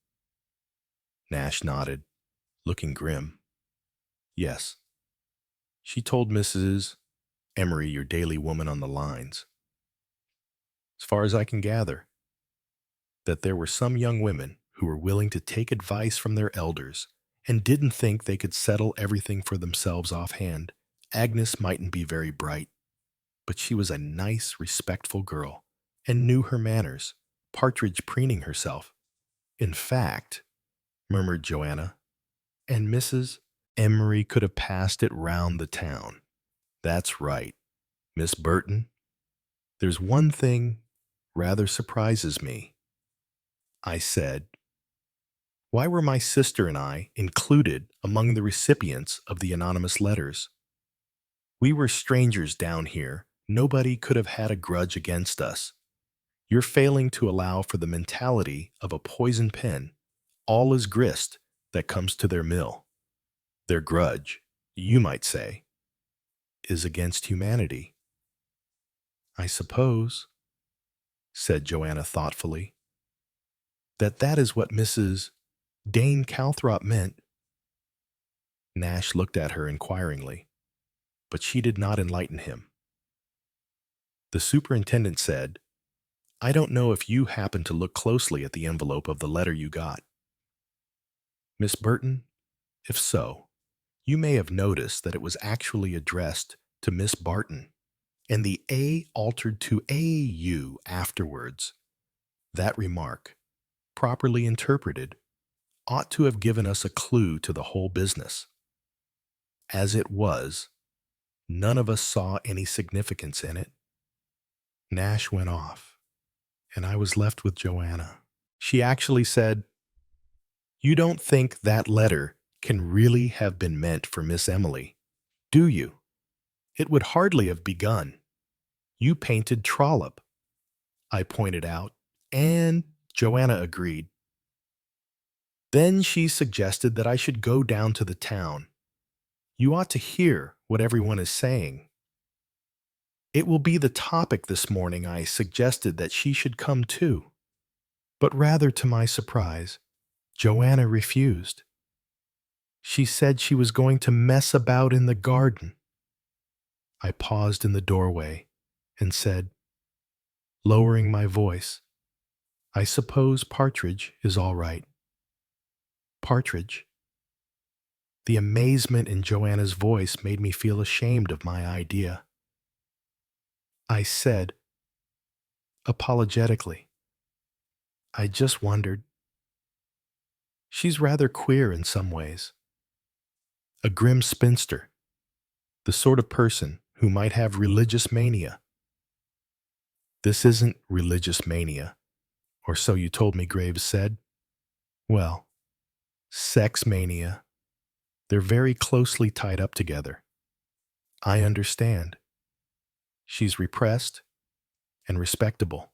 Nash nodded, looking grim. "Yes. She told Mrs. Emery, your daily woman on the lines, as far as I can gather, that there were some young women who were willing to take advice from their elders and didn't think they could settle everything for themselves offhand. Agnes mightn't be very bright, but she was a nice, respectful girl and knew her manners, Partridge preening herself. In fact," murmured Joanna, "and Mrs. Emery could have passed it round the town." "That's right, Miss Burton. There's one thing rather surprises me," I said. "Why were my sister and I included among the recipients of the anonymous letters? We were strangers down here. Nobody could have had a grudge against us. You're failing to allow for the mentality of a poison pen. All is grist that comes to their mill. Their grudge, you might say, is against humanity." "I suppose," said Joanna thoughtfully, that is what Mrs. Dane Calthrop meant." Nash looked at her inquiringly, but she did not enlighten him. The superintendent said, "I don't know if you happened to look closely at the envelope of the letter you got, Miss Burton. If so, you may have noticed that it was actually addressed to Miss Barton, and the A altered to AU afterwards. That remark, properly interpreted, ought to have given us a clue to the whole business. As it was, none of us saw any significance in it. Nash went off, and I was left with Joanna. She actually said, "You don't think that letter can really have been meant for Miss Emily, do you? It would hardly have begun. You painted Trollope," I pointed out, and Joanna agreed. Then she suggested that I should go down to the town. "You ought to hear what everyone is saying." "It will be the topic this morning," I suggested that she should come too. But rather to my surprise, Joanna refused. She said she was going to mess about in the garden. I paused in the doorway and said, lowering my voice, "I suppose Partridge is all right." Partridge? The amazement in Joanna's voice made me feel ashamed of my idea. I said, apologetically, "I just wondered. She's rather queer in some ways. A grim spinster, the sort of person who might have religious mania." "This isn't religious mania, or so you told me," Graves said. "Well, sex mania. They're very closely tied up together." "I understand. She's repressed and respectable,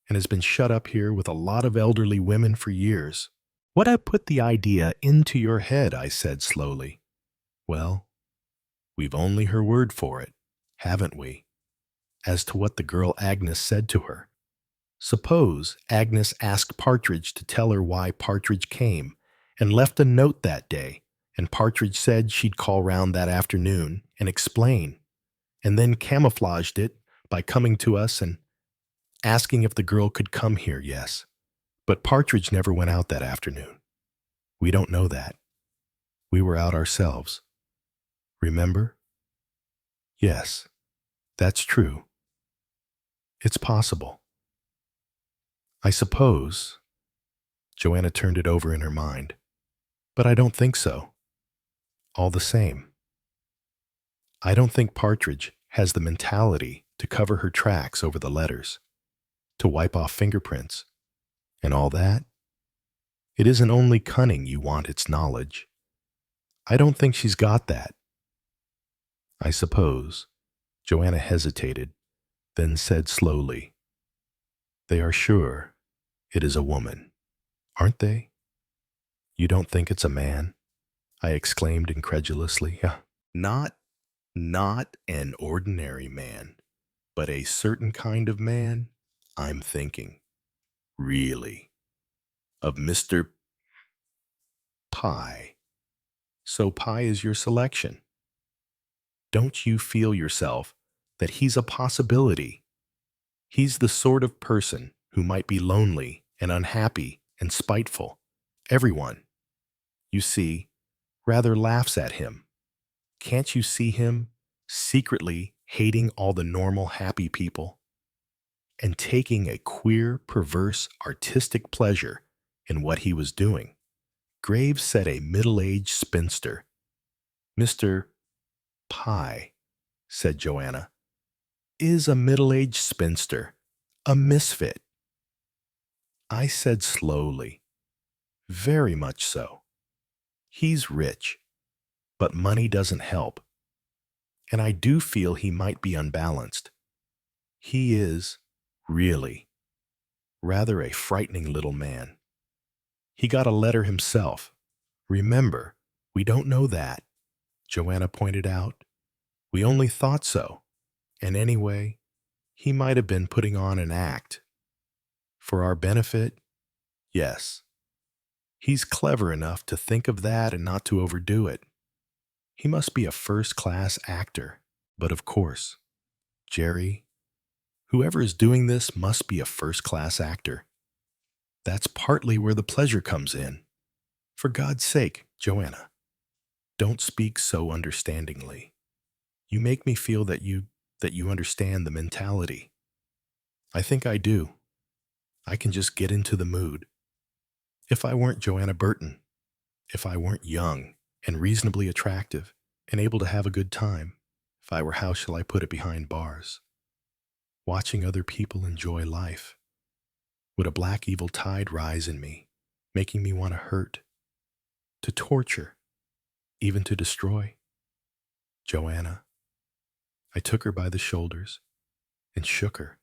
and has been shut up here with a lot of elderly women for years." "What I put the idea into your head," I said slowly. "Well, we've only her word for it, haven't we, as to what the girl Agnes said to her. Suppose Agnes asked Partridge to tell her why Partridge came, and left a note that day, and Partridge said she'd call round that afternoon and explain, and then camouflaged it by coming to us and asking if the girl could come here, yes. But Partridge never went out that afternoon. We don't know that. We were out ourselves. Remember?" "Yes, that's true. It's possible. I suppose." Joanna turned it over in her mind. "But I don't think so. All the same, I don't think Partridge has the mentality to cover her tracks over the letters, to wipe off fingerprints, and all that. It isn't only cunning you want, it's knowledge. I don't think she's got that. I suppose." Joanna hesitated, then said slowly, "They are sure it is a woman, aren't they? You don't think it's a man?" I exclaimed incredulously. Not an ordinary man, but a certain kind of man, I'm thinking. Really. Of Mr. Pye. So Pye is your selection. Don't you feel yourself that he's a possibility? He's the sort of person who might be lonely and unhappy and spiteful. Everyone, you see, rather laughs at him. Can't you see him secretly hating all the normal happy people and taking a queer, perverse, artistic pleasure in what he was doing? Graves said a middle-aged spinster. Mr. Pye, said Joanna, is a middle-aged spinster, a misfit. I said slowly, very much so. He's rich, but money doesn't help. And I do feel he might be unbalanced. He is, really, rather a frightening little man. He got a letter himself. Remember, we don't know that, Joanna pointed out. We only thought so. And anyway, he might have been putting on an act. For our benefit, yes. He's clever enough to think of that and not to overdo it. He must be a first-class actor. But of course, Jerry, whoever is doing this must be a first-class actor. That's partly where the pleasure comes in. For God's sake, Joanna, don't speak so understandingly. You make me feel that you understand the mentality. I think I do. I can just get into the mood. If I weren't Joanna Burton, if I weren't young and reasonably attractive and able to have a good time, if I were, how shall I put it, behind bars, watching other people enjoy life, would a black evil tide rise in me, making me want to hurt, to torture, even to destroy? Joanna. I took her by the shoulders and shook her.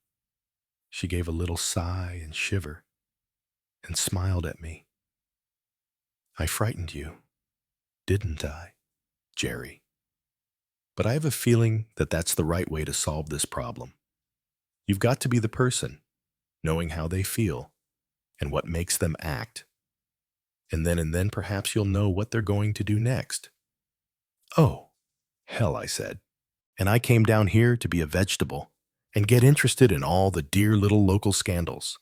She gave a little sigh and shiver and smiled at me. I frightened you, didn't I, Jerry? But I have a feeling that that's the right way to solve this problem. You've got to be the person, knowing how they feel and what makes them act. And then perhaps you'll know what they're going to do next. Oh, hell, I said. And I came down here to be a vegetable and get interested in all the dear little local scandals.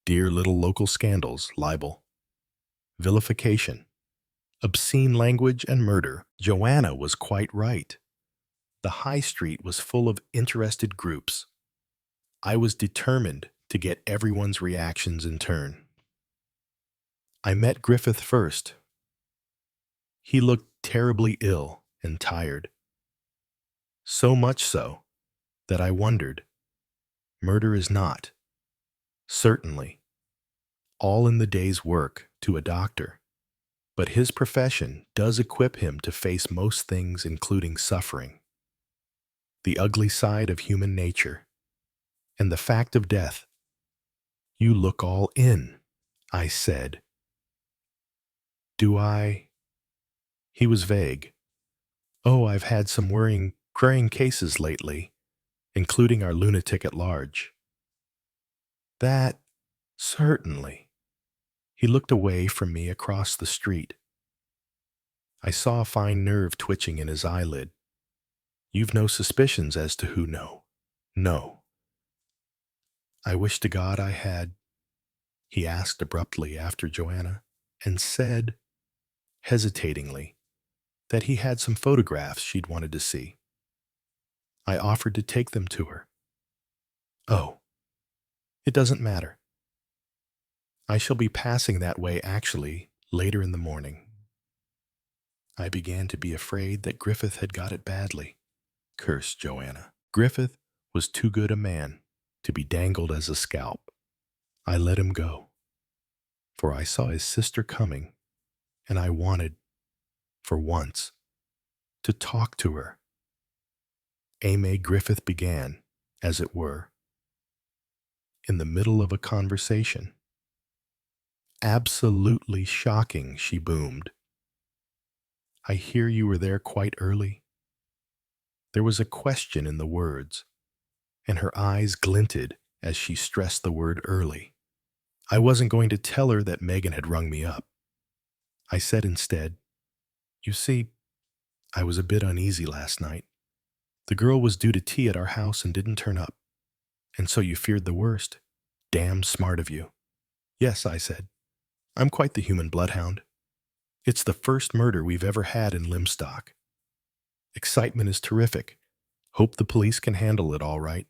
Dear little local scandals, libel, vilification, obscene language, and murder. Joanna was quite right. The high street was full of interested groups. I was determined to get everyone's reactions in turn. I met Griffith first. He looked terribly ill and tired. So much so that I wondered, murder is not, certainly, all in the day's work to a doctor, but his profession does equip him to face most things, including suffering, the ugly side of human nature, and the fact of death. You look all in, I said. Do I? He was vague. Oh, I've had some worrying cases lately, including our lunatic at large. That, certainly. He looked away from me across the street. I saw a fine nerve twitching in his eyelid. You've no suspicions as to who? No. No. I wish to God I had, he asked abruptly after Joanna, and said, hesitatingly, that he had some photographs she'd wanted to see. I offered to take them to her. Oh, it doesn't matter. I shall be passing that way actually later in the morning. I began to be afraid that Griffith had got it badly. Cursed Joanna. Griffith was too good a man to be dangled as a scalp. I let him go, for I saw his sister coming, and I wanted, for once, to talk to her. Aimee Griffith began, as it were, in the middle of a conversation. Absolutely shocking, she boomed. I hear you were there quite early. There was a question in the words, and her eyes glinted as she stressed the word early. I wasn't going to tell her that Megan had rung me up. I said instead, you see, I was a bit uneasy last night. The girl was due to tea at our house and didn't turn up. And so you feared the worst. Damn smart of you. Yes, I said. I'm quite the human bloodhound. It's the first murder we've ever had in Lymstock. Excitement is terrific. Hope the police can handle it all right.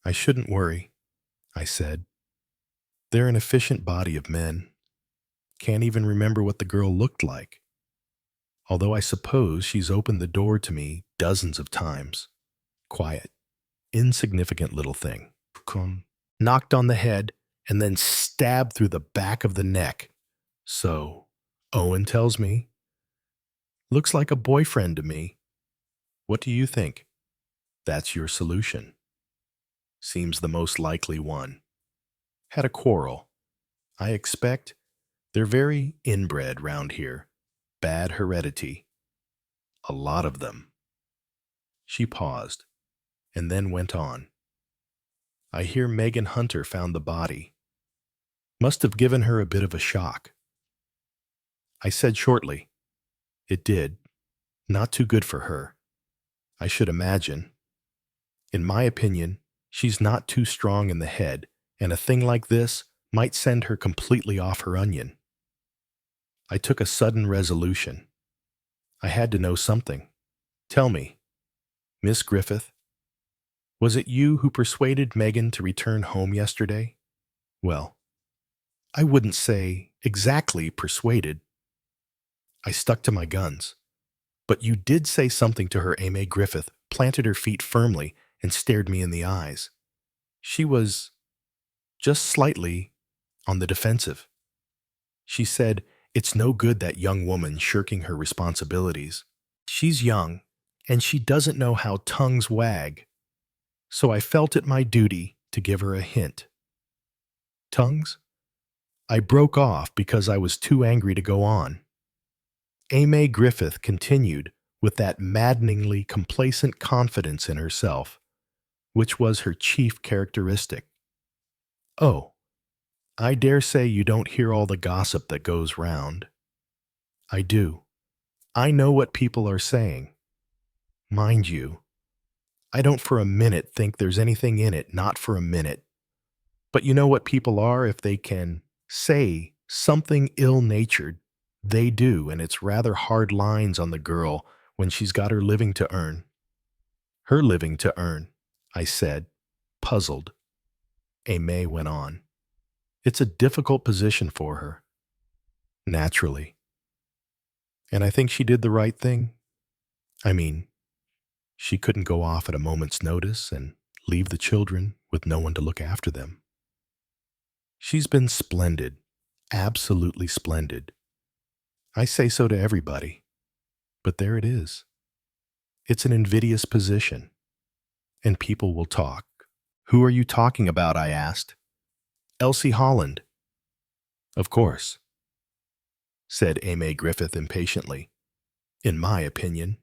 I shouldn't worry, I said. They're an efficient body of men. Can't even remember what the girl looked like. Although I suppose she's opened the door to me dozens of times. Quiet, insignificant little thing. Knocked on the head and then stabbed through the back of the neck. So, Owen tells me. Looks like a boyfriend to me. What do you think? That's your solution. Seems the most likely one. Had a quarrel. I expect they're very inbred round here. Bad heredity. A lot of them. She paused, and then went on. I hear Megan Hunter found the body. Must have given her a bit of a shock. I said shortly, it did. Not too good for her. I should imagine. In my opinion, she's not too strong in the head, and a thing like this might send her completely off her onion. I took a sudden resolution. I had to know something. Tell me, Miss Griffith, was it you who persuaded Megan to return home yesterday? Well, I wouldn't say exactly persuaded. I stuck to my guns. But you did say something to her. Amy Griffith planted her feet firmly and stared me in the eyes. She was just slightly on the defensive. She said, "It's no good that young woman shirking her responsibilities. She's young, and she doesn't know how tongues wag. So I felt it my duty to give her a hint." Tongues? I broke off because I was too angry to go on. Amy Griffith continued with that maddeningly complacent confidence in herself, which was her chief characteristic. "Oh, I dare say you don't hear all the gossip that goes round." "I do. I know what people are saying. Mind you, I don't for a minute think there's anything in it, not for a minute. But you know what people are if they can say something ill-natured. They do, and it's rather hard lines on the girl when she's got her living to earn." "Her living to earn," I said, puzzled. Amy went on. "It's a difficult position for her." "Naturally. And I think she did the right thing. I mean, she couldn't go off at a moment's notice and leave the children with no one to look after them. She's been splendid, absolutely splendid. I say so to everybody. But there it is. It's an invidious position, and people will talk." "Who are you talking about?" I asked. "Elsie Holland." "Of course," said Amy Griffith impatiently. "In my opinion,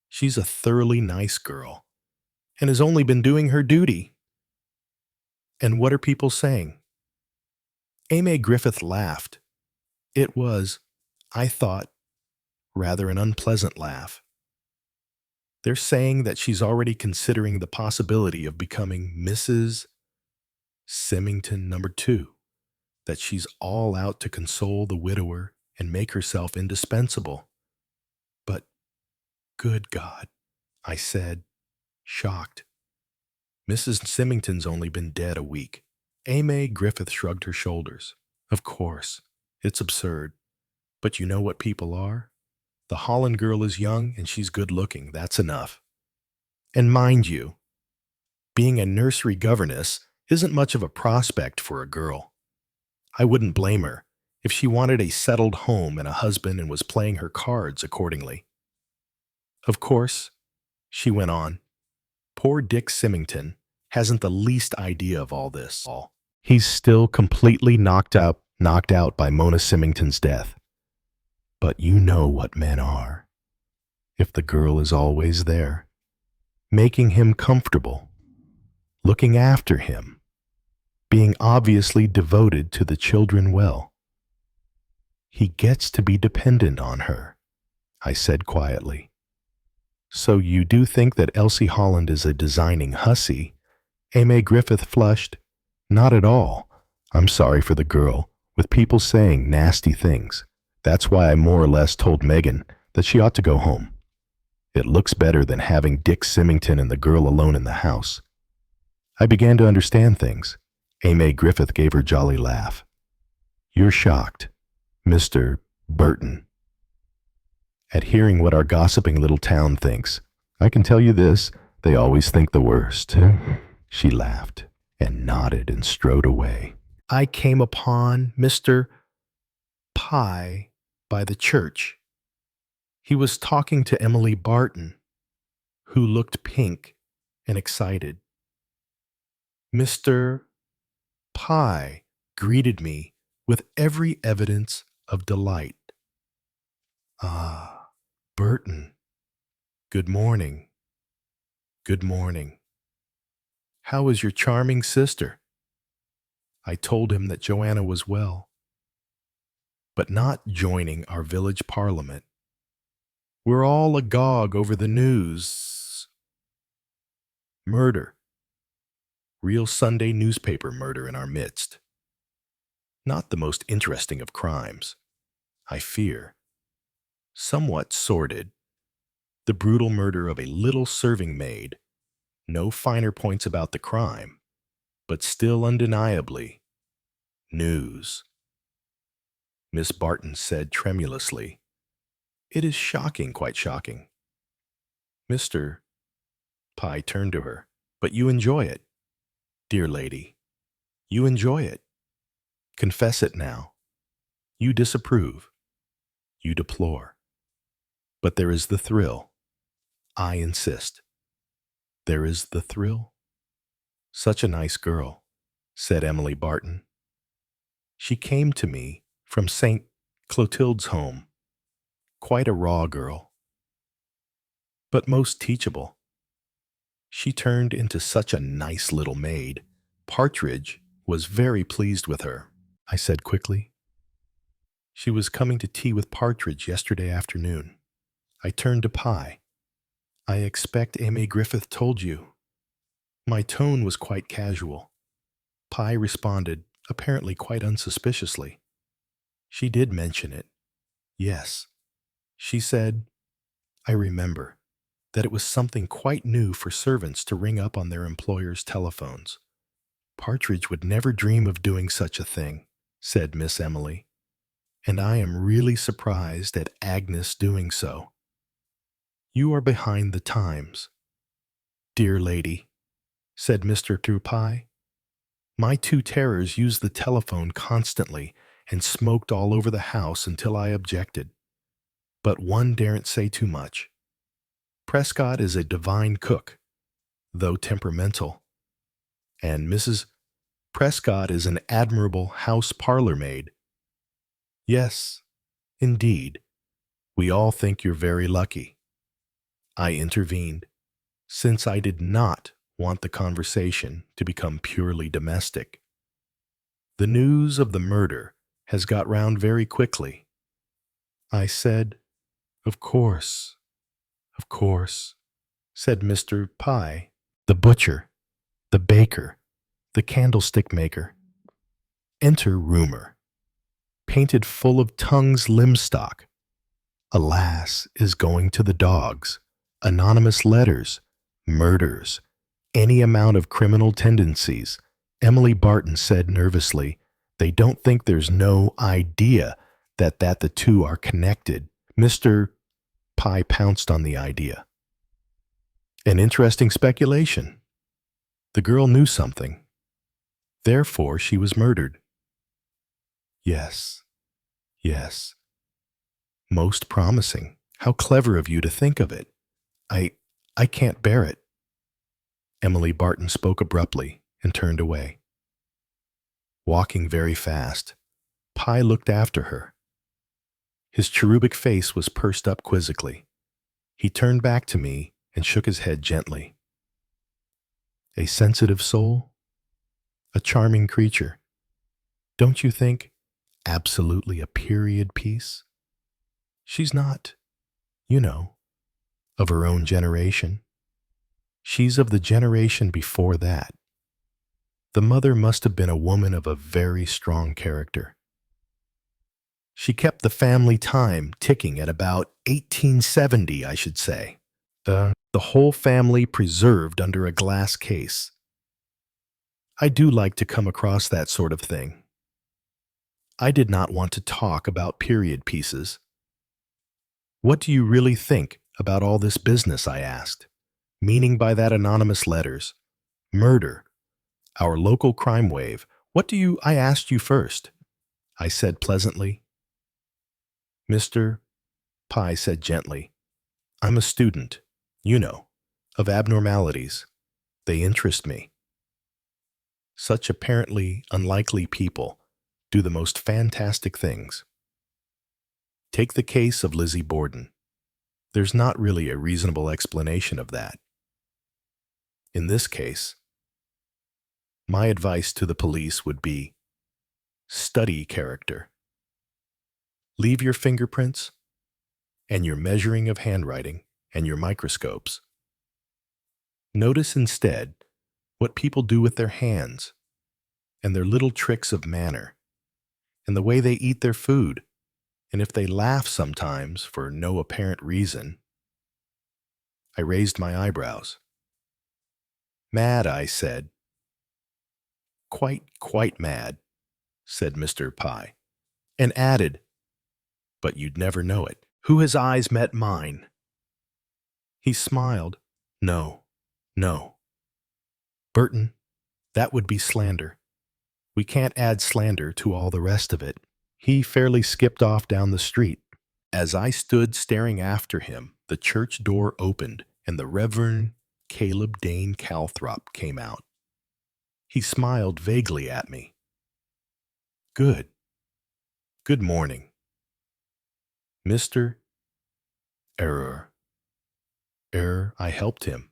she's a thoroughly nice girl, and has only been doing her duty." "And what are people saying?" Amy Griffith laughed. It was, I thought, rather an unpleasant laugh. "They're saying that she's already considering the possibility of becoming Mrs. Symington #2, that she's all out to console the widower and make herself indispensable." "But, good God," I said, shocked. "Mrs. Symington's only been dead a week." Amy Griffith shrugged her shoulders. "Of course, it's absurd. But you know what people are? The Holland girl is young and she's good-looking, that's enough. And mind you, being a nursery governess isn't much of a prospect for a girl. I wouldn't blame her if she wanted a settled home and a husband and was playing her cards accordingly. Of course," she went on, "poor Dick Symington hasn't the least idea of all this. He's still completely knocked out by Mona Symington's death. But you know what men are. If the girl is always there, making him comfortable, looking after him, being obviously devoted to the children well, he gets to be dependent on her," I said quietly. "So you do think that Elsie Holland is a designing hussy?" Amy Griffith flushed. "Not at all. I'm sorry for the girl, with people saying nasty things. That's why I more or less told Megan that she ought to go home. It looks better than having Dick Symington and the girl alone in the house." I began to understand things. Amy Griffith gave her jolly laugh. "You're shocked, Mr. Burton, at hearing what our gossiping little town thinks. I can tell you this, they always think the worst." She laughed and nodded and strode away. I came upon Mr. Pye by the church. He was talking to Emily Barton, who looked pink and excited. Mr. Pye greeted me with every evidence of delight. "Ah, Burton. Good morning. Good morning. How is your charming sister?" I told him that Joanna was well, but not joining our village parliament. "We're all agog over the news. Murder. Real Sunday newspaper murder in our midst. Not the most interesting of crimes, I fear. Somewhat sordid, The brutal murder of a little serving maid. No finer points about the crime, but still undeniably news. Miss Barton said tremulously. It is shocking, quite shocking. Mr. Pye turned to her. But you enjoy it, dear lady. You enjoy it. Confess it now. You disapprove. You deplore. But there is the thrill. I insist. There is the thrill. Such a nice girl, said Emily Barton. She came to me from St. Clotilde's home. Quite a raw girl, but most teachable. She turned into such a nice little maid. Partridge was very pleased with her, I said quickly. She was coming to tea with Partridge yesterday afternoon. I turned to Pye. I expect Amy Griffith told you. My tone was quite casual. Pye responded, apparently quite unsuspiciously. She did mention it. Yes. She said, I remember, that it was something quite new for servants to ring up on their employers' telephones. Partridge would never dream of doing such a thing, said Miss Emily, and I am really surprised at Agnes doing so. You are behind the times. Dear lady, said Mr. Pye. My two terrors used the telephone constantly and smoked all over the house until I objected. But one daren't say too much. Prescott is a divine cook, though temperamental, and Mrs. Prescott is an admirable house parlor maid. Yes, indeed, we all think you're very lucky. I intervened, since I did not want the conversation to become purely domestic. The news of the murder has got round very quickly. I said, of course, said Mr. Pye, the butcher, the baker, the candlestick maker. Enter rumor, painted full of tongues Lymstock. Alas, is going to the dogs. Anonymous letters, murders, any amount of criminal tendencies. Emily Barton said nervously, they don't think there's no idea that the two are connected. Mr. Pye pounced on the idea. An interesting speculation. The girl knew something. Therefore, she was murdered. Yes. Most promising. How clever of you to think of it. I can't bear it. Emily Barton spoke abruptly and turned away. Walking very fast, Pye looked after her. His cherubic face was pursed up quizzically. He turned back to me and shook his head gently. A sensitive soul? A charming creature. Don't you think absolutely a period piece? She's not, you know, of her own generation. She's of the generation before that. The mother must have been a woman of a very strong character. She kept the family time ticking at about 1870, I should say. The whole family preserved under a glass case. I do like to come across that sort of thing. I did not want to talk about period pieces. What do you really think about all this business, I asked, meaning by that anonymous letters, murder, our local crime wave. I asked you first, I said pleasantly. Mr. Pye said gently, I'm a student, you know, of abnormalities. They interest me. Such apparently unlikely people do the most fantastic things. Take the case of Lizzie Borden. There's not really a reasonable explanation of that. In this case, my advice to the police would be, study character. Leave your fingerprints and your measuring of handwriting and your microscopes. Notice instead what people do with their hands and their little tricks of manner and the way they eat their food, and if they laugh sometimes for no apparent reason. I raised my eyebrows. Mad, I said. Quite mad, said Mr. Pye, and added, but you'd never know it. Who his eyes met mine. He smiled. No, no. Burton, that would be slander. We can't add slander to all the rest of it. He fairly skipped off down the street. As I stood staring after him, the church door opened and the Reverend Caleb Dane Calthrop came out. He smiled vaguely at me. Good morning. Mr. Error, I helped him.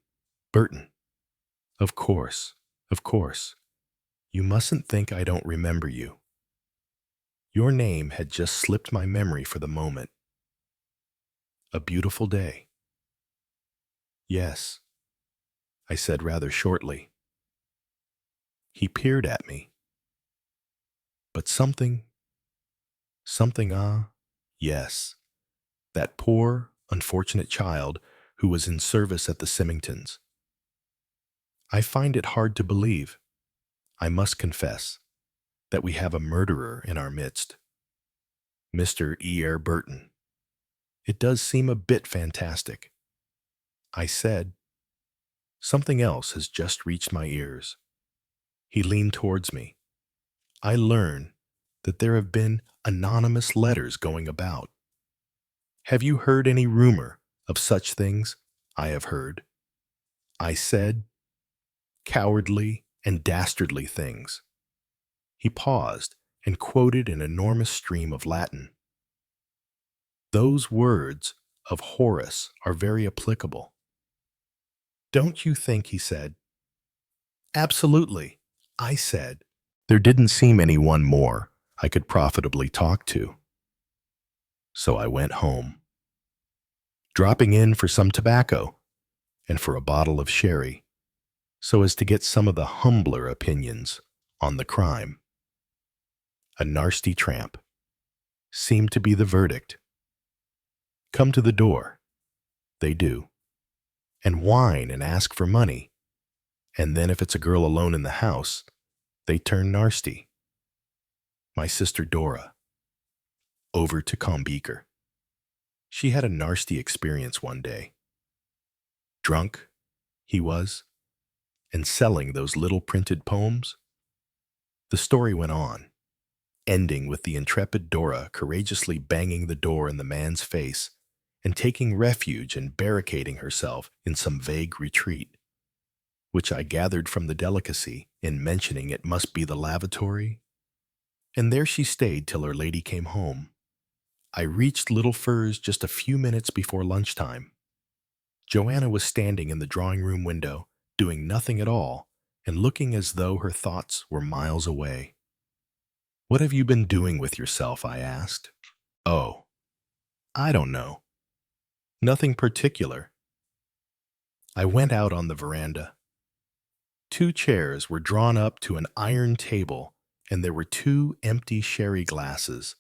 Burton. Of course. You mustn't think I don't remember you. Your name had just slipped my memory for the moment. A beautiful day. Yes, I said rather shortly. He peered at me. But something, yes, that poor, unfortunate child who was in service at the Symingtons. I find it hard to believe, I must confess, that we have a murderer in our midst. Mr. E.R. Burton. It does seem a bit fantastic. I said, something else has just reached my ears. He leaned towards me. I learn that there have been anonymous letters going about. Have you heard any rumor of such things? I have heard. I said, cowardly and dastardly things. He paused and quoted an enormous stream of Latin. Those words of Horace are very applicable. Don't you think, he said. Absolutely, I said. There didn't seem anyone more I could profitably talk to. So I went home, dropping in for some tobacco and for a bottle of sherry, so as to get some of the humbler opinions on the crime. A nasty tramp seemed to be the verdict. Come to the door, they do, and whine and ask for money, and then if it's a girl alone in the house, they turn nasty. My sister Dora, over to Combeaker. She had a nasty experience one day. Drunk, he was, and selling those little printed poems. The story went on, ending with the intrepid Dora courageously banging the door in the man's face and taking refuge and barricading herself in some vague retreat, which I gathered from the delicacy in mentioning it must be the lavatory. And there she stayed till her lady came home. I reached Little Furze just a few minutes before lunchtime. Joanna was standing in the drawing-room window, doing nothing at all, and looking as though her thoughts were miles away. What have you been doing with yourself? I asked. Oh, I don't know. Nothing particular. I went out on the veranda. 2 chairs were drawn up to an iron table, and there were 2 empty sherry glasses.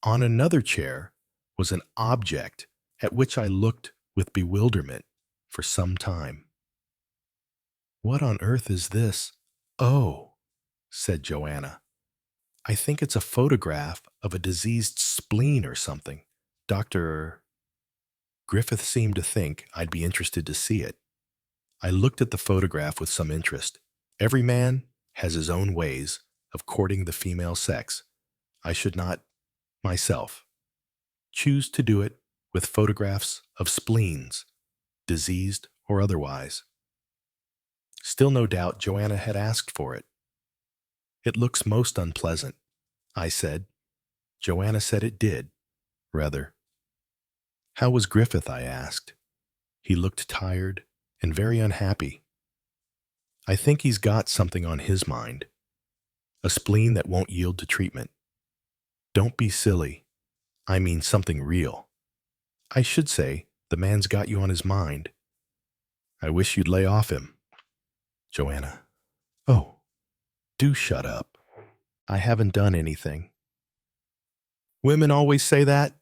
On another chair was an object at which I looked with bewilderment for some time. What on earth is this? Oh, said Joanna. I think it's a photograph of a diseased spleen or something. Dr. Griffith seemed to think I'd be interested to see it. I looked at the photograph with some interest. Every man has his own ways of courting the female sex. I should not, myself, choose to do it with photographs of spleens, diseased or otherwise. Still no doubt Joanna had asked for it. It looks most unpleasant, I said. Joanna said it did, rather. How was Griffith? I asked. He looked tired and very unhappy. I think he's got something on his mind. A spleen that won't yield to treatment. Don't be silly. I mean something real. I should say the man's got you on his mind. I wish you'd lay off him. Joanna. Oh, do shut up. I haven't done anything. Women always say that.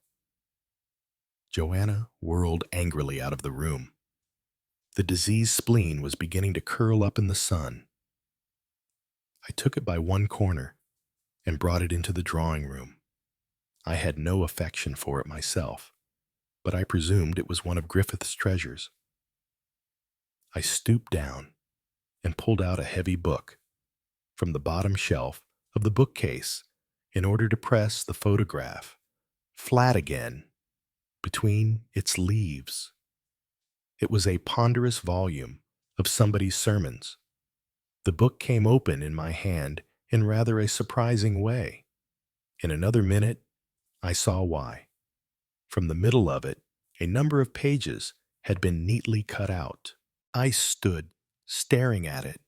Joanna whirled angrily out of the room. The diseased spleen was beginning to curl up in the sun. I took it by one corner and brought it into the drawing room. I had no affection for it myself, but I presumed it was one of Griffith's treasures. I stooped down and pulled out a heavy book from the bottom shelf of the bookcase in order to press the photograph flat again between its leaves. It was a ponderous volume of somebody's sermons. The book came open in my hand in rather a surprising way. In another minute, I saw why. From the middle of it, a number of pages had been neatly cut out. I stood staring at it.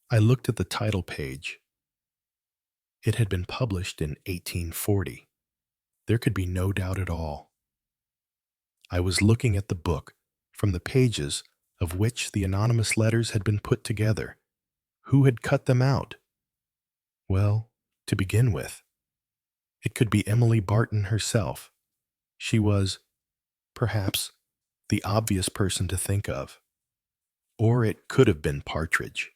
I looked at the title page. It had been published in 1840. There could be no doubt at all. I was looking at the book from the pages of which the anonymous letters had been put together. Who had cut them out? Well, to begin with, it could be Emily Barton herself. She was, perhaps, the obvious person to think of. Or it could have been Partridge.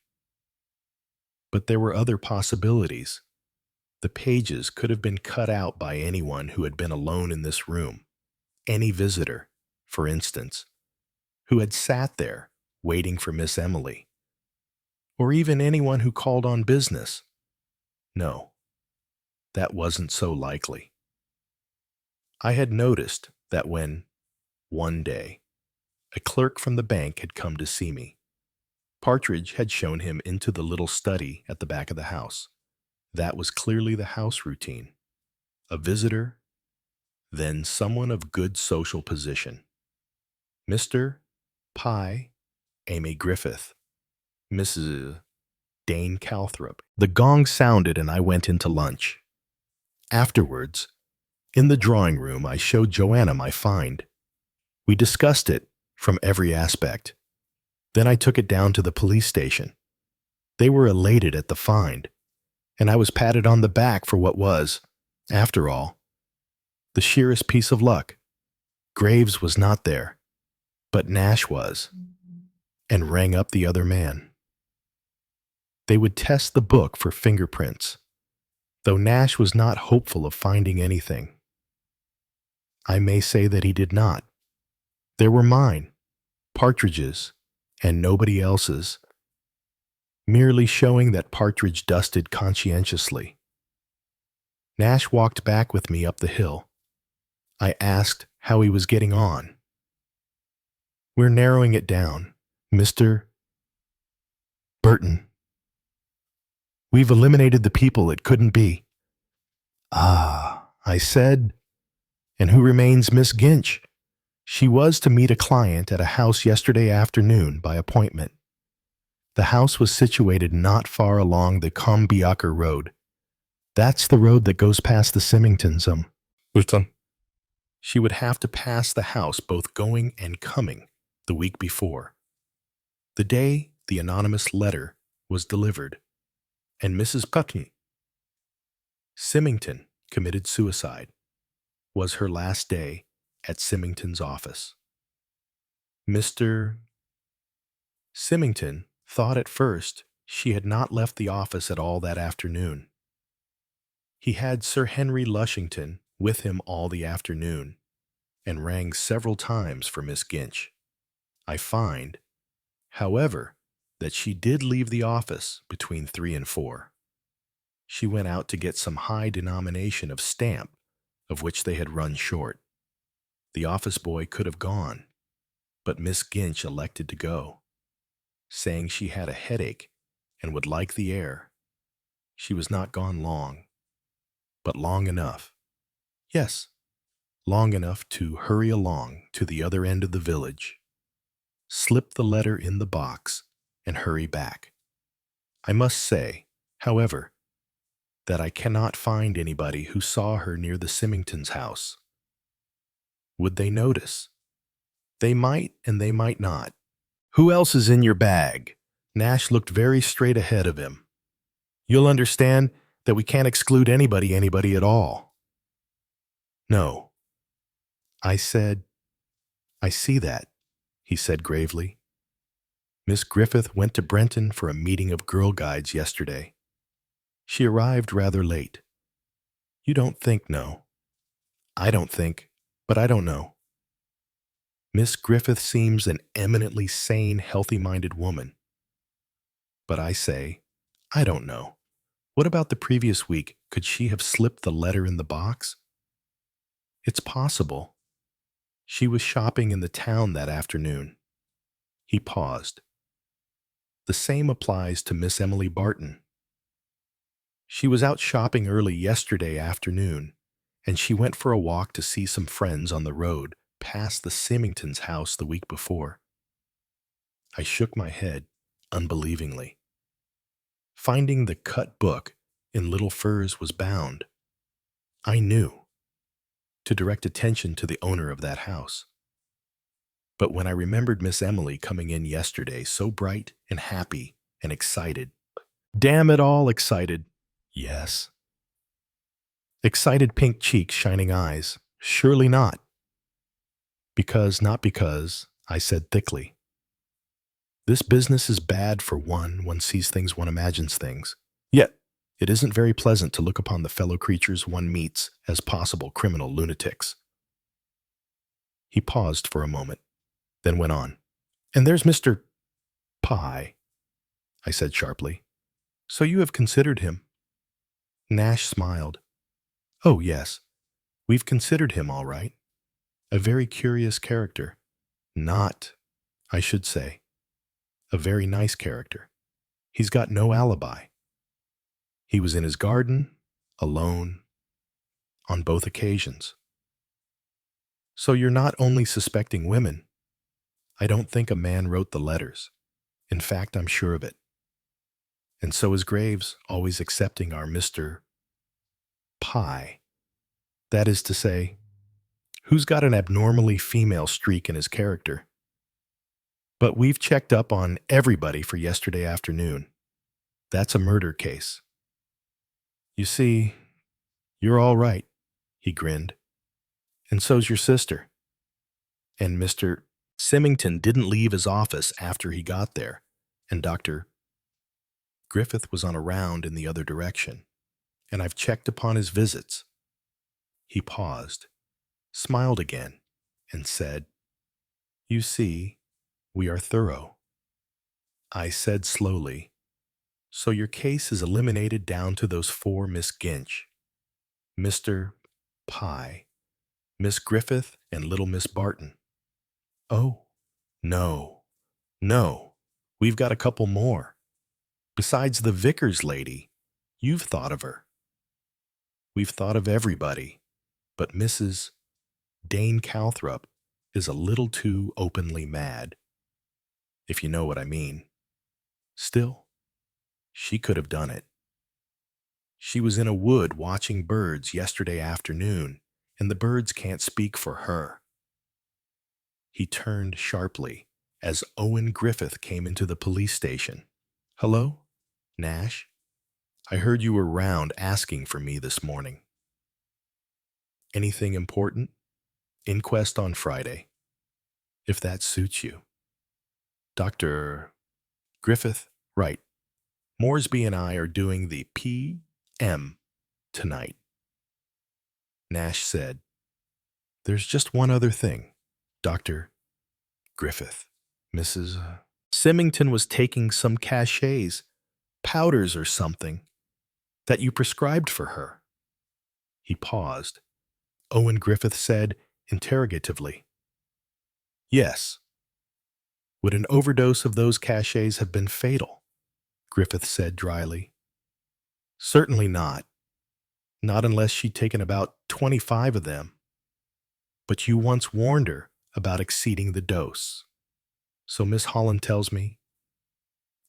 But there were other possibilities. The pages could have been cut out by anyone who had been alone in this room. Any visitor, for instance, who had sat there waiting for Miss Emily. Or even anyone who called on business. No, that wasn't so likely. I had noticed that when, one day, a clerk from the bank had come to see me, Partridge had shown him into the little study at the back of the house. That was clearly the house routine. A visitor, then someone of good social position. Mr. Pye, Amy Griffith, Mrs. Dane Calthrop. The gong sounded and I went into lunch. Afterwards, in the drawing room, I showed Joanna my find. We discussed it from every aspect. Then I took it down to the police station. They were elated at the find, and I was patted on the back for what was, after all, the sheerest piece of luck. Graves was not there, but Nash was, and rang up the other man. They would test the book for fingerprints, though Nash was not hopeful of finding anything. I may say that he did not. There were mine, Partridge's, and nobody else's, merely showing that Partridge dusted conscientiously. Nash walked back with me up the hill. I asked how he was getting on. We're narrowing it down, Mr. Burton. We've eliminated the people it couldn't be. Ah, I said, and who remains Miss Ginch? She was to meet a client at a house yesterday afternoon by appointment. The house was situated not far along the Combiacker Road. That's the road that goes past the Symingtons. She would have to pass the house both going and coming the week before. The day the anonymous letter was delivered, and Mrs. Putney, Symington, committed suicide, was her last day at Symington's office. Mr. Symington thought at first she had not left the office at all that afternoon. He had Sir Henry Lushington with him all the afternoon and rang several times for Miss Ginch. I find, however, that she did leave the office between 3 and 4. She went out to get some high denomination of stamp, of which they had run short. The office boy could have gone, but Miss Ginch elected to go, saying she had a headache and would like the air. She was not gone long, but long enough. Yes, long enough to hurry along to the other end of the village, slip the letter in the box, and hurry back. I must say, however, that I cannot find anybody who saw her near the Symingtons' house. Would they notice? They might and they might not. Who else is in your bag? Nash looked very straight ahead of him. You'll understand that we can't exclude anybody at all. No. I said, I see that. he said gravely. Miss Griffith went to Brenton for a meeting of Girl Guides yesterday. She arrived rather late. You don't think no. I don't think, but I don't know. Miss Griffith seems an eminently sane, healthy-minded woman. But I say, I don't know. What about the previous week? Could she have slipped the letter in the box? It's possible. She was shopping in the town that afternoon. He paused. The same applies to Miss Emily Barton. She was out shopping early yesterday afternoon, and she went for a walk to see some friends on the road past the Symingtons' house the week before. I shook my head unbelievingly. Finding the cut book in Little Furs was bound, I knew, to direct attention to the owner of that house. But when I remembered Miss Emily coming in yesterday so bright and happy and excited, damn it all, excited, yes. Excited pink cheeks, shining eyes, surely not. Not because, I said thickly. This business is bad for one sees things, one imagines things. Yet, it isn't very pleasant to look upon the fellow creatures one meets as possible criminal lunatics. He paused for a moment, then went on. And there's Mr. Pye, I said sharply. So you have considered him? Nash smiled. Oh, yes, we've considered him all right. A very curious character. Not, I should say, a very nice character. He's got no alibi. He was in his garden, alone, on both occasions. So you're not only suspecting women. I don't think a man wrote the letters. In fact, I'm sure of it. And so is Graves, always accepting our Mr. Pye. That is to say, who's got an abnormally female streak in his character. But we've checked up on everybody for yesterday afternoon. That's a murder case. You see, you're all right, he grinned. And so's your sister. And Mr. Symington didn't leave his office after he got there, and Dr. Griffith was on a round in the other direction, and I've checked upon his visits. He paused, smiled again, and said, You see, we are thorough. I said slowly, So your case is eliminated down to those 4 Miss Ginch, Mr. Pye, Miss Griffith, and little Miss Barton. Oh, no, we've got a couple more. Besides the vicar's lady, you've thought of her. We've thought of everybody, but Mrs. Dane Calthrop is a little too openly mad, if you know what I mean. Still, she could have done it. She was in a wood watching birds yesterday afternoon, and the birds can't speak for her. He turned sharply as Owen Griffith came into the police station. Hello, Nash? I heard you were round asking for me this morning. Anything important? Inquest on Friday, if that suits you. Dr. Griffith, right. Moresby and I are doing the PM tonight. Nash said, There's just one other thing. Dr. Griffith, Mrs. Symington was taking some cachets, powders or something, that you prescribed for her. He paused. Owen Griffith said interrogatively, Yes. Would an overdose of those cachets have been fatal? Griffith said dryly. Certainly not. Not unless she'd taken about 25 of them. But you once warned her about exceeding the dose. So Miss Holland tells me,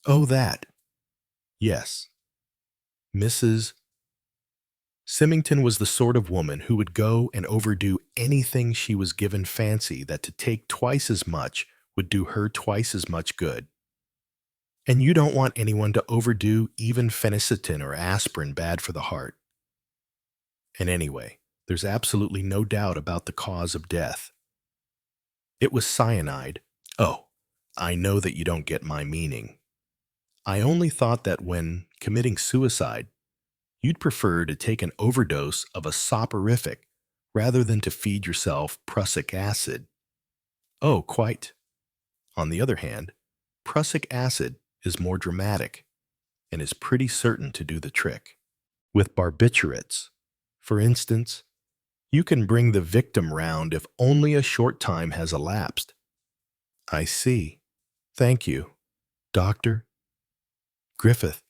Oh, that. Yes. Mrs. Symington was the sort of woman who would go and overdo anything she was given fancy that to take twice as much would do her twice as much good. And you don't want anyone to overdo even phenacetin or aspirin bad for the heart. And anyway, there's absolutely no doubt about the cause of death. It was cyanide, Oh, I know that you don't get my meaning. I only thought that when committing suicide, you'd prefer to take an overdose of a soporific rather than to feed yourself prussic acid. Oh, quite. On the other hand, prussic acid is more dramatic and is pretty certain to do the trick. With barbiturates, for instance, you can bring the victim round if only a short time has elapsed. I see. Thank you, Doctor. Griffith.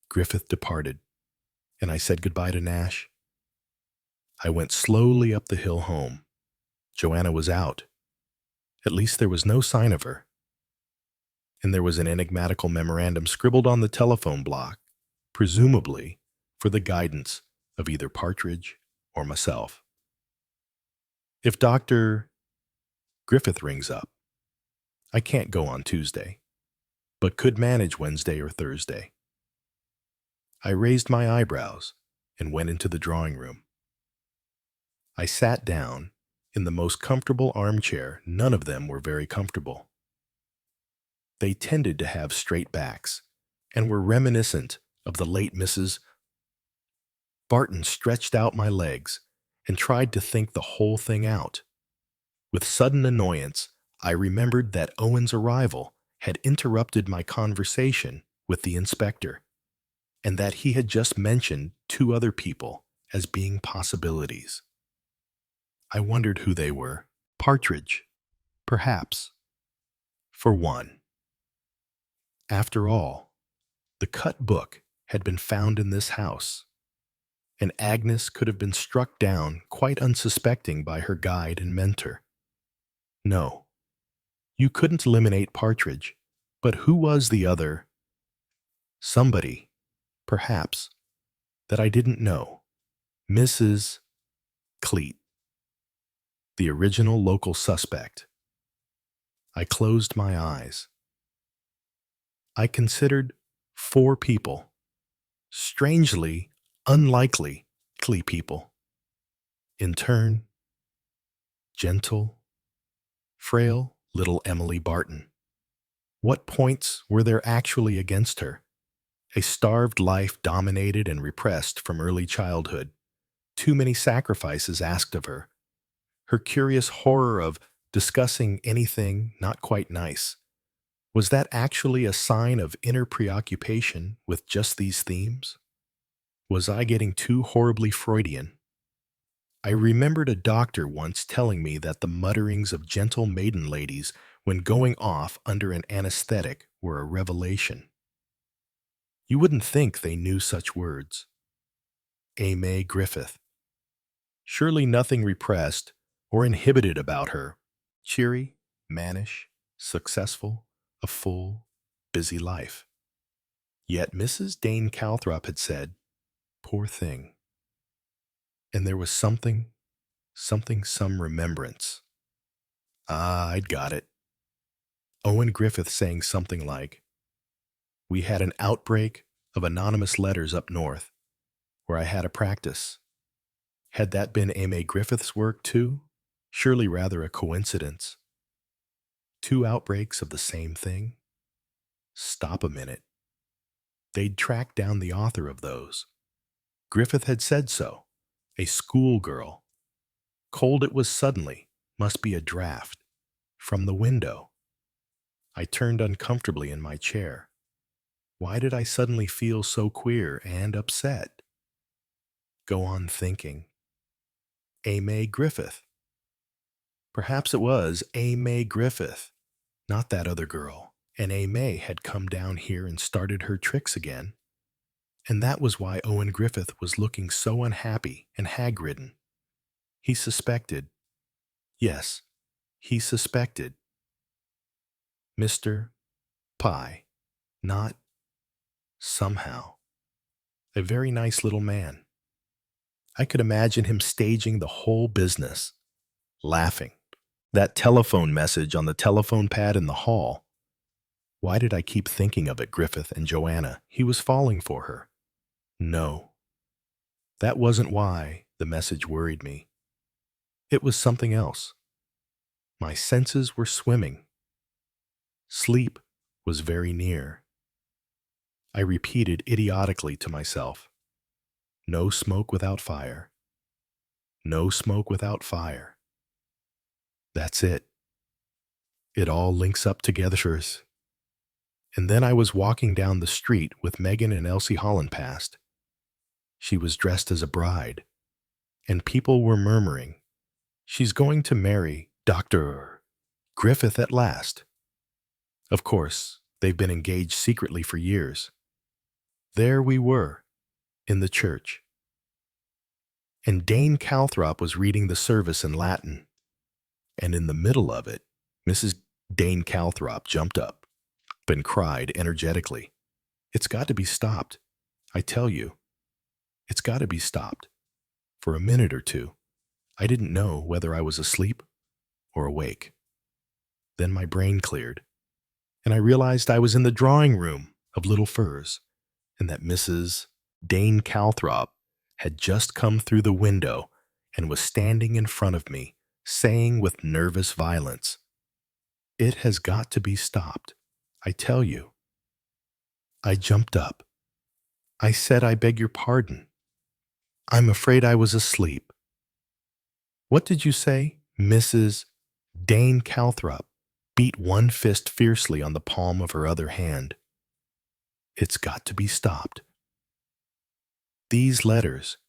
Griffith departed, and I said goodbye to Nash. I went slowly up the hill home. Joanna was out. At least there was no sign of her. And there was an enigmatical memorandum scribbled on the telephone block, presumably for the guidance of either Partridge or myself. If Dr. Griffith rings up, I can't go on Tuesday, but could manage Wednesday or Thursday. I raised my eyebrows and went into the drawing room. I sat down in the most comfortable armchair. None of them were very comfortable. They tended to have straight backs and were reminiscent of the late Mrs. Barton. Stretched out my legs and tried to think the whole thing out. With sudden annoyance, I remembered that Owen's arrival had interrupted my conversation with the inspector, and that he had just mentioned 2 other people as being possibilities. I wondered who they were. Partridge, perhaps, for one. After all, the cut book had been found in this house, and Agnes could have been struck down quite unsuspecting by her guide and mentor. No, you couldn't eliminate Partridge, but who was the other? Somebody, perhaps, that I didn't know. Mrs. Cleet, the original local suspect. I closed my eyes. I considered 4 people, strangely unlikely people. In turn, gentle, frail little Emily Barton. What points were there actually against her? A starved life dominated and repressed from early childhood. Too many sacrifices asked of her. Her curious horror of discussing anything not quite nice. Was that actually a sign of inner preoccupation with just these themes? Was I getting too horribly Freudian? I remembered a doctor once telling me that the mutterings of gentle maiden ladies when going off under an anesthetic were a revelation. You wouldn't think they knew such words. Aimee Griffith. Surely nothing repressed or inhibited about her. Cheery, mannish, successful, a full, busy life. Yet Mrs. Dane Calthrop had said, "Poor thing." And there was some remembrance. Ah, I'd got it. Owen Griffith saying something like, "We had an outbreak of anonymous letters up north, where I had a practice." Had that been Aimee Griffith's work too? Surely rather a coincidence. 2 outbreaks of the same thing? Stop a minute. They'd tracked down the author of those. Griffith had said so. A schoolgirl. Cold it was suddenly, must be a draft. From the window. I turned uncomfortably in my chair. Why did I suddenly feel so queer and upset? Go on thinking. Aimee Griffith. Perhaps it was Aimee Griffith, not that other girl. And Aimee had come down here and started her tricks again. And that was why Owen Griffith was looking so unhappy and hag-ridden. He suspected. Yes, he suspected. Mr. Pye, not somehow. A very nice little man. I could imagine him staging the whole business, laughing. That telephone message on the telephone pad in the hall. Why did I keep thinking of it, Griffith and Joanna? He was falling for her. No, that wasn't why the message worried me. It was something else. My senses were swimming. Sleep was very near. I repeated idiotically to myself, no smoke without fire. No smoke without fire. That's it. It all links up together. And then I was walking down the street with Megan and Elsie Holland past. She was dressed as a bride, and people were murmuring, "She's going to marry Dr. Griffith at last." Of course, they've been engaged secretly for years. There we were, in the church. And Dane Calthrop was reading the service in Latin. And in the middle of it, Mrs. Dane Calthrop jumped up and cried energetically, "It's got to be stopped. I tell you, it's got to be stopped." For a minute or two, I didn't know whether I was asleep or awake. Then my brain cleared, and I realized I was in the drawing room of Little Furs, and that Mrs. Dane Calthrop had just come through the window and was standing in front of me, saying with nervous violence, "It has got to be stopped, I tell you." I jumped up. I said, "I beg your pardon. I'm afraid I was asleep." "What did you say?" Mrs. Dane Calthrop beat one fist fiercely on the palm of her other hand. "It's got to be stopped. These letters,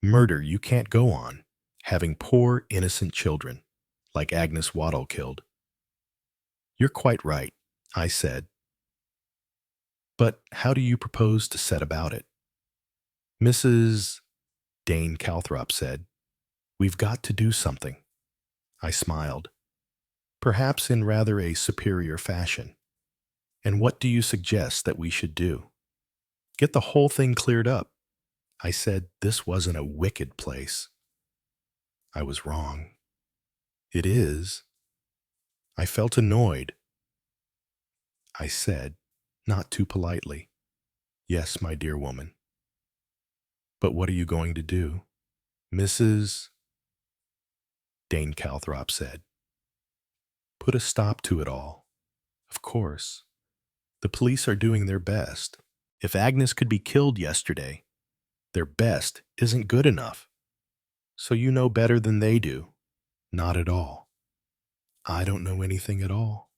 murder you can't go on, having poor innocent children, like Agnes Waddell killed." "You're quite right," I said. "But how do you propose to set about it?" Mrs. Dane Calthrop said, "We've got to do something." I smiled, perhaps in rather a superior fashion. "And what do you suggest that we should do?" "Get the whole thing cleared up." I said this wasn't a wicked place. I was wrong. It is. I felt annoyed. I said, not too politely, "Yes, my dear woman." "But what are you going to do?" Mrs. Dane Calthrop said, "Put a stop to it all. Of course. The police are doing their best. If Agnes could be killed yesterday, their best isn't good enough. So you know better than they do." "Not at all. I don't know anything at all.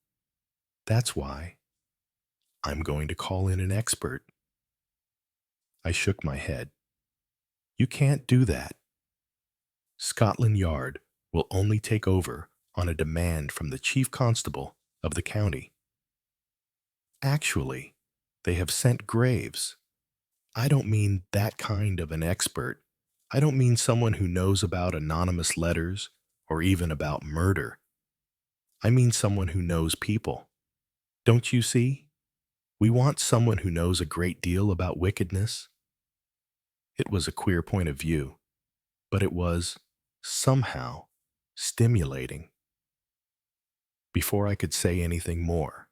That's why I'm going to call in an expert." I shook my head. "You can't do that. Scotland Yard will only take over on a demand from the chief constable of the county. Actually, they have sent Graves. I don't mean that kind of an expert. I don't mean someone who knows about anonymous letters or even about murder. I mean someone who knows people. Don't you see? We want someone who knows a great deal about wickedness." It was a queer point of view, but it was, somehow, stimulating. Before I could say anything more,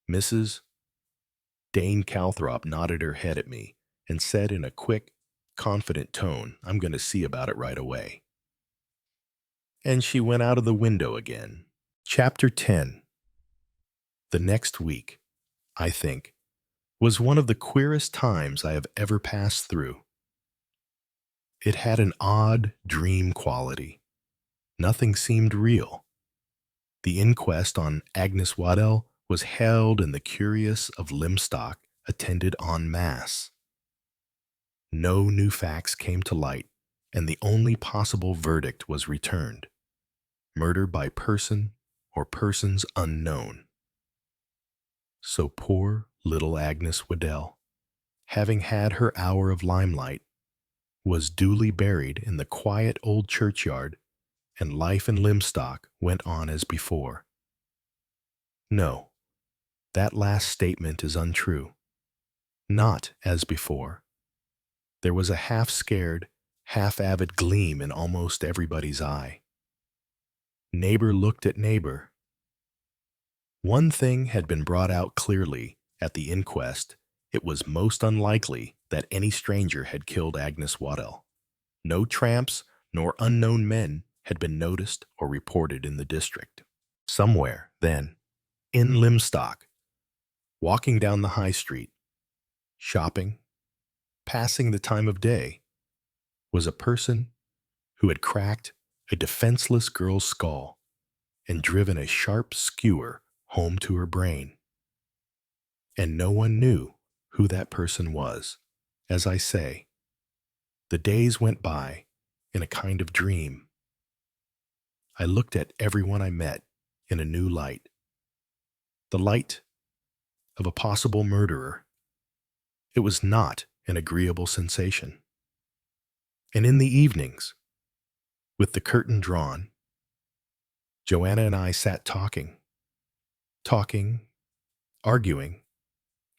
Mrs. Dane Calthrop nodded her head at me and said in a quick, confident tone, "I'm going to see about it right away." And she went out of the window again. Chapter 10. The next week, I think, was one of the queerest times I have ever passed through. It had an odd dream quality. Nothing seemed real. The inquest on Agnes Waddell was held and the curious of Lymstock attended en masse. No new facts came to light, and the only possible verdict was returned: murder by person or persons unknown. So poor little Agnes Waddell, having had her hour of limelight, was duly buried in the quiet old churchyard, and life in Lymstock went on as before. No, that last statement is untrue. Not as before. There was a half-scared, half-avid gleam in almost everybody's eye. Neighbor looked at neighbor. One thing had been brought out clearly at the inquest: it was most unlikely that any stranger had killed Agnes Waddell. No tramps nor unknown men had been noticed or reported in the district. Somewhere, then, in Lymstock, walking down the high street, shopping, passing the time of day, was a person who had cracked a defenseless girl's skull and driven a sharp skewer home to her brain. And no one knew who that person was. As I say, the days went by in a kind of dream. I looked at everyone I met in a new light. The light of a possible murderer. It was not an agreeable sensation. And in the evenings, with the curtain drawn, Joanna and I sat talking, arguing,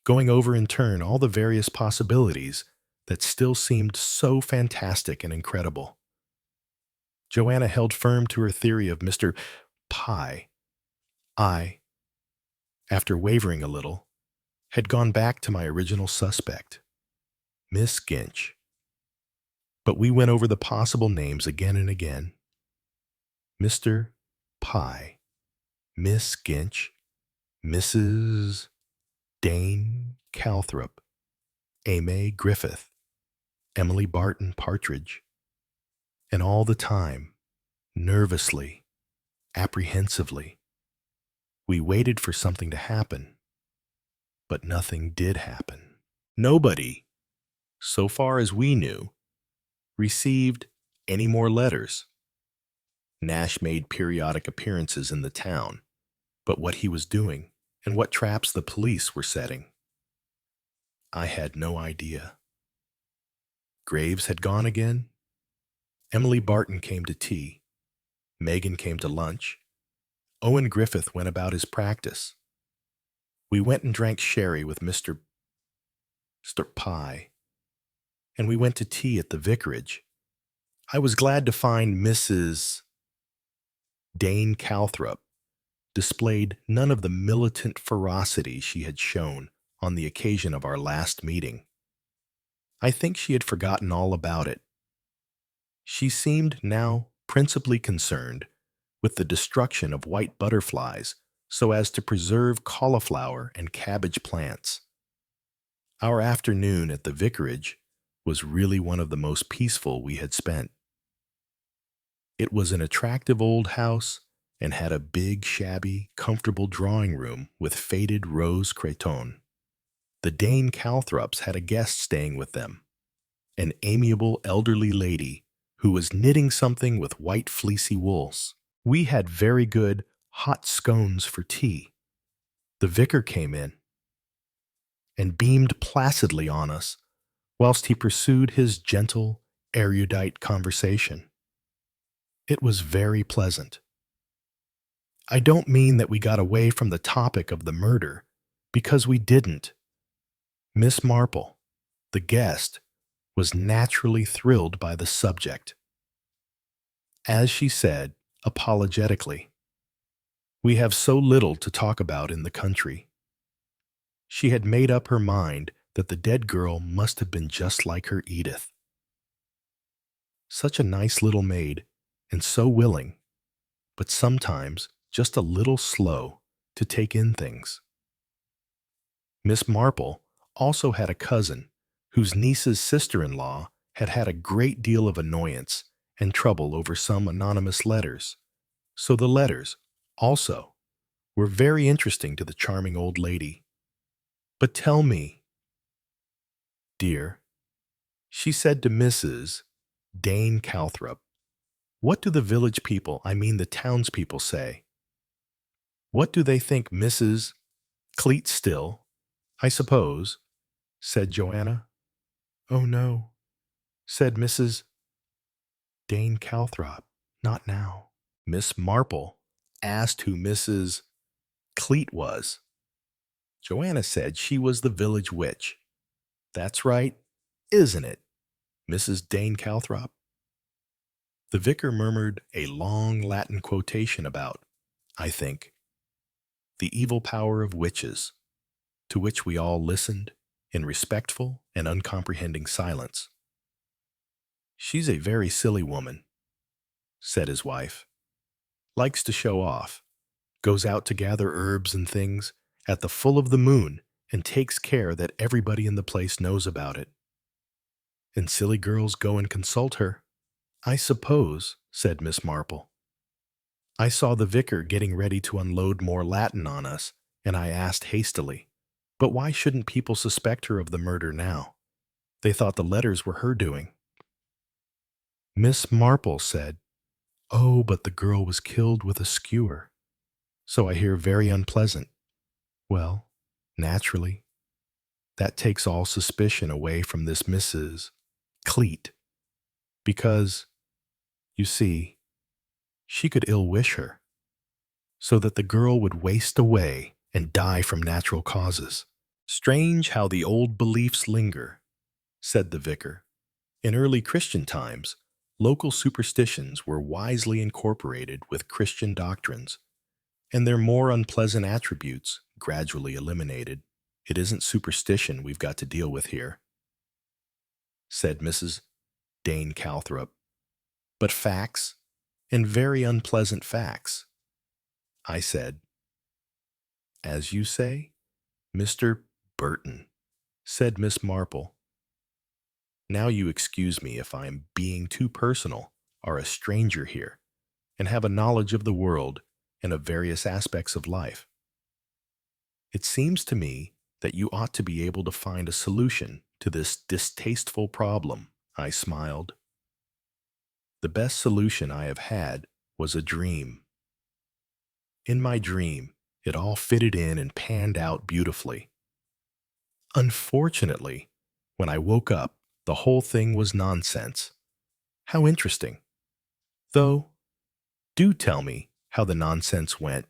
going over in turn all the various possibilities that still seemed so fantastic and incredible. Joanna held firm to her theory of Mr. Pye. I, after wavering a little, had gone back to my original suspect, Miss Ginch. But we went over the possible names again and again. Mr. Pye, Miss Ginch, Mrs. Dane Calthrop, Aimee Griffith, Emily Barton Partridge. And all the time, nervously, apprehensively, we waited for something to happen. But nothing did happen. Nobody, so far as we knew, received any more letters. Nash made periodic appearances in the town, but what he was doing and what traps the police were setting, I had no idea. Graves had gone again. Emily Barton came to tea. Megan came to lunch. Owen Griffith went about his practice. We went and drank sherry with Mr. Pye, and we went to tea at the vicarage. I was glad to find Mrs. Dane Calthrop displayed none of the militant ferocity she had shown on the occasion of our last meeting. I think she had forgotten all about it. She seemed now principally concerned with the destruction of white butterflies so as to preserve cauliflower and cabbage plants. Our afternoon at the vicarage was really one of the most peaceful we had spent. It was an attractive old house and had a big, shabby, comfortable drawing room with faded rose cretonne. The Dane Calthrops had a guest staying with them, an amiable elderly lady who was knitting something with white fleecy wools. We had very good hot scones for tea. The vicar came in and beamed placidly on us whilst he pursued his gentle, erudite conversation. It was very pleasant. I don't mean that we got away from the topic of the murder, because we didn't. Miss Marple, the guest, was naturally thrilled by the subject. As she said, apologetically, "We have so little to talk about in the country." She had made up her mind that the dead girl must have been just like her Edith. Such a nice little maid, and so willing, but sometimes just a little slow to take in things. Miss Marple also had a cousin whose niece's sister-in-law had had a great deal of annoyance and trouble over some anonymous letters, so the letters, also, were very interesting to the charming old lady. "But tell me, dear," she said to Mrs. Dane Calthrop, "what do the village people, I mean the townspeople, say? What do they think Mrs. Cleet still, I suppose?" said Joanna. "Oh, no," said Mrs. Dane Calthrop, "not now." Miss Marple asked who Mrs. Cleet was. Joanna said she was the village witch. "That's right, isn't it, Mrs. Dane Calthrop?" The vicar murmured a long Latin quotation about, I think, the evil power of witches, to which we all listened in respectful and uncomprehending silence. "She's a very silly woman," said his wife. "Likes to show off. goes out to gather herbs and things at the full of the moon and takes care that everybody in the place knows about it. And silly girls go and consult her. I suppose, said Miss Marple. I saw the vicar getting ready to unload more Latin on us, and I asked hastily, but why shouldn't people suspect her of the murder now? They thought the letters were her doing. Miss Marple said, oh, but the girl was killed with a skewer. So I hear very unpleasant. Well, naturally, that takes all suspicion away from this Mrs. Cleet, because, you see, she could ill-wish her, so that the girl would waste away and die from natural causes. Strange how the old beliefs linger, said the vicar. In early Christian times, local superstitions were wisely incorporated with Christian doctrines, and their more unpleasant attributes gradually eliminated. It isn't superstition we've got to deal with here, said Mrs. Dane Calthrop, but facts, and very unpleasant facts. I said, as you say, Mr. Burton, said Miss Marple. Now you excuse me if I'm being too personal, are a stranger here, and have a knowledge of the world and of various aspects of life. It seems to me that you ought to be able to find a solution to this distasteful problem. I smiled. The best solution I have had was a dream. In my dream, it all fitted in and panned out beautifully. Unfortunately, when I woke up, the whole thing was nonsense. How interesting. Though, do tell me how the nonsense went.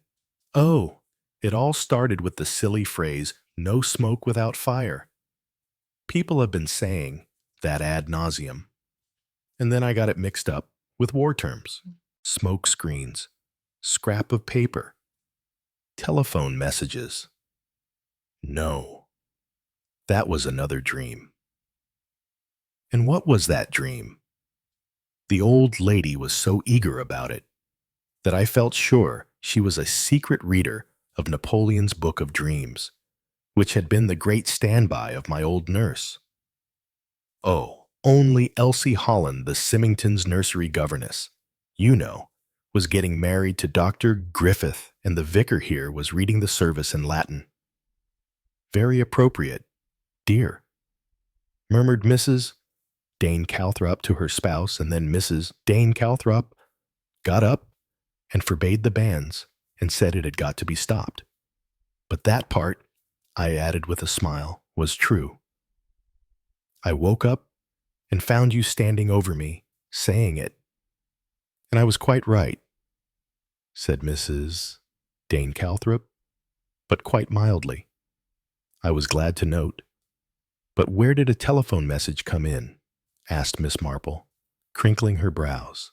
Oh, it all started with the silly phrase, no smoke without fire. People have been saying that ad nauseum. And then I got it mixed up with war terms. Smoke screens, scrap of paper, telephone messages. No, that was another dream. And what was that dream? The old lady was so eager about it that I felt sure she was a secret reader of Napoleon's Book of Dreams, which had been the great standby of my old nurse. Oh, only Elsie Holland, the Symington's nursery governess, you know, was getting married to Dr. Griffith, and the vicar here was reading the service in Latin. Very appropriate, dear, murmured Mrs. Dane Calthrop to her spouse, and then Mrs. Dane Calthrop got up and forbade the banns and said it had got to be stopped. But that part, I added with a smile, was true. I woke up and found you standing over me, saying it. And I was quite right, said Mrs. Dane Calthrop, but quite mildly. I was glad to note. But where did a telephone message come in? Asked Miss Marple, crinkling her brows.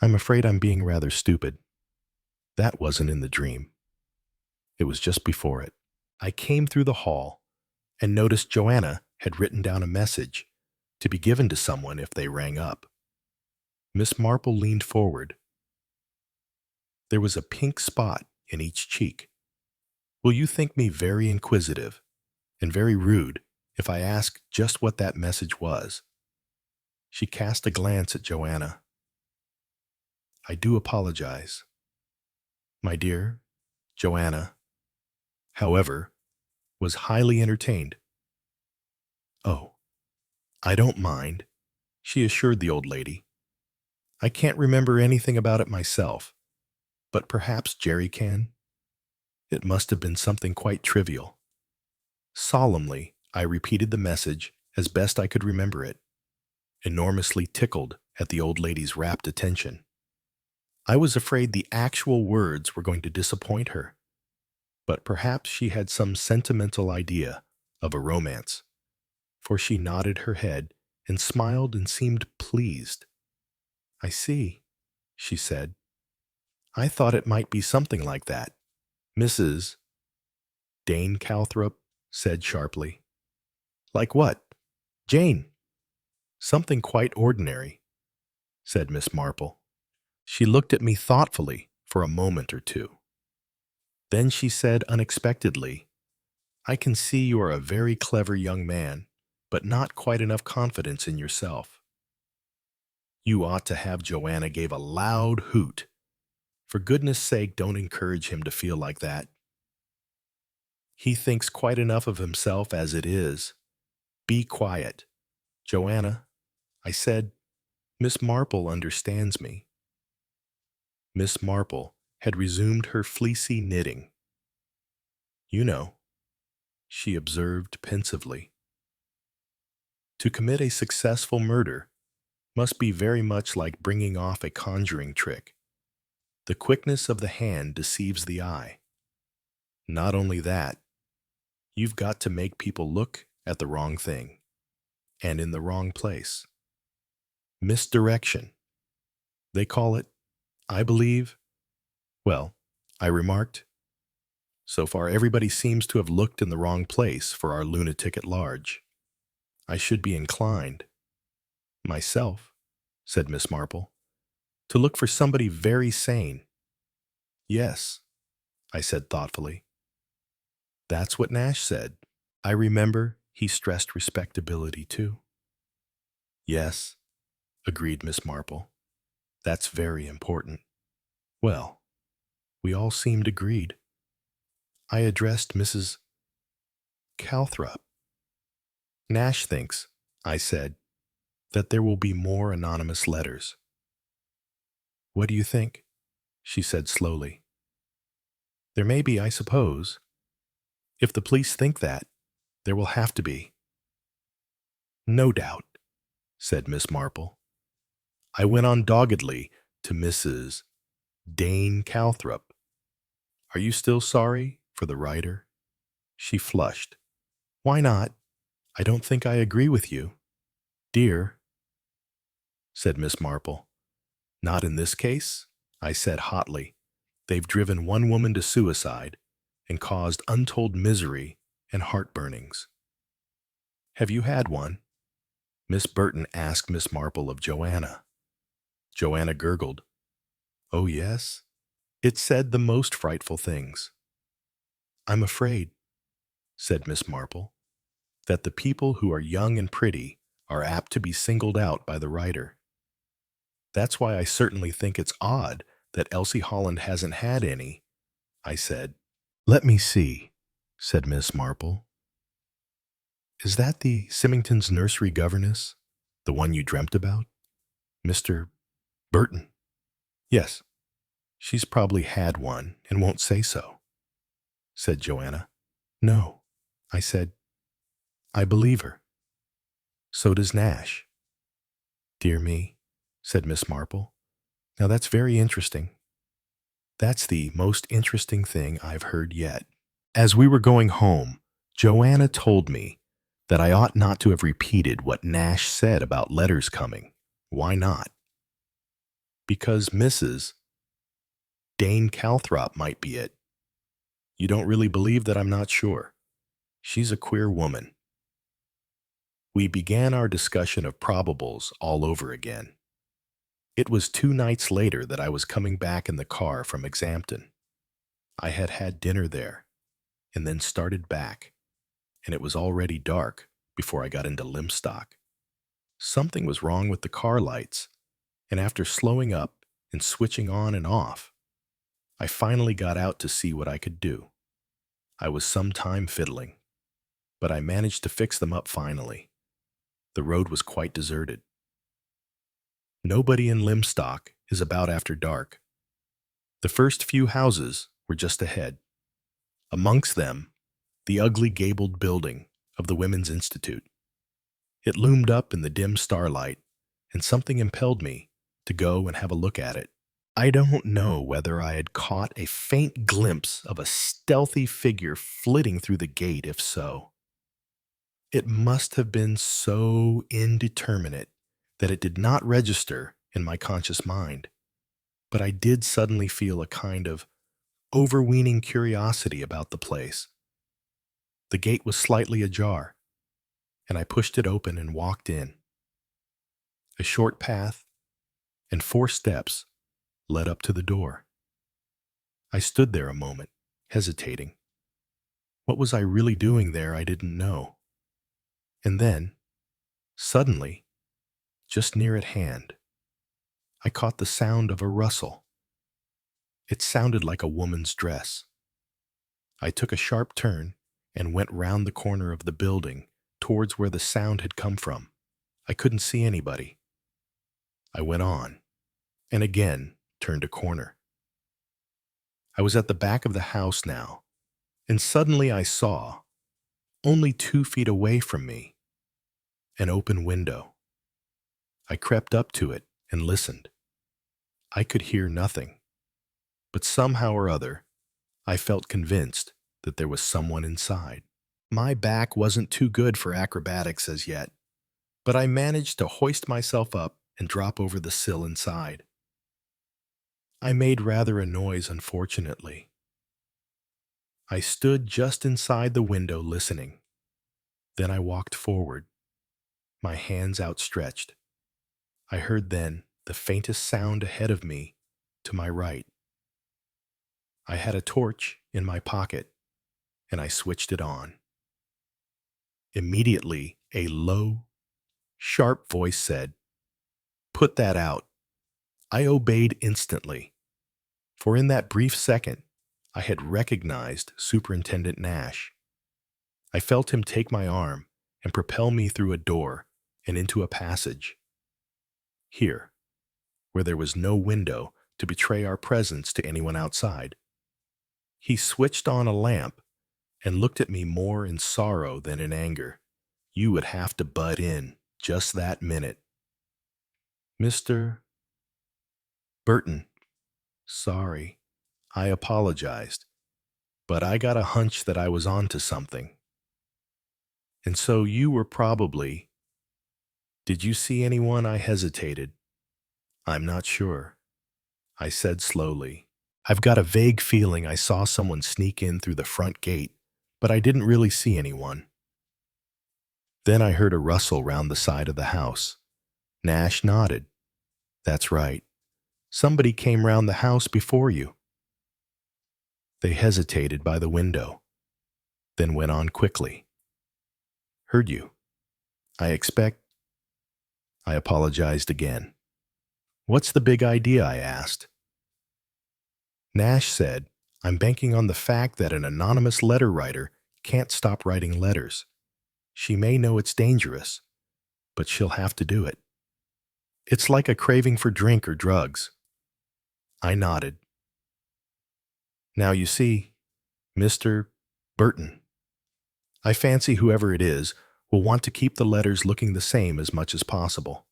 I'm afraid I'm being rather stupid. That wasn't in the dream. It was just before it. I came through the hall and noticed Joanna had written down a message to be given to someone if they rang up. Miss Marple leaned forward. There was a pink spot in each cheek. Will you think me very inquisitive and very rude if I ask just what that message was? She cast a glance at Joanna. I do apologize. My dear, Joanna, however, was highly entertained. Oh, I don't mind, she assured the old lady. I can't remember anything about it myself, but perhaps Jerry can. It must have been something quite trivial. Solemnly, I repeated the message as best I could remember it, enormously tickled at the old lady's rapt attention. I was afraid the actual words were going to disappoint her, but perhaps she had some sentimental idea of a romance, for she nodded her head and smiled and seemed pleased. I see, she said. I thought it might be something like that. Mrs. Dane Calthrop said sharply. Like what? Jane. Something quite ordinary, said Miss Marple. She looked at me thoughtfully for a moment or two. Then she said unexpectedly, "I can see you are a very clever young man, but not quite enough confidence in yourself." You ought to have. Joanna gave a loud hoot. For goodness sake, don't encourage him to feel like that. He thinks quite enough of himself as it is. Be quiet. Joanna, I said, Miss Marple understands me. Miss Marple had resumed her fleecy knitting. You know, she observed pensively. To commit a successful murder must be very much like bringing off a conjuring trick. The quickness of the hand deceives the eye. Not only that, you've got to make people look at the wrong thing and in the wrong place. Misdirection. They call it, I believe. Well, I remarked, so far everybody seems to have looked in the wrong place for our lunatic at large. I should be inclined, myself, said Miss Marple, to look for somebody very sane. Yes, I said thoughtfully. That's what Nash said. I remember he stressed respectability too. Yes, agreed Miss Marple. That's very important. Well, we all seemed agreed. I addressed Mrs. Calthrop. Nash thinks, I said, that there will be more anonymous letters. What do you think? She said slowly. There may be, I suppose. If the police think that, there will have to be. No doubt, said Miss Marple. I went on doggedly to Mrs. Dane Calthrop. Are you still sorry for the writer? She flushed. Why not? I don't think I agree with you. Dear, said Miss Marple. Not in this case, I said hotly. They've driven one woman to suicide and caused untold misery and heartburnings. Have you had one? Miss Burton asked Miss Marple of Joanna. Joanna gurgled. Oh, yes. It said the most frightful things. I'm afraid, said Miss Marple, that the people who are young and pretty are apt to be singled out by the writer. That's why I certainly think it's odd that Elsie Holland hasn't had any, I said. Let me see, said Miss Marple. Is that the Symington's nursery governess, the one you dreamt about? Mr. Burton? Yes, she's probably had one and won't say so, said Joanna. No, I said. I believe her. So does Nash. Dear me, said Miss Marple. Now that's very interesting. That's the most interesting thing I've heard yet. As we were going home, Joanna told me that I ought not to have repeated what Nash said about letters coming. Why not? Because Mrs. Dane Calthrop might be it. You don't really believe that I'm not sure. She's a queer woman. We began our discussion of probables all over again. It was 2 nights later that I was coming back in the car from Exampton. I had had dinner there, and then started back, and it was already dark before I got into Lymstock. Something was wrong with the car lights, and after slowing up and switching on and off, I finally got out to see what I could do. I was some time fiddling, but I managed to fix them up finally. The road was quite deserted. Nobody in Lymstock is about after dark. The first few houses were just ahead. Amongst them, the ugly gabled building of the Women's Institute. It loomed up in the dim starlight, and something impelled me to go and have a look at it. I don't know whether I had caught a faint glimpse of a stealthy figure flitting through the gate. If so, it must have been so indeterminate that it did not register in my conscious mind. But I did suddenly feel a kind of overweening curiosity about the place. The gate was slightly ajar, and I pushed it open and walked in. A short path and 4 steps led up to the door. I stood there a moment, hesitating. What was I really doing there, I didn't know. And then, suddenly, just near at hand, I caught the sound of a rustle. It sounded like a woman's dress. I took a sharp turn and went round the corner of the building towards where the sound had come from. I couldn't see anybody. I went on, and again turned a corner. I was at the back of the house now, and suddenly I saw, only 2 feet away from me, an open window. I crept up to it and listened. I could hear nothing, but somehow or other, I felt convinced that there was someone inside. My back wasn't too good for acrobatics as yet, but I managed to hoist myself up and drop over the sill inside. I made rather a noise, unfortunately. I stood just inside the window listening. Then I walked forward, my hands outstretched. I heard then the faintest sound ahead of me, to my right. I had a torch in my pocket, and I switched it on. Immediately, a low, sharp voice said, "Put that out." I obeyed instantly, for in that brief second, I had recognized Superintendent Nash. I felt him take my arm and propel me through a door and into a passage. Here, where there was no window to betray our presence to anyone outside, he switched on a lamp and looked at me more in sorrow than in anger. "You would have to butt in just that minute." "Mr. Burton, sorry." I apologized, but I got a hunch that I was onto something. "And so you were probably—" "Did you see anyone?" I hesitated. "I'm not sure," I said slowly. "I've got a vague feeling I saw someone sneak in through the front gate, but I didn't really see anyone." Then I heard a rustle round the side of the house. Nash nodded. "That's right. Somebody came round the house before you." They hesitated by the window, then went on quickly. "Heard you. I expect—" I apologized again. "What's the big idea?" I asked. Nash said, "I'm banking on the fact that an anonymous letter writer can't stop writing letters. She may know it's dangerous, but she'll have to do it. It's like a craving for drink or drugs." I nodded. "Now you see, Mr. Burton, I fancy whoever it is will want to keep the letters looking the same as much as possible.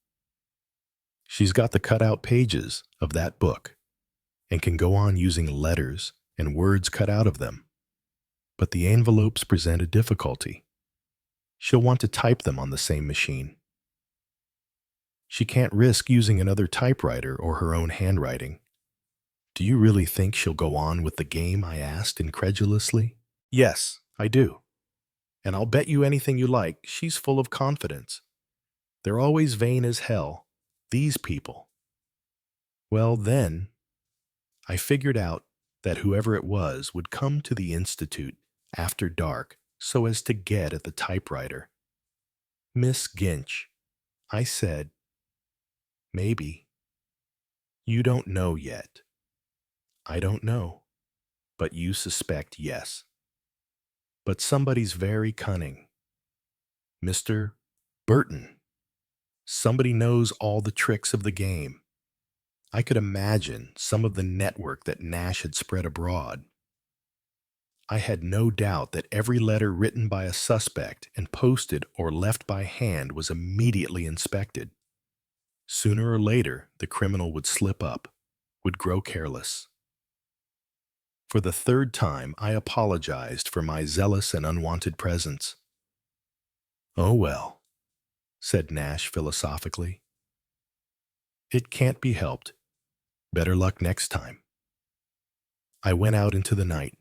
She's got the cutout pages of that book and can go on using letters and words cut out of them. But the envelopes present a difficulty. She'll want to type them on the same machine. She can't risk using another typewriter or her own handwriting." "Do you really think she'll go on with the game?" I asked incredulously. "Yes, I do. And I'll bet you anything you like, she's full of confidence. They're always vain as hell, these people." Well, then, I figured out that whoever it was would come to the Institute after dark so as to get at the typewriter. "Miss Ginch," I said, "maybe. You don't know yet. I don't know. But you suspect yes. But somebody's very cunning. Mr. Burton. Somebody knows all the tricks of the game. I could imagine some of the network that Nash had spread abroad. I had no doubt that every letter written by a suspect and posted or left by hand was immediately inspected. Sooner or later, the criminal would slip up, would grow careless. For the third time, I apologized for my zealous and unwanted presence. "Oh well," said Nash philosophically. "It can't be helped. Better luck next time." I went out into the night.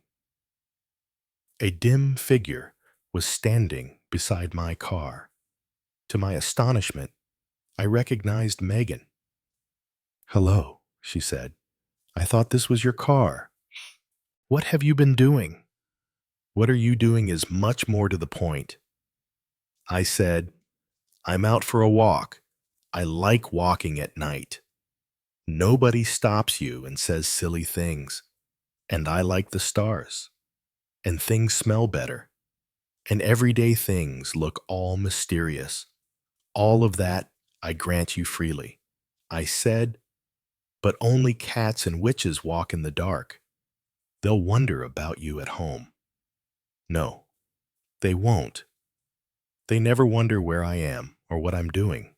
A dim figure was standing beside my car. To my astonishment, I recognized Megan. "Hello," she said. "I thought this was your car." What have you been doing? What are you doing is much more to the point. I said, I'm out for a walk. I like walking at night. Nobody stops you and says silly things. And I like the stars. And things smell better. And everyday things look all mysterious. All of that I grant you freely. I said, but only cats and witches walk in the dark. They'll wonder about you at home. No, they won't. They never wonder where I am or what I'm doing.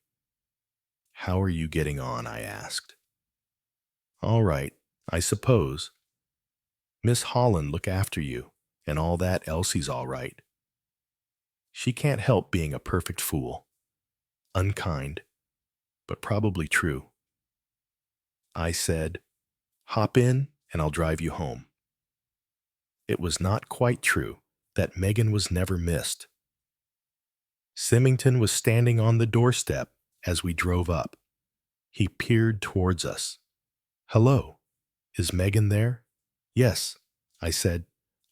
How are you getting on? I asked. All right, I suppose. Miss Holland look after you, and all that Elsie's all right. She can't help being a perfect fool. Unkind, but probably true. I said, hop in and I'll drive you home. It was not quite true that Megan was never missed. Symington was standing on the doorstep as we drove up. He peered towards us. Hello, is Megan there? Yes, I said.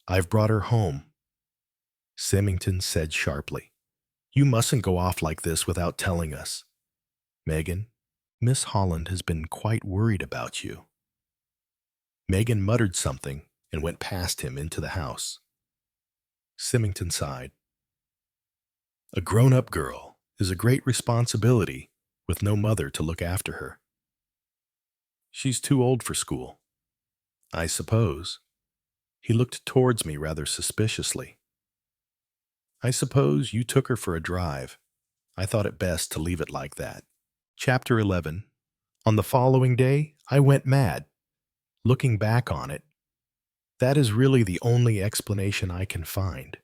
I've brought her home. Symington said sharply, you mustn't go off like this without telling us. Megan, Miss Holland has been quite worried about you. Megan muttered something and went past him into the house. Symington sighed. A grown-up girl is a great responsibility with no mother to look after her. She's too old for school, I suppose. He looked towards me rather suspiciously. I suppose you took her for a drive. I thought it best to leave it like that. Chapter 11. On the following day, I went mad. Looking back on it, that is really the only explanation I can find.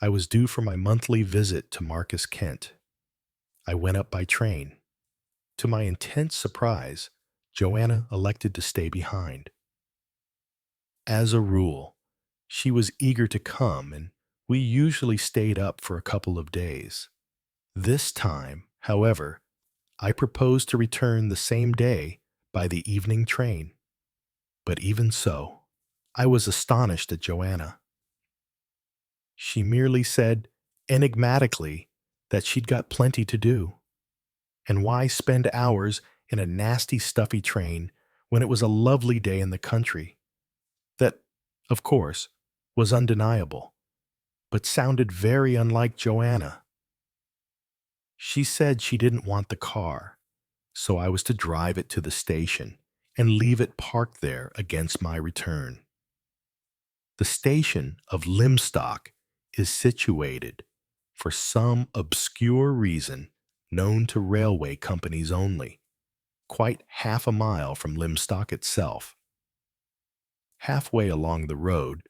I was due for my monthly visit to Marcus Kent. I went up by train. To my intense surprise, Joanna elected to stay behind. As a rule, she was eager to come, and we usually stayed up for a couple of days. This time, however, I proposed to return the same day by the evening train. But even so, I was astonished at Joanna. She merely said, enigmatically, that she'd got plenty to do. And why spend hours in a nasty, stuffy train when it was a lovely day in the country? That, of course, was undeniable, but sounded very unlike Joanna. She said she didn't want the car, so I was to drive it to the station and leave it parked there against my return. The station of Lymstock is situated, for some obscure reason known to railway companies only, quite half a mile from Lymstock itself. Halfway along the road,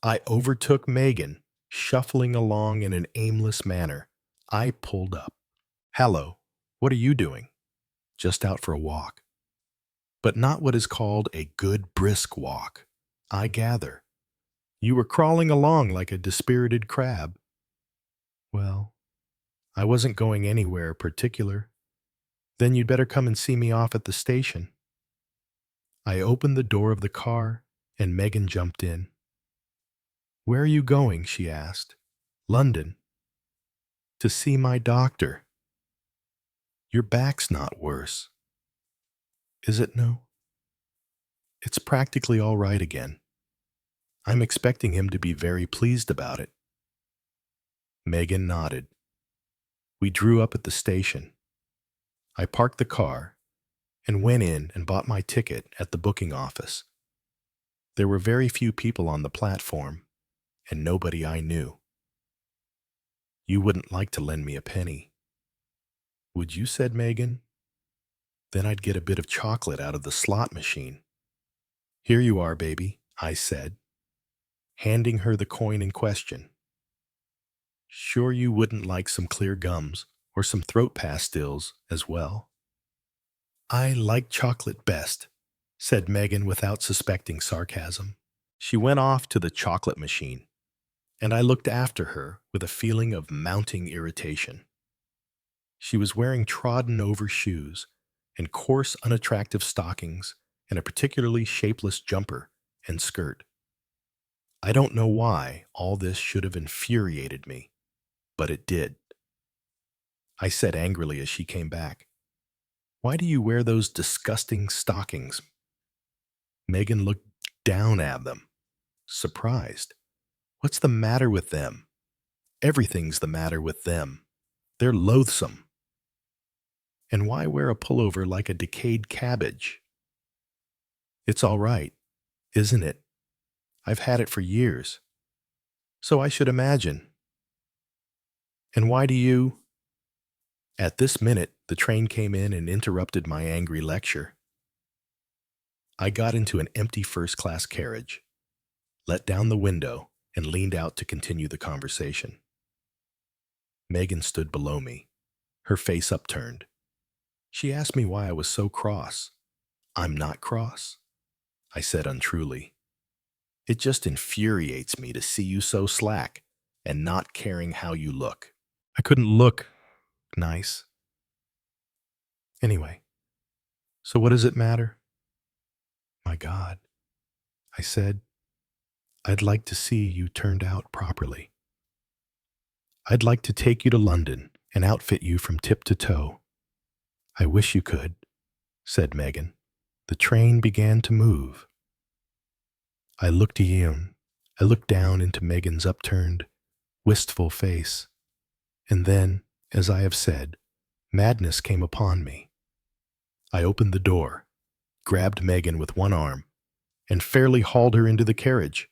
I overtook Megan, shuffling along in an aimless manner. I pulled up. Hello, what are you doing? Just out for a walk. But not what is called a good brisk walk, I gather. You were crawling along like a dispirited crab. Well, I wasn't going anywhere particular. Then you'd better come and see me off at the station. I opened the door of the car, and Megan jumped in. Where are you going? She asked. London. To see my doctor. Your back's not worse. Is it no? It's practically all right again. I'm expecting him to be very pleased about it. Megan nodded. We drew up at the station. I parked the car and went in and bought my ticket at the booking office. There were very few people on the platform, and nobody I knew. You wouldn't like to lend me a penny. Would you? Said Megan. Then I'd get a bit of chocolate out of the slot machine. Here you are, baby, I said, handing her the coin in question. Sure you wouldn't like some clear gums or some throat pastilles as well? I like chocolate best, said Megan without suspecting sarcasm. She went off to the chocolate machine, and I looked after her with a feeling of mounting irritation. She was wearing trodden-over shoes and coarse, unattractive stockings and a particularly shapeless jumper and skirt. I don't know why all this should have infuriated me, but it did. I said angrily as she came back, "Why do you wear those disgusting stockings?" Megan looked down at them, surprised. "What's the matter with them?" "Everything's the matter with them. They're loathsome." "And why wear a pullover like a decayed cabbage?" "It's all right, isn't it? I've had it for years." "So I should imagine." "And why do you—" At this minute, the train came in and interrupted my angry lecture. I got into an empty first-class carriage, let down the window, and leaned out to continue the conversation. Megan stood below me, her face upturned. She asked me why I was so cross. "I'm not cross," I said untruly. "It just infuriates me to see you so slack and not caring how you look." I couldn't look nice. Anyway, so what does it matter? "My God," I said, "I'd like to see you turned out properly. I'd like to take you to London and outfit you from tip to toe." "I wish you could," said Megan. The train began to move. I looked down into Megan's upturned, wistful face, and then, as I have said, madness came upon me. I opened the door, grabbed Megan with one arm, and fairly hauled her into the carriage.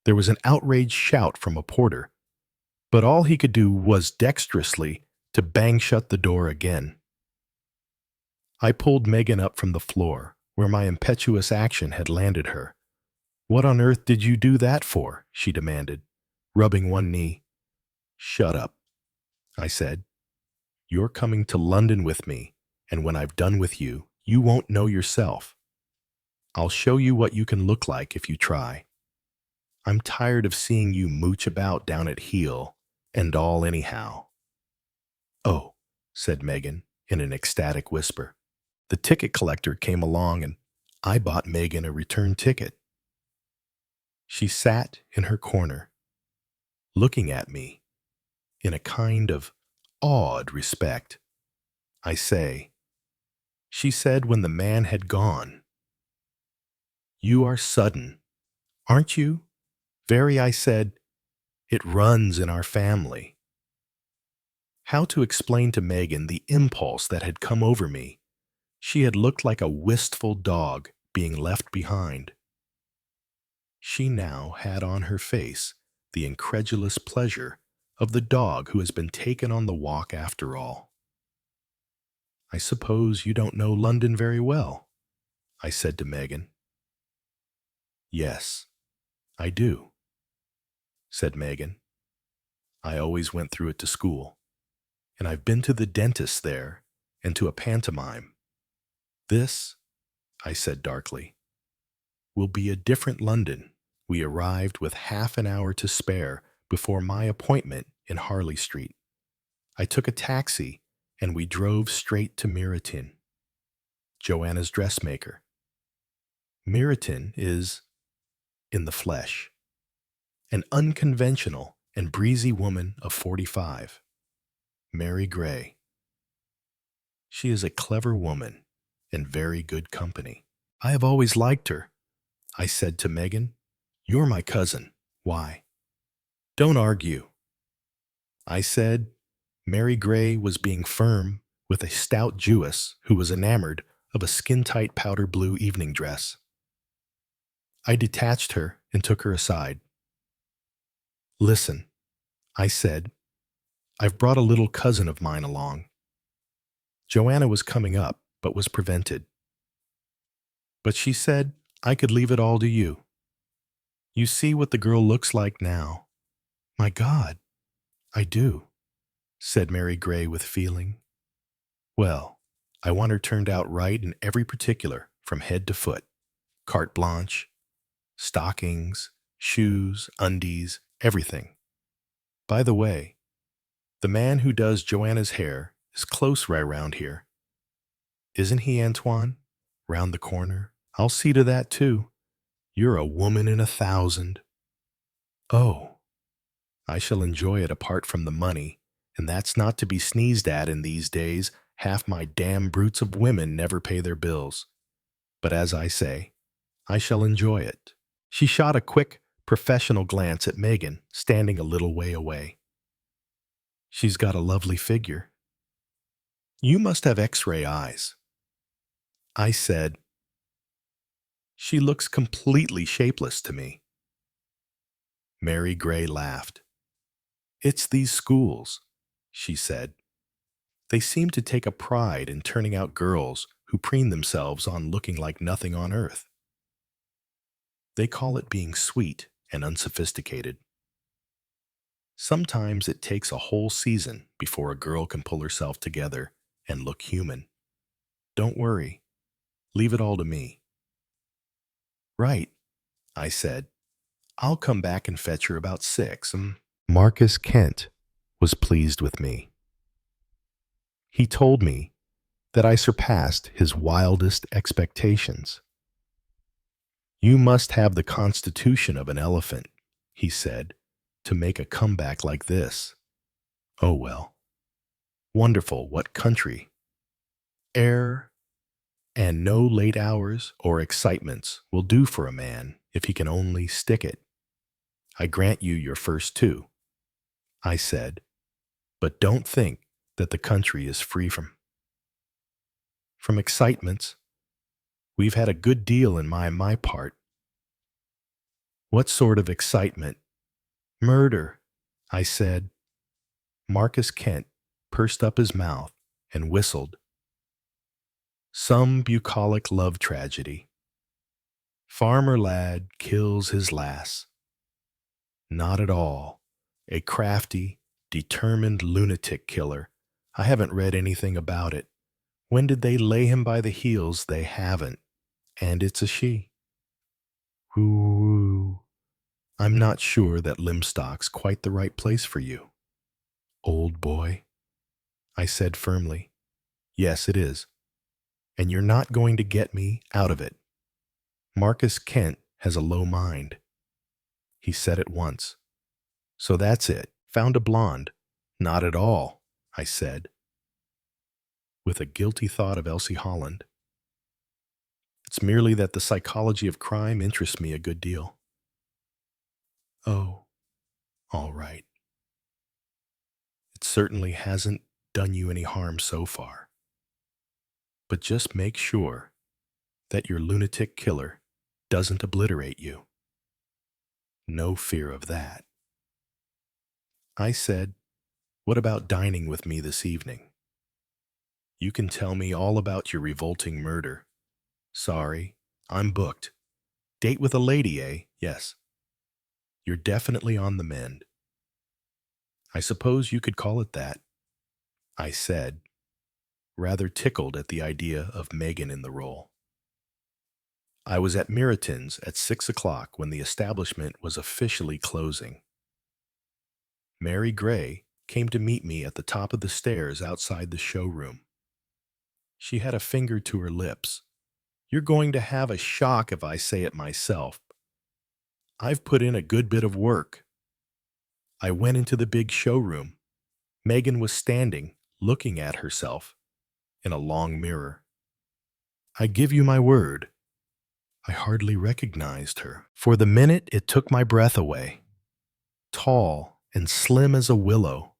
There was an outraged shout from a porter, but all he could do was dexterously to bang shut the door again. I pulled Megan up from the floor, where my impetuous action had landed her. "What on earth did you do that for?" she demanded, rubbing one knee. "Shut up," I said. "You're coming to London with me, and when I've done with you, you won't know yourself. I'll show you what you can look like if you try. I'm tired of seeing you mooch about down at heel and all anyhow." "Oh," said Megan in an ecstatic whisper. The ticket collector came along and I bought Megan a return ticket. She sat in her corner, looking at me in a kind of awed respect. She said when the man had gone, "You are sudden, aren't you?" "Very," I said. "It runs in our family." How to explain to Megan the impulse that had come over me? She had looked like a wistful dog being left behind. She now had on her face the incredulous pleasure of the dog who has been taken on the walk after all. "I suppose you don't know London very well," I said to Megan. "Yes, I do," said Megan. "I always went through it to school, and I've been to the dentist there and to a pantomime. This," I said darkly, "will be a different London." We arrived with half an hour to spare before my appointment in Harley Street. I took a taxi and we drove straight to Meriton, Joanna's dressmaker. Meriton is, in the flesh, an unconventional and breezy woman of 45, Mary Gray. She is a clever woman and very good company. "I have always liked her," I said to Megan. "You're my cousin. Why?" "Don't argue." I said Mary Gray was being firm with a stout Jewess who was enamored of a skin-tight powder blue evening dress. I detached her and took her aside. "Listen," I said, "I've brought a little cousin of mine along." Joanna was coming up, but was prevented. But she said I could leave it all to you. "You see what the girl looks like now." "My God, I do," said Mary Gray with feeling. "Well, I want her turned out right in every particular, from head to foot. Carte blanche, stockings, shoes, undies, everything. By the way, the man who does Joanna's hair is close right around here. Isn't he, Antoine? Round the corner. I'll see to that, too. You're a woman in 1,000. Oh, I shall enjoy it apart from the money, and that's not to be sneezed at in these days. Half my damn brutes of women never pay their bills. But as I say, I shall enjoy it. She shot a quick, professional glance at Megan, standing a little way away. She's got a lovely figure. You must have X-ray eyes. I said, she looks completely shapeless to me. Mary Gray laughed. It's these schools, she said. They seem to take a pride in turning out girls who preen themselves on looking like nothing on earth. They call it being sweet and unsophisticated. Sometimes it takes a whole season before a girl can pull herself together and look human. Don't worry. Leave it all to me. Right, I said. I'll come back and fetch her about 6. Marcus Kent was pleased with me. He told me that I surpassed his wildest expectations. You must have the constitution of an elephant, he said, to make a comeback like this. Oh well. Wonderful what country. Air and no late hours or excitements will do for a man if he can only stick it. I grant you your first 2, I said, but don't think that the country is free from excitements. We've had a good deal in my part. What sort of excitement? Murder, I said. Marcus Kent pursed up his mouth and whistled. Some bucolic love tragedy. Farmer lad kills his lass. Not at all. A crafty, determined lunatic killer. I haven't read anything about it. When did they lay him by the heels? They haven't. And it's a she. Ooh, I'm not sure that Lymstock's quite the right place for you. Old boy, I said firmly. Yes, it is. And you're not going to get me out of it. Marcus Kent has a low mind. He said it once. So that's it. Found a blonde. Not at all, I said, with a guilty thought of Elsie Holland. It's merely that the psychology of crime interests me a good deal. Oh, all right. It certainly hasn't done you any harm so far. But just make sure that your lunatic killer doesn't obliterate you. No fear of that. I said, what about dining with me this evening? You can tell me all about your revolting murder. Sorry, I'm booked. Date with a lady, eh? Yes. You're definitely on the mend. I suppose you could call it that, I said, rather tickled at the idea of Megan in the role. I was at Meriton's at 6 o'clock when the establishment was officially closing. Mary Gray came to meet me at the top of the stairs outside the showroom. She had a finger to her lips. You're going to have a shock if I say it myself. I've put in a good bit of work. I went into the big showroom. Megan was standing, looking at herself in a long mirror. I give you my word, I hardly recognized her. For the minute, it took my breath away. Tall and slim as a willow,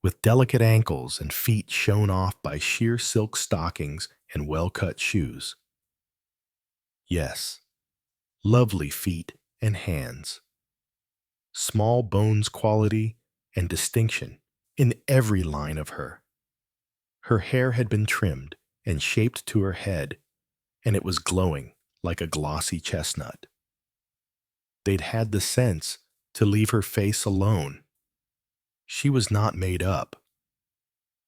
with delicate ankles and feet shown off by sheer silk stockings and well-cut shoes. Yes, lovely feet and hands. Small bones quality and distinction in every line of her. Her hair had been trimmed and shaped to her head, and it was glowing like a glossy chestnut. They'd had the sense to leave her face alone. She was not made up.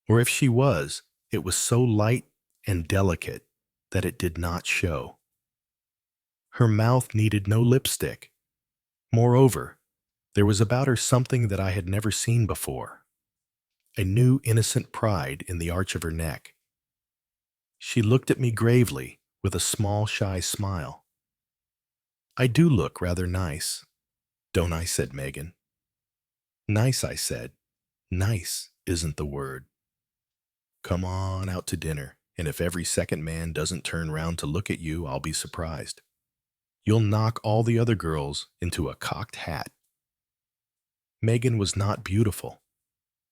Or if she was, it was so light and delicate that it did not show. Her mouth needed no lipstick. Moreover, there was about her something that I had never seen before. A new innocent pride in the arch of her neck. She looked at me gravely with a small shy smile. I do look rather nice, don't I? Said Megan. Nice, I said. Nice isn't the word. Come on out to dinner, and if every second man doesn't turn round to look at you, I'll be surprised. You'll knock all the other girls into a cocked hat. Megan was not beautiful,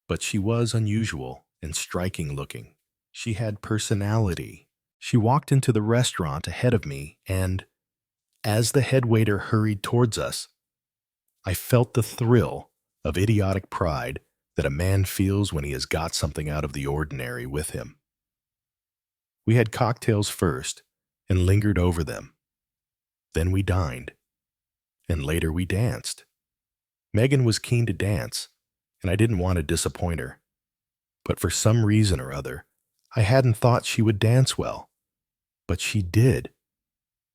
but she was unusual and striking looking. She had personality. She walked into the restaurant ahead of me, and as the head waiter hurried towards us, I felt the thrill of idiotic pride that a man feels when he has got something out of the ordinary with him. We had cocktails first and lingered over them. Then we dined, and later we danced. Megan was keen to dance, and I didn't want to disappoint her. But for some reason or other, I hadn't thought she would dance well. But she did.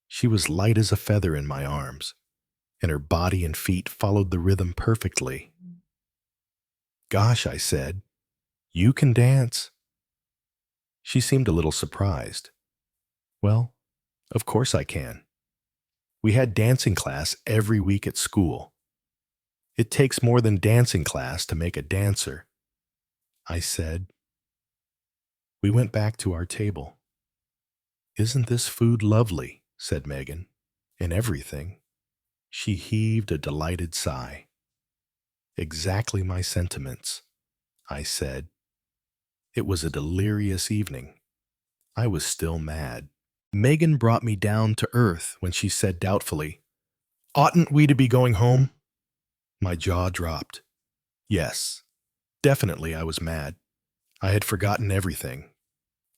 She was light as a feather in my arms, and her body and feet followed the rhythm perfectly. Gosh, I said, you can dance. She seemed a little surprised. Well, of course I can. We had dancing class every week at school. It takes more than dancing class to make a dancer, I said. We went back to our table. Isn't this food lovely? Said Megan. And everything. She heaved a delighted sigh. Exactly my sentiments, I said. It was a delirious evening. I was still mad. Megan brought me down to earth when she said doubtfully, "Oughtn't we to be going home?" My jaw dropped. Yes, definitely I was mad. I had forgotten everything.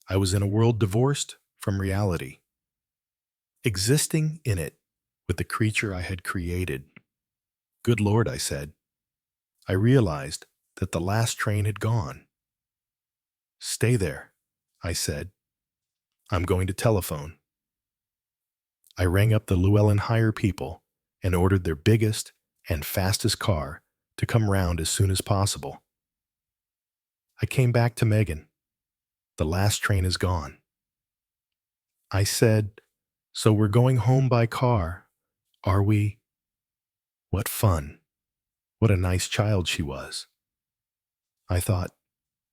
I was in a world divorced from reality, existing in it with the creature I had created. Good Lord, I said. I realized that the last train had gone. Stay there, I said. I'm going to telephone. I rang up the Llewellyn Hire people and ordered their biggest and fastest car to come round as soon as possible. I came back to Megan. The last train is gone. I said, "So we're going home by car, are we?" What fun. What a nice child she was. I thought,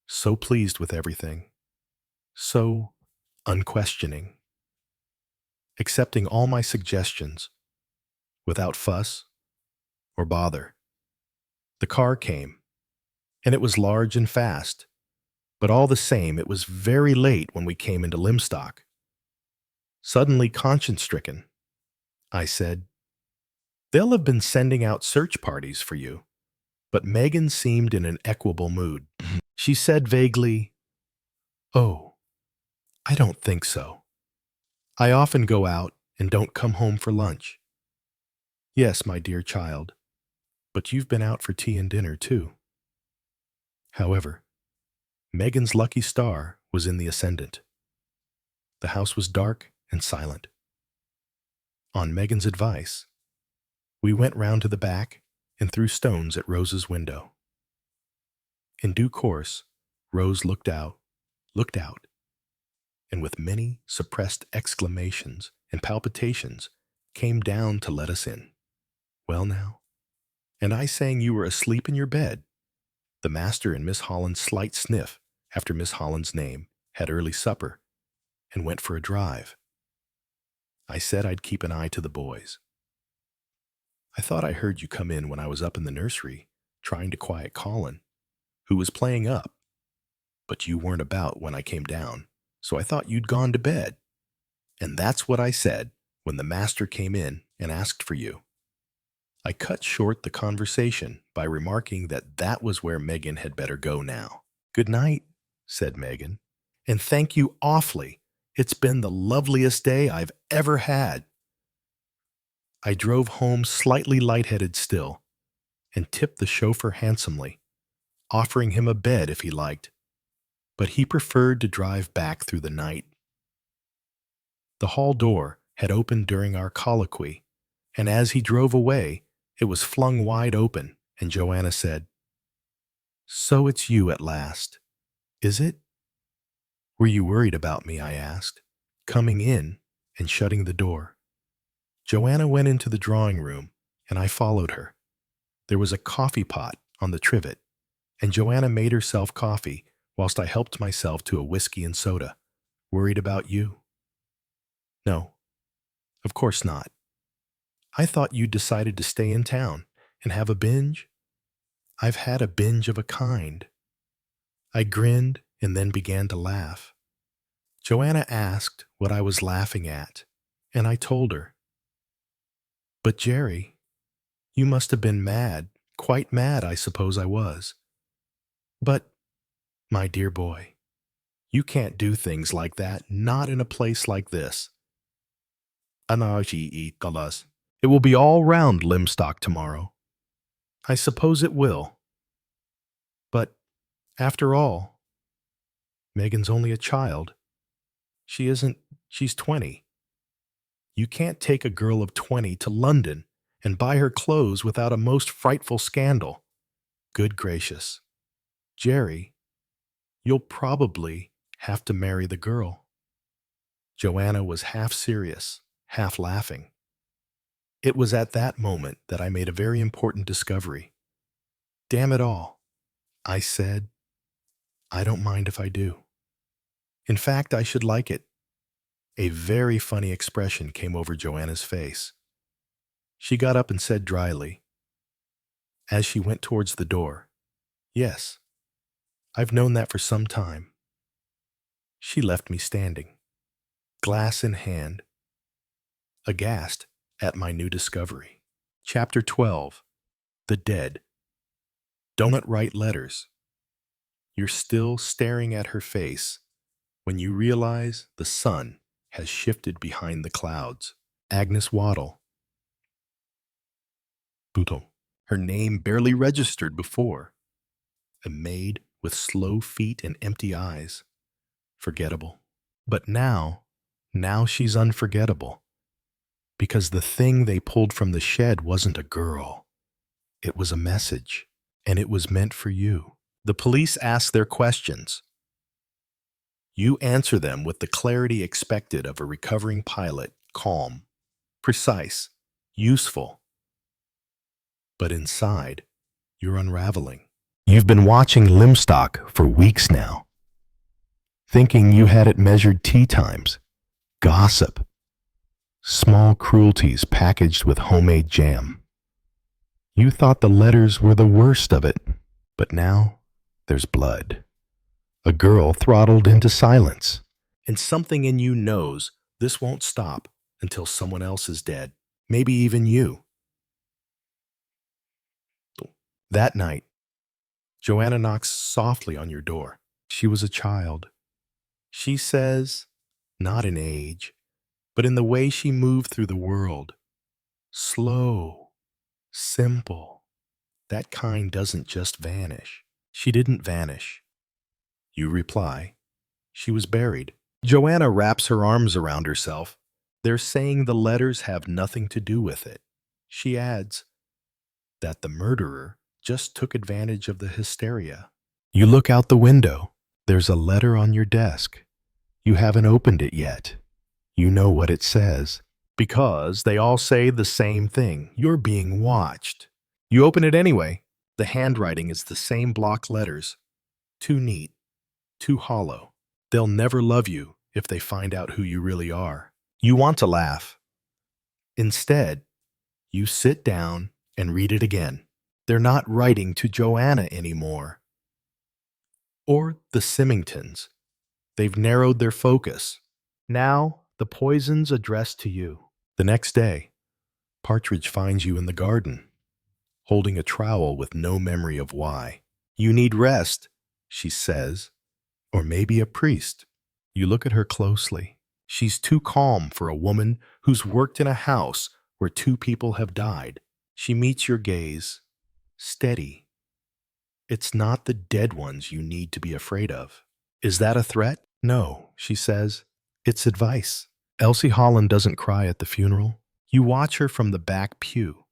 so pleased with everything. So unquestioning. Accepting all my suggestions without fuss or bother. The car came, and it was large and fast, but all the same it was very late when we came into Lymstock. Suddenly conscience-stricken, I said, "They'll have been sending out search parties for you." But Megan seemed in an equable mood. She said vaguely, "Oh, I don't think so. I often go out and don't come home for lunch." "Yes, my dear child, but you've been out for tea and dinner, too." However, Megan's lucky star was in the ascendant. The house was dark and silent. On Megan's advice, we went round to the back and threw stones at Rose's window. In due course, Rose looked out, and with many suppressed exclamations and palpitations, came down to let us in. Well now, and I saying you were asleep in your bed. The master and Miss Holland's slight sniff after Miss Holland's name had early supper and went for a drive. I said I'd keep an eye to the boys. I thought I heard you come in when I was up in the nursery trying to quiet Colin, who was playing up, but you weren't about when I came down, so I thought you'd gone to bed. And that's what I said when the master came in and asked for you. I cut short the conversation by remarking that was where Megan had better go now. "Good night," said Megan, "and thank you awfully. It's been the loveliest day I've ever had." I drove home slightly lightheaded still and tipped the chauffeur handsomely, offering him a bed if he liked, but he preferred to drive back through the night. The hall door had opened during our colloquy, and as he drove away, it was flung wide open, and Joanna said, "So it's you at last, is it?" "Were you worried about me?" I asked, coming in and shutting the door. Joanna went into the drawing room, and I followed her. There was a coffee pot on the trivet, and Joanna made herself coffee whilst I helped myself to a whiskey and soda. Worried about you? No, of course not. I thought you'd decided to stay in town and have a binge. I've had a binge of a kind. I grinned and then began to laugh. Joanna asked what I was laughing at, and I told her. But Jerry, you must have been mad, quite mad, I suppose I was. But, my dear boy, you can't do things like that, not in a place like this. It will be all round Lymstock tomorrow. I suppose it will. But, after all, Megan's only a child. She's 20. You can't take a girl of 20 to London and buy her clothes without a most frightful scandal. Good gracious. Jerry, you'll probably have to marry the girl. Joanna was half serious, half laughing. It was at that moment that I made a very important discovery. Damn it all, I said, I don't mind if I do. In fact, I should like it. A very funny expression came over Joanna's face. She got up and said dryly, as she went towards the door, Yes, I've known that for some time. She left me standing, glass in hand, aghast at my new discovery. Chapter 12. The Dead. Don't write letters. You're still staring at her face when you realize the sun has shifted behind the clouds. Agnes Waddle. Bouton. Her name barely registered before. A maid with slow feet and empty eyes. Forgettable. But now she's unforgettable. Because the thing they pulled from the shed wasn't a girl. It was a message, and it was meant for you. The police ask their questions. You answer them with the clarity expected of a recovering pilot, calm, precise, useful. But inside, you're unraveling. You've been watching Lymstock for weeks now, thinking you had it measured tea times, gossip, small cruelties packaged with homemade jam. You thought the letters were the worst of it, but now there's blood. A girl throttled into silence, and something in you knows this won't stop until someone else is dead, maybe even you. That night, Joanna knocks softly on your door. She was a child. She says, not in age, but in the way she moved through the world. Slow, simple. That kind doesn't just vanish. She didn't vanish. You reply, she was buried. Joanna wraps her arms around herself. They're saying the letters have nothing to do with it. She adds that the murderer just took advantage of the hysteria. You look out the window. There's a letter on your desk. You haven't opened it yet. You know what it says. Because they all say the same thing. You're being watched. You open it anyway. The handwriting is the same block letters. Too neat. Too hollow. They'll never love you if they find out who you really are. You want to laugh. Instead, you sit down and read it again. They're not writing to Joanna anymore. Or the Symingtons. They've narrowed their focus. Now, the poison's addressed to you. The next day, Partridge finds you in the garden, holding a trowel with no memory of why. You need rest, she says, or maybe a priest. You look at her closely. She's too calm for a woman who's worked in a house where 2 people have died. She meets your gaze. Steady. It's not the dead ones you need to be afraid of. Is that a threat? No, she says. It's advice. Elsie Holland doesn't cry at the funeral. You watch her from the back pew.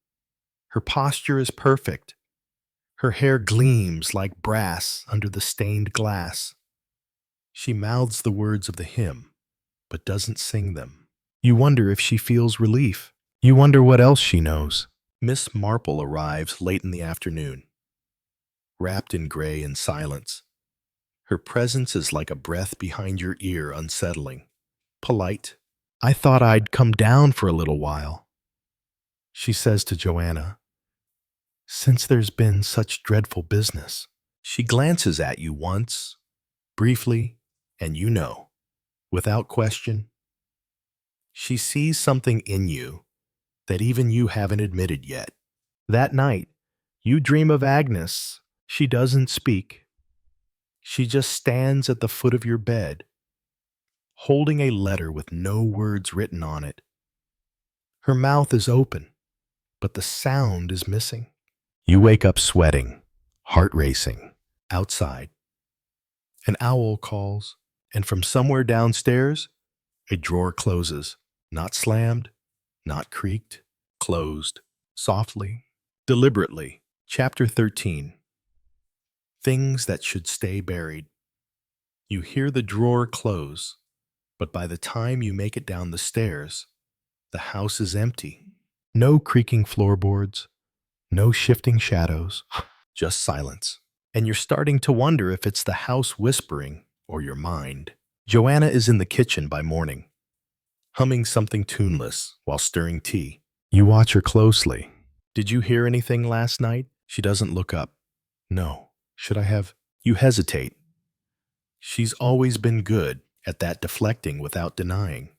Her posture is perfect. Her hair gleams like brass under the stained glass. She mouths the words of the hymn, but doesn't sing them. You wonder if she feels relief. You wonder what else she knows. Miss Marple arrives late in the afternoon, wrapped in gray and silence. Her presence is like a breath behind your ear, unsettling. Polite. I thought I'd come down for a little while, she says to Joanna, since there's been such dreadful business. She glances at you once, briefly, and you know, without question, she sees something in you that even you haven't admitted yet. That night, you dream of Agnes. She doesn't speak. She just stands at the foot of your bed, holding a letter with no words written on it. Her mouth is open, but the sound is missing. You wake up sweating, heart racing, outside. An owl calls, and from somewhere downstairs, a drawer closes, not slammed, not creaked, closed, softly, deliberately. Chapter 13. Things that should stay buried. You hear the drawer close, but by the time you make it down the stairs, the house is empty. No creaking floorboards, no shifting shadows, just silence. And you're starting to wonder if it's the house whispering or your mind. Joanna is in the kitchen by morning, humming something tuneless while stirring tea. You watch her closely. Did you hear anything last night? She doesn't look up. No. Should I have? You hesitate. She's always been good at that, deflecting without denying,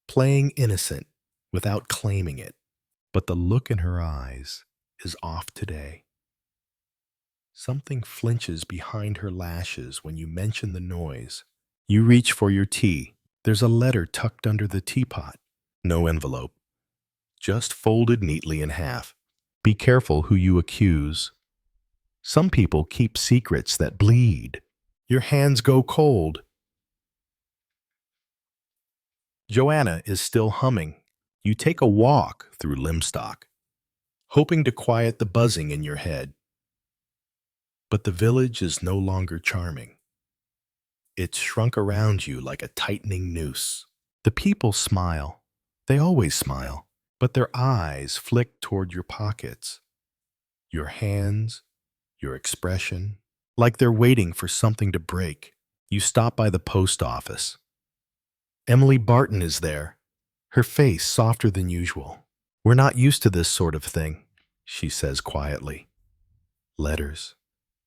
playing innocent without claiming it. But the look in her eyes is off today. Something flinches behind her lashes when you mention the noise. You reach for your tea. There's a letter tucked under the teapot. No envelope, just folded neatly in half. Be careful who you accuse. Some people keep secrets that bleed. Your hands go cold. Joanna is still humming. You take a walk through Lymstock, hoping to quiet the buzzing in your head. But the village is no longer charming. It's shrunk around you like a tightening noose. The people smile. They always smile, but their eyes flick toward your pockets, your hands, your expression, like they're waiting for something to break. You stop by the post office. Emily Barton is there, her face softer than usual. We're not used to this sort of thing, she says quietly. Letters,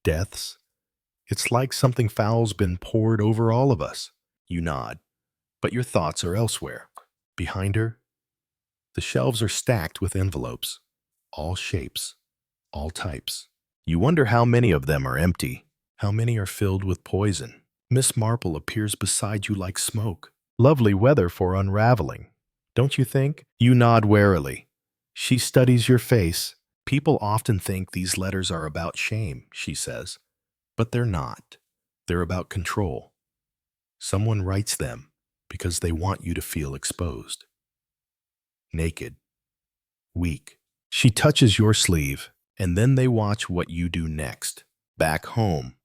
deaths. It's like something foul's been poured over all of us. You nod, but your thoughts are elsewhere. Behind her, the shelves are stacked with envelopes, all shapes, all types. You wonder how many of them are empty, how many are filled with poison. Miss Marple appears beside you like smoke. Lovely weather for unraveling, don't you think? You nod warily. She studies your face. People often think these letters are about shame, she says, but they're not. They're about control. Someone writes them because they want you to feel exposed. Naked, weak. She touches your sleeve, and then they watch what you do next. Back home,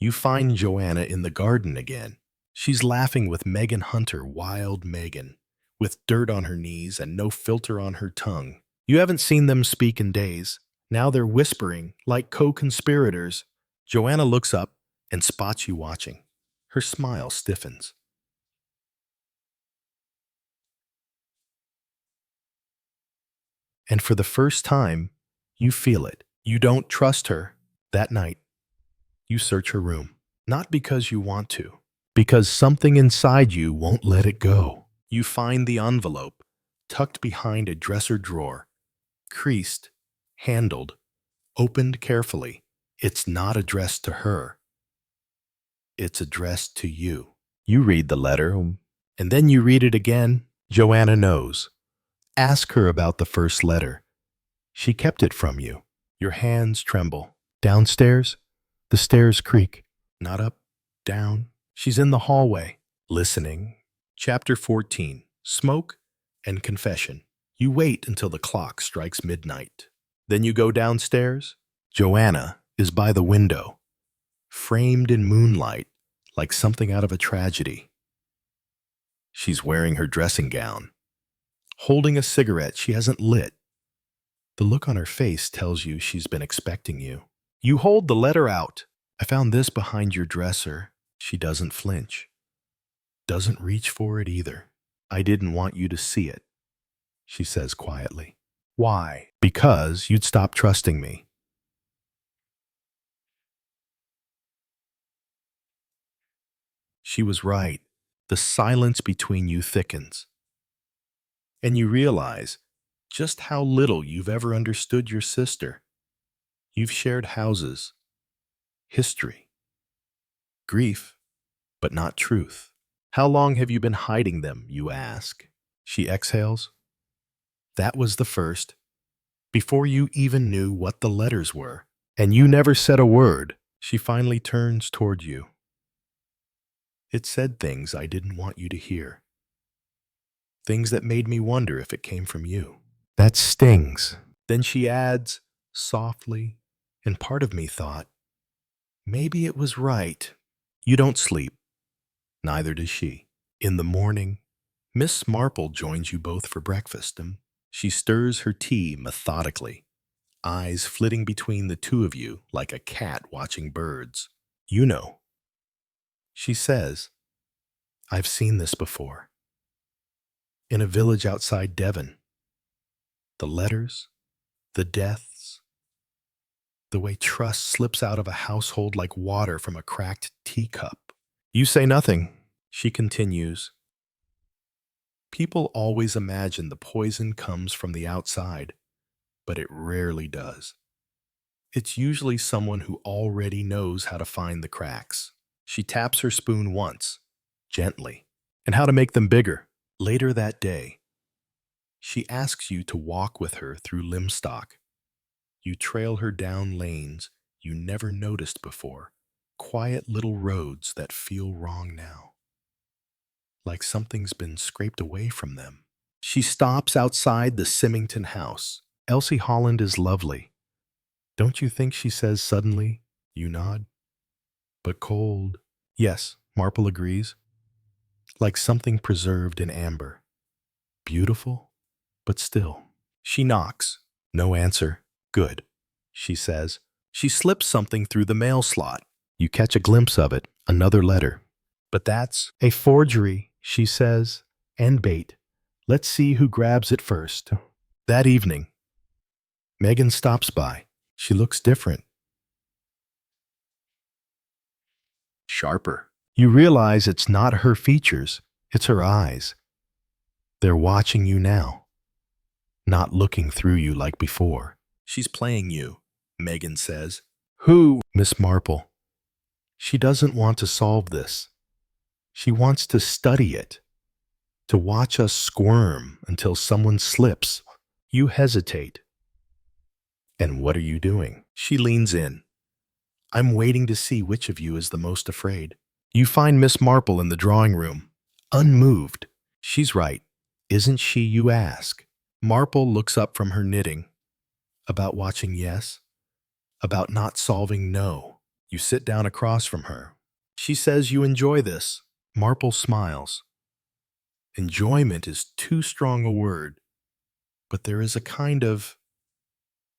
you find Joanna in the garden again. She's laughing with Megan Hunter, wild Megan, with dirt on her knees and no filter on her tongue. You haven't seen them speak in days. Now they're whispering like co-conspirators. Joanna looks up and spots you watching. Her smile stiffens. And for the first time, you feel it. You don't trust her. That night, you search her room. Not because you want to, because something inside you won't let it go. You find the envelope, tucked behind a dresser drawer, creased, handled, opened carefully. It's not addressed to her. It's addressed to you. You read the letter, and then you read it again. Joanna knows. Ask her about the first letter. She kept it from you. Your hands tremble. Downstairs, the stairs creak. Not up, down. She's in the hallway, listening. Chapter 14. Smoke and Confession. You wait until the clock strikes midnight. Then you go downstairs. Joanna is by the window, framed in moonlight like something out of a tragedy. She's wearing her dressing gown, holding a cigarette she hasn't lit. The look on her face tells you she's been expecting you. You hold the letter out. I found this behind your dresser. She doesn't flinch. Doesn't reach for it either. I didn't want you to see it, she says quietly. Why? Because you'd stop trusting me. She was right. The silence between you thickens. And you realize just how little you've ever understood your sister. You've shared houses, history, grief, but not truth. How long have you been hiding them, you ask? She exhales. That was the first, before you even knew what the letters were. And you never said a word. She finally turns toward you. It said things I didn't want you to hear. Things that made me wonder if it came from you. That stings. Then she adds, softly, and part of me thought, maybe it was right. You don't sleep. Neither does she. In the morning, Miss Marple joins you both for breakfast, and she stirs her tea methodically, eyes flitting between the two of you like a cat watching birds. You know. She says, I've seen this before. In a village outside Devon. The letters, the deaths, the way trust slips out of a household like water from a cracked teacup. You say nothing. She continues. People always imagine the poison comes from the outside, but it rarely does. It's usually someone who already knows how to find the cracks. She taps her spoon once, gently, and how to make them bigger. Later that day, she asks you to walk with her through Lymstock. You trail her down lanes you never noticed before, quiet little roads that feel wrong now, like something's been scraped away from them. She stops outside the Symington house. Elsie Holland is lovely. Don't you think, she says suddenly? You nod. But cold. Yes, Marple agrees. Like something preserved in amber. Beautiful, but still. She knocks. No answer. Good, she says. She slips something through the mail slot. You catch a glimpse of it, another letter. But that's a forgery, she says, and bait. Let's see who grabs it first. That evening, Megan stops by. She looks different. Sharper. You realize it's not her features, it's her eyes. They're watching you now, not looking through you like before. She's playing you, Megan says. Who? Miss Marple. She doesn't want to solve this. She wants to study it, to watch us squirm until someone slips. You hesitate. And what are you doing? She leans in. I'm waiting to see which of you is the most afraid. You find Miss Marple in the drawing room, unmoved. She's right. Isn't she, you ask? Marple looks up from her knitting. About watching yes? About not solving no. You sit down across from her. She says you enjoy this. Marple smiles. Enjoyment is too strong a word, but there is a kind of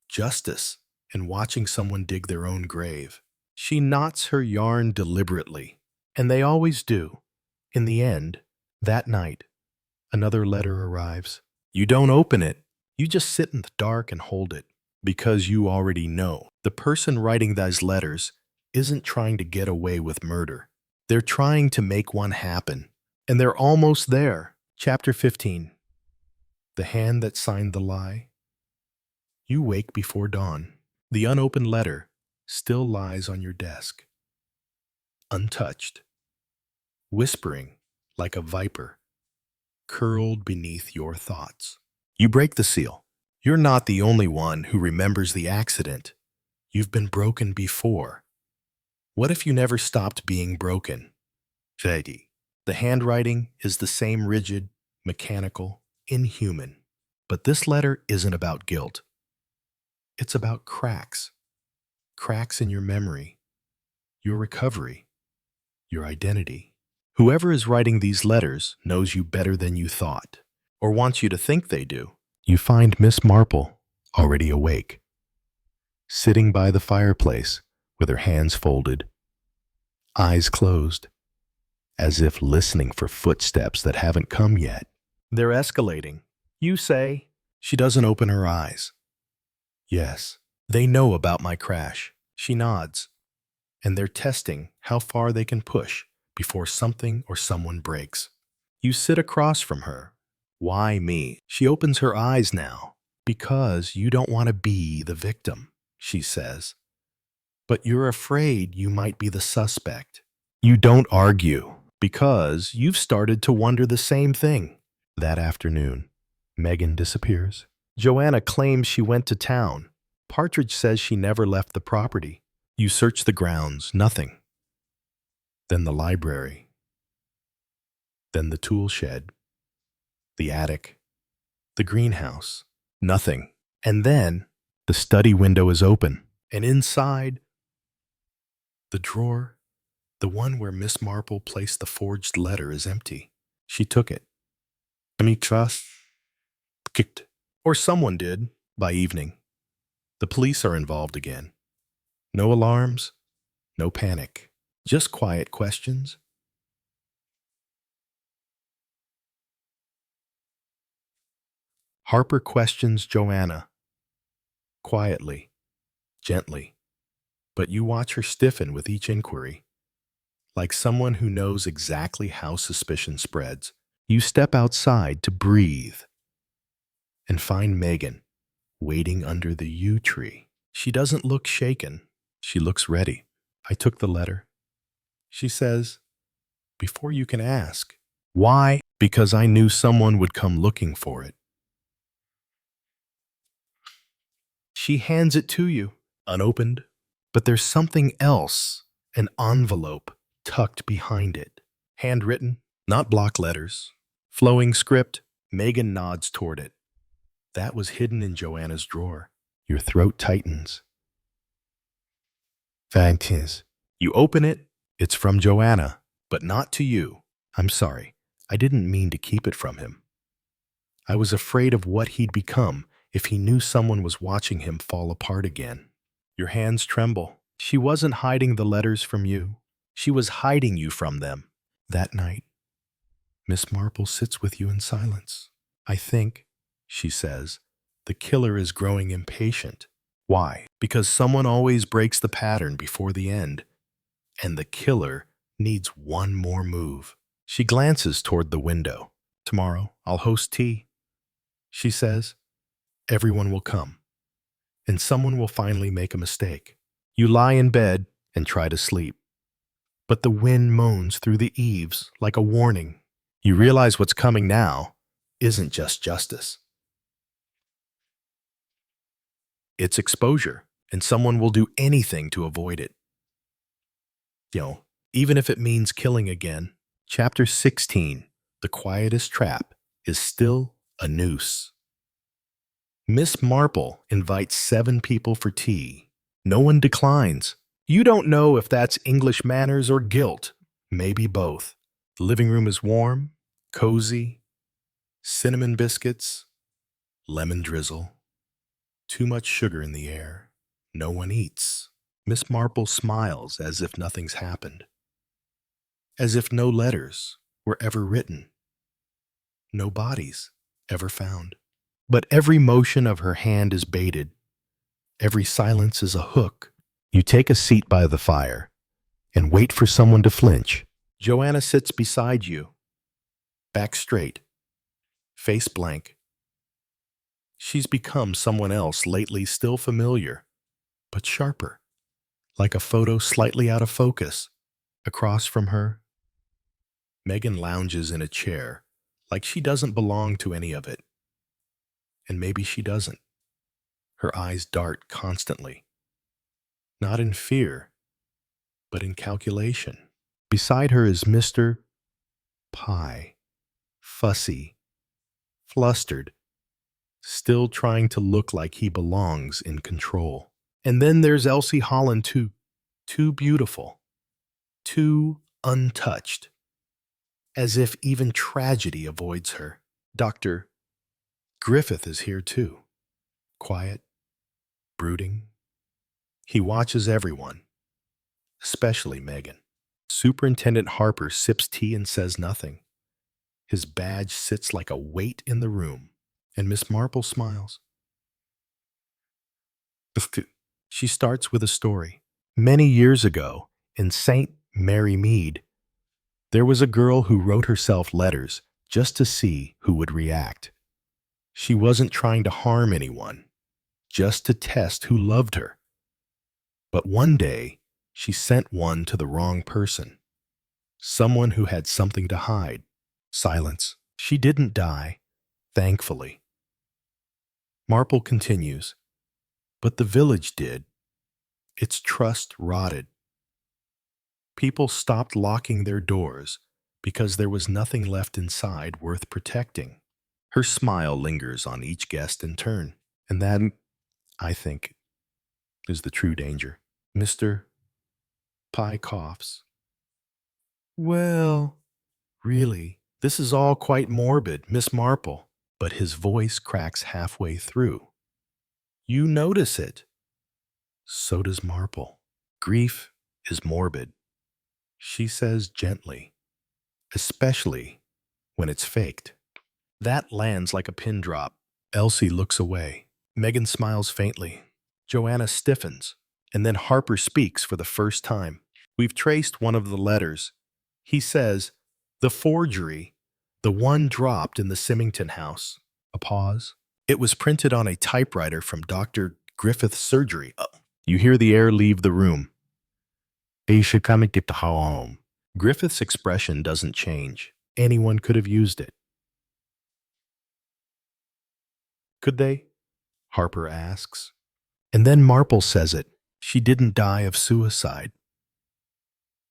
justice in watching someone dig their own grave. She knots her yarn deliberately, and they always do. In the end, that night, another letter arrives. You don't open it. You just sit in the dark and hold it, because you already know the person writing those letters isn't trying to get away with murder. They're trying to make one happen, and they're almost there. Chapter 15. The hand that signed the lie. You wake before dawn. The unopened letter still lies on your desk, untouched, whispering like a viper, curled beneath your thoughts. You break the seal. You're not the only one who remembers the accident. You've been broken before. What if you never stopped being broken? JD. The handwriting is the same rigid, mechanical, inhuman. But this letter isn't about guilt. It's about cracks. Cracks in your memory, your recovery, your identity. Whoever is writing these letters knows you better than you thought, or wants you to think they do. You find Miss Marple already awake, sitting by the fireplace with her hands folded, eyes closed, as if listening for footsteps that haven't come yet. They're escalating. You say. She doesn't open her eyes. Yes, they know about my crash. She nods, and they're testing how far they can push before something or someone breaks. You sit across from her. Why me? She opens her eyes now. Because you don't want to be the victim, she says. But you're afraid you might be the suspect. You don't argue because you've started to wonder the same thing. That afternoon, Megan disappears. Joanna claims she went to town. Partridge says she never left the property. You search the grounds, nothing. Then the library. Then the tool shed. The attic. The greenhouse. Nothing. And then the study window is open. And inside, the drawer, the one where Miss Marple placed the forged letter, is empty. She took it. Kicked. Or someone did, by evening. The police are involved again. No alarms, no panic, just quiet questions. Harper questions Joanna. Quietly, gently, but you watch her stiffen with each inquiry. Like someone who knows exactly how suspicion spreads, you step outside to breathe and find Megan waiting under the yew tree. She doesn't look shaken. She looks ready. I took the letter. She says, before you can ask. Why? Because I knew someone would come looking for it. She hands it to you, unopened, but there's something else, an envelope tucked behind it. Handwritten, not block letters. Flowing script. Megan nods toward it. That was hidden in Joanna's drawer. Your throat tightens. Fact is, you open it, it's from Joanna, but not to you. I'm sorry, I didn't mean to keep it from him. I was afraid of what he'd become if he knew someone was watching him fall apart again. Your hands tremble. She wasn't hiding the letters from you. She was hiding you from them. That night, Miss Marple sits with you in silence. I think, she says, the killer is growing impatient. Why? Because someone always breaks the pattern before the end, and the killer needs one more move. She glances toward the window. Tomorrow, I'll host tea. She says, everyone will come, and someone will finally make a mistake. You lie in bed and try to sleep, but the wind moans through the eaves like a warning. You realize what's coming now isn't just justice. It's exposure, and someone will do anything to avoid it. Even if it means killing again. Chapter 16, The Quietest Trap, is still a noose. Miss Marple invites 7 people for tea. No one declines. You don't know if that's English manners or guilt. Maybe both. The living room is warm, cozy, cinnamon biscuits, lemon drizzle. Too much sugar in the air. No one eats. Miss Marple smiles as if nothing's happened. As if no letters were ever written. No bodies ever found. But every motion of her hand is baited. Every silence is a hook. You take a seat by the fire and wait for someone to flinch. Joanna sits beside you, back straight, face blank. She's become someone else lately, still familiar, but sharper, like a photo slightly out of focus. Across from her, Megan lounges in a chair, like she doesn't belong to any of it. And maybe she doesn't. Her eyes dart constantly, not in fear, but in calculation. Beside her is Mr. Pye, fussy, flustered, still trying to look like he belongs in control. And then there's Elsie Holland, too beautiful, too untouched, as if even tragedy avoids her. Dr. Griffith is here too. Quiet, brooding. He watches everyone, especially Megan. Superintendent Harper sips tea and says nothing. His badge sits like a weight in the room, and Miss Marple smiles. She starts with a story. Many years ago, in St. Mary Mead, there was a girl who wrote herself letters just to see who would react. She wasn't trying to harm anyone, just to test who loved her. But one day, she sent one to the wrong person, someone who had something to hide. Silence. She didn't die, thankfully. Marple continues, but the village did. Its trust rotted. People stopped locking their doors because there was nothing left inside worth protecting. Her smile lingers on each guest in turn, and that, I think, is the true danger. Mr. Pye coughs. Well, really, this is all quite morbid, Miss Marple, but his voice cracks halfway through. You notice it. So does Marple. Grief is morbid, she says gently, especially when it's faked. That lands like a pin drop. Elsie looks away. Megan smiles faintly. Joanna stiffens, and then Harper speaks for the first time. We've traced one of the letters. He says, the forgery, the one dropped in the Symington house. A pause. It was printed on a typewriter from Dr. Griffith's surgery. You hear the air leave the room. He should come and get the home. Griffith's expression doesn't change. Anyone could have used it. Could they? Harper asks. And then Marple says it. She didn't die of suicide.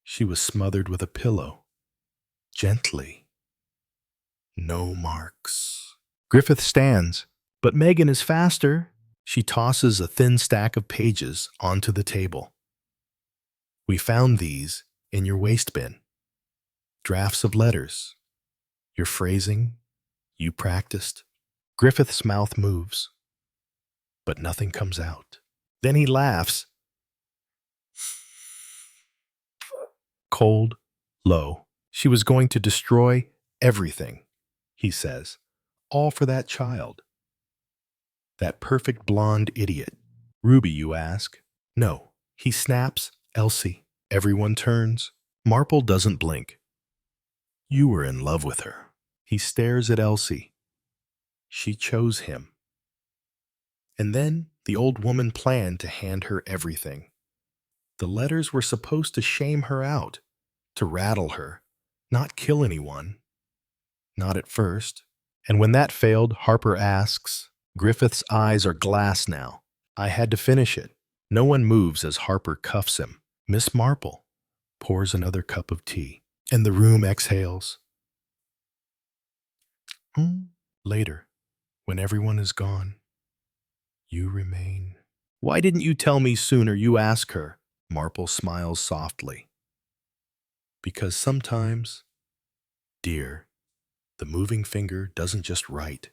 She was smothered with a pillow. Gently. No marks. Griffith stands, but Megan is faster. She tosses a thin stack of pages onto the table. We found these in your waste bin. Drafts of letters. Your phrasing, you practiced. Griffith's mouth moves, but nothing comes out. Then he laughs. Cold, low. She was going to destroy everything, he says. All for that child. That perfect blonde idiot. Ruby, you ask? No. He snaps, Elsie. Everyone turns. Marple doesn't blink. You were in love with her. He stares at Elsie. She chose him. And then the old woman planned to hand her everything. The letters were supposed to shame her out, to rattle her, not kill anyone. Not at first. And when that failed, Harper asks, Griffith's eyes are glass now. I had to finish it. No one moves as Harper cuffs him. Miss Marple pours another cup of tea, and the room exhales. Later, when everyone is gone, you remain. Why didn't you tell me sooner, you ask her. Marple smiles softly. Because sometimes, dear, the moving finger doesn't just write,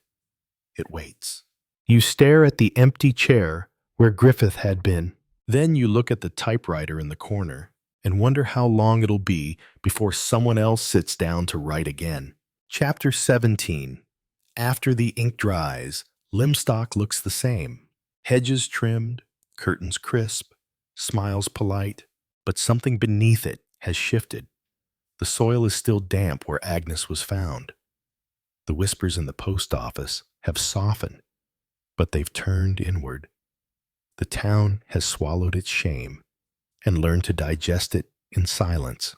it waits. You stare at the empty chair where Griffith had been. Then you look at the typewriter in the corner and wonder how long it'll be before someone else sits down to write again. Chapter 17. After the ink dries, Lymstock looks the same. Hedges trimmed, curtains crisp, smiles polite, but something beneath it has shifted. The soil is still damp where Agnes was found. The whispers in the post office have softened, but they've turned inward. The town has swallowed its shame and learned to digest it in silence.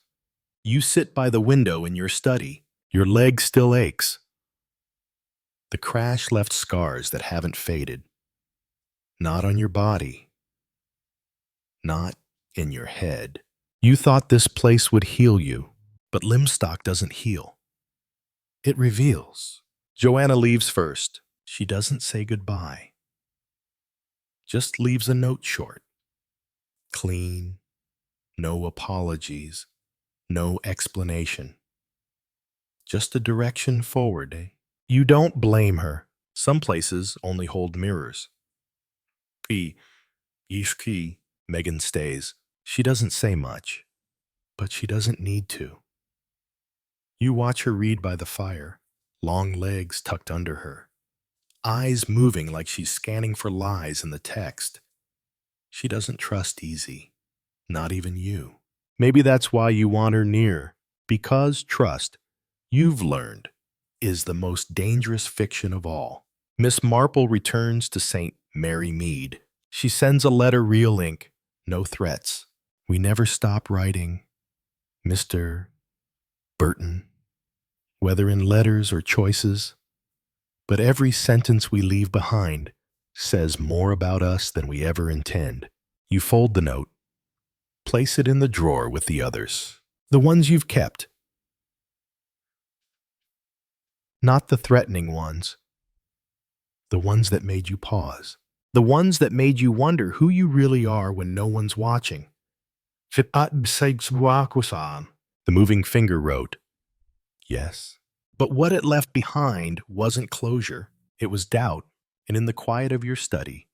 You sit by the window in your study. Your leg still aches. The crash left scars that haven't faded. Not on your body. Not in your head. You thought this place would heal you, but Lymstock doesn't heal. It reveals. Joanna leaves first. She doesn't say goodbye. Just leaves a note short. Clean. No apologies. No explanation. Just a direction forward, eh? You don't blame her. Some places only hold mirrors. P. Ishki. Megan stays. She doesn't say much, but she doesn't need to. You watch her read by the fire, long legs tucked under her, eyes moving like she's scanning for lies in the text. She doesn't trust easy, not even you. Maybe that's why you want her near, because trust, you've learned, is the most dangerous fiction of all. Miss Marple returns to St. Mary Mead. She sends a letter real ink, no threats. We never stop writing, Mr. Burton, whether in letters or choices, but every sentence we leave behind says more about us than we ever intend. You fold the note, place it in the drawer with the others, the ones you've kept, not the threatening ones, the ones that made you pause, the ones that made you wonder who you really are when no one's watching. The moving finger wrote, yes. But what it left behind wasn't closure. It was doubt. And in the quiet of your study,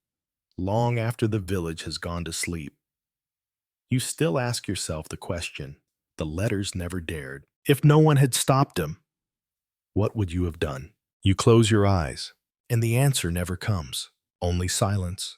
long after the village has gone to sleep, you still ask yourself the question the letters never dared. If no one had stopped him, what would you have done? You close your eyes, and the answer never comes. Only silence.